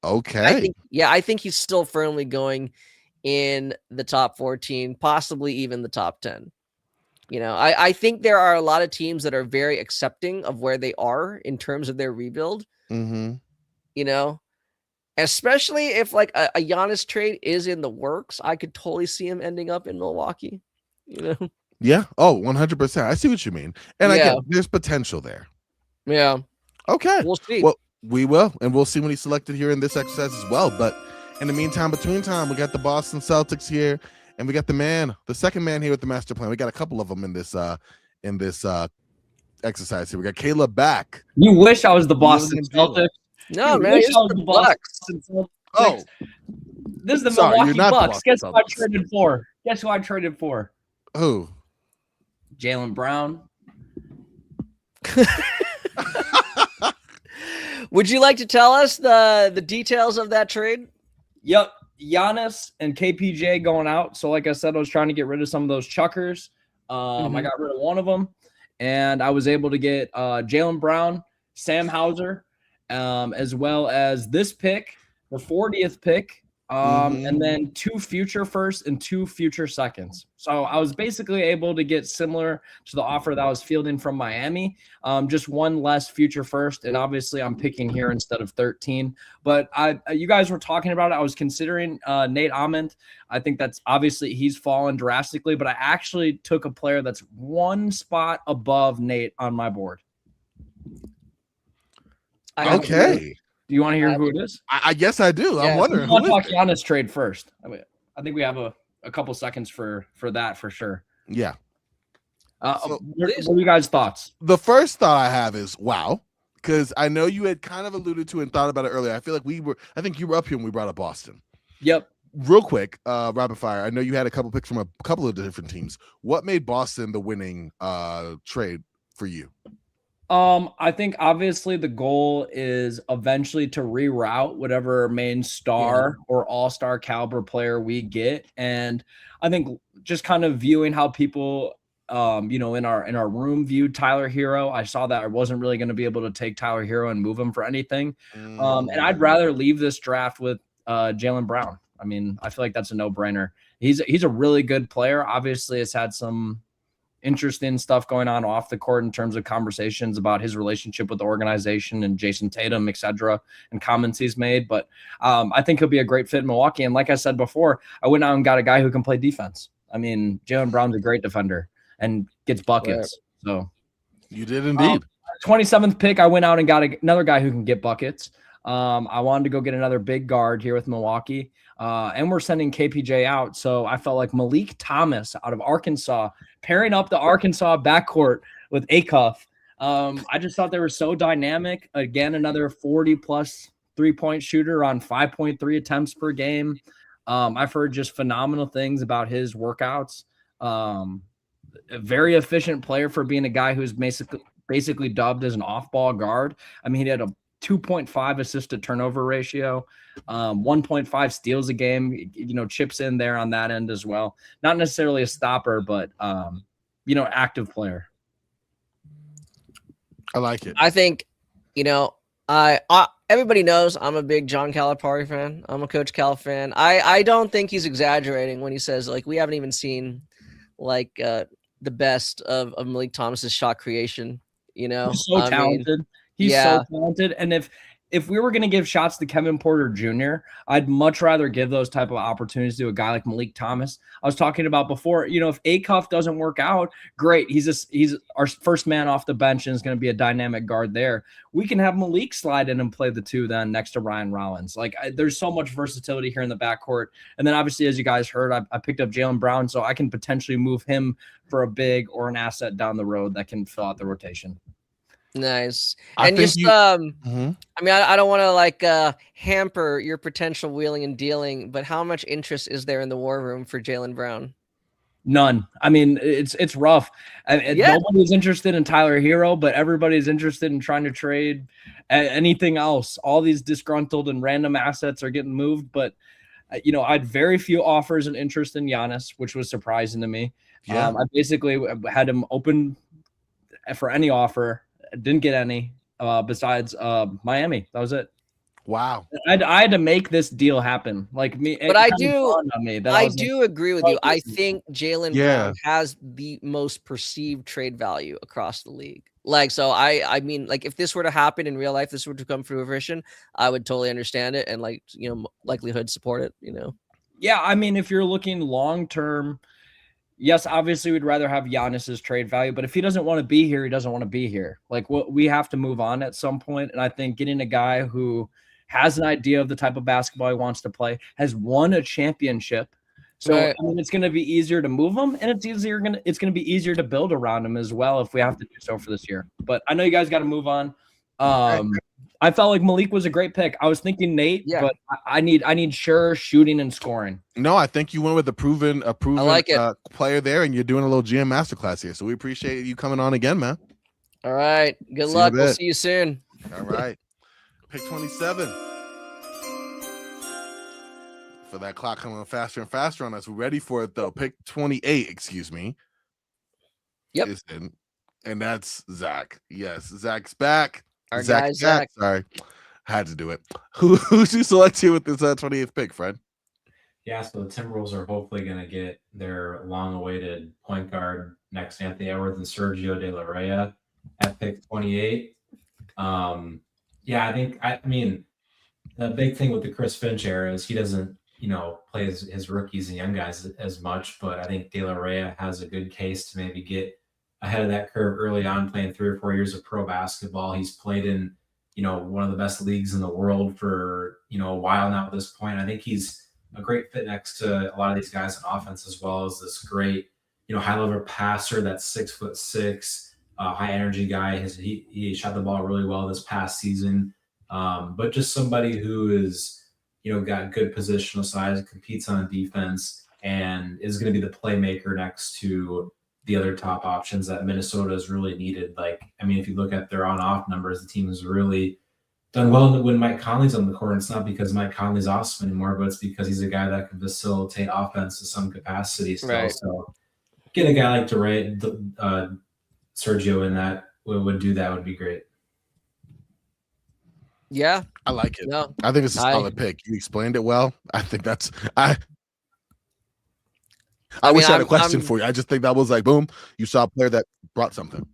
Okay. I think he's still firmly going in the top 14, possibly even the top 10. I think there are a lot of teams that are very accepting of where they are in terms of their rebuild. Especially if like a Giannis trade is in the works, I could totally see him ending up in Milwaukee. Yeah. Oh, 100%. I see what you mean. And again, there's potential there. Yeah. Okay. We'll see. Well, we will. And we'll see when he's selected here in this exercise as well. But in the meantime, between time, we got the Boston Celtics here. And we got the second man here with the master plan. We got a couple of them in this exercise here. We got Caleb back. You wish I was the Boston Celtics. No, man, it's the Bucks. Oh, this is the Milwaukee Bucks. Guess who I traded for? Who? Jaylen Brown. Would you like to tell us the details of that trade? Yep. Giannis and KPJ going out. So, like I said, I was trying to get rid of some of those chuckers. I got rid of one of them, and I was able to get Jaylen Brown, Sam Hauser, as well as this pick, the 40th pick, and then 2 future firsts and 2 future seconds. So I was basically able to get similar to the offer that I was fielding from Miami, just 1 less future first. And obviously I'm picking here instead of 13. But you guys were talking about it. I was considering Nate Ament. I think that's obviously he's fallen drastically, but I actually took a player that's 1 spot above Nate on my board. Okay. Do you want to hear who it is? I guess I do. I'm wondering. I'll talk Giannis trade first. I think we have a couple seconds for that for sure. Yeah. What are you guys' thoughts? The first thought I have is wow, because I know you had kind of alluded to and thought about it earlier. I feel like I think you were up here when we brought up Boston. Yep. Real quick, rapid fire. I know you had a couple picks from a couple of different teams. What made Boston the winning trade for you? I think obviously the goal is eventually to reroute whatever main star or all-star caliber player we get. And I think just kind of viewing how people in our room viewed Tyler Hero, I saw that I wasn't really going to be able to take Tyler Hero and move him for anything. And I'd rather leave this draft with Jaylen Brown. I mean, I feel like that's a no-brainer. He's a really good player. Obviously, has had some interesting stuff going on off the court in terms of conversations about his relationship with the organization and Jason Tatum, etc., and comments he's made. But I think he'll be a great fit in Milwaukee. And like I said before, I went out and got a guy who can play defense. I mean, Jaylen Brown's a great defender and gets buckets. Right. So you did indeed. 27th pick, I went out and got another guy who can get buckets. I wanted to go get another big guard here with Milwaukee. And we're sending KPJ out. So I felt like Malik Thomas out of Arkansas, pairing up the Arkansas backcourt with Acuff. I just thought they were so dynamic. Again, another 40-plus three-point shooter on 5.3 attempts per game. I've heard just phenomenal things about his workouts. A very efficient player for being a guy who's basically dubbed as an off-ball guard. I mean, he had a 2.5 assist to turnover ratio, 1.5 steals a game, chips in there on that end as well. Not necessarily a stopper, but, active player. I like it. I think, everybody knows I'm a big John Calipari fan. I'm a Coach Cal fan. I don't think he's exaggerating when he says, like, we haven't even seen, like, the best of Malik Thomas's shot creation, He's so talented. He's so talented. And if we were going to give shots to Kevin Porter Jr., I'd much rather give those type of opportunities to a guy like Malik Thomas. I was talking about before, if Acuff doesn't work out, great. He's our first man off the bench and is going to be a dynamic guard there. We can have Malik slide in and play the 2 then next to Ryan Rollins. Like there's so much versatility here in the backcourt. And then obviously, as you guys heard, I picked up Jaylen Brown, so I can potentially move him for a big or an asset down the road that can fill out the rotation. Nice. And just I mean, I don't want to hamper your potential wheeling and dealing, but how much interest is there in the war room for Jaylen Brown? None. I mean, it's rough. Nobody's interested in Tyler Hero, but everybody's interested in trying to trade anything else. All these disgruntled and random assets are getting moved, but I had very few offers and interest in Giannis, which was surprising to me. I basically had him open for any offer. Didn't get any besides Miami. That was it. Wow. I had to make this deal happen. Like me, but I do agree with you. I think Jaylen Brown has the most perceived trade value across the league. Like, so I mean, like if this were to happen in real life, this were to come to fruition, I would totally understand it and likelihood support it, Yeah, I mean, if you're looking long term, yes, obviously we'd rather have Giannis's trade value, but if he doesn't want to be here, he doesn't want to be here. Like we have to move on at some point. And I think getting a guy who has an idea of the type of basketball he wants to play, has won a championship. So I mean, it's going to be easier to move him, and it's going to be easier to build around him as well if we have to do so for this year. But I know you guys got to move on. I felt like Malik was a great pick. I was thinking Nate, but I need sure shooting and scoring. No, I think you went with a proven player there, and you're doing a little GM masterclass here. So we appreciate you coming on again, man. All right. Good luck. We'll see you soon. All right. Pick 27. For that clock coming faster and faster on us. We're ready for it though. Pick 28, excuse me. Yep. Is in, and that's Zach. Yes, Zach's back. Our guy, Zach. Sorry. Had to do it. Who's you select here with this 28th pick, Fred? Yeah, so the Timberwolves are hopefully going to get their long-awaited point guard next to Anthony Edwards and Sergio De La Rey at pick 28. Yeah, I mean, the big thing with the Chris Finch era is he doesn't, play his rookies and young guys as much, but I think De La Rey has a good case to maybe get ahead of that curve early on, playing 3 or 4 years of pro basketball. He's played in, one of the best leagues in the world for, a while now at this point. I think he's a great fit next to a lot of these guys on offense, as well as this great, high level passer that's 6'6", high energy guy. He shot the ball really well this past season, but just somebody who is, got good positional size, competes on defense, and is going to be the playmaker next to the other top options that Minnesota has really needed. If you look at their on-off numbers, the team has really done well when Mike Conley's on the court. And it's not because Mike Conley's awesome anymore, but it's because he's a guy that can facilitate offense to some capacity still. Right. So get a guy like Sergio in that would do that would be great. Yeah, I like it. No, I think it's a solid pick. You explained it well. I think that's I wish I had a question for you. I just think that was like boom. You saw a player that brought something.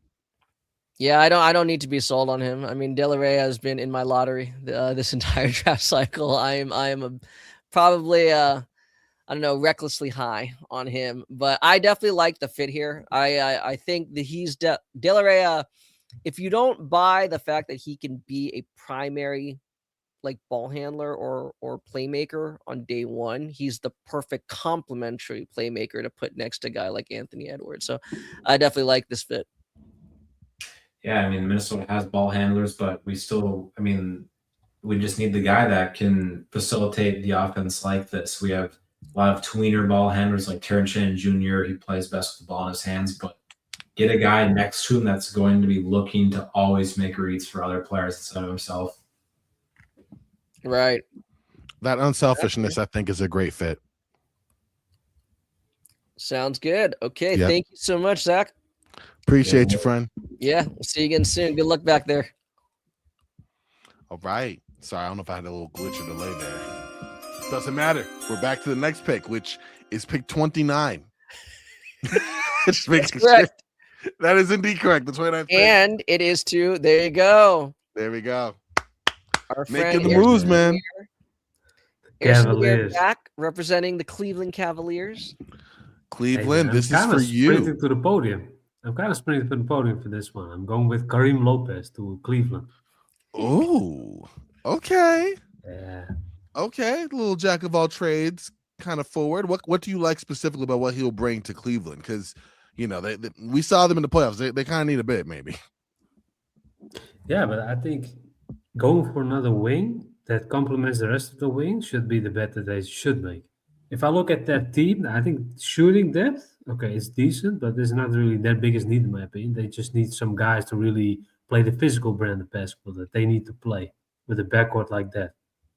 Yeah, I don't need to be sold on him. I mean, De La Rey has been in my lottery this entire draft cycle. I am probably I don't know, recklessly high on him, but I definitely like the fit here. I think that he's De La Rey. If you don't buy the fact that he can be a primary like ball handler or playmaker on day one, he's the perfect complementary playmaker to put next to a guy like Anthony Edwards. So I definitely like this fit. Yeah, Minnesota has ball handlers, but we just need the guy that can facilitate the offense like this. We have a lot of tweener ball handlers like Terrence Shannon Jr. He plays best with the ball in his hands, but get a guy next to him that's going to be looking to always make reads for other players instead of himself. Right. That unselfishness, I think, is a great fit. Sounds good. Okay. Yep. Thank you so much, Zach. Appreciate you, friend. Yeah. We'll see you again soon. Good luck back there. All right. Sorry, I don't know if I had a little glitch or delay there. Doesn't matter. We're back to the next pick, which is pick 29. Just making sure. That is indeed correct. The 29th pick. And it is too. There you go. There we go. Our making the moves, man. Cavaliers back representing the Cleveland Cavaliers. Cleveland, this is for you. To the podium. I'm kind of sprinting to the podium for this one. I'm going with Kareem Lopez to Cleveland. Oh, okay. Yeah. Okay, little jack of all trades kind of forward. What do you like specifically about what he'll bring to Cleveland? Because we saw them in the playoffs. They kind of need a bit, maybe. Yeah, but I think going for another wing that complements the rest of the wing should be the bet that they should make. If I look at that team, I think shooting depth, okay, it's decent, but it's not really their biggest need in my opinion. They just need some guys to really play the physical brand of basketball that they need to play with a backcourt like that.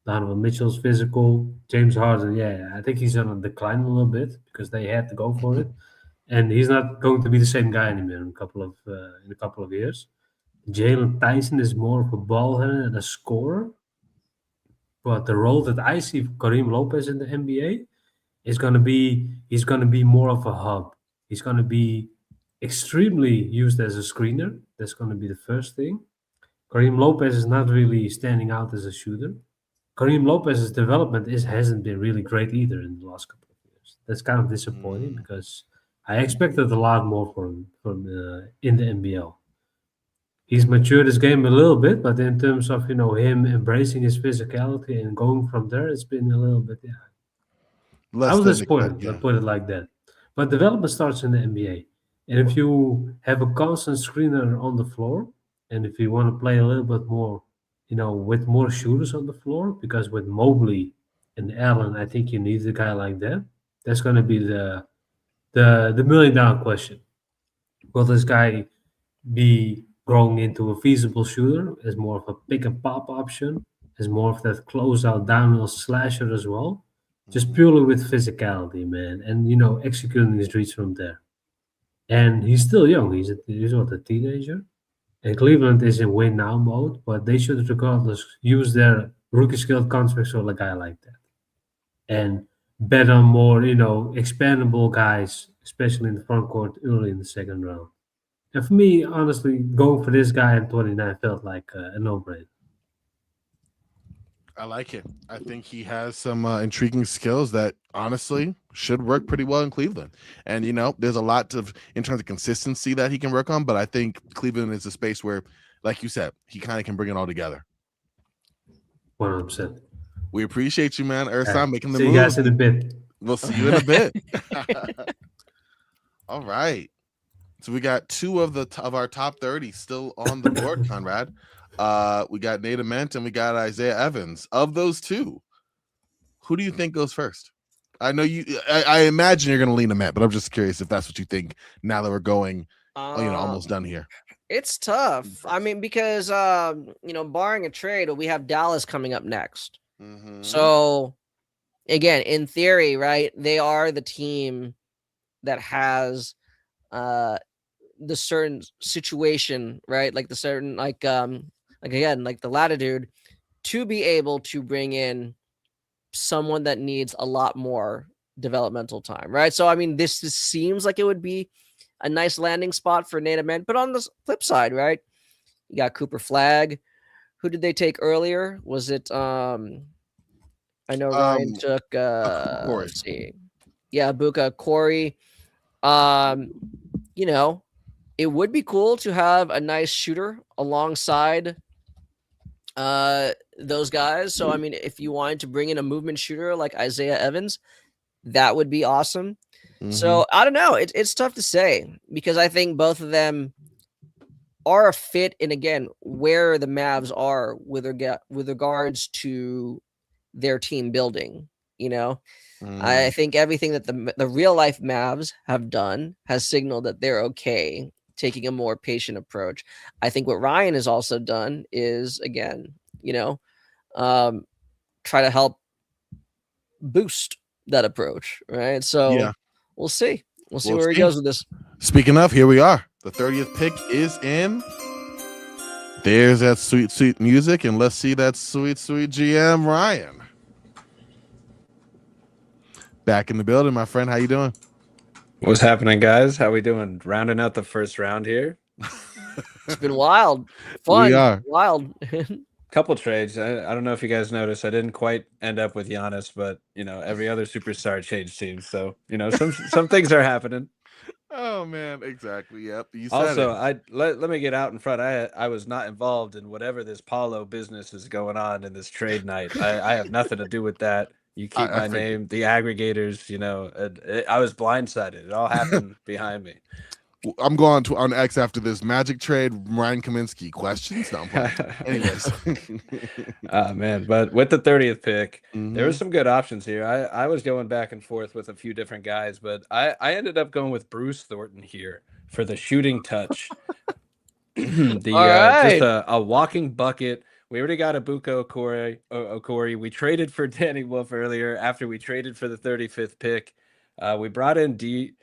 Donovan Mitchell's physical. James Harden, yeah, I think he's on a decline a little bit because they had to go for it. And he's not going to be the same guy anymore in a couple of years. Jalen Tyson is more of a ball handler and a scorer. But the role that I see for Kareem Lopez in the NBA is he's gonna be more of a hub. He's gonna be extremely used as a screener. That's gonna be the first thing. Kareem Lopez is not really standing out as a shooter. Kareem Lopez's development hasn't been really great either in the last couple of years. That's kind of disappointing because I expected a lot more from in the NBL. He's matured his game a little bit, but in terms of him embracing his physicality and going from there, it's been a little bit I was disappointed. I'll put it like that. But development starts in the NBA, and if you have a constant screener on the floor, and if you want to play a little bit more, with more shooters on the floor, because with Mobley and Allen, I think you need a guy like that. That's going to be the $1 million question. Will this guy be growing into a feasible shooter, as more of a pick and pop option, as more of that closeout downhill slasher as well. Just purely with physicality, man, and executing his reads from there. And he's still young. He's what, a teenager. And Cleveland is in win now mode, but they should regardless use their rookie skilled contracts on a guy like that, and bet on more, expandable guys, especially in the front court early in the second round. And for me, honestly, going for this guy at 29 felt like a no-brainer. I like it. I think he has some intriguing skills that honestly should work pretty well in Cleveland. And there's a lot in terms of consistency that he can work on, but I think Cleveland is a space where, like you said, he kind of can bring it all together. 100%. We appreciate you, man. Ersan, making the See move. you guys in a bit. We'll see you in a bit. All right. So we got two of our top 30 still on the board, Conrad. We got Nate Ament and we got Isaiah Evans. Of those two, who do you think goes first? I know I imagine you're going to lean Ament, but I'm just curious if that's what you think now that we're going, almost done here. It's tough. I mean, because barring a trade, we have Dallas coming up next. Mm-hmm. So again, in theory, right, they are the team that has the certain situation, right? Like the certain like the latitude to be able to bring in someone that needs a lot more developmental time, right? So I mean, this seems like it would be a nice landing spot for Nate Ament. But on the flip side, right, you got Cooper Flagg. Who did they take earlier? Was it I know Ryan took let's see. Yeah, Buka, Corey. It would be cool to have a nice shooter alongside those guys. So I mean, if you wanted to bring in a movement shooter like Isaiah Evans, that would be awesome. Mm-hmm. So I don't know. It's tough to say because I think both of them are a fit in, again, where the Mavs are with regards to their team building. I think everything that the real life Mavs have done has signaled that they're okay taking a more patient approach. I think what Ryan has also done is, again, try to help boost that approach, right? So yeah. We'll see. We'll see where he goes with this. Speaking of, here we are. The 30th pick is in. There's that sweet, sweet music, and let's see that sweet, sweet GM Ryan. Back in the building, my friend. How you doing? What's happening, guys? How we doing? Rounding out the first round here. It's been wild. Fun. We are. Wild. Couple trades. I don't know if you guys noticed. I didn't quite end up with Giannis, but every other superstar changed teams. So some things are happening. Oh man, exactly. Yep. You said also, it. let me get out in front. I was not involved in whatever this Paulo business is going on in this trade night. I have nothing to do with that. You keep my name, the aggregators. I was blindsided. It all happened behind me. I'm going on X after this Magic trade. Ryan Kaminsky questions. No, anyways. Man, but with the 30th pick, there were some good options here. I was going back and forth with a few different guys, but I ended up going with Bruce Thornton here for the shooting touch. Just a walking bucket. We already got Abuka Okori. We traded for Danny Wolf earlier after we traded for the 35th pick. We brought in D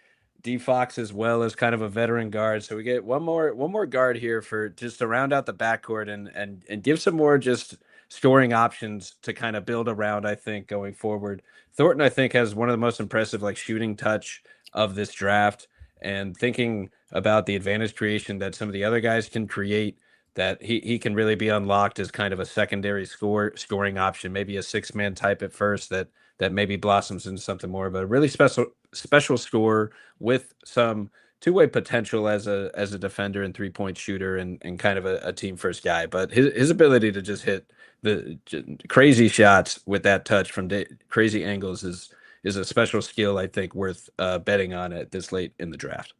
Fox as well as kind of a veteran guard. So we get one more guard here for just to round out the backcourt and give some more just scoring options to kind of build around, I think, going forward. Thornton, I think, has one of the most impressive shooting touch of this draft, and thinking about the advantage creation that some of the other guys can create, that he can really be unlocked as kind of a secondary scoring option, maybe a six-man type at first that maybe blossoms into something more, but a really special scorer with some two-way potential as a defender and three-point shooter and kind of a team first guy. But his ability to just hit the crazy shots with that touch from crazy angles is a special skill, I think, worth betting on at this late in the draft.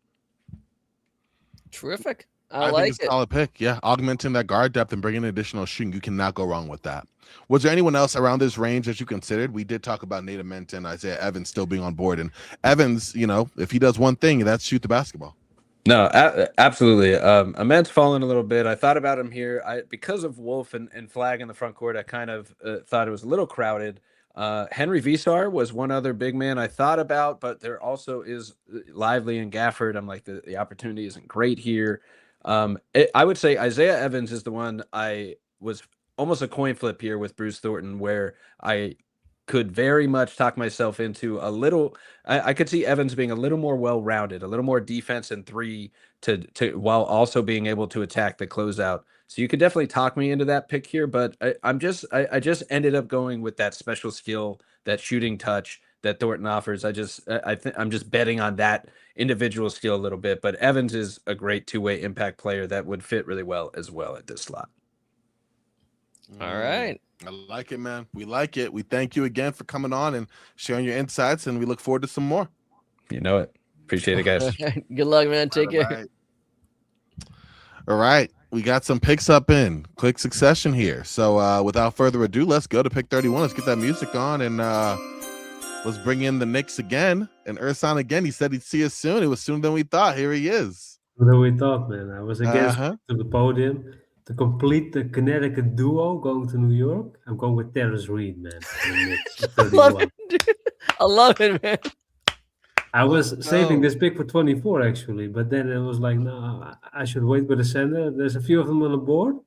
Terrific. I think it's a solid pick. Yeah, augmenting that guard depth and bringing additional shooting, you cannot go wrong with that. Was there anyone else around this range that you considered? We did talk about Nate Ament and Isaiah Evans still being on board. And Evans, if he does one thing, that's shoot the basketball. No, absolutely. Ament's fallen a little bit. I thought about him here. Because of Wolf and Flag in the front court, I kind of thought it was a little crowded. Henry Visar was one other big man I thought about, but there also is Lively and Gafford. I'm like, the opportunity isn't great here. I would say Isaiah Evans is the one I was almost a coin flip here with Bruce Thornton, where I could very much talk myself into a little. I could see Evans being a little more well-rounded, a little more defense and three to while also being able to attack the closeout. So you could definitely talk me into that pick here, but I just ended up going with that special skill, that shooting touch that Thornton offers. I think I'm just betting on that individual skill a little bit. But Evans is a great two-way impact player that would fit really well as well at this slot. All right. I like it, man. We like it. We thank you again for coming on and sharing your insights, and we look forward to some more. You know it. Appreciate it, guys. Good luck, man. Take care. All right. We got some picks up in quick succession here. So without further ado, let's go to pick 31. Let's get that music on and let's bring in the Knicks again. And Ersan again. He said he'd see us soon. It was sooner than we thought. Here he is. Sooner than we thought, man. I was against to the podium. To complete the Connecticut duo going to New York, I'm going with Terrence Reed, man. I love it, dude. I love it, man. I was saving this pick for 24, actually, but then it was like, no, I should wait with the center. There's a few of them on the board.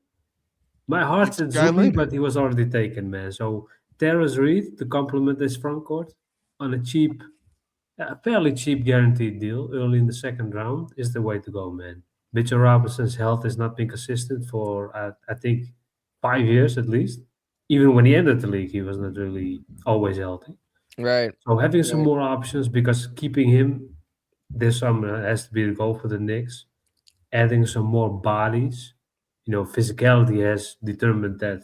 My heart said Zuby, but he was already taken, man. So Terrence Reed to complement this front court on a fairly cheap guaranteed deal early in the second round is the way to go, man. Mitchell Robinson's health has not been consistent for, I think, 5 years at least. Even when he entered the league, he was not really always healthy. Right. So having some more options, because keeping him this summer has to be the goal for the Knicks. Adding some more bodies. Physicality has determined that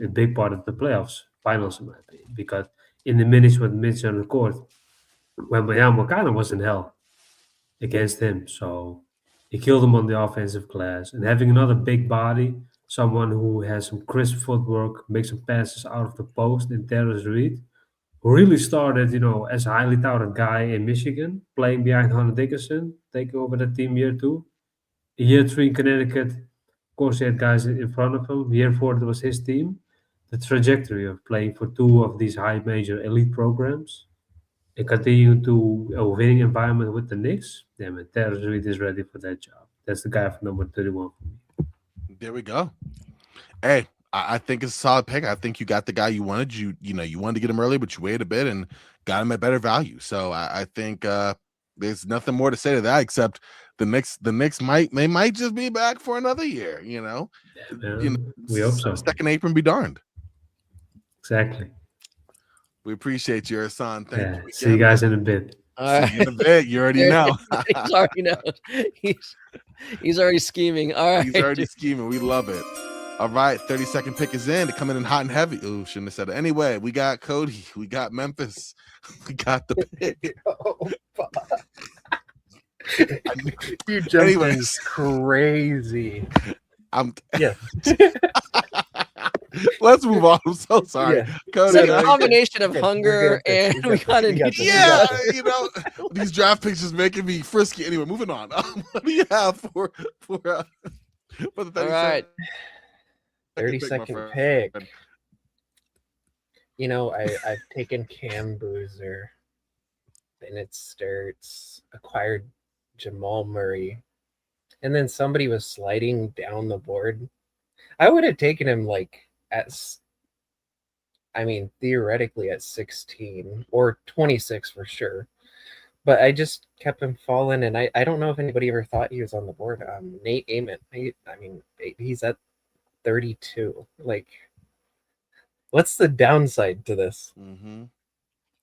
a big part of the playoffs, finals, in my opinion. Because in the minutes with Mitch on the court, when Wembanyama kind of was in hell against him. So he killed him on the offensive glass. And having another big body, someone who has some crisp footwork, makes some passes out of the post in Terrence Reed, who really started, as a highly touted guy in Michigan, playing behind Hunter Dickinson, taking over the team year 2. Year 3 in Connecticut, of course, he had guys in front of him. Year 4, it was his team. The trajectory of playing for 2 of these high major elite programs and continue to a winning environment with the Knicks, damn it, Terrence Reed is ready for that job. That's the guy for number 31 for me. There we go. Hey, I think it's a solid pick. I think you got the guy you wanted. You wanted to get him early, but you waited a bit and got him at better value. So I think there's nothing more to say to that except the Knicks might just be back for another year. We hope so. Second apron be darned. Exactly. We appreciate you, Ersan. Thank you. Again, see you guys in a bit. See you in a bit. You already know. He's already knows. He's already scheming. All right. He's already scheming. We love it. All right, 30-second pick is in. They're coming in hot and heavy. Ooh, shouldn't have said it. Anyway, we got Cody. We got Memphis. We got the pick. You jumped crazy. Let's move on. I'm so sorry. Yeah. Cody, it's like a combination of hunger and we got to these draft picks is making me frisky. Anyway, moving on. What do you have for the 30 All right. 30-second pick. I've taken Cam Boozer, Bennett Sturts, acquired Jamal Murray, and then somebody was sliding down the board. I would have taken him theoretically at 16 or 26 for sure. But I just kept him falling, and I don't know if anybody ever thought he was on the board. Nate Ament. He's at 32. What's the downside to this? Mm-hmm.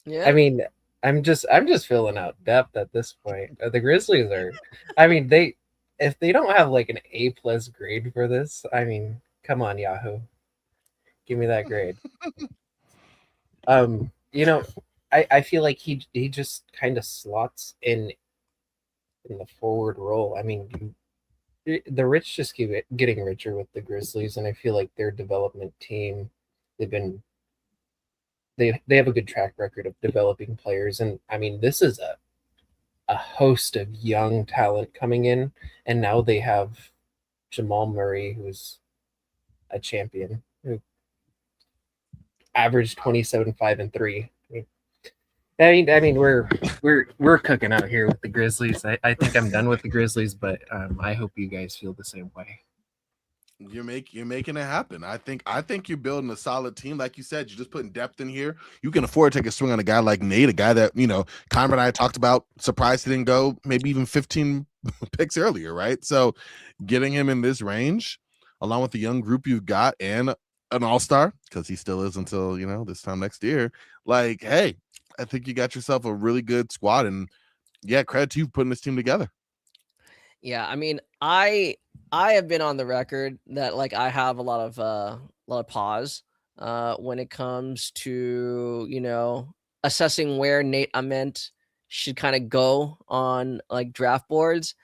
Yeah. I'm just filling out depth at this point. The Grizzlies are. If they don't have an A+ grade for this, come on, Yahoo, give me that grade. I feel like he just kind of slots in the forward role. The rich just keep getting richer with the Grizzlies, and I feel like their development team, they have a good track record of developing players, and this is a host of young talent coming in, and now they have Jamal Murray, who's a champion, who averaged 27, 5, and 3. I mean, we're cooking out here with the Grizzlies. I think I'm done with the Grizzlies, but I hope you guys feel the same way. You're making it happen. I think you're building a solid team. Like you said, you're just putting depth in here. You can afford to take a swing on a guy like Nate, a guy that, Conrad and I talked about, surprised he didn't go maybe even 15 picks earlier, right? So getting him in this range, along with the young group you've got and an all-star, because he still is until, this time next year. Like, hey, I think you got yourself a really good squad, and yeah, credit to you for putting this team together. Yeah, I mean, I have been on the record that like I have a lot of pause when it comes to assessing where Nate Ament should kind of go on like draft boards.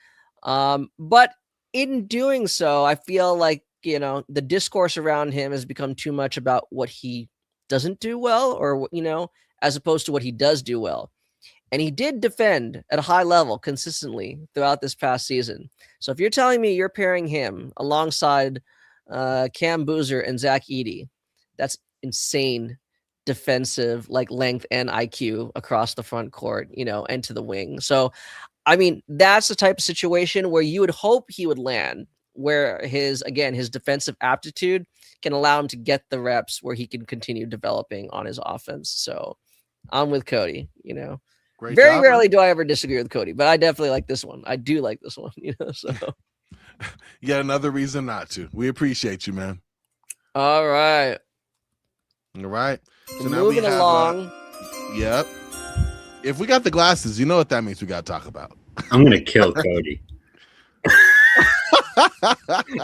But in doing so, I feel like the discourse around him has become too much about what he doesn't do well, or as opposed to what he does do well. And he did defend at a high level consistently throughout this past season. So if you're telling me you're pairing him alongside Cam Boozer and Zach Edey, that's insane defensive like length and IQ across the front court, and to the wing. So, I mean, that's the type of situation where you would hope he would land, where his defensive aptitude can allow him to get the reps where he can continue developing on his offense. So I'm with Cody, Great Very job, rarely man. do I ever disagree with Cody, but I definitely like this one. I do like this one, so. Yet another reason not to. We appreciate you, man. All right. All right. So now moving along. Yep. If we got the glasses, you know what that means we got to talk about. I'm going to kill Cody.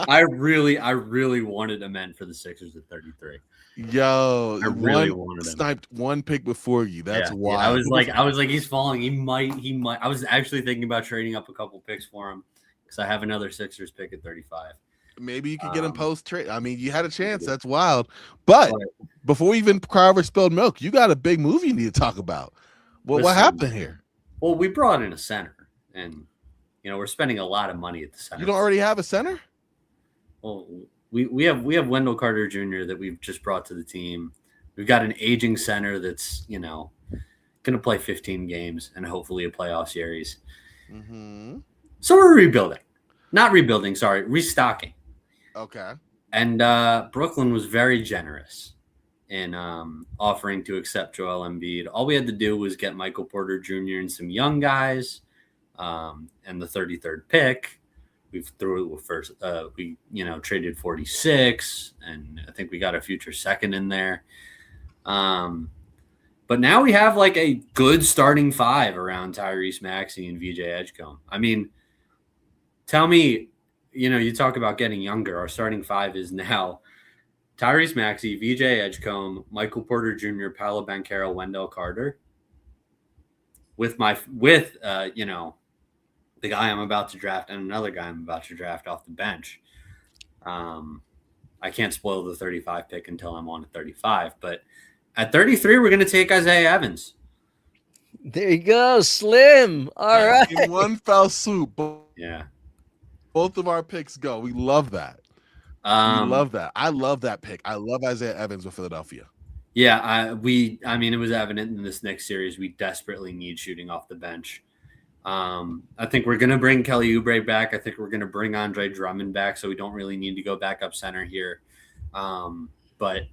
I really wanted Ament for the Sixers at 33. Yo, I really wanted him. Sniped one pick before you. That's wild. I was like, he's falling. He might. I was actually thinking about trading up a couple picks for him because I have another Sixers pick at 35. Maybe you could get him post trade. I mean, you had a chance. That's wild. But before we even cry over spilled milk, you got a big move you need to talk about. Well, what happened here? Well, we brought in a center, and we're spending a lot of money at the center. You don't already have a center? Well, we have Wendell Carter Jr. that we've just brought to the team. We've got an aging center that's going to play 15 games and hopefully a playoff series. Mm-hmm. So we're rebuilding, not rebuilding. Sorry, restocking. Okay. And Brooklyn was very generous in offering to accept Joel Embiid. All we had to do was get Michael Porter Jr. and some young guys, and the 33rd pick. We traded 46, and I think we got a future second in there. But now we have like a good starting five around Tyrese Maxey and VJ Edgecombe. I mean, tell me, you talk about getting younger. Our starting five is now Tyrese Maxey, VJ Edgecombe, Michael Porter Jr., Paolo Banchero, Wendell Carter. With the guy I'm about to draft and another guy I'm about to draft off the bench. I can't spoil the 35 pick until I'm on a 35, but at 33, we're going to take Isaiah Evans. There you go, Slim. All right. In one fell swoop. Yeah. Both of our picks go. We love that. We love that. I love that pick. I love Isaiah Evans with Philadelphia. Yeah, it was evident in this next series. We desperately need shooting off the bench. I think we're going to bring Kelly Oubre back. I think we're going to bring Andre Drummond back, so we don't really need to go back up center here. But,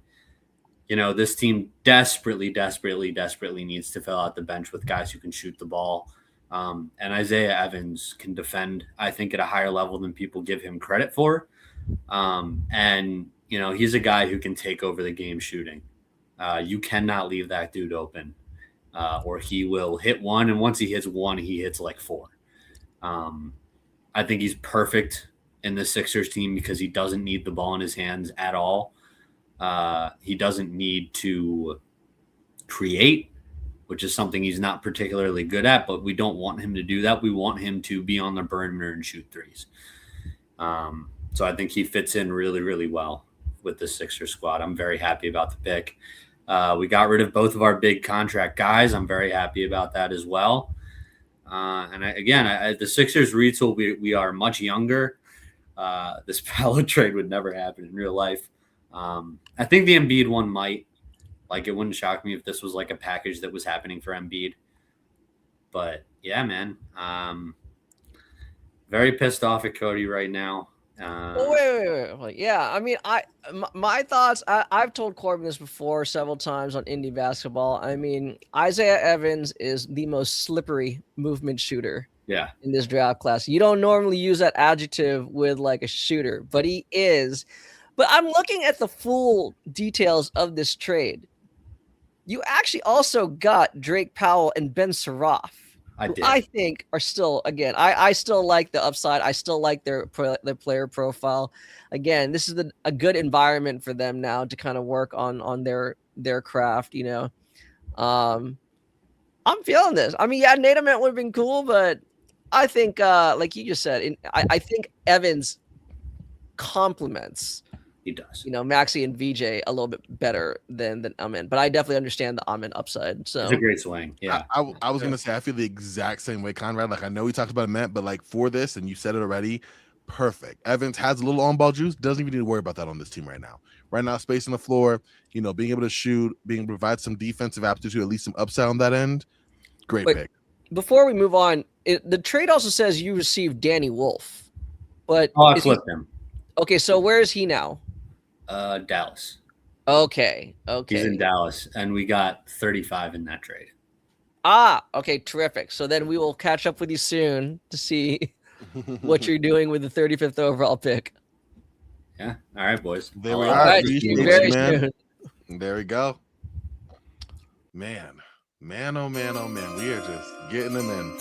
this team desperately needs to fill out the bench with guys who can shoot the ball. And Isaiah Evans can defend, I think, at a higher level than people give him credit for. And he's a guy who can take over the game shooting. You cannot leave that dude open. Or he will hit one, and once he hits one, he hits like four. I think he's perfect in the Sixers team because he doesn't need the ball in his hands at all. He doesn't need to create, which is something he's not particularly good at, but we don't want him to do that. We want him to be on the perimeter and shoot threes. So I think he fits in really, really well with the Sixers squad. I'm very happy about the pick. We got rid of both of our big contract guys. I'm very happy about that as well. The Sixers retool, we are much younger. This Paolo trade would never happen in real life. I think the Embiid one might. Like, it wouldn't shock me if this was like a package that was happening for Embiid. But yeah, man. Very pissed off at Cody right now. Wait. Yeah, I mean, my thoughts. I've told Corbin this before several times on indie basketball. I mean, Isaiah Evans is the most slippery movement shooter. Yeah. In this draft class, you don't normally use that adjective with like a shooter, but he is. But I'm looking at the full details of this trade. You actually also got Drake Powell and Ben Suraf. I think are still, again, I still like the upside. I still like their player profile. Again, this is a good environment for them now to kind of work on their craft, you know. I'm feeling this. I mean, yeah, Nate Ament would have been cool, but I think, like you just said, I think Evans complements. He does. You know, Maxey and VJ a little bit better than Amin, but I definitely understand the Amin upside. So it's a great swing. Yeah. I was gonna say I feel the exact same way, Conrad. Like, I know we talked about Ament, but like for this, and you said it already, perfect. Evans has a little on-ball juice, doesn't even need to worry about that on this team right now. Right now, space on the floor, you know, being able to shoot, being able to provide some defensive aptitude, at least some upside on that end. Great pick. Before we move on, the trade also says you received Danny Wolf, but I flipped him. Okay, so where is he now? Dallas. Okay. He's in Dallas, and we got 35 in that trade. Okay, terrific. So then we will catch up with you soon to see what you're doing with the 35th overall pick. Yeah. All right, boys. There we All are. right. Very soon. There we go. Man, oh man. We are just getting them in.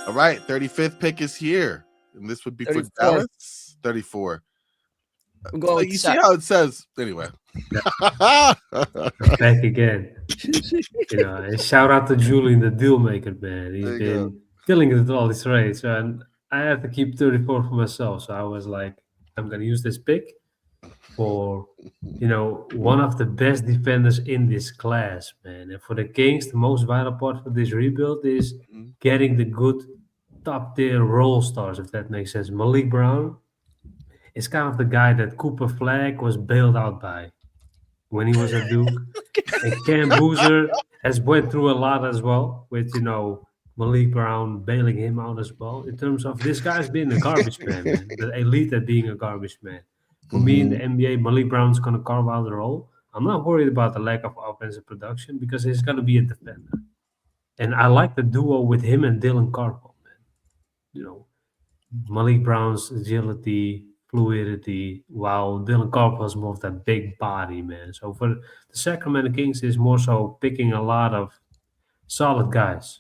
All right, 35th pick is here. And this would be 34. For Dallas. 34. I'm going you see how it says anyway. Back again. You know, and shout out to Julian, the deal maker, man. He's been killing it with all these trades, and I had to keep 34 for myself. So I was like, I'm gonna use this pick for, you know, one of the best defenders in this class, man. And for the Kings, the most vital part for this rebuild is getting the good top tier role stars, if that makes sense. Malik Brown is kind of the guy that Cooper Flagg was bailed out by when he was at Duke. And Cam Boozer has went through a lot as well, with, you know, Malik Brown bailing him out as well. In terms of this guy's being a garbage man, the elite at being a garbage man. For me in the NBA, Malik Brown's going to carve out the role. I'm not worried about the lack of offensive production because he's going to be a defender. And I like the duo with him and Dylan Carpo, man. You know, Malik Brown's agility, fluidity, while Dylan Carpo has more of that big body, man. So for the Sacramento Kings, is more so picking a lot of solid guys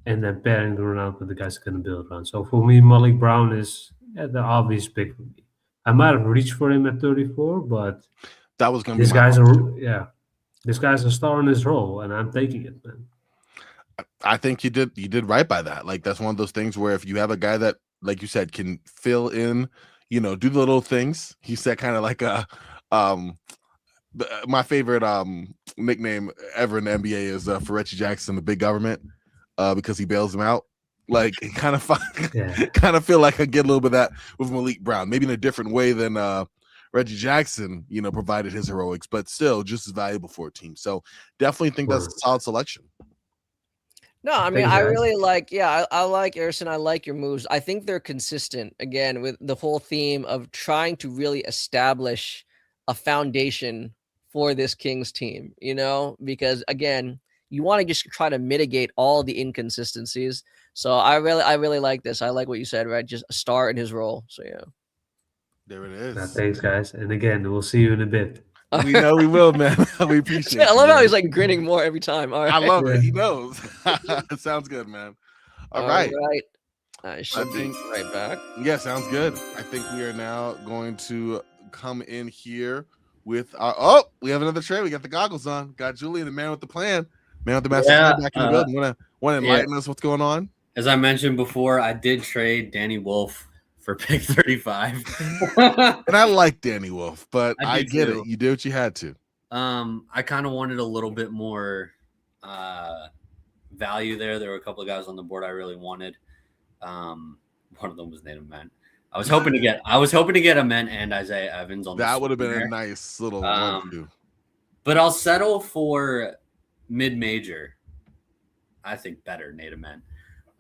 and then pairing them around with the guys that are going to build around. So for me, Malik Brown is the obvious pick for me. I might have reached for him at 34, but that was going to be this guy's a star in his role, and I'm taking it, man. I think you did right by that. Like, that's one of those things where if you have a guy that, like you said, can fill in, you know, do the little things. He said kind of like a my favorite nickname ever in the NBA is for Reggie Jackson, the big government, because he bails him out. Like, kind of feel like I get a little bit of that with Malik Brown, maybe in a different way than Reggie Jackson, you know, provided his heroics, but still just as valuable for a team. So definitely think that's a solid selection. No, I mean, I really like, I like Erson. I like your moves. I think they're consistent, again, with the whole theme of trying to really establish a foundation for this Kings team, you know, because, again, you want to just try to mitigate all the inconsistencies. So I really like this. I like what you said, right? Just a star in his role. So, yeah. There it is. Thanks, guys. And again, we'll see you in a bit. We know we will, man. We appreciate it. I love how he's like grinning more every time. All right. I love it. He knows. It sounds good, man. All right. I should be right back. Yeah, sounds good. I think we are now going to come in here with our we have another trade. We got the goggles on. Got Julian, the man with the plan. Man with the master plan back in the building. Want to enlighten us what's going on? As I mentioned before, I did trade Danny Wolf for pick 35. And I like Danny Wolf, but I get it. You did what you had to. I kind of wanted a little bit more value there. There were a couple of guys on the board I really wanted. One of them was Nate Ament. I was hoping to get Ament and Isaiah Evans on. That would have been a nice little 1-2. But I'll settle for mid-major. I think better Nate Ament.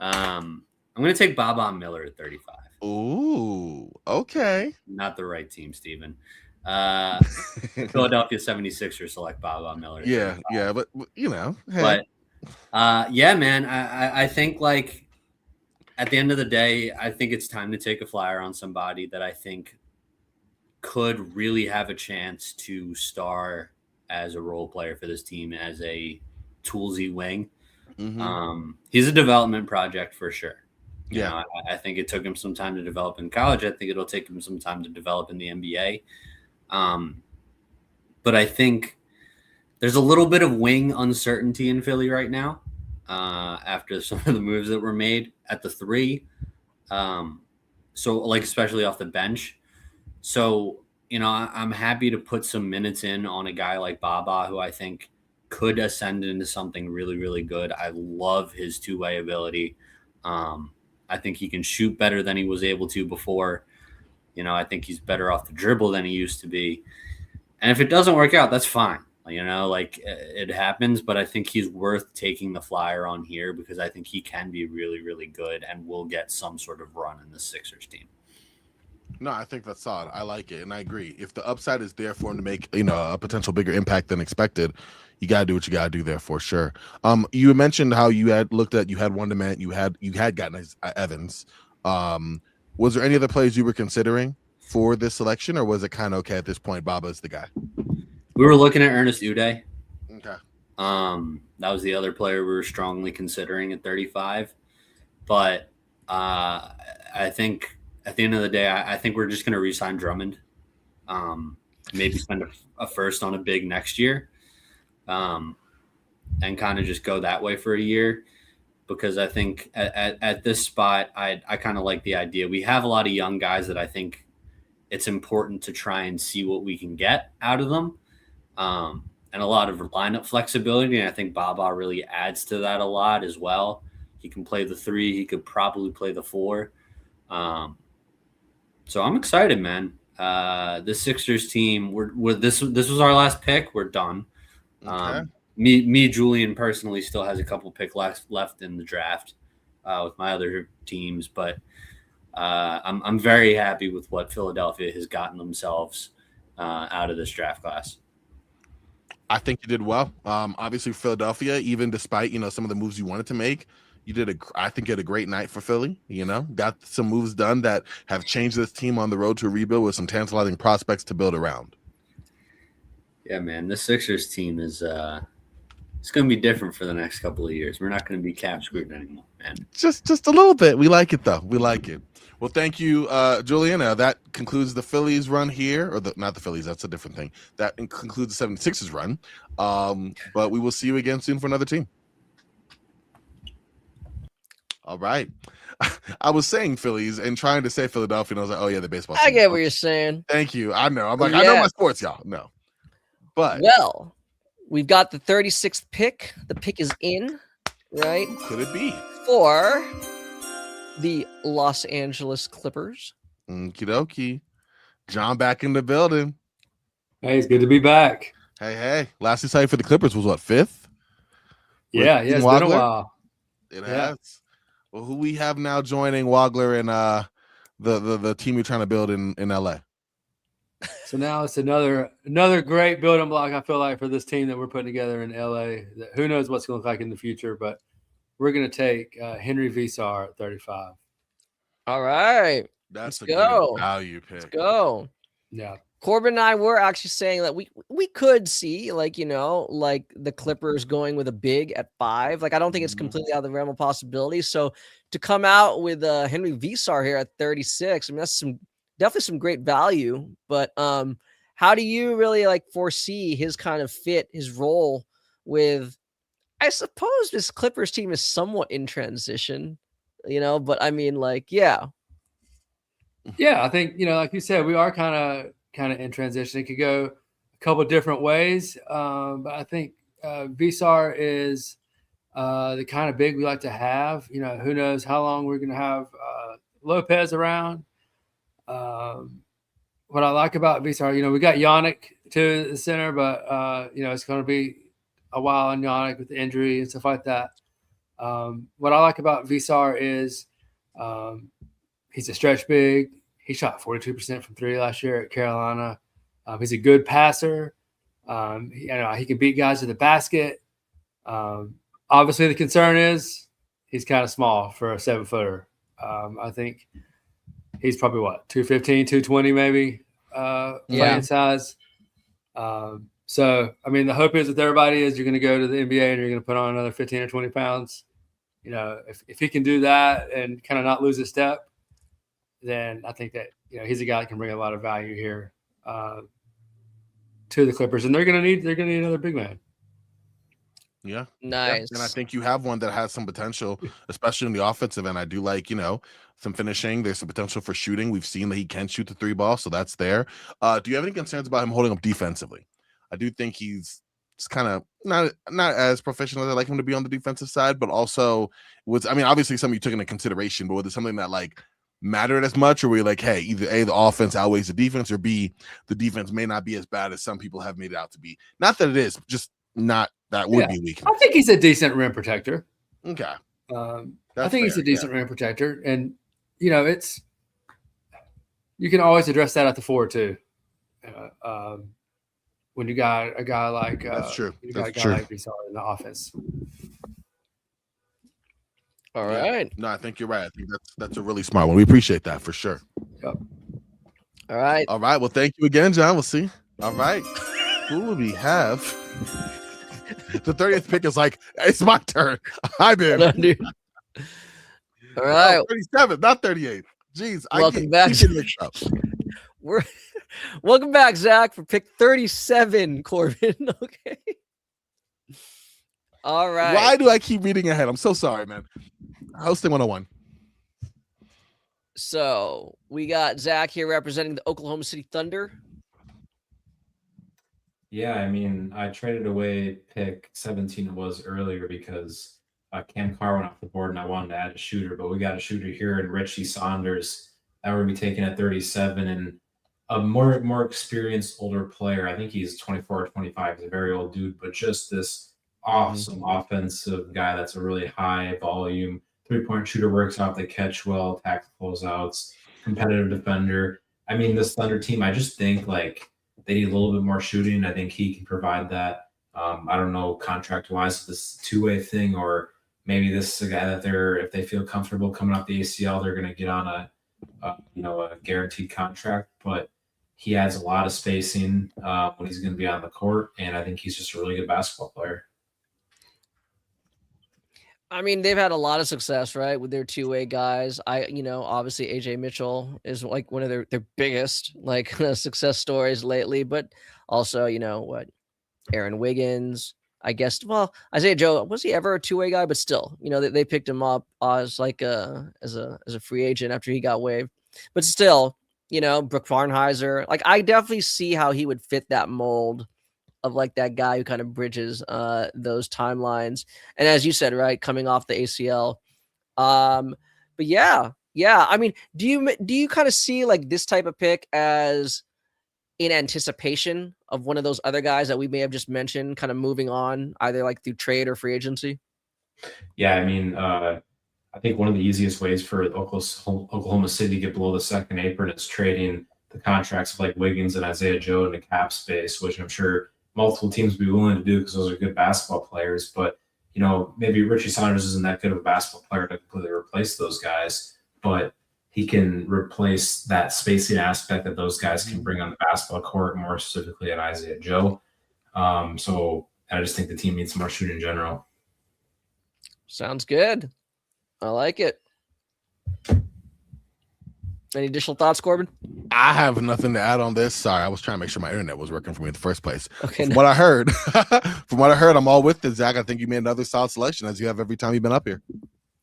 I'm going to take Baba Miller at 35. Ooh, okay. Not the right team, Steven. Philadelphia 76ers select Baba Miller. Yeah, but you know. Hey. But yeah, man, I think like at the end of the day, I think it's time to take a flyer on somebody that I think could really have a chance to star as a role player for this team as a toolsy wing. Mm-hmm. He's a development project for sure. You Yeah, know, I think it took him some time to develop in college. I think it'll take him some time to develop in the NBA. But I think there's a little bit of wing uncertainty in Philly right now after some of the moves that were made at the 3. So like, especially off the bench. So, you know, I'm happy to put some minutes in on a guy like Baba, who I think could ascend into something really, really good. I love his two-way ability. I think he can shoot better than he was able to before. You know, I think he's better off the dribble than he used to be. And if it doesn't work out, that's fine. You know, like it happens, but I think he's worth taking the flyer on here because I think he can be really, really good and will get some sort of run in the Sixers team. No, I think that's solid. I like it, and I agree. If the upside is there for him to make, you know, a potential bigger impact than expected, you gotta do what you gotta do there for sure. You mentioned how you had looked at, you had one demand, you had gotten Evans. Was there any other players you were considering for this selection, or was it kind of okay at this point? Baba's the guy. We were looking at Ernest Uday. Okay. That was the other player we were strongly considering at 35, but I think at the end of the day, I think we're just going to re-sign Drummond. Maybe spend a first on a big next year, and kind of just go that way for a year. Because I think at this spot, I kind of like the idea. We have a lot of young guys that I think it's important to try and see what we can get out of them, and a lot of lineup flexibility. And I think Baba really adds to that a lot as well. He can play the 3. He could probably play the 4. So I'm excited, man. The Sixers team, this was our last pick. We're done. Okay. Me, Julian personally still has a couple pick left in the draft with my other teams, but I'm very happy with what Philadelphia has gotten themselves out of this draft class. I think you did well. Obviously, Philadelphia, even despite, you know, some of the moves you wanted to make, I think you had a great night for Philly. You know, got some moves done that have changed this team on the road to a rebuild with some tantalizing prospects to build around. Yeah, man, the Sixers team is it's going to be different for the next couple of years. We're not going to be cap screwed anymore, man. Just a little bit. We like it though. We like it. Well, thank you, Julian. That concludes the Phillies run here, or not the Phillies. That's a different thing. That concludes the 76ers run. But we will see you again soon for another team. All right. I was saying Phillies and trying to say Philadelphia, and I was like, oh yeah, the baseball team. I get what you're saying. Thank you. I know. I'm like, I know my sports, y'all. No. But well, we've got the 36th pick. The pick is in, right? Could it be? For the Los Angeles Clippers. Okie dokie. John back in the building. Hey, it's good to be back. Hey. Last sight for the Clippers was what, 5th? Yeah, it's been a while. It has. Well, who we have now joining Wagler and the team you're trying to build in LA? So now it's another great building block, I feel like, for this team that we're putting together in LA. Who knows what's going to look like in the future, but we're going to take Henry Visar at 35. All right. That's Let's a go. good value pick. Let's go. Yeah. Corbin and I were actually saying that we could see, like, you know, like the Clippers going with a big at 5. Like, I don't think it's completely out of the realm of possibility. So to come out with Henry Visar here at 36, I mean, that's definitely some great value. But how do you really like foresee his kind of fit, his role with, I suppose this Clippers team is somewhat in transition, you know, but I mean, like, yeah. Yeah, I think, you know, like you said, we are kind of in transition. It could go a couple different ways. But I think Visar is the kind of big we like to have. You know, who knows how long we're going to have Lopez around. What I like about Visar, you know, we got Yannick to the center, but you know, it's going to be a while on Yannick with the injury and stuff like that. What I like about Visar is he's a stretch big. He shot 42% from three last year at Carolina. He's a good passer. You know, he can beat guys to the basket. Obviously, the concern is he's kind of small for a 7-footer. I think he's probably 215, 220 maybe playing size. So, I mean, the hope is with everybody is you're going to go to the NBA and you're going to put on another 15 or 20 pounds. You know, if he can do that and kind of not lose a step, then I think that, you know, he's a guy that can bring a lot of value here to the Clippers, and they're going to need another big man. Yeah. Nice. Yeah. And I think you have one that has some potential, especially in the offensive end. I do like, you know, some finishing. There's some potential for shooting. We've seen that he can shoot the 3 ball, so that's there. Do you have any concerns about him holding up defensively? I do think he's just kind of not as professional as I like him to be on the defensive side, but also obviously something you took into consideration, but was it something that like mattered as much, or were you like, hey, either A, the offense outweighs the defense, or B, the defense may not be as bad as some people have made it out to be? Not that it is, just not that would be weakness. I think he's a decent rim protector. Okay. I think he's a decent rim protector. And, you know, you can always address that at the 4 too. When you got a guy like that's true. You got a guy like Visar in the offense. All right. No, I think you're right. I think that's a really smart one. We appreciate that for sure. Yep. All right. All right. Well, thank you again, John. We'll see. All right. Who will we have? The 30th pick is like, it's my turn. Hi, man. All right. No, 37, not 38. Jeez. Welcome back. Welcome back, Zach, for pick 37, Corbin. Okay. All right. Why do I keep reading ahead? I'm so sorry, man. Hosting 101. So we got Zach here representing the Oklahoma City Thunder. Yeah, I mean, I traded away pick 17 it was earlier because Cam Carr went off the board and I wanted to add a shooter, but we got a shooter here in Richie Saunders that we're going to be taking at 37, and a more experienced older player. I think he's 24 or 25. He's a very old dude, but just this awesome offensive guy that's a really high volume three-point shooter, works off the catch well, attacks closeouts, competitive defender. I mean, this Thunder team, I just think like they need a little bit more shooting. I think he can provide that. I don't know contract-wise if this is a two-way thing, or maybe this is a guy that if they feel comfortable coming off the ACL, they're going to get on a guaranteed contract. But he adds a lot of spacing when he's going to be on the court, and I think he's just a really good basketball player. I mean, they've had a lot of success, right, with their two-way guys. Obviously AJ Mitchell is like one of their biggest like success stories lately, but also, Aaron Wiggins, I guess. Well, Isaiah Joe, was he ever a two-way guy? But still, they picked him up as like as a free agent after he got waived. But still, Brooke Farnheiser, like I definitely see how he would fit that mold of like that guy who kind of bridges those timelines. And as you said, right, coming off the ACL. But yeah. I mean, do you kind of see like this type of pick as in anticipation of one of those other guys that we may have just mentioned, kind of moving on either like through trade or free agency? Yeah, I mean, I think one of the easiest ways for Oklahoma City to get below the second apron is trading the contracts of like Wiggins and Isaiah Joe into cap space, which I'm sure multiple teams would be willing to do because those are good basketball players. But, maybe Richie Saunders isn't that good of a basketball player to completely replace those guys, but he can replace that spacing aspect that those guys can bring on the basketball court, more specifically at Isaiah Joe. So I just think the team needs more shooting in general. Sounds good. I like it. Any additional thoughts, Corbin? I have nothing to add on this. Sorry, I was trying to make sure my internet was working for me in the first place. Okay. From what I heard, I'm all with it, Zach. I think you made another solid selection, as you have every time you've been up here.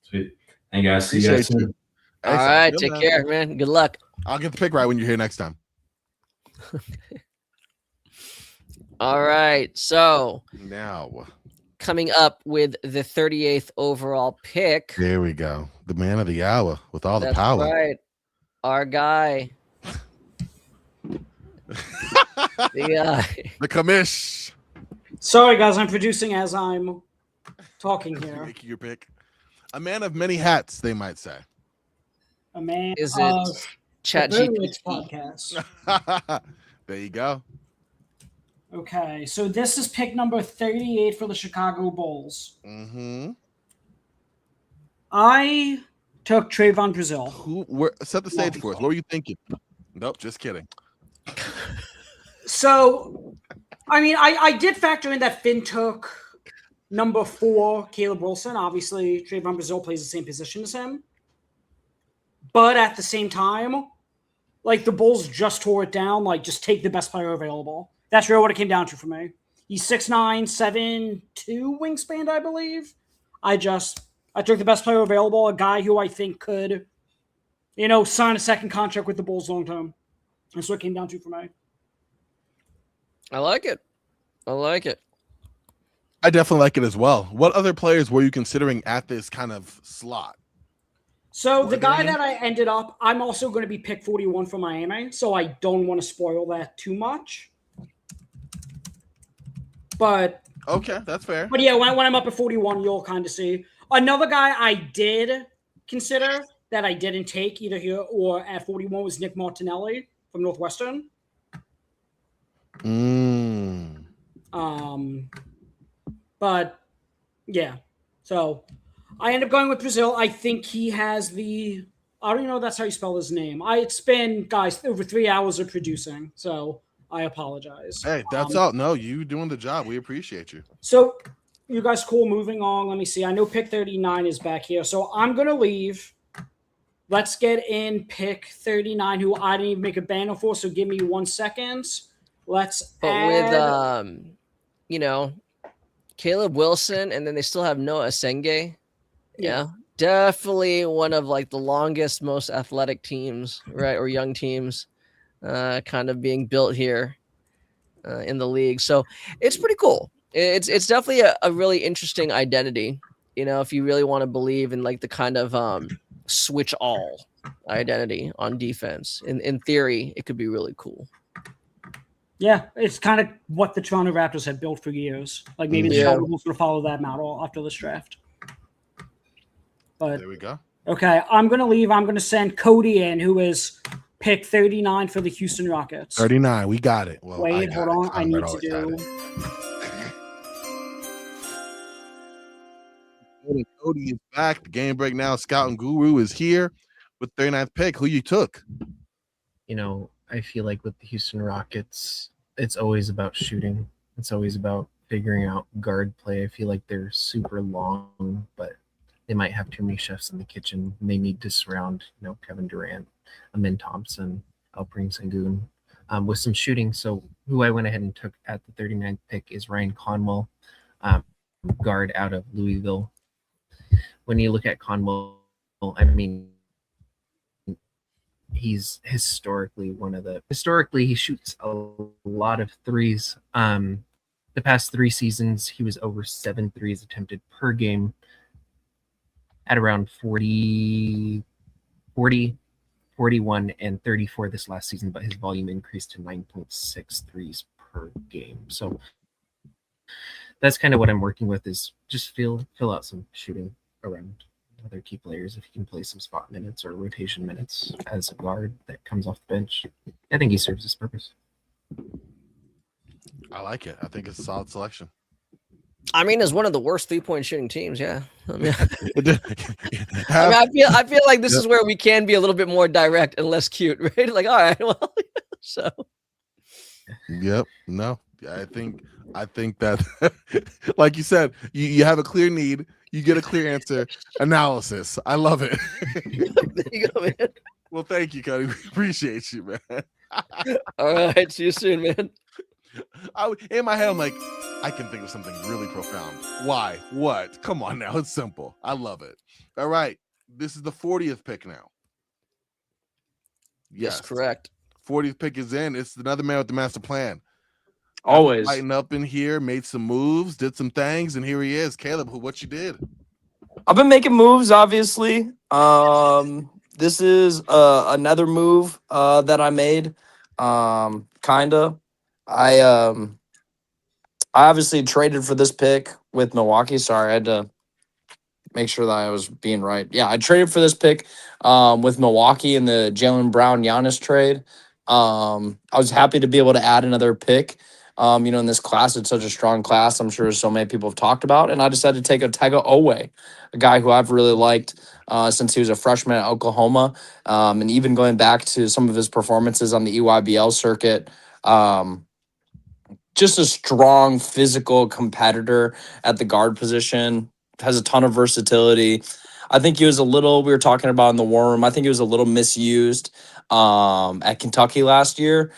Sweet. Hey, guys. See you guys soon. All right. Take care, man. Good luck. I'll get the pick right when you're here next time. All right. So now, coming up with the 38th overall pick. There we go. The man of the hour with all the That's power. right. Our guy. The commish. Sorry, guys, I'm producing as I'm talking here. Making your pick. A man of many hats, they might say. A man Is of it Chat the Berlitz podcast. There you go. Okay, so this is pick number 38 for the Chicago Bulls. Mm-hmm. I took Trayvon Brazil. Set the stage for us. What were you thinking? Nope, just kidding. So, I mean, I did factor in that Finn took number 4, Caleb Wilson. Obviously, Trayvon Brazil plays the same position as him. But at the same time, like, the Bulls just tore it down. Like, just take the best player available. That's really what it came down to for me. He's 6'9", 7'2" wingspan, I believe. I took the best player available, a guy who I think could, sign a second contract with the Bulls long term. That's what it came down to for me. I like it. I definitely like it as well. What other players were you considering at this kind of slot? So the guy that I ended up, I'm also going to be pick 41 for Miami, so I don't want to spoil that too much. But okay, that's fair. But yeah, when I'm up at 41, you'll kind of see. Another guy I did consider that I didn't take either here or at 41 was Nick Martinelli from Northwestern. But yeah, so I end up going with Brazil. I think he has I don't even know if that's how you spell his name. It's been, guys, over 3 hours of producing, so I apologize. Hey, that's all. No, you doing the job. We appreciate you. So you guys cool. Moving on. Let me see. I know pick 39 is back here. So I'm going to leave. Let's get in pick 39, who I didn't even make a banner for. So give me 1 second. With, Caleb Wilson, and then they still have Noah Asenge. Yeah. Definitely one of like the longest, most athletic teams, right? Or young teams. Kind of being built here in the league. So it's pretty cool. It's definitely a really interesting identity, if you really want to believe in like the kind of switch all identity on defense. In theory, it could be really cool. Yeah, it's kind of what the Toronto Raptors had built for years. Like maybe the Chicago Bulls will follow that model after this draft. But there we go. Okay, I'm going to leave. I'm going to send Cody in, who is pick 39 for the Houston Rockets. 39. We got it. Well, wait, hold on. I need to do. Cody is back. The Game Break Now Scouting Guru is here with 39th pick. Who you took? I feel like with the Houston Rockets, it's always about shooting. It's always about figuring out guard play. I feel like they're super long, but they might have too many chefs in the kitchen. And they need to surround, Kevin Durant, Amin Thompson, Alperen Sengun with some shooting. So who I went ahead and took at the 39th pick is Ryan Conwell, guard out of Louisville. When you look at Conwell, I mean, he's historically he shoots a lot of threes. The past 3 seasons, he was over 7 threes attempted per game at around 40, 41, and 34 this last season, but his volume increased to 9.6 threes per game. So that's kind of what I'm working with, is just fill out some shooting around other key players. If he can play some spot minutes or rotation minutes as a guard that comes off the bench, I think he serves his purpose. I like it. I think it's a solid selection. I mean, as one of the worst 3-point shooting teams, yeah. I feel like this is where we can be a little bit more direct and less cute, right? Like, all right, well, so. Yep. No, I think that, like you said, you have a clear need, you get a clear answer, analysis. I love it. There you go, man. Well, thank you, Cody. We appreciate you, man. All right, see you soon, man. In my head, I'm like, I can think of something really profound. Why? What? Come on now. It's simple. I love it. All right. This is the 40th pick now. Yes, correct. 40th pick is in. It's another man with the master plan. Always. Lighten up in here, made some moves, did some things, and here he is. Caleb, what you did? I've been making moves, obviously. This is another move that I made. Kinda. I obviously traded for this pick with Milwaukee. Sorry, I had to make sure that I was being right. Yeah, I traded for this pick with Milwaukee in the Jaylen Brown Giannis trade. I was happy to be able to add another pick. In this class, it's such a strong class. I'm sure so many people have talked about, and I decided to take a Tega Owe, a guy who I've really liked since he was a freshman at Oklahoma, and even going back to some of his performances on the EYBL circuit. Just a strong physical competitor at the guard position, has a ton of versatility. I think he was we were talking about in the war room, I think he was a little misused at Kentucky last year.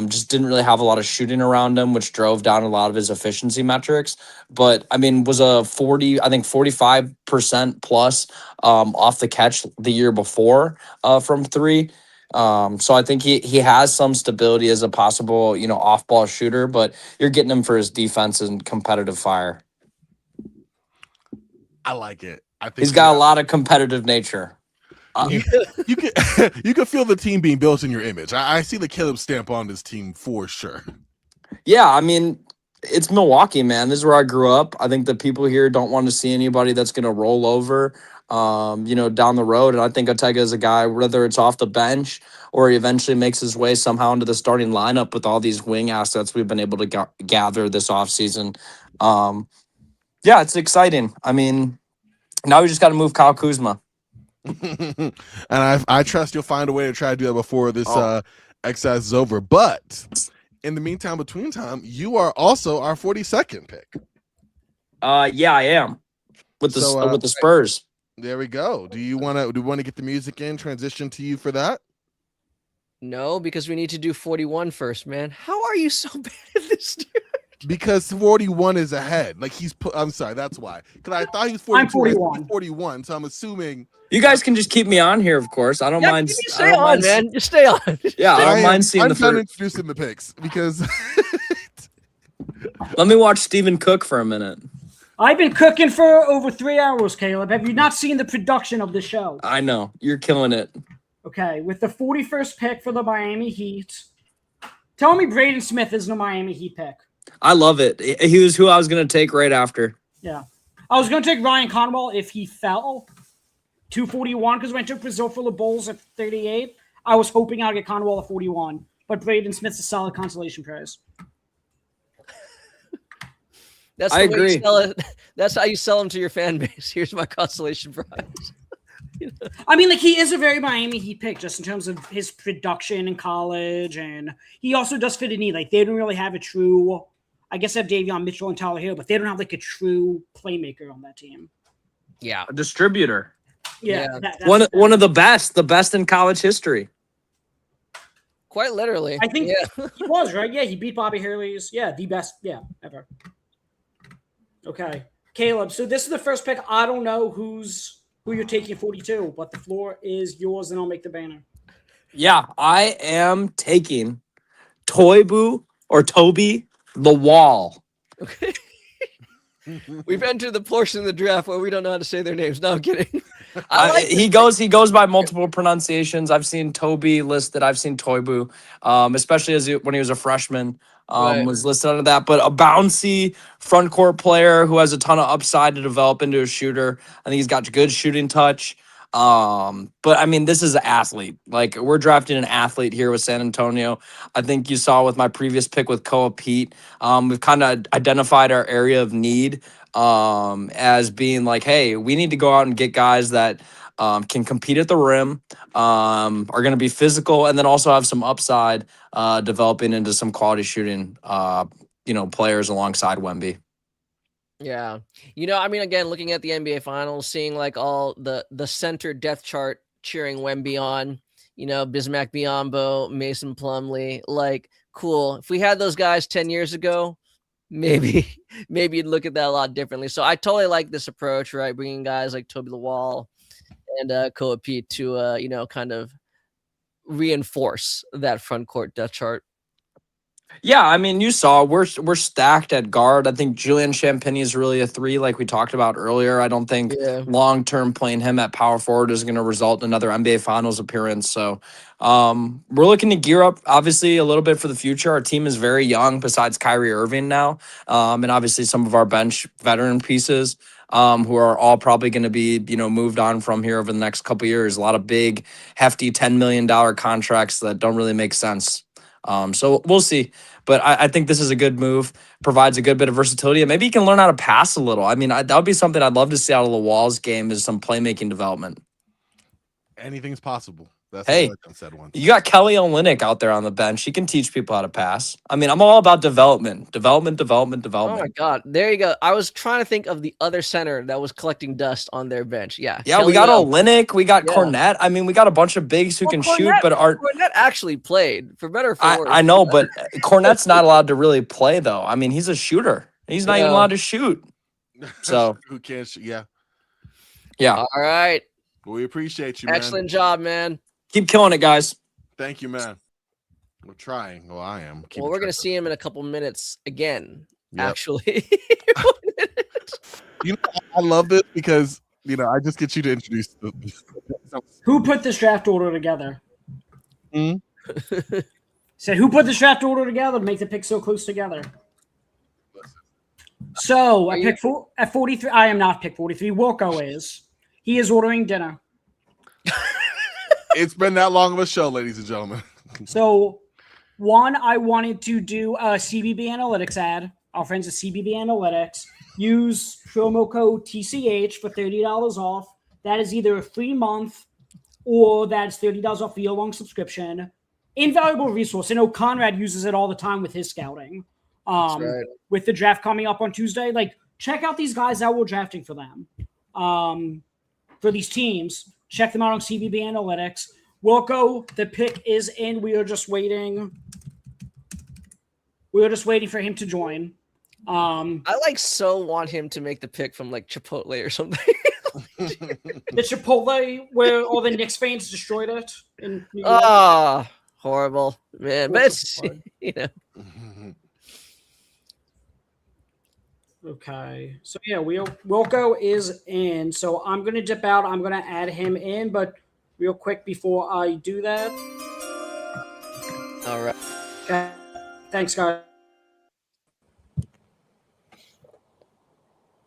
Just didn't really have a lot of shooting around him, which drove down a lot of his efficiency metrics. But I mean, was a 45% plus off the catch the year before from three. So I think he has some stability as a possible, off ball shooter, but you're getting him for his defense and competitive fire. I like it. I think He's got a lot of competitive nature. You can you can feel the team being built in your image. I see the Caleb stamp on this team for sure. Yeah, I mean, it's Milwaukee, man. This is where I grew up. I think the people here don't want to see anybody that's going to roll over, down the road. And I think Otega is a guy, whether it's off the bench or he eventually makes his way somehow into the starting lineup with all these wing assets we've been able to gather this offseason. Yeah, it's exciting. I mean, now we just got to move Kyle Kuzma. And I trust you'll find a way to try to do that before this exercise is over. But in the meantime, between time, you are also our 42nd pick. Yeah, I am with the Spurs. There we go. Do you want to get the music in? Transition to you for that? No, because we need to do 41 first, man. How are you so bad at this, dude? Because 41 is ahead. Like I'm sorry, that's why. Because I thought he was 42. I'm 41. 41, so I'm assuming. You guys can just keep me on here, of course. I don't mind. Stay on, man. Just stay on. Yeah, I don't mind seeing I'm done introducing the picks because. Let me watch Stephen cook for a minute. I've been cooking for over 3 hours, Caleb. Have you not seen the production of the show? I know. You're killing it. Okay, with the 41st pick for the Miami Heat, tell me Braden Smith isn't a Miami Heat pick. I love it. He was who I was going to take right after. Yeah. I was going to take Ryan Conwell if he fell to 41 because when I took Brazil for the Bulls at 38, I was hoping I'd get Conwell at 41. But Braden Smith's a solid consolation prize. I agree. That's how you sell them to your fan base. Here's my consolation prize. I mean, he is a very Miami Heat pick just in terms of his production in college, and he also does fit a need. They don't really have a true, I guess they have Davion Mitchell and Tyler Hill, but they don't have a true playmaker on that team. Yeah, a distributor. Yeah. One of the best in college history. Quite literally. I think he was, right? Yeah, he beat Bobby Hurley's. Yeah, the best, ever. Okay. Caleb, so this is the first pick. I don't know who you're taking at 42, but the floor is yours, and I'll make the banner. Yeah, I am taking Toby the Wall. Okay. We've entered the portion of the draft where we don't know how to say their names. No, I'm kidding. He goes by multiple pronunciations. I've seen Toby listed. I've seen Toibu, especially when he was a freshman. Was listed under that, but a bouncy front court player who has a ton of upside to develop into a shooter. I think he's got good shooting touch. But I mean, this is an athlete. We're drafting an athlete here with San Antonio. I think you saw with my previous pick with Koa Pete. We've kind of identified our area of need as being hey, we need to go out and get guys that can compete at the rim, are going to be physical, and then also have some upside developing into some quality shooting, players alongside Wemby. Yeah. I mean, again, looking at the NBA Finals, seeing all the center depth chart cheering Wemby on, Bismack Biyombo, Mason Plumlee, cool. If we had those guys 10 years ago, maybe you'd look at that a lot differently. So I totally like this approach, right? Bringing guys like Toby the Wall and Koa Pete to, kind of reinforce that front court depth chart. Yeah, I mean, you saw we're stacked at guard. I think Julian Champagny is really a 3, like we talked about earlier. I don't think Yeah. long term playing him at power forward is going to result in another NBA Finals appearance. So we're looking to gear up, obviously, a little bit for the future. Our team is very young, besides Kyrie Irving now, and obviously some of our bench veteran pieces. Who are all probably going to be, moved on from here over the next couple years. A lot of big, hefty $10 million contracts that don't really make sense. So we'll see. But I think this is a good move, provides a good bit of versatility, and maybe he can learn how to pass a little. I mean, that would be something I'd love to see out of the Walls game is some playmaking development. Anything's possible. That's Hey, what I said once. you got Kelly Olynyk out there on the bench. He can teach people how to pass. I mean, I'm all about development. Oh my God. There you go. I was trying to think of the other center that was collecting dust on their bench. Yeah. Yeah, we got Olynyk. We got Yeah. Cornette. I mean, we got a bunch of bigs who can shoot, but Cornette actually played, for better or for worse. I know, but Cornette's not allowed to really play, though. I mean, he's a shooter. He's not even Yeah. allowed to shoot. So Who can't shoot? Yeah. Yeah. All right. We appreciate you, man. Excellent job, man. Keep killing it, guys. Thank you, man. We're trying. Well, I am. Well, we're going to see him in a couple minutes again, Yep. actually. You know, I love this because, I just get you to introduce the Who put this draft order together? Hmm? Said who put this draft order together to make the picks so close together? So at 43, I am not pick 43. Wilco is. He is ordering dinner. It's been that long of a show, ladies and gentlemen. So, one, I wanted to do a CBB Analytics ad. Our friends at CBB Analytics. Use promo code TCH for $30 off. That is either a free month or that's $30 off a year-long subscription. Invaluable resource. I know Conrad uses it all the time with his scouting. That's right. With the draft coming up on Tuesday, check out these guys that we're drafting for them. For these teams, check them out on CBB Analytics. Wilco, the pick is in. We are just waiting. We are just waiting for him to join. I so want him to make the pick from Chipotle or something. The Chipotle where all the Knicks fans destroyed it in New York. Ah, horrible, man. But it's Okay, so yeah, Wilco is in. So I'm gonna dip out. I'm gonna add him in, but real quick before I do that. All right. Okay. Thanks, guys.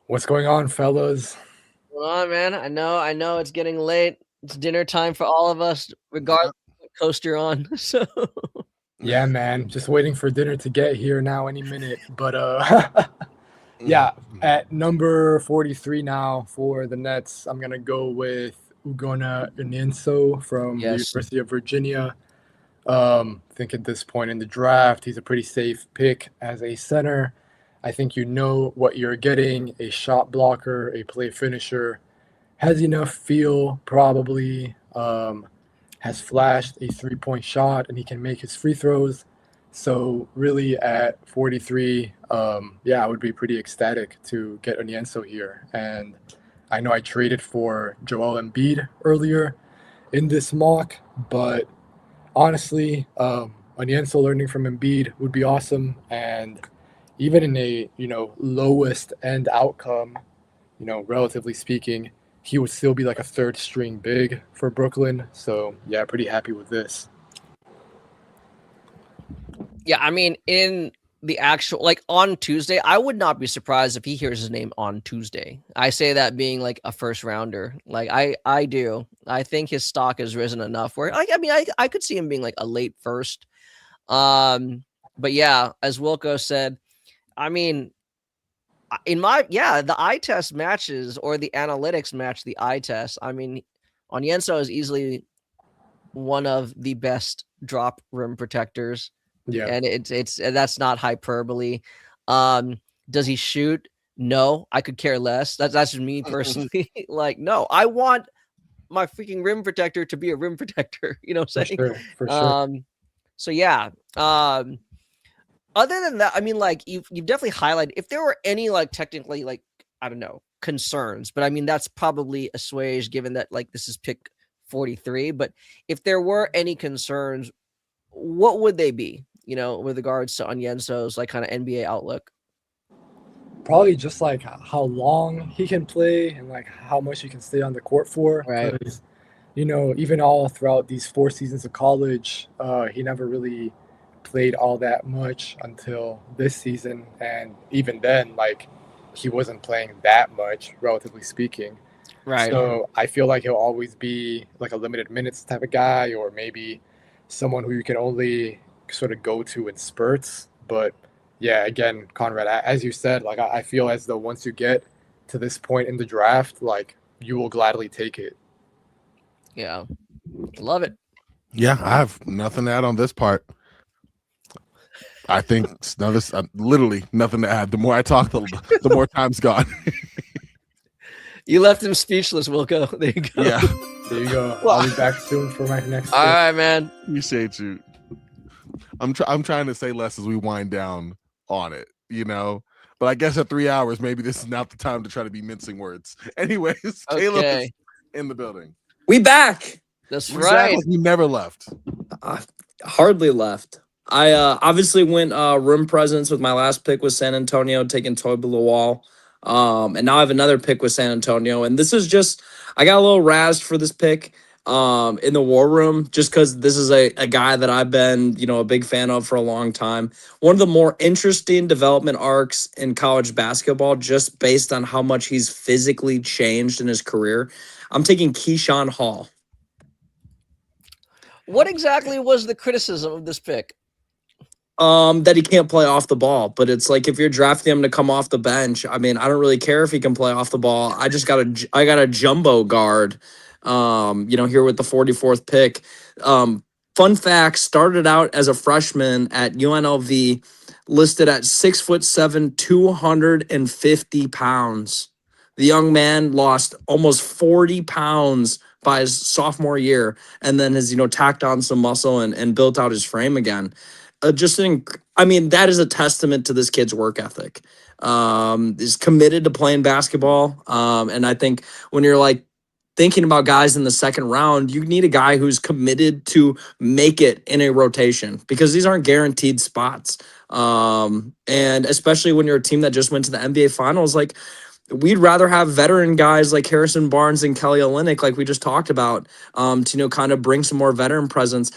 What's going on, fellas? Hold on, man. I know it's getting late. It's dinner time for all of us, regardless of what coast you're on. So Yeah, man. Just waiting for dinner to get here now any minute. But yeah, at number 43 now for the Nets, I'm gonna go with Ugonna Onyenso from the University of Virginia. I think at this point in the draft, he's a pretty safe pick as a center. I think you know what you're getting, a shot blocker, a play finisher, has enough feel probably, has flashed a three-point shot, and he can make his free throws. So really at 43, I would be pretty ecstatic to get Onyenso here. And I know I traded for Joel Embiid earlier in this mock, but honestly, Onyenso learning from Embiid would be awesome. And even in a, lowest end outcome, relatively speaking, he would still be like a third string big for Brooklyn. So yeah, pretty happy with this. yeah, I mean, in the actual on Tuesday, I would not be surprised if he hears his name on Tuesday. I say that being a first rounder. I do. I think his stock has risen enough where I could see him being a late first. But yeah, as Wilco said, I mean, the eye test matches or the analytics match the eye test. I mean, Onyenso is easily one of the best drop rim protectors. Yeah. And that's not hyperbole. Does he shoot? No, I could care less. That's just me personally. No, I want my freaking rim protector to be a rim protector. You know what I'm saying? For sure. So yeah. Other than that, I mean, you've definitely highlighted if there were any technically I don't know concerns, but I mean that's probably assuaged given that this is pick 43. But if there were any concerns, what would they be? with regards to Onyenso's like kind of NBA outlook? Probably just like how long he can play and like how much he can stay on the court for. Right. Because, even all throughout these 4 seasons of college, he never really played all that much until this season. And even then, like, he wasn't playing that much, relatively speaking. Right. So I feel like he'll always be like a limited minutes type of guy, or maybe someone who you can only sort of go to in spurts. But yeah, again, Conrad, as you said, like I feel as though once you get to this point in the draft, like you will gladly take it. Yeah. Love it. Yeah, I have nothing to add on this part. I think literally nothing to add. The more I talk, the more time's gone. You left him speechless, Wilco. There you go. Yeah. There you go. I'll be back soon for my next. All right, man. Appreciate you. I'm trying to say less as we wind down on it, But I guess at 3 hours, maybe this is not the time to try to be mincing words. Anyways, Caleb is in the building. We back. That's right. You never left. Hardly left. I obviously went room presence with my last pick with San Antonio, taking Toby Lawal. And now I have another pick with San Antonio. And this is just, I got a little razzed for this pick in the war room, just because this is a guy that I've been, a big fan of for a long time. One of the more interesting development arcs in college basketball, just based on how much he's physically changed in his career. I'm taking Keyshawn Hall. What exactly was the criticism of this pick? That he can't play off the ball, but it's like if you're drafting him to come off the bench, I mean, I don't really care if he can play off the ball. I got a jumbo guard, here with the 44th pick. Fun fact: started out as a freshman at UNLV, listed at 6'7", 250 pounds. The young man lost almost 40 pounds by his sophomore year, and then has tacked on some muscle and built out his frame again. That is a testament to this kid's work ethic. Is committed to playing basketball. And I think when you're like thinking about guys in the second round, you need a guy who's committed to make it in a rotation, because these aren't guaranteed spots. And especially when you're a team that just went to the NBA Finals, like we'd rather have veteran guys like Harrison Barnes and Kelly Olynyk, like we just talked about, to kind of bring some more veteran presence.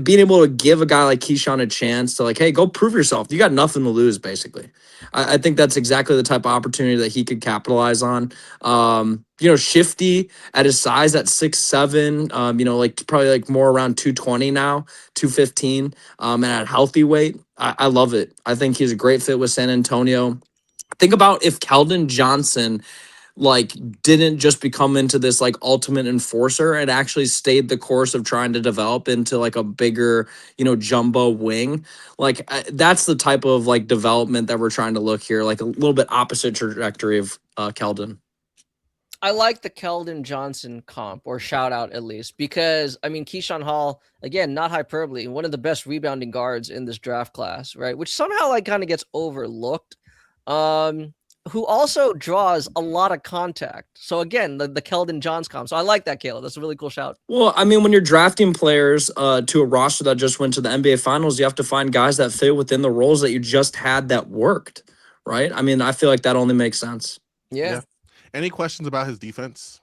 Being able to give a guy like Keyshawn a chance to like, hey, go prove yourself. You got nothing to lose, basically. I think that's exactly the type of opportunity that he could capitalize on. Shifty at his size at 6'7", like probably like more around 220 now, 215, and at healthy weight. I love it. I think he's a great fit with San Antonio. Think about if Keldon Johnson didn't just become into this like ultimate enforcer and actually stayed the course of trying to develop into like a bigger, jumbo wing. That's the type of like development that we're trying to look here, like a little bit opposite trajectory of Keldon. I like the Keldon Johnson comp, or shout out at least, because Keyshawn Hall, again, not hyperbole, one of the best rebounding guards in this draft class, right? Which somehow like kind of gets overlooked. Who also draws a lot of contact. So again, the Keldon Johns comp. So I like that, Caleb. That's a really cool shout. Well, when you're drafting players to a roster that just went to the NBA Finals, you have to find guys that fit within the roles that you just had that worked, right? I feel like that only makes sense. Yeah. Any questions about his defense?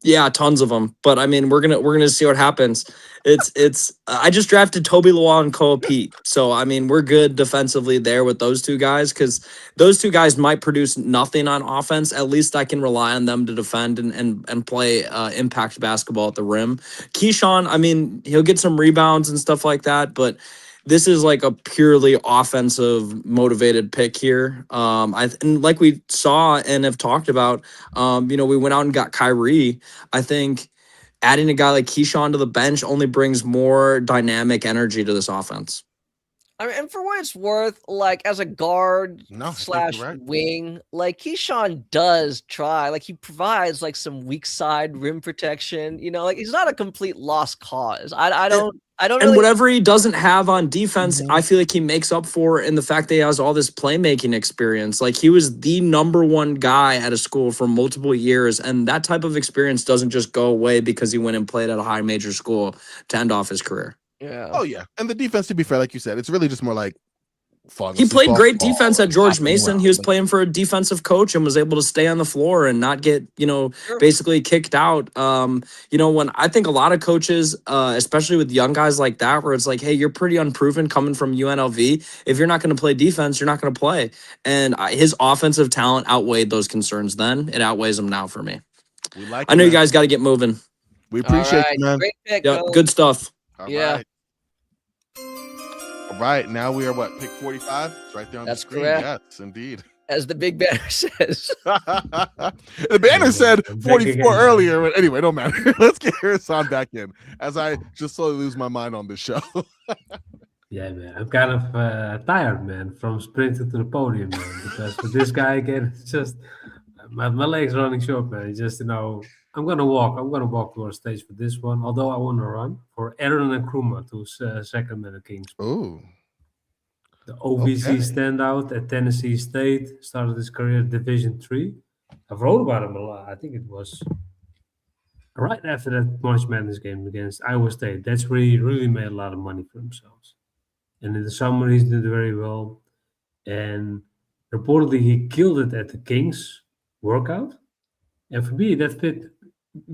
Yeah, tons of them. But we're gonna see what happens. It's I just drafted Toby Lawal and Koa Pete, so we're good defensively there with those two guys, because those two guys might produce nothing on offense. At least I can rely on them to defend and play impact basketball at the rim. Keyshawn, he'll get some rebounds and stuff like that, but this is like a purely offensive motivated pick here. And like we saw and have talked about, we went out and got Kyrie. I think adding a guy like Keyshawn to the bench only brings more dynamic energy to this offense. And for what it's worth, like as a guard slash wing, like Keyshawn does try, like he provides like some weak side rim protection, like he's not a complete lost cause. I don't and whatever he doesn't have on defense, I feel like he makes up for in the fact that he has all this playmaking experience. Like he was the number one guy at a school for multiple years, and that type of experience doesn't just go away because he went and played at a high major school to end off his career. Yeah. Oh yeah, and the defense, to be fair, like you said, it's really just more like fun. He played great defense at George hopping Mason. around. He was playing for a defensive coach and was able to stay on the floor and not get, basically kicked out. When I think a lot of coaches, especially with young guys like that, where it's like, hey, you're pretty unproven coming from UNLV. If you're not going to play defense, you're not going to play. And his offensive talent outweighed those concerns then. It outweighs them now for me. We like. I know you guys got to get moving. We appreciate right. you, man. Great pick. Yeah, good stuff. All Yeah. right. All right. Now we are pick 45? It's right there on That's the screen. correct. Yes, indeed. As the big banner says. The banner said 44 earlier. But anyway, don't matter. Let's get Harrison back in as I just slowly lose my mind on this show. Yeah, man. I'm kind of tired, man, from sprinting to the podium, man. Because with this guy again, it's just my legs running short, man. It's just, I'm gonna walk. I'm gonna walk towards stage for this one. Although I want to run for Aaron and Kruma to Sacramento Kings. Ooh. The OVC standout at Tennessee State, started his career at Division III. I've wrote about him a lot. I think it was right after that March Madness game against Iowa State. That's where he really made a lot of money for themselves. And in the summer, he did very well. And reportedly, he killed it at the Kings workout. And for me, that fit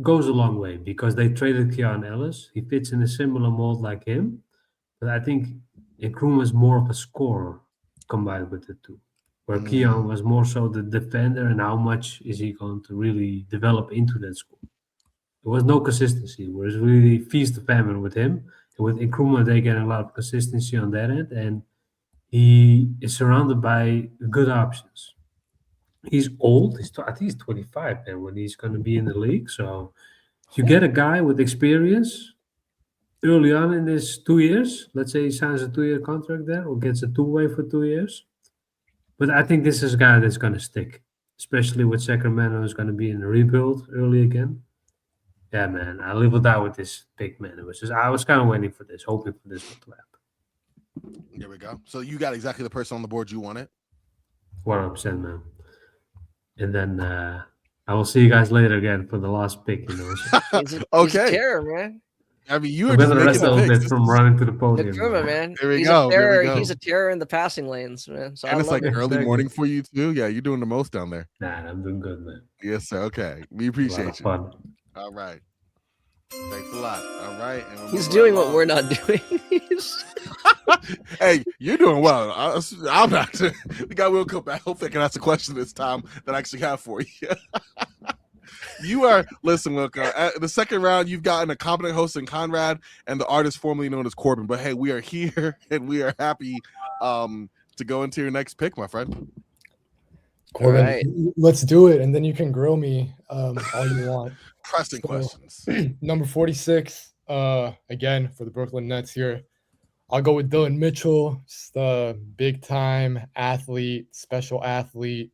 goes a long way because they traded Keon Ellis. He fits in a similar mold like him. But I think Nkrumah is more of a scorer combined with the two. Where Keon was more so the defender, and how much is he going to really develop into that score? There was no consistency. It was really feast or famine with him. And with Nkrumah, they get a lot of consistency on that end, and he is surrounded by good options. He's old. I think he's 25, and when he's going to be in the league. So you get a guy with experience early on in his 2 years. Let's say he signs a 2-year contract there or gets a two-way for 2 years. But I think this is a guy that's going to stick, especially with Sacramento is going to be in a rebuild early again. Yeah, man, I live or die with this pick, man. I was kind of waiting for this, hoping for this one to happen. There we go. So you got exactly the person on the board you wanted. 100%, man. And then I will see you guys later again for the last pick. He's a terror, man. I mean, you were just making a little bit from running to the podium. Nkrumah, man. There we He's go. A terror. There we go. He's a terror in the passing lanes, man. So And it's like early morning for you too. Yeah, you're doing the most down there. Nah, I'm doing good, man. Yes, sir. Okay, we appreciate you. Fun. All right. Thanks a lot. All right. And he's doing what we're not doing. Hey, you're doing well. I'm not. The guy will come back. Hopefully, I can ask a question this time that I actually have for you. You are, listen, Wilco, at the second round, you've gotten a competent host in Conrad and the artist formerly known as Corbin. But hey, we are here and we are happy to go into your next pick, my friend. Corbin, let's do it, and then you can grill me all you want. Pressing questions. Number 46, again, for the Brooklyn Nets here. I'll go with Dylan Mitchell, just a big-time athlete, special athlete.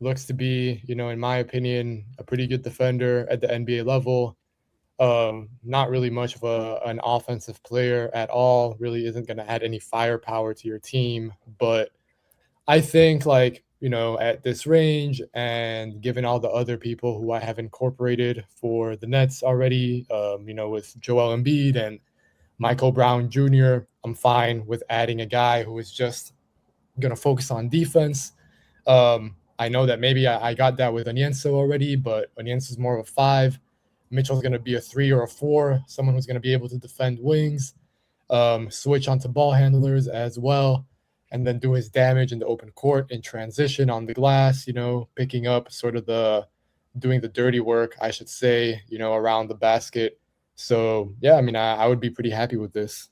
Looks to be, in my opinion, a pretty good defender at the NBA level. Not really much of an offensive player at all. Really isn't going to add any firepower to your team. But I think, at this range and given all the other people who I have incorporated for the Nets already, with Joel Embiid and Michael Brown Jr., I'm fine with adding a guy who is just going to focus on defense. I know that maybe I got that with Onyenso already, but Onyenso is more of a 5. Mitchell's going to be a 3 or a 4, someone who's going to be able to defend wings, switch onto ball handlers as well, and then do his damage in the open court in transition on the glass, picking up sort of doing the dirty work, I should say, around the basket. So, yeah, I mean, I would be pretty happy with this.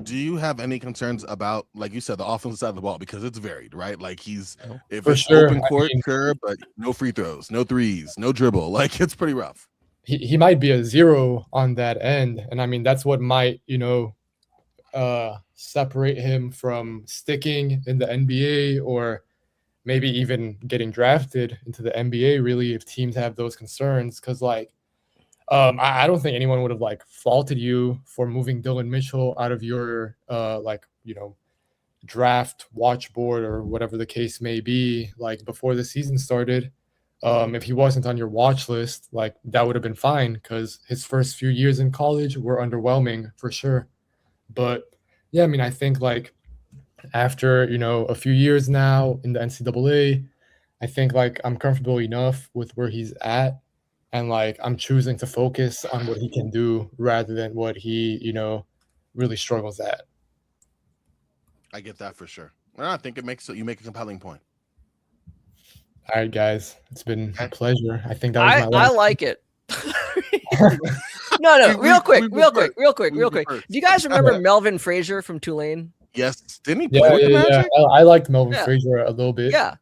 Do you have any concerns about, like you said, the offensive side of the ball? Because it's varied, right? Like if For it's sure. open court, I mean, sure, but no free throws, no threes, no dribble. Like it's pretty rough. He might be a 0 on that end. And I mean, that's what might, separate him from sticking in the NBA or maybe even getting drafted into the NBA, really, if teams have those concerns. Because, I don't think anyone would have faulted you for moving Dylan Mitchell out of your draft watch board or whatever the case may be, before the season started. If he wasn't on your watch list, like that would have been fine because his first few years in college were underwhelming for sure. But yeah, I mean, I think like after a few years now in the NCAA, I think like I'm comfortable enough with where he's at, and like I'm choosing to focus on what he can do rather than what he really struggles at. I get that for sure. Well, I think you make a compelling point. All right, guys, it's been a pleasure. I think that was my I last. like it. No, real quick. Do you guys remember Melvin Frazier from Tulane? Yes, didn't he play with the Magic? I liked Melvin Yeah. Frazier a little bit. Yeah,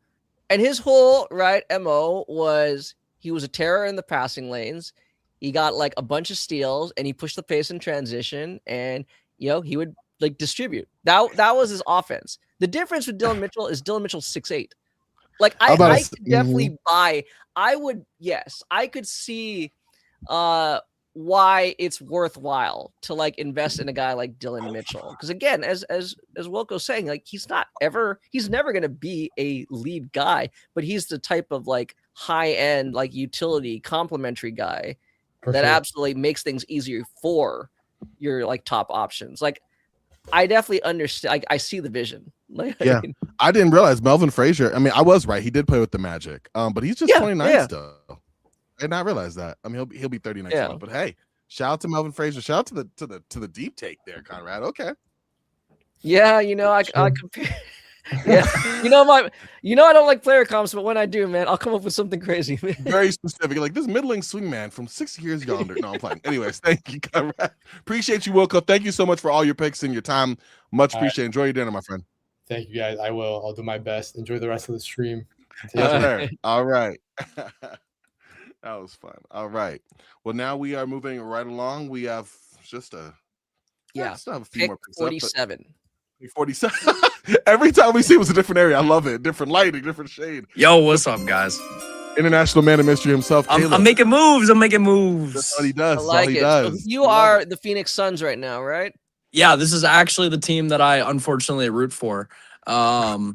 and his whole MO was he was a terror in the passing lanes. He got like a bunch of steals, and he pushed the pace in transition, and he would like distribute. That was his offense. The difference with Dylan Mitchell is Dylan Mitchell's 6'8". Like I could definitely buy. I could see why it's worthwhile to like invest in a guy like Dylan Mitchell. Because again, as Wilco's saying, like he's never gonna be a lead guy, but he's the type of like high end, like utility complementary guy that absolutely makes things easier for your like top options. Like I definitely understand. I see the vision. Like, yeah, I didn't realize Melvin Frazier. I mean, I was right. He did play with the Magic, but he's just 29 still. I did not realize that. I mean, he'll be 30 next month. But hey, shout out to Melvin Frazier. Shout out to the deep take there, Conrad. Okay. Yeah, I compare. Yeah, I don't like player comps, but when I do, man, I'll come up with something crazy. Very specific, like this middling swingman from 6 years yonder. No, I'm playing. Anyways, thank you, Conrad. Appreciate you, Wilco. Thank you so much for all your picks and your time. Much appreciated. Enjoy your dinner, my friend. Thank you, guys. I will. I'll do my best. Enjoy the rest of the stream. All right. That was fun. All right. Well, now we are moving right along. We have just still have a few more picks 47. 47. Every time we see it was a different area. I love it. Different lighting, different shade. Yo, what's up, guys? International man of mystery himself. I'm making moves. That's what he does. I like it. So you are the Phoenix Suns right now, right? Yeah, this is actually the team that I unfortunately root for. The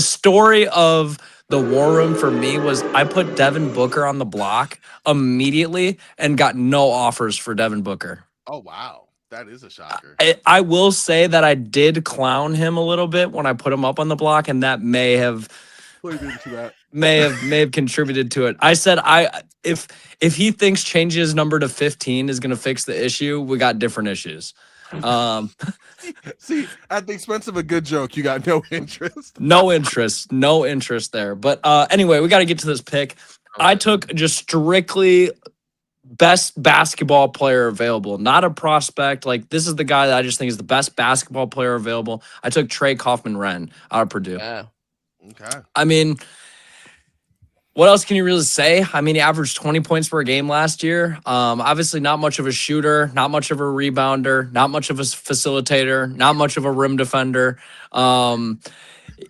story of the war room for me was I put Devin Booker on the block immediately and got no offers for Devin Booker. Oh, wow. That is a shocker. I will say that I did clown him a little bit when I put him up on the block, and that may have contributed to it. I said if he thinks changing his number to 15 is going to fix the issue, we got different issues. See, at the expense of a good joke, you got no interest. No interest there. But anyway, we got to get to this pick. I took just strictly best basketball player available, not a prospect. Like, this is the guy that I just think is the best basketball player available. I took Trey Kaufman-Renn out of Purdue. Yeah. Okay. I mean, what else can you really say? I mean, he averaged 20 points per game last year. Obviously not much of a shooter, not much of a rebounder, not much of a facilitator, not much of a rim defender.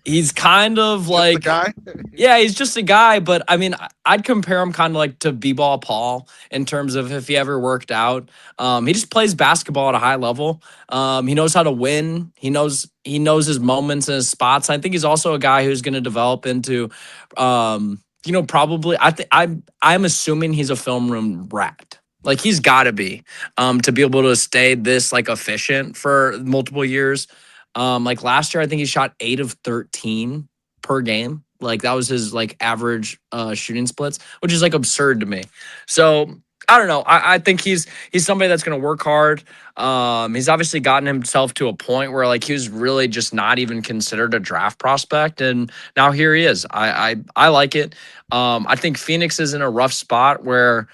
He's kind of like a guy. Yeah, he's just a guy. But I mean, I'd compare him kind of like to B-Ball Paul in terms of if he ever worked out. He just plays basketball at a high level. He knows how to win. He knows his moments and his spots. I think he's also a guy who's going to develop into, probably. I'm assuming he's a film room rat. Like, he's got to be able to stay this like efficient for multiple years. Like last year, I think he shot 8 of 13 per game. Like, that was his like average shooting splits, which is like absurd to me. So I don't know. I think he's somebody that's going to work hard. He's obviously gotten himself to a point where like he was really just not even considered a draft prospect, and now here he is. I like it. I think Phoenix is in a rough spot where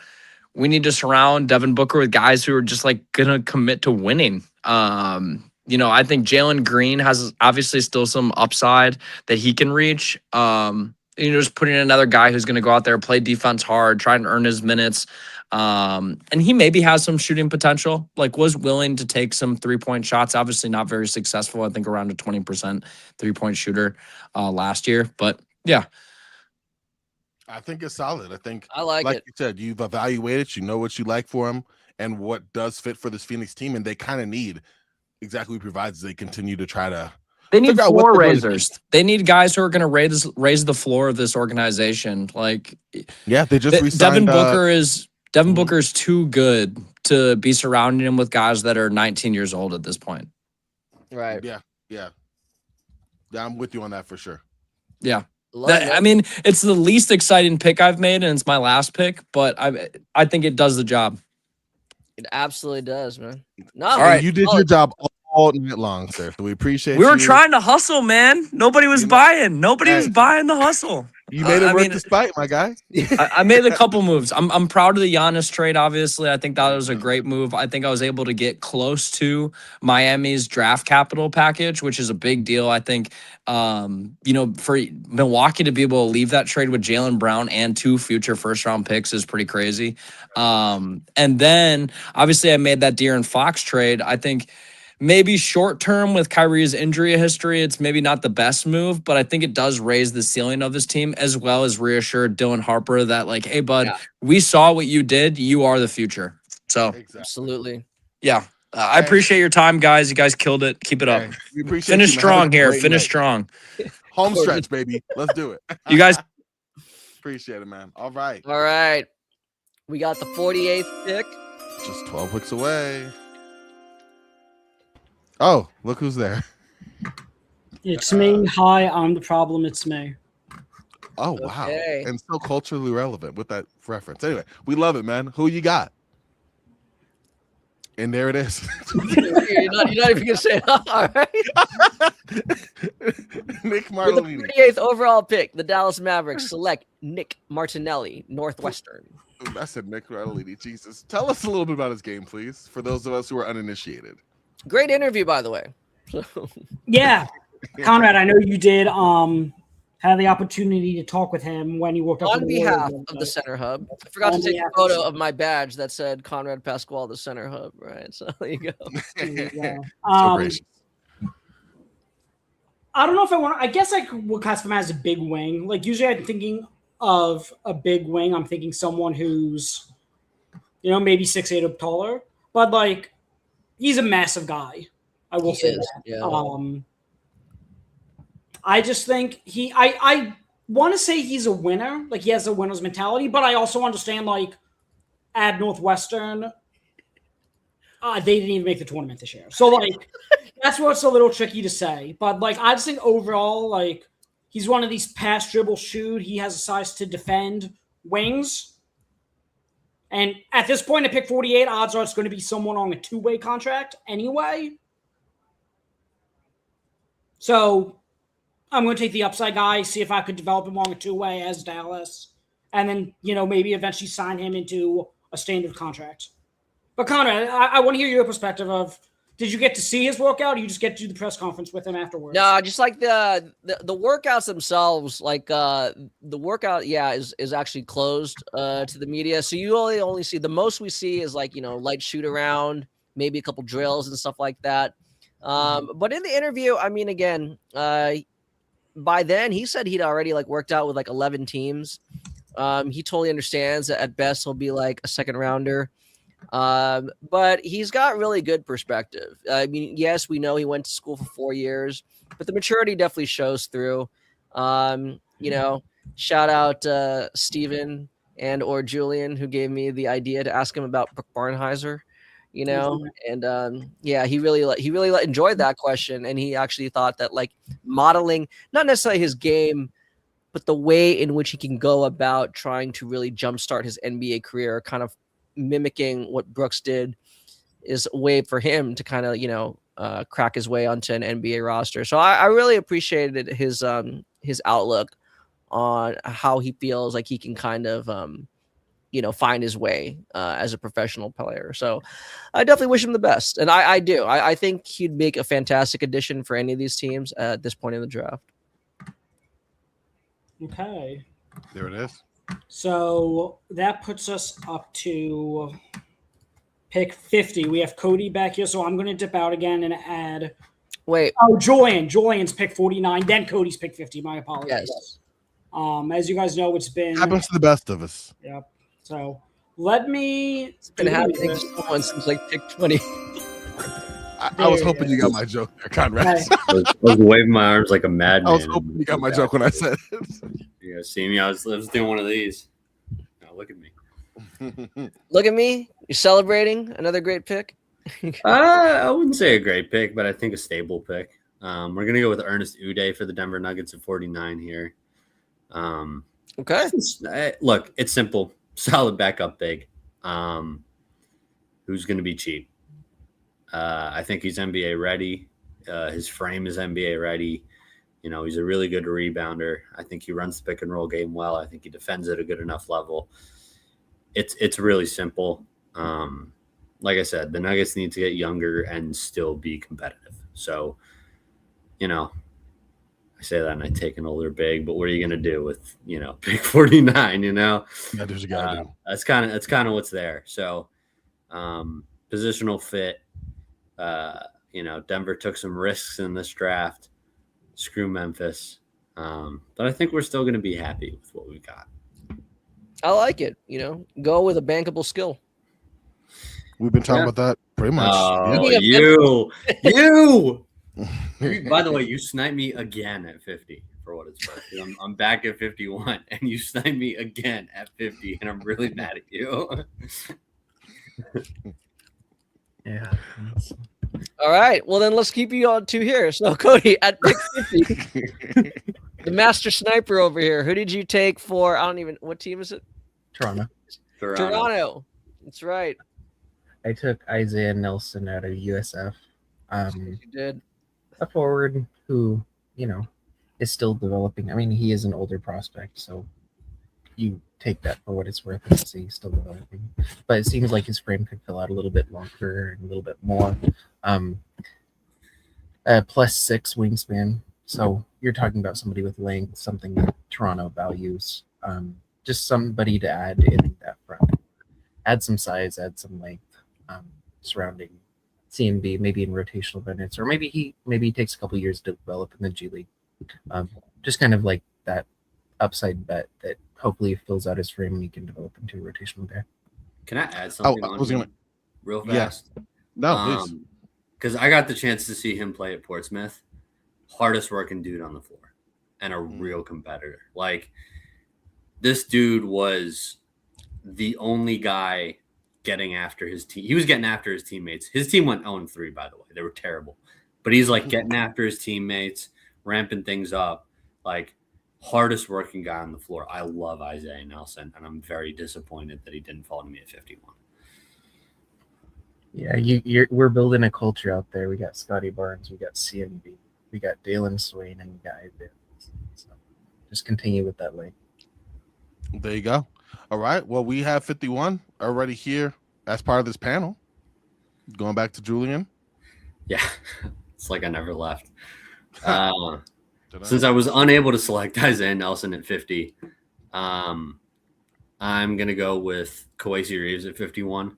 we need to surround Devin Booker with guys who are just like going to commit to winning. I think Jalen Green has obviously still some upside that he can reach. Just putting in another guy who's going to go out there, play defense hard, try and earn his minutes. And he maybe has some shooting potential, like was willing to take some 3-point shots. Obviously not very successful. I think around a 20% 3-point shooter last year. But yeah. I think it's solid. I think I like it. You said, you've evaluated, you know what you like for him and what does fit for this Phoenix team. And they kind of need exactly what he provides as they continue to try to They need figure out what floor they're gonna do. raisers. They need guys who are going to raise the floor of this organization. Like, Yeah, they just Devin re-signed. Booker's too good to be surrounding him with guys that are 19 years old at this point. Right. Yeah, I'm with you on that for sure. Yeah. Love it. I mean, it's the least exciting pick I've made, and it's my last pick, but I think it does the job. It absolutely does, man. No, All right. You did your job all night long, sir. So we appreciate We were you. trying to hustle, man. Nobody was buying. Nobody was buying the hustle. You made it work despite, my guy. I made a couple moves. I'm proud of the Giannis trade, obviously. I think that was a great move. I think I was able to get close to Miami's draft capital package, which is a big deal. I think, for Milwaukee to be able to leave that trade with Jaylen Brown and 2 future first-round picks is pretty crazy. And then, obviously, I made that De'Aaron Fox trade. I think maybe short term with Kyrie's injury history, it's maybe not the best move, but I think it does raise the ceiling of this team, as well as reassure Dylan Harper that, like, hey, bud, we saw what you did. You are the future. So, absolutely. Yeah. I appreciate your time, guys. You guys killed it. Keep it up. We appreciate Finish you, man. Have a strong here. great Finish night. strong. Home stretch, baby. Let's do it. You guys. Appreciate it, man. All right. All right. We got the 48th pick. Just 12 picks away. Oh, look who's there. It's me. Hi, I'm the problem. It's me. Oh, wow. Okay. And so culturally relevant with that reference. Anyway, we love it, man. Who you got? And there it is. you're not even gonna say it. All right. Nick With Martellini. the 48th overall pick, the Dallas Mavericks select Nick Martinelli, Northwestern. I said Nick Martellini. Jesus. Tell us a little bit about his game, please, for those of us who are uninitiated. Great interview, by the way. Yeah, Conrad, I know you did have the opportunity to talk with him when you worked up On behalf of the Center Hub, I forgot to take a photo of my badge that said Conrad Pasquale, the Center Hub. Right, so there you go. Yeah. So gracious. I don't know if I want. I guess I would classify him as a big wing. Like usually, I'm thinking of a big wing. I'm thinking someone who's, maybe 6'8" or taller. But like, he's a massive guy. I will say that. Yeah. I just think I want to say he's a winner. Like he has a winner's mentality, but I also understand like at Northwestern, they didn't even make the tournament this year. So like that's what's a little tricky to say. But like I just think overall, like he's one of these pass, dribble, shoot. He has a size to defend wings. And at this point, at pick 48, odds are it's going to be someone on a 2-way contract anyway. So I'm going to take the upside guy, see if I could develop him on a 2-way as Dallas, and then, maybe eventually sign him into a standard contract. But Conrad, I want to hear your perspective of, did you get to see his workout, or you just get to do the press conference with him afterwards? No, just like the workouts themselves, like the workout, is actually closed to the media. So you only see, the most we see is like, light shoot around, maybe a couple drills and stuff like that. But in the interview, I mean, again, by then he said he'd already like worked out with like 11 teams. He totally understands that at best he'll be like a second rounder. But he's got really good perspective. I mean, yes, we know he went to school for 4 years, but the maturity definitely shows through. Shout out Steven and or Julian, who gave me the idea to ask him about Brooke Barnheiser. And he really enjoyed that question, and he actually thought that like modeling, not necessarily his game, but the way in which he can go about trying to really jumpstart his NBA career, kind of mimicking what Brooks did, is a way for him to kind of crack his way onto an NBA roster. So I really appreciated his outlook on how he feels like he can kind of find his way as a professional player. So I definitely wish him the best. And I do. I think he'd make a fantastic addition for any of these teams at this point in the draft. Okay. There it is. So that puts us up to pick 50. We have Cody back here. So I'm going to dip out again and add. Wait. Oh, Julian's pick 49. Then Cody's pick 50. My apologies. Yes. As you guys know, it's been. Happens to the best of us. Yep. So let me. It's been happening to someone since like pick 20. I was hoping you got my joke there, Conrad. Right. I was waving my arms like a madman. I was hoping you got my joke when I said it. You guys see me? I was doing one of these. Now look at me. Look at me. You're celebrating another great pick. I wouldn't say a great pick, but I think a stable pick. We're gonna go with Ernest Uday for the Denver Nuggets at 49 here. Okay. Look, it's simple. Solid backup big. Who's gonna be cheap? I think he's NBA ready. His frame is NBA ready. You know, he's a really good rebounder. I think he runs the pick and roll game well. I think he defends at a good enough level. It's really simple. Like I said, the Nuggets need to get younger and still be competitive. So, you know, I say that and I take an older big, but what are you going to do with, you know, big 49, you know? Yeah, there's a guy do. That's kind of what's there. So, positional fit, you know, Denver took some risks in this draft. Screw Memphis. But I think we're still going to be happy with what we got. I like it. You know, go with a bankable skill. We've been talking about that pretty much. Oh, Yeah. you. By the way, you sniped me again at 50 for what it's worth. I'm back at 51, and you sniped me again at 50, and I'm really mad at you. Yeah. All right. Well, then let's keep you on to here. So, Cody, at pick 50, the master sniper over here. Who did you take for? I don't even. What team is it? Toronto. Toronto. That's right. I took Isaiah Nelson out of USF. You did. A forward who, you know, is still developing. I mean, he is an older prospect, so you take that for what it's worth and see he's still developing. But it seems like his frame could fill out a little bit longer and a little bit more. +6 wingspan. So you're talking about somebody with length, something that Toronto values. Just somebody to add in that front. Add some size, add some length, surrounding CMB, maybe in rotational minutes, or maybe he takes a couple years to develop in the G League. Just kind of like that upside bet that hopefully fills out his frame and he can develop into a rotational guy. Can I add something real fast? Yeah. No, please. Because I got the chance to see him play at Portsmouth. Hardest working dude on the floor and a real competitor. Like, this dude was the only guy getting after his team. He was getting after his teammates. His team went 0-3, by the way. They were terrible. But he's like getting after his teammates, ramping things up. Like, hardest working guy on the floor. I love Isaiah Nelson, and I'm very disappointed that he didn't fall to me at 51. Yeah, we're building a culture out there. We got Scotty Barnes, we got CMB, we got Dalen Swain, and we got Isaiah. So just continue with that lane. There you go. All right. Well, we have 51 already here as part of this panel. Going back to Julian. Yeah, it's like I never left. Since I was unable to select Isaiah Nelson at 50, I'm going to go with Kawhi Reeves at 51.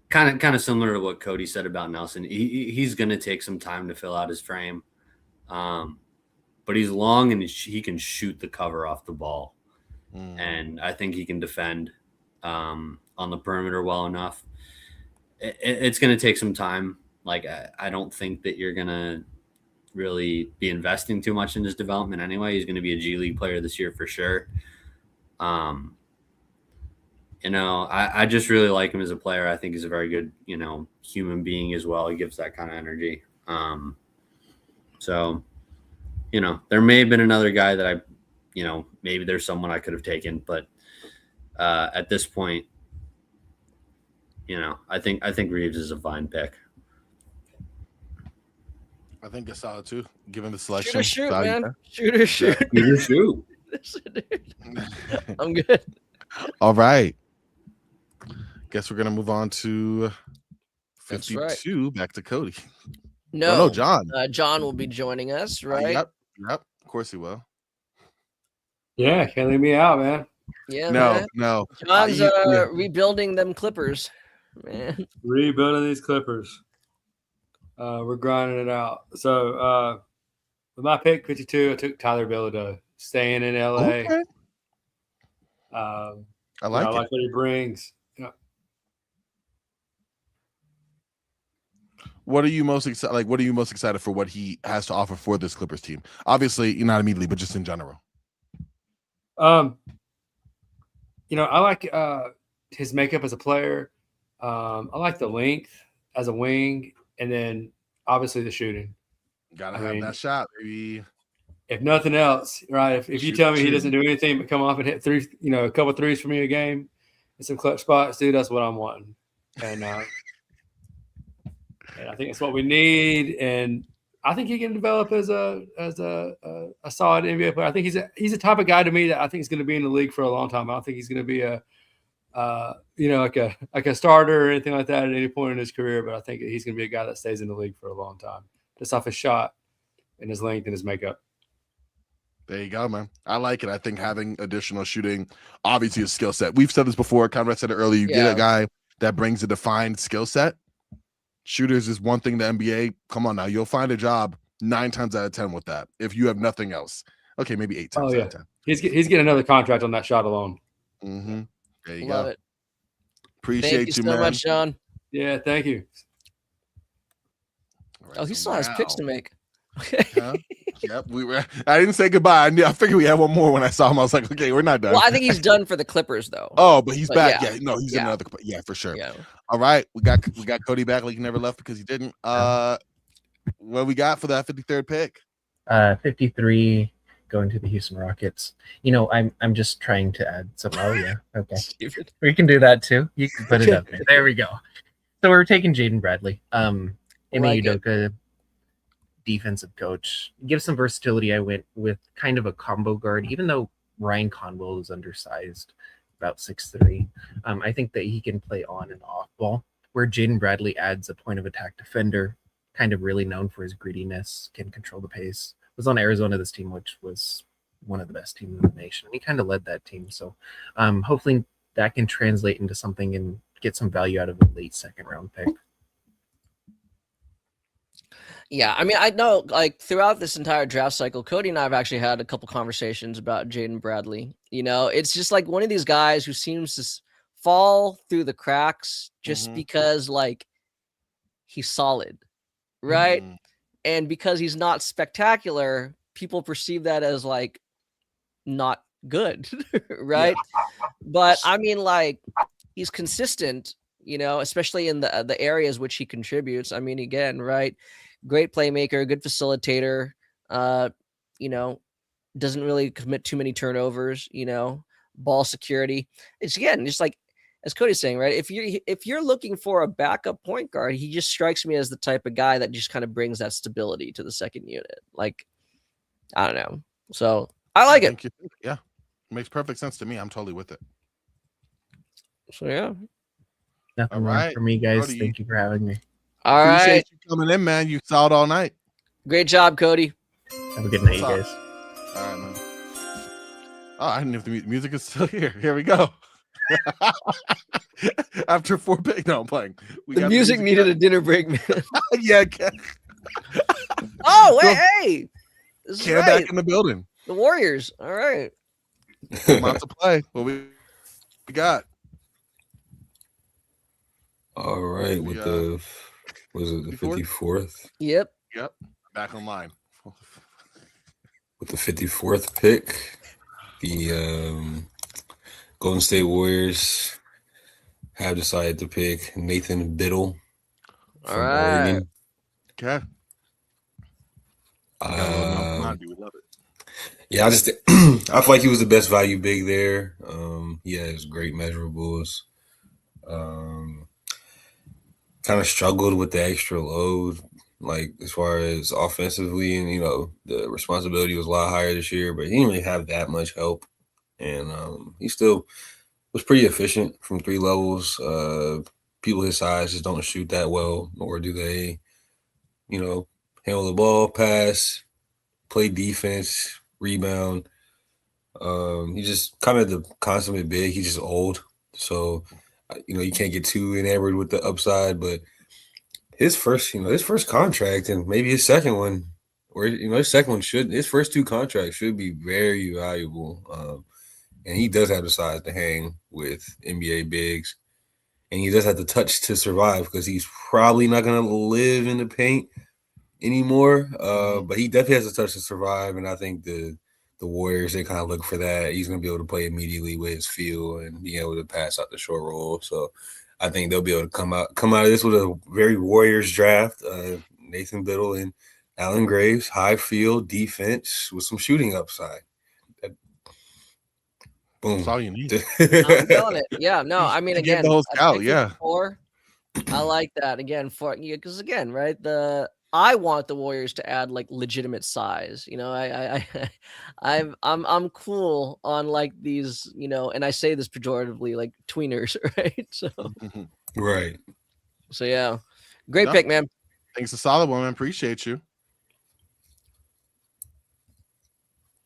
Kind of similar to what Cody said about Nelson. He's going to take some time to fill out his frame. But he's long and he can shoot the cover off the ball. And I think he can defend on the perimeter well enough. It's going to take some time. Like, I don't think that you're going to really be investing too much in his development anyway. He's going to be a G League player this year for sure. You know, I just really like him as a player. I think he's a very good, you know, human being as well. He gives that kind of energy. So, you know, there may have been another guy that maybe there's someone I could have taken, but at this point, you know, I think Reeves is a fine pick. I think it's solid too, given the selection. Shoot, value man. there. Shoot. Shoot. I'm good. All right. Guess we're gonna move on to 52. Right. Back to Cody. No, John. John will be joining us, right? Yep. Of course he will. Yeah, can't leave me out, man. Yeah. No. John's rebuilding them Clippers, man. Rebuilding these Clippers. We're grinding it out. So with my pick 52, I took Tyler Bilodeau, staying in LA. Okay. I like what he brings. Yeah. What are you most excited? Like, what are you most excited for? What he has to offer for this Clippers team? Obviously, not immediately, but just in general. I like his makeup as a player. I like the length as a wing, and then obviously the shooting. Gotta have that shot, baby. If nothing else, right? If you tell me he doesn't do anything but come off and hit three, a couple threes for me a game in some clutch spots, dude, that's what I'm wanting. And I think it's what we need. And I think he can develop as a solid NBA player. I think he's a type of guy to me that I think is going to be in the league for a long time. I don't think he's going to be like a starter or anything like that at any point in his career. But I think he's going to be a guy that stays in the league for a long time, just off his shot and his length and his makeup. There you go, man. I like it. I think having additional shooting, obviously, a skill set. We've said this before. Conrad said it earlier. You get a guy that brings a defined skill set. Shooters is one thing. The NBA, come on now, you'll find a job 9 times out of 10 with that if you have nothing else. Okay, maybe 8 times out of 10. He's getting another contract on that shot alone. Mm-hmm. There you Love go. it. Appreciate Thank you so man. much, Sean. Yeah, thank you. Right, he still has picks to make. Huh? Yep, I didn't say goodbye. I figured we had one more when I saw him. I was like, okay, we're not done. Well, I think he's done for the Clippers, though. Oh, but he's back. Yeah, no, he's in another. Yeah, for sure. Yeah. All right, we got Cody back like he never left because he didn't. What we got for that 53rd pick? 53 going to the Houston Rockets. I'm just trying to add some. Oh yeah, okay. We can do that too. You can put it up there. There we go. So we're taking Jaden Bradley. Ime Udoka, defensive coach. Give some versatility. I went with kind of a combo guard, even though Ryan Conwell is undersized, about 6'3". I think that he can play on and off ball, where Jaden Bradley adds a point of attack defender, kind of really known for his grittiness, can control the pace. Was on Arizona, this team, which was one of the best teams in the nation. And he kind of led that team. So hopefully that can translate into something and get some value out of a late second round pick. Yeah, I mean, I know, like, throughout this entire draft cycle, Cody and I have actually had a couple conversations about Jaden Bradley. It's just like one of these guys who seems to fall through the cracks just because, like, he's solid, right? And because he's not spectacular, people perceive that as, like, not good, right? But, I mean, like, he's consistent, especially in the areas which he contributes. I mean, again, right? Great playmaker, good facilitator, doesn't really commit too many turnovers, ball security. It's again, just like as Cody's saying, right? If you're looking for a backup point guard, he just strikes me as the type of guy that just kind of brings that stability to the second unit. Like, I don't know. So I like it. Yeah. It makes perfect sense to me. I'm totally with it. So yeah. Nothing more for me, guys. Cody, thank you for having me. All Appreciate right. you coming in, man. You saw it all night. Great job, Cody. Have a good night, What's guys. All right, man. Oh, I didn't know if the music is still here. Here we go. After 4 picks, no, I'm playing. The music needed a dinner break, man. Yeah. Oh, hey. This is Cam back in the building. The Warriors. All right. I'm out to play. What we got? All right, with the 54th? Yep. Back online. With the 54th pick, the Golden State Warriors have decided to pick Nathan Biddle from Oregon. Okay. We love it. Yeah, I feel like he was the best value big there. He has great measurables. Kind of struggled with the extra load, like as far as offensively, and the responsibility was a lot higher this year, but he didn't really have that much help, and he still was pretty efficient from 3 levels. People his size just don't shoot that well, nor do they, handle the ball, pass, play defense, rebound. He's just kind of the consummate big. He's just old, so you can't get too enamored with the upside. But his first contract, and maybe his second one, or his first 2 contracts should be very valuable. And he does have the size to hang with NBA bigs. and he does have to touch to survive because he's probably not going to live in the paint anymore. But he definitely has to touch to survive, and I think the Warriors, they kind of look for that. He's going to be able to play immediately with his feel and being able to pass out the short roll. So I think they'll be able to come out of this with a very Warriors draft. Nathan Biddle and Allen Graves, high field defense with some shooting upside. Boom. That's all you need. I'm feeling it. Yeah, no, I mean, You get again, the whole a scout, pick yeah. 54, I like that again for you because again, right? I want the Warriors to add like legitimate size. You know, I'm cool on like these, you know, and I say this pejoratively, like tweeners, right? So Right. So yeah, great No, pick, man. I think it's a solid one, man. Appreciate you.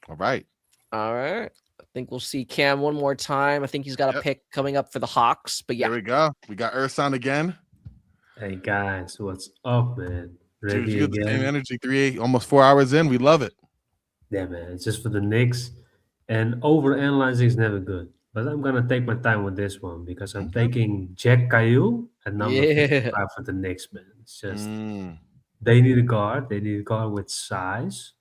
All right. All right. I think we'll see Cam one more time. I think he's got a pick coming up for the Hawks, but yeah. There we go. We got Ersan again. Hey guys, what's up, man? Dude, Ready you got the same again? energy. Almost 4 hours in. We love it. Yeah, man. It's just for the Knicks, and overanalyzing is never good. But I'm gonna take my time with this one because I'm taking Jack Cahill at number 55 for the Knicks, man. It's just they need a guard. They need a guard with size,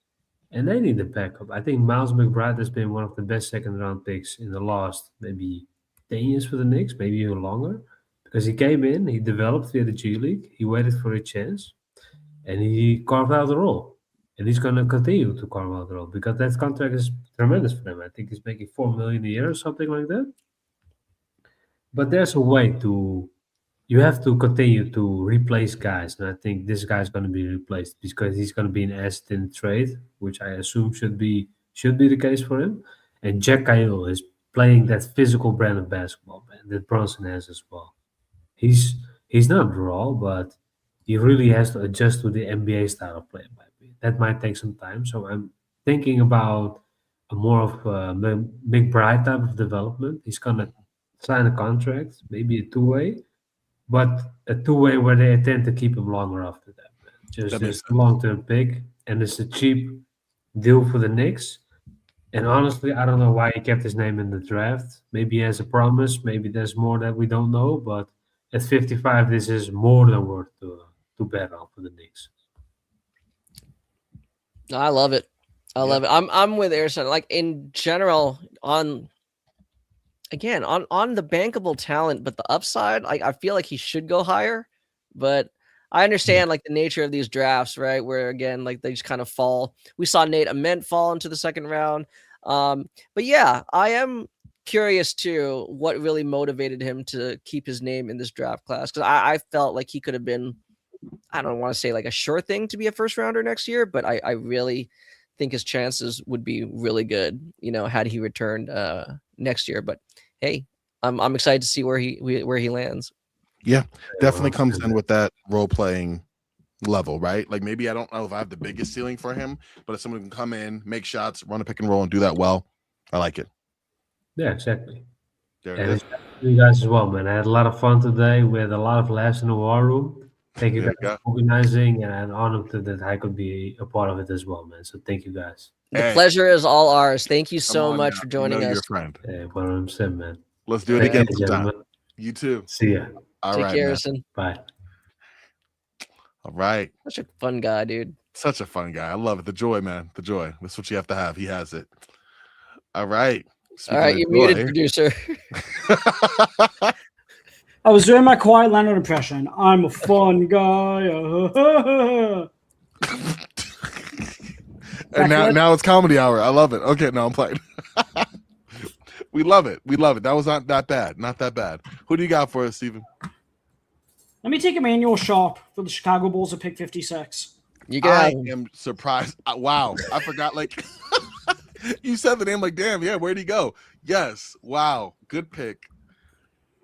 and they need a backup. I think Miles McBride has been one of the best second-round picks in the last maybe 10 years for the Knicks, maybe even longer. Because he came in, he developed via the G League, he waited for a chance, and he carved out the role. And he's going to continue to carve out the role because that contract is tremendous for him. I think he's making $4 million a year or something like that. But there's a way to, you have to continue to replace guys. And I think this guy is going to be replaced because he's going to be an asset in trade, which I assume should be the case for him. And Jack Cahill is playing that physical brand of basketball, man, that Bronson has as well. He's not raw, but he really has to adjust to the NBA style of play. That might take some time. So I'm thinking about a more of a McBride type of development. He's gonna sign a contract, maybe a two-way, but a two-way where they intend to keep him longer after that. Man. Just a long-term pick, and it's a cheap deal for the Knicks. And honestly, I don't know why he kept his name in the draft. Maybe he has a promise. Maybe there's more that we don't know. But at 55, this is more than worth to bet on for the Knicks. I love it. I love it. I'm with Ersan. Like in general, on the bankable talent, but the upside, like I feel like he should go higher. But I understand like the nature of these drafts, right? Where again, like they just kind of fall. We saw Nate Ament fall into the second round. But yeah, I am curious too what really motivated him to keep his name in this draft class. Because I felt like he could have been, I don't want to say like a sure thing to be a first rounder next year, but I really think his chances would be really good, you know, had he returned next year. But hey, I'm excited to see where he lands. Yeah, definitely comes in with that role playing level, right? Like maybe I don't know if I have the biggest ceiling for him, but if someone can come in, make shots, run a pick and roll, and do that well, I like it. Yeah, exactly. There and it is. You guys as well, man. I had a lot of fun today. We had a lot of laughs in the war room. Thank you guys for organizing, and I'm honored that I could be a part of it as well, man. So thank you guys. The pleasure is all ours. Thank you so much for joining us. Your friend. Yeah, what I'm saying, man. Let's do it again sometime. Gentlemen. You too. See ya. All Take right, care, man. Ersan. Bye. All right. Such a fun guy, dude. Such a fun guy. I love it. The joy, man. The joy. That's what you have to have. He has it. All right. All right, you muted, producer. I was doing my Kawhi Leonard impression. I'm a fun guy. And now it's comedy hour. I love it. Okay, no, I'm playing. We love it. We love it. That was not that bad. Not that bad. Who do you got for us, Steven? Let me take Emmanuel Sharp for the Chicago Bulls at pick 56. I am surprised. Wow. I forgot. Like, you said the name like, damn, yeah, where'd he go? Yes. Wow. Good pick.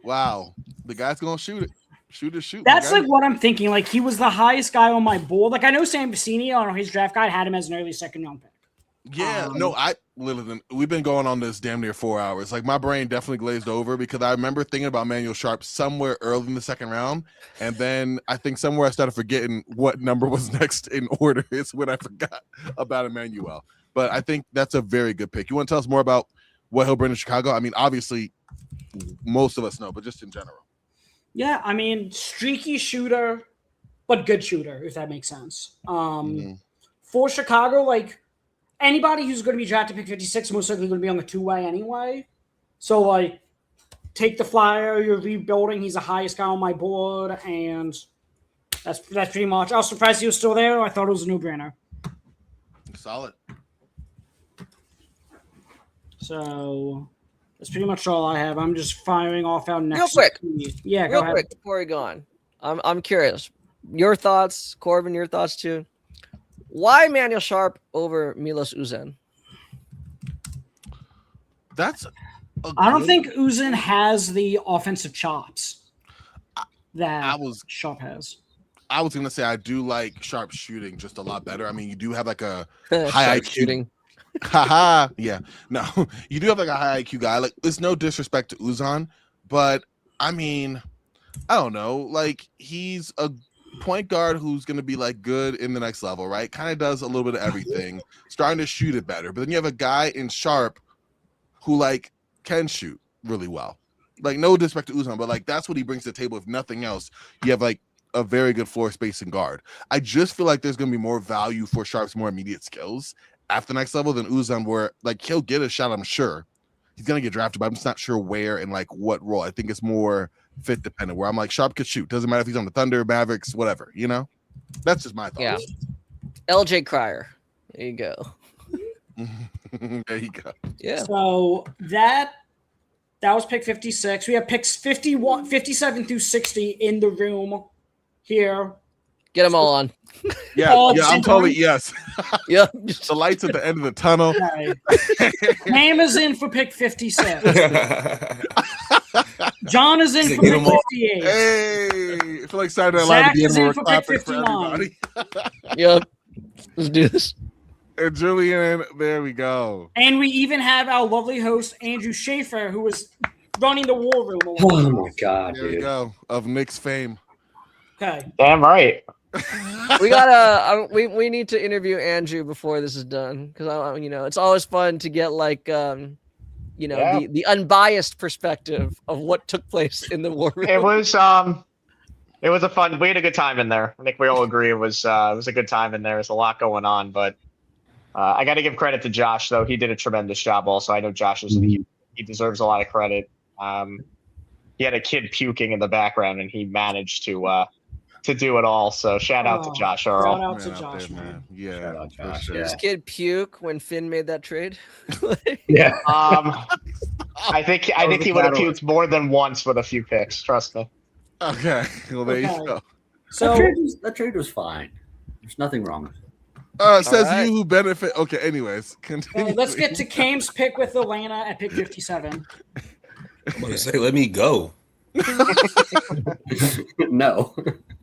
Wow. The guy's going to shoot it. Shoot. That's like what I'm thinking. Like, he was the highest guy on my board. Like, I know Sam Vecini on his draft guide had him as an early second round pick. Yeah, we've been going on this damn near 4 hours. Like my brain definitely glazed over because I remember thinking about Emmanuel Sharp somewhere early in the second round, and then I think somewhere I started forgetting what number was next in order. It's when I forgot about Emmanuel. But I think that's a very good pick. You want to tell us more about what he'll bring to Chicago? I mean, obviously, most of us know, but just in general. Yeah, I mean, streaky shooter, but good shooter, if that makes sense. For Chicago, like anybody who's going to be drafted pick 56 most likely going to be on the two-way anyway. So like, take the flyer. You're rebuilding. He's the highest guy on my board, and that's pretty much. I was surprised he was still there. I thought it was a no-brainer. Solid. So that's pretty much all I have. I'm just firing off our next. Real quick. Yeah, Real go ahead. quick before we go on. I'm curious. Your thoughts, Corbin, your thoughts too. Why Manuel Sharp over Milos Uzen? I don't think Uzen has the offensive chops that Sharp has. I was gonna say I do like Sharp shooting just a lot better. I mean, you do have like a high IQ shooting. Haha, yeah. No, you do have like a high IQ guy. Like, it's no disrespect to Uzan, but I mean, I don't know. Like, he's a point guard who's going to be like good in the next level, right? Kind of does a little bit of everything, starting to shoot it better. But then you have a guy in Sharp who like can shoot really well. Like, no disrespect to Uzan, but like that's what he brings to the table. If nothing else, you have like a very good floor spacing guard. I just feel like there's going to be more value for Sharp's more immediate skills at the next level than Uzan, where like he'll get a shot. I'm sure he's gonna get drafted, but I'm just not sure where and like what role. I think it's more fit dependent. Where I'm like, Sharp could shoot. Doesn't matter if he's on the Thunder, Mavericks, whatever. You know, that's just my thoughts. Yeah. LJ Cryer. There you go. There you go. Yeah. So that was pick 56. We have picks 51, 57 through 60 in the room here. Get them all on. Yeah, I'm totally yes. Yeah, the lights at the end of the tunnel. Okay. Ham is in for pick 56. John is in for pick 58. Hey, I feel like Saturday Night Zach Live is again. in We're for pick clapping for 59. everybody. Yep. Let's do this. And Julian, there we go. And we even have our lovely host, Andrew Schaefer, who was running the war room. Oh my God, There we go. Of Knicks fame. Okay. Damn right. We gotta. We need to interview Andrew before this is done because it's always fun to get like the unbiased perspective of what took place in the war room. It was a fun. We had a good time in there. I think we all agree it was a good time in there. There's a lot going on, but I got to give credit to Josh though. He did a tremendous job. Also, I know Josh he deserves a lot of credit. He had a kid puking in the background, and he managed to do it all. So shout out to Josh Earl. Shout out to Josh, man. Yeah, shout out Josh. Sure. This kid puke when Finn made that trade. Yeah. I think he would have puked more than once with a few picks. Trust me. Okay. Well, there you go. So that trade was fine. There's nothing wrong with it. Says right. you who benefit. Okay. Anyways, continue. let's get to Cam's pick with Atlanta at pick 57. I'm about to say, let me go. No.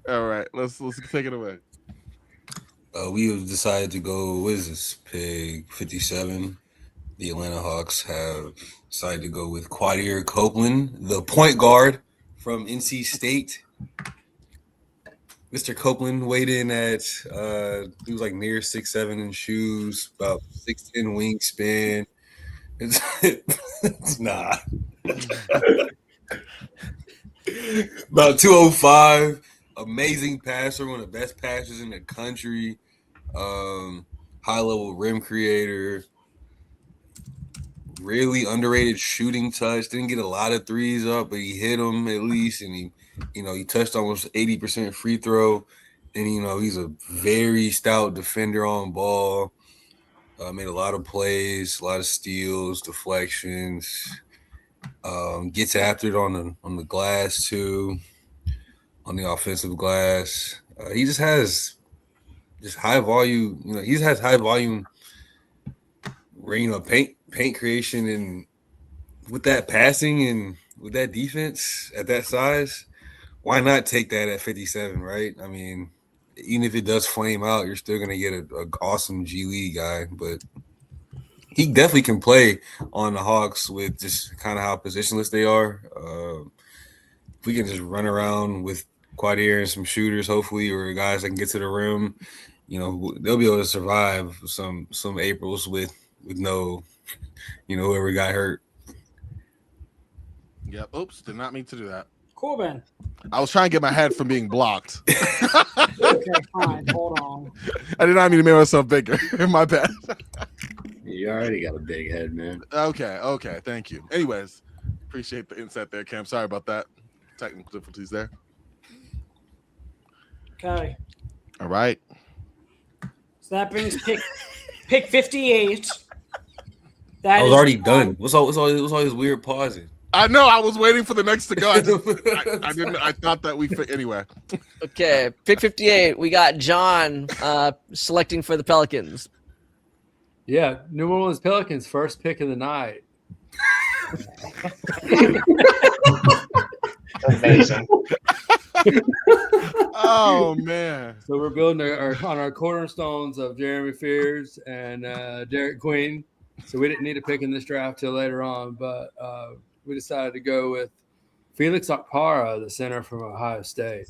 All right. Let's take it away. We have decided to go. What is this? Pick 57. The Atlanta Hawks have decided to go with Quadir Copeland, the point guard from NC State. Mr. Copeland weighed in at he was like near 6'7" in shoes, about 6'10" wingspan. It's nah. About 205. Amazing passer, one of the best passers in the country. High level rim creator. Really underrated shooting touch. Didn't get a lot of threes up, but he hit them at least, and he touched almost 80% free throw. And he's a very stout defender on ball. Made a lot of plays, a lot of steals, deflections. Gets after it on the glass too, on the offensive glass. He just has high volume. He has high volume. Paint creation, and with that passing and with that defense at that size, why not take that at 57, right? I mean, even if it does flame out, you're still gonna get an awesome G League guy, but he definitely can play on the Hawks with just kind of how positionless they are. If we can just run around with Quadir and some shooters, hopefully, or guys that can get to the rim, they'll be able to survive some Aprils with no, whoever got hurt. Yep. Oops. Did not mean to do that. Corbin. I was trying to get my head from being blocked. Okay, fine. Hold on. I did not mean to make myself bigger. My bad. You already got a big head, man. Okay. Thank you. Anyways, appreciate the insight there, Cam. Sorry about that. Technical difficulties there. Okay. All right. So that brings pick 58. That I was is- already done. What's all this weird pausing? I know. I was waiting for the next to go. I didn't. I thought that we fit anyway. Okay, pick 58. We got John selecting for the Pelicans. Yeah, New Orleans Pelicans first pick of the night. Amazing. Oh man! So we're building on our cornerstones of Jeremy Fears and Derek Queen. So we didn't need a pick in this draft till later on, but we decided to go with Felix Okpara, the center from Ohio State.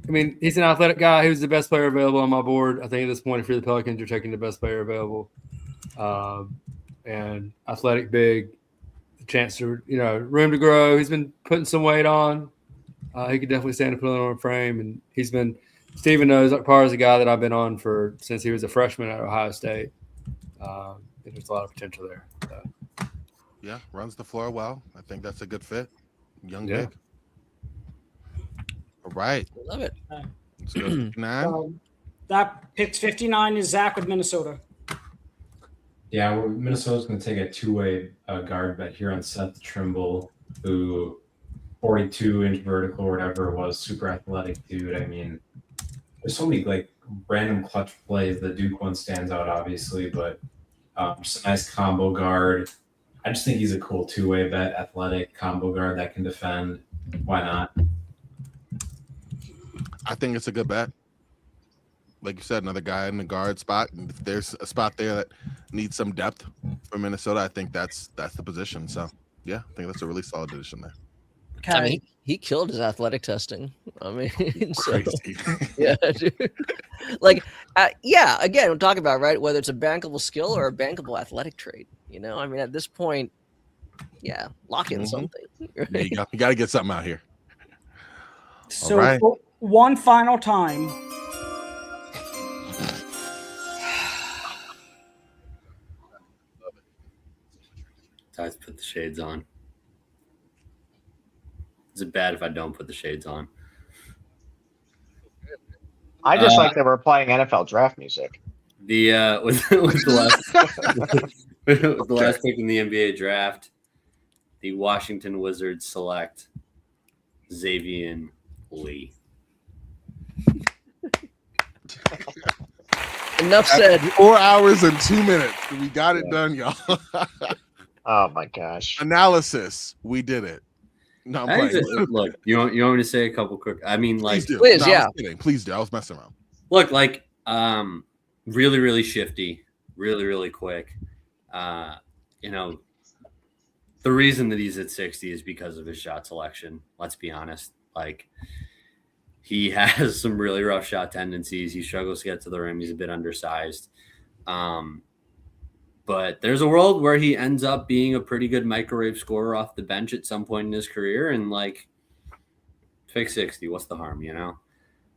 I mean, he's an athletic guy. He was the best player available on my board. I think at this point, if you're the Pelicans, you're taking the best player available. And athletic big, the chance to, room to grow. He's been putting some weight on. He could definitely stand to put it on a frame. And Steven knows Okpara is a guy that I've been on since he was a freshman at Ohio State. There's a lot of potential there. So. Yeah, runs the floor well. I think that's a good fit. Young Yeah. big. All right. Love it. Let's go to 59. That pick 59 is Zach with Minnesota. Yeah, Minnesota's going to take a two-way guard bet here on Seth Trimble, who 42-inch vertical or whatever it was, super athletic dude. I mean, there's so many random clutch plays. The Duke one stands out, obviously, but just a nice combo guard. I just think he's a cool two-way bet, athletic combo guard that can defend. Why not? I think it's a good bet. Like you said, another guy in the guard spot. And if there's a spot there that needs some depth for Minnesota, I think that's the position. So yeah, I think that's a really solid addition there. Okay. I mean, he killed his athletic testing. I mean, Crazy. Yeah, dude. Again, we're talking about, right, whether it's a bankable skill or a bankable athletic trait. I mean, at this point, yeah, lock in something. Right? Yeah, you got to get something out here. So right. for one final time. Time to put the shades on. Is it bad if I don't put the shades on? I just like that we're playing NFL draft music. The with the last pick in the NBA draft, the Washington Wizards select Xavier Lee. Enough said. 4 hours and 2 minutes. We got it done, y'all. Oh my gosh. Analysis. We did it. No, I'm playing. Look, you want me to say a couple quick? I mean, Please do. Please, No, yeah. I was kidding. Please do. I was messing around. Look, really, really shifty, really, really quick. The reason that he's at 60 is because of his shot selection. Let's be honest. He has some really rough shot tendencies. He struggles to get to the rim. He's a bit undersized. But there's a world where he ends up being a pretty good microwave scorer off the bench at some point in his career. And pick 60, what's the harm,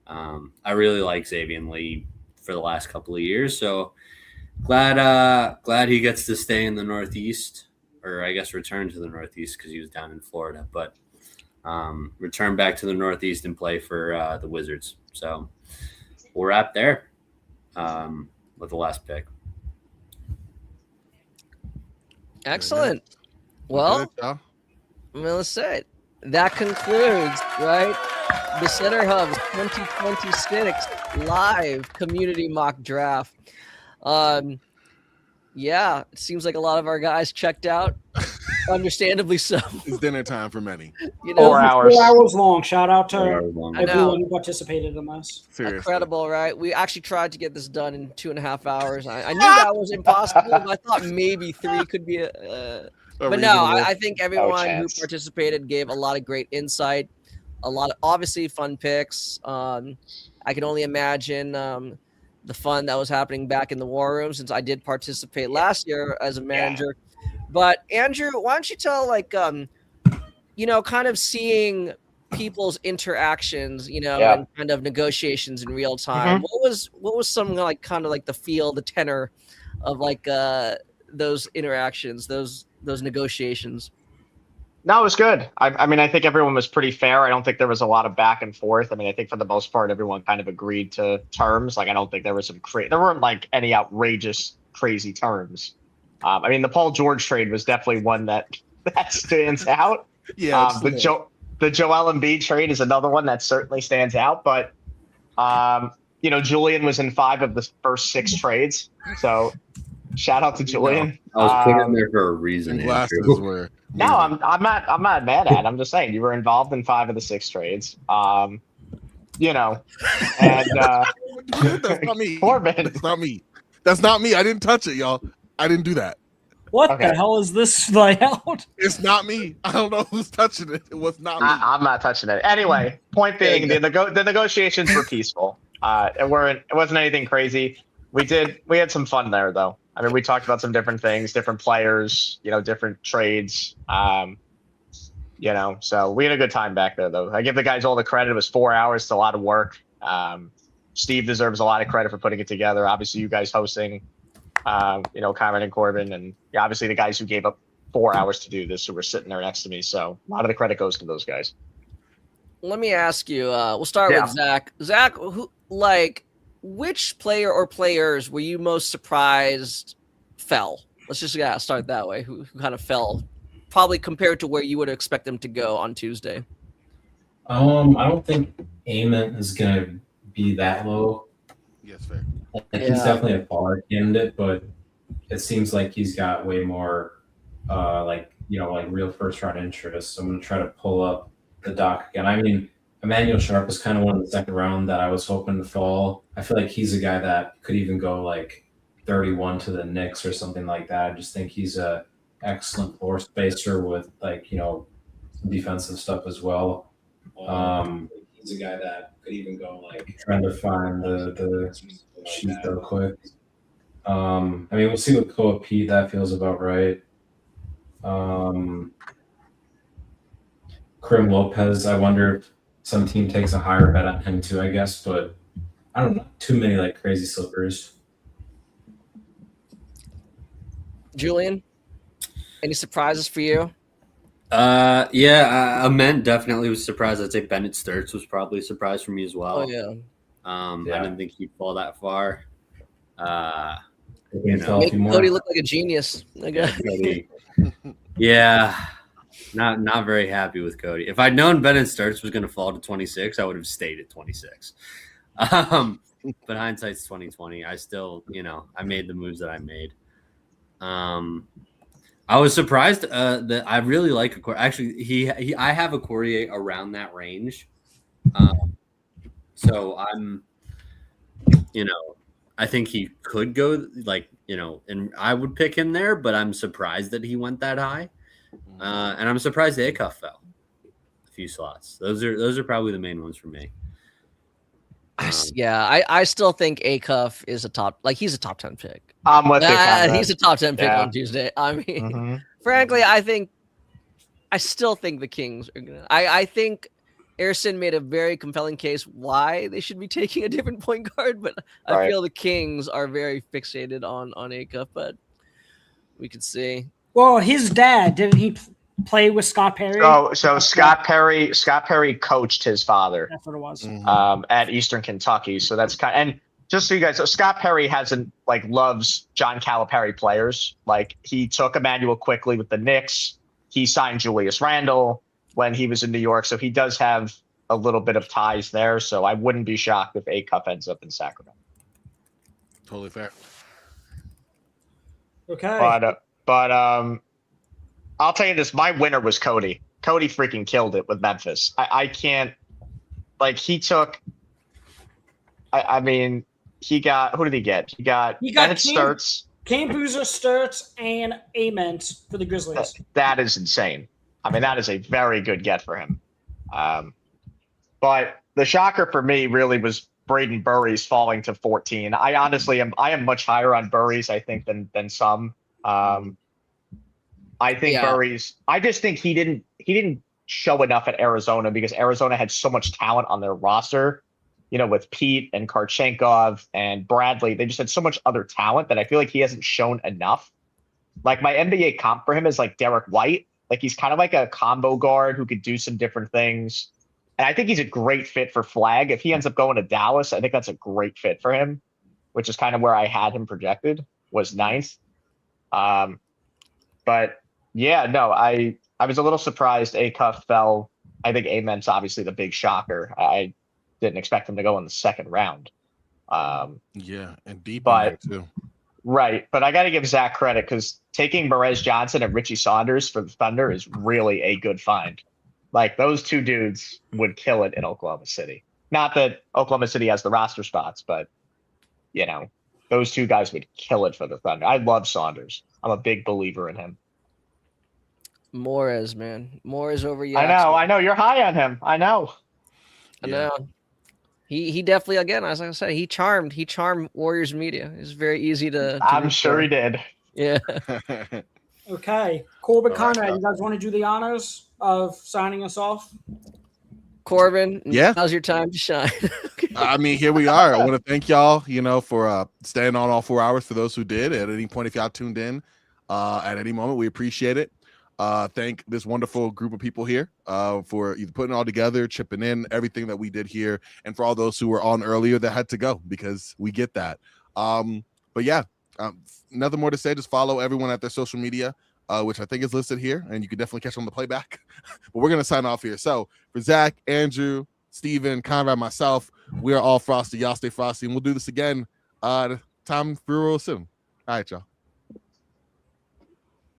I really like Xavier Lee for the last couple of years. So glad he gets to stay in the Northeast, or I guess return to the Northeast because he was down in Florida, but return back to the Northeast and play for the Wizards. So we'll wrap there with the last pick. Excellent. Well, I'm going to say that concludes, right, the Center Hub's 2026 live community mock draft. Yeah, it seems like a lot of our guys checked out. Understandably so. It's dinner time for many. 4 hours. 4 hours long. Shout out to I know. everyone who participated in this. Seriously. Incredible, right? We actually tried to get this done in 2.5 hours. I knew that was impossible, but I thought maybe 3 could be but no, I think everyone who participated gave a lot of great insight, a lot of obviously fun picks. I can only imagine the fun that was happening back in the war room, since I did participate last year as a manager. But Andrew, why don't you tell kind of seeing people's interactions, and kind of negotiations in real time. What was some kind of the feel, the tenor of those interactions, those negotiations? No, it was good. I mean, I think everyone was pretty fair. I don't think there was a lot of back and forth. I mean, I think for the most part, everyone kind of agreed to terms. Like, I don't think there was there weren't any outrageous, crazy terms. I mean, the Paul George trade was definitely one that stands out. Yeah. The Joel Embiid trade is another one that certainly stands out. But Julian was in 5 of the first 6 trades, so shout out to Julian. I was put in there for a reason. Glasses were. No, I'm not mad at it. I'm just saying you were involved in 5 of the 6 trades. And that's not me. Corbin. That's not me. That's not me. I didn't touch it, y'all. I didn't do that. What the hell is this layout? It's not me. I don't know who's touching it. It was not me. I'm not touching it. Anyway, point being, the negotiations were peaceful. It wasn't anything crazy. We had some fun there, though. I mean, we talked about some different things, different players, different trades. So we had a good time back there, though. I give the guys all the credit. It was 4 hours. It's a lot of work. Steve deserves a lot of credit for putting it together. Obviously, you guys hosting, Kyron and Corbin, and obviously the guys who gave up 4 hours to do this, who were sitting there next to me. So a lot of the credit goes to those guys. Let me ask you. We'll start with Zach. Zach, which player or players were you most surprised fell? Let's just start that way. Who kind of fell, probably compared to where you would expect them to go on Tuesday? I don't think Amen is going to be that low. Yes, fair. He's definitely a baller candidate, but it seems like he's got way more, real first round interest. So I'm going to try to pull up the doc again. I mean, Emmanuel Sharp was kind of one of the second round that I was hoping to fall. I feel like he's a guy that could even go 31 to the Knicks or something like that. I just think he's a excellent floor spacer with some defensive stuff as well. He's a guy that could even go trying to find the sheet real quick. I mean, we'll see with Koa Pete. That feels about right. Krim Lopez, I wonder if some team takes a higher bet on him too, I guess, but I don't know. Too many crazy slippers. Julian, any surprises for you? Ament definitely was surprised. I'd say Bennett Sturts was probably a surprise for me as well. Oh yeah. I didn't think he'd fall that far. Make Cody look like a genius. Cody. Yeah. Not very happy with Cody. If I'd known Bennett Sturts was going to fall to 26, I would have stayed at 26. But hindsight's 2020. I still, I made the moves that I made. I was surprised that I really like a Courtier. Actually, I have a Courtier around that range. So I'm, I think he could go and I would pick him there, but I'm surprised that he went that high. And I'm surprised Acuff fell a few slots. Those are probably the main ones for me. I still think Acuff is he's a top 10 pick. I'm with you. He's a top 10 pick on Tuesday. I mean, frankly, I still think the Kings are gonna. I think Airson made a very compelling case why they should be taking a different point guard, but I feel the Kings are very fixated on Acuff, but we could see. Well, his dad, didn't he play with Scott Perry? So Scott Perry coached his father. That's what it was. At Eastern Kentucky. So that's and just so you guys, so Scott Perry loves John Calipari players. He took Emmanuel quickly with the Knicks. He signed Julius Randle when he was in New York. So he does have a little bit of ties there. So I wouldn't be shocked if Acuff ends up in Sacramento. Totally fair. Okay. But I'll tell you this, my winner was Cody. Cody freaking killed it with Memphis. I can't he took I mean he got who did he get? He got Bennett Sturts. Cam Boozer, Sturts, and Ament for the Grizzlies. That is insane. I mean, that is a very good get for him. But the shocker for me really was Braden Burries falling to 14. I honestly am much higher on Burries, I think, than some. I think Yeah. Murray's. I just think he didn't show enough at Arizona because Arizona had so much talent on their roster. With Pete and Karchenkov and Bradley, they just had so much other talent that I feel like he hasn't shown enough. Like my NBA comp for him is like Derek White. Like he's kind of like a combo guard who could do some different things. And I think he's a great fit for Flag. If he ends up going to Dallas, I think that's a great fit for him, which is kind of where I had him projected, was ninth. But yeah, no, I was a little surprised Acuff fell. I think Amen's obviously the big shocker. I didn't expect him to go in the second round. Yeah, and deep in but there too. Right, but I got to give Zach credit because taking Perez Johnson and Richie Saunders for the Thunder is really a good find. Like those two dudes would kill it in Oklahoma City. Not that Oklahoma City has the roster spots, but those two guys would kill it for the Thunder. I love Saunders. I'm a big believer in him. Morez, man. Morez over I know. You're high on him. I know. I know. He definitely, again, as I said, he charmed Warriors media. It's very easy to I'm sure he did. Yeah. Okay. Corbin, Conrad, you guys want to do the honors of signing us off? Corbin, yeah, now's your time to shine. I mean, here we are. I want to thank y'all, for staying on all 4 hours. For those who did, at any point, if y'all tuned in, at any moment, we appreciate it. Thank this wonderful group of people here for either putting it all together, chipping in everything that we did here, and for all those who were on earlier that had to go because we get that. But yeah, nothing more to say. Just follow everyone at their social media, which I think is listed here, and you can definitely catch on the playback. But we're gonna sign off here. So for Zach, Andrew, Steven, Conrad, myself, we are all frosty. Y'all stay frosty, and we'll do this again. Time for real soon. All right, y'all.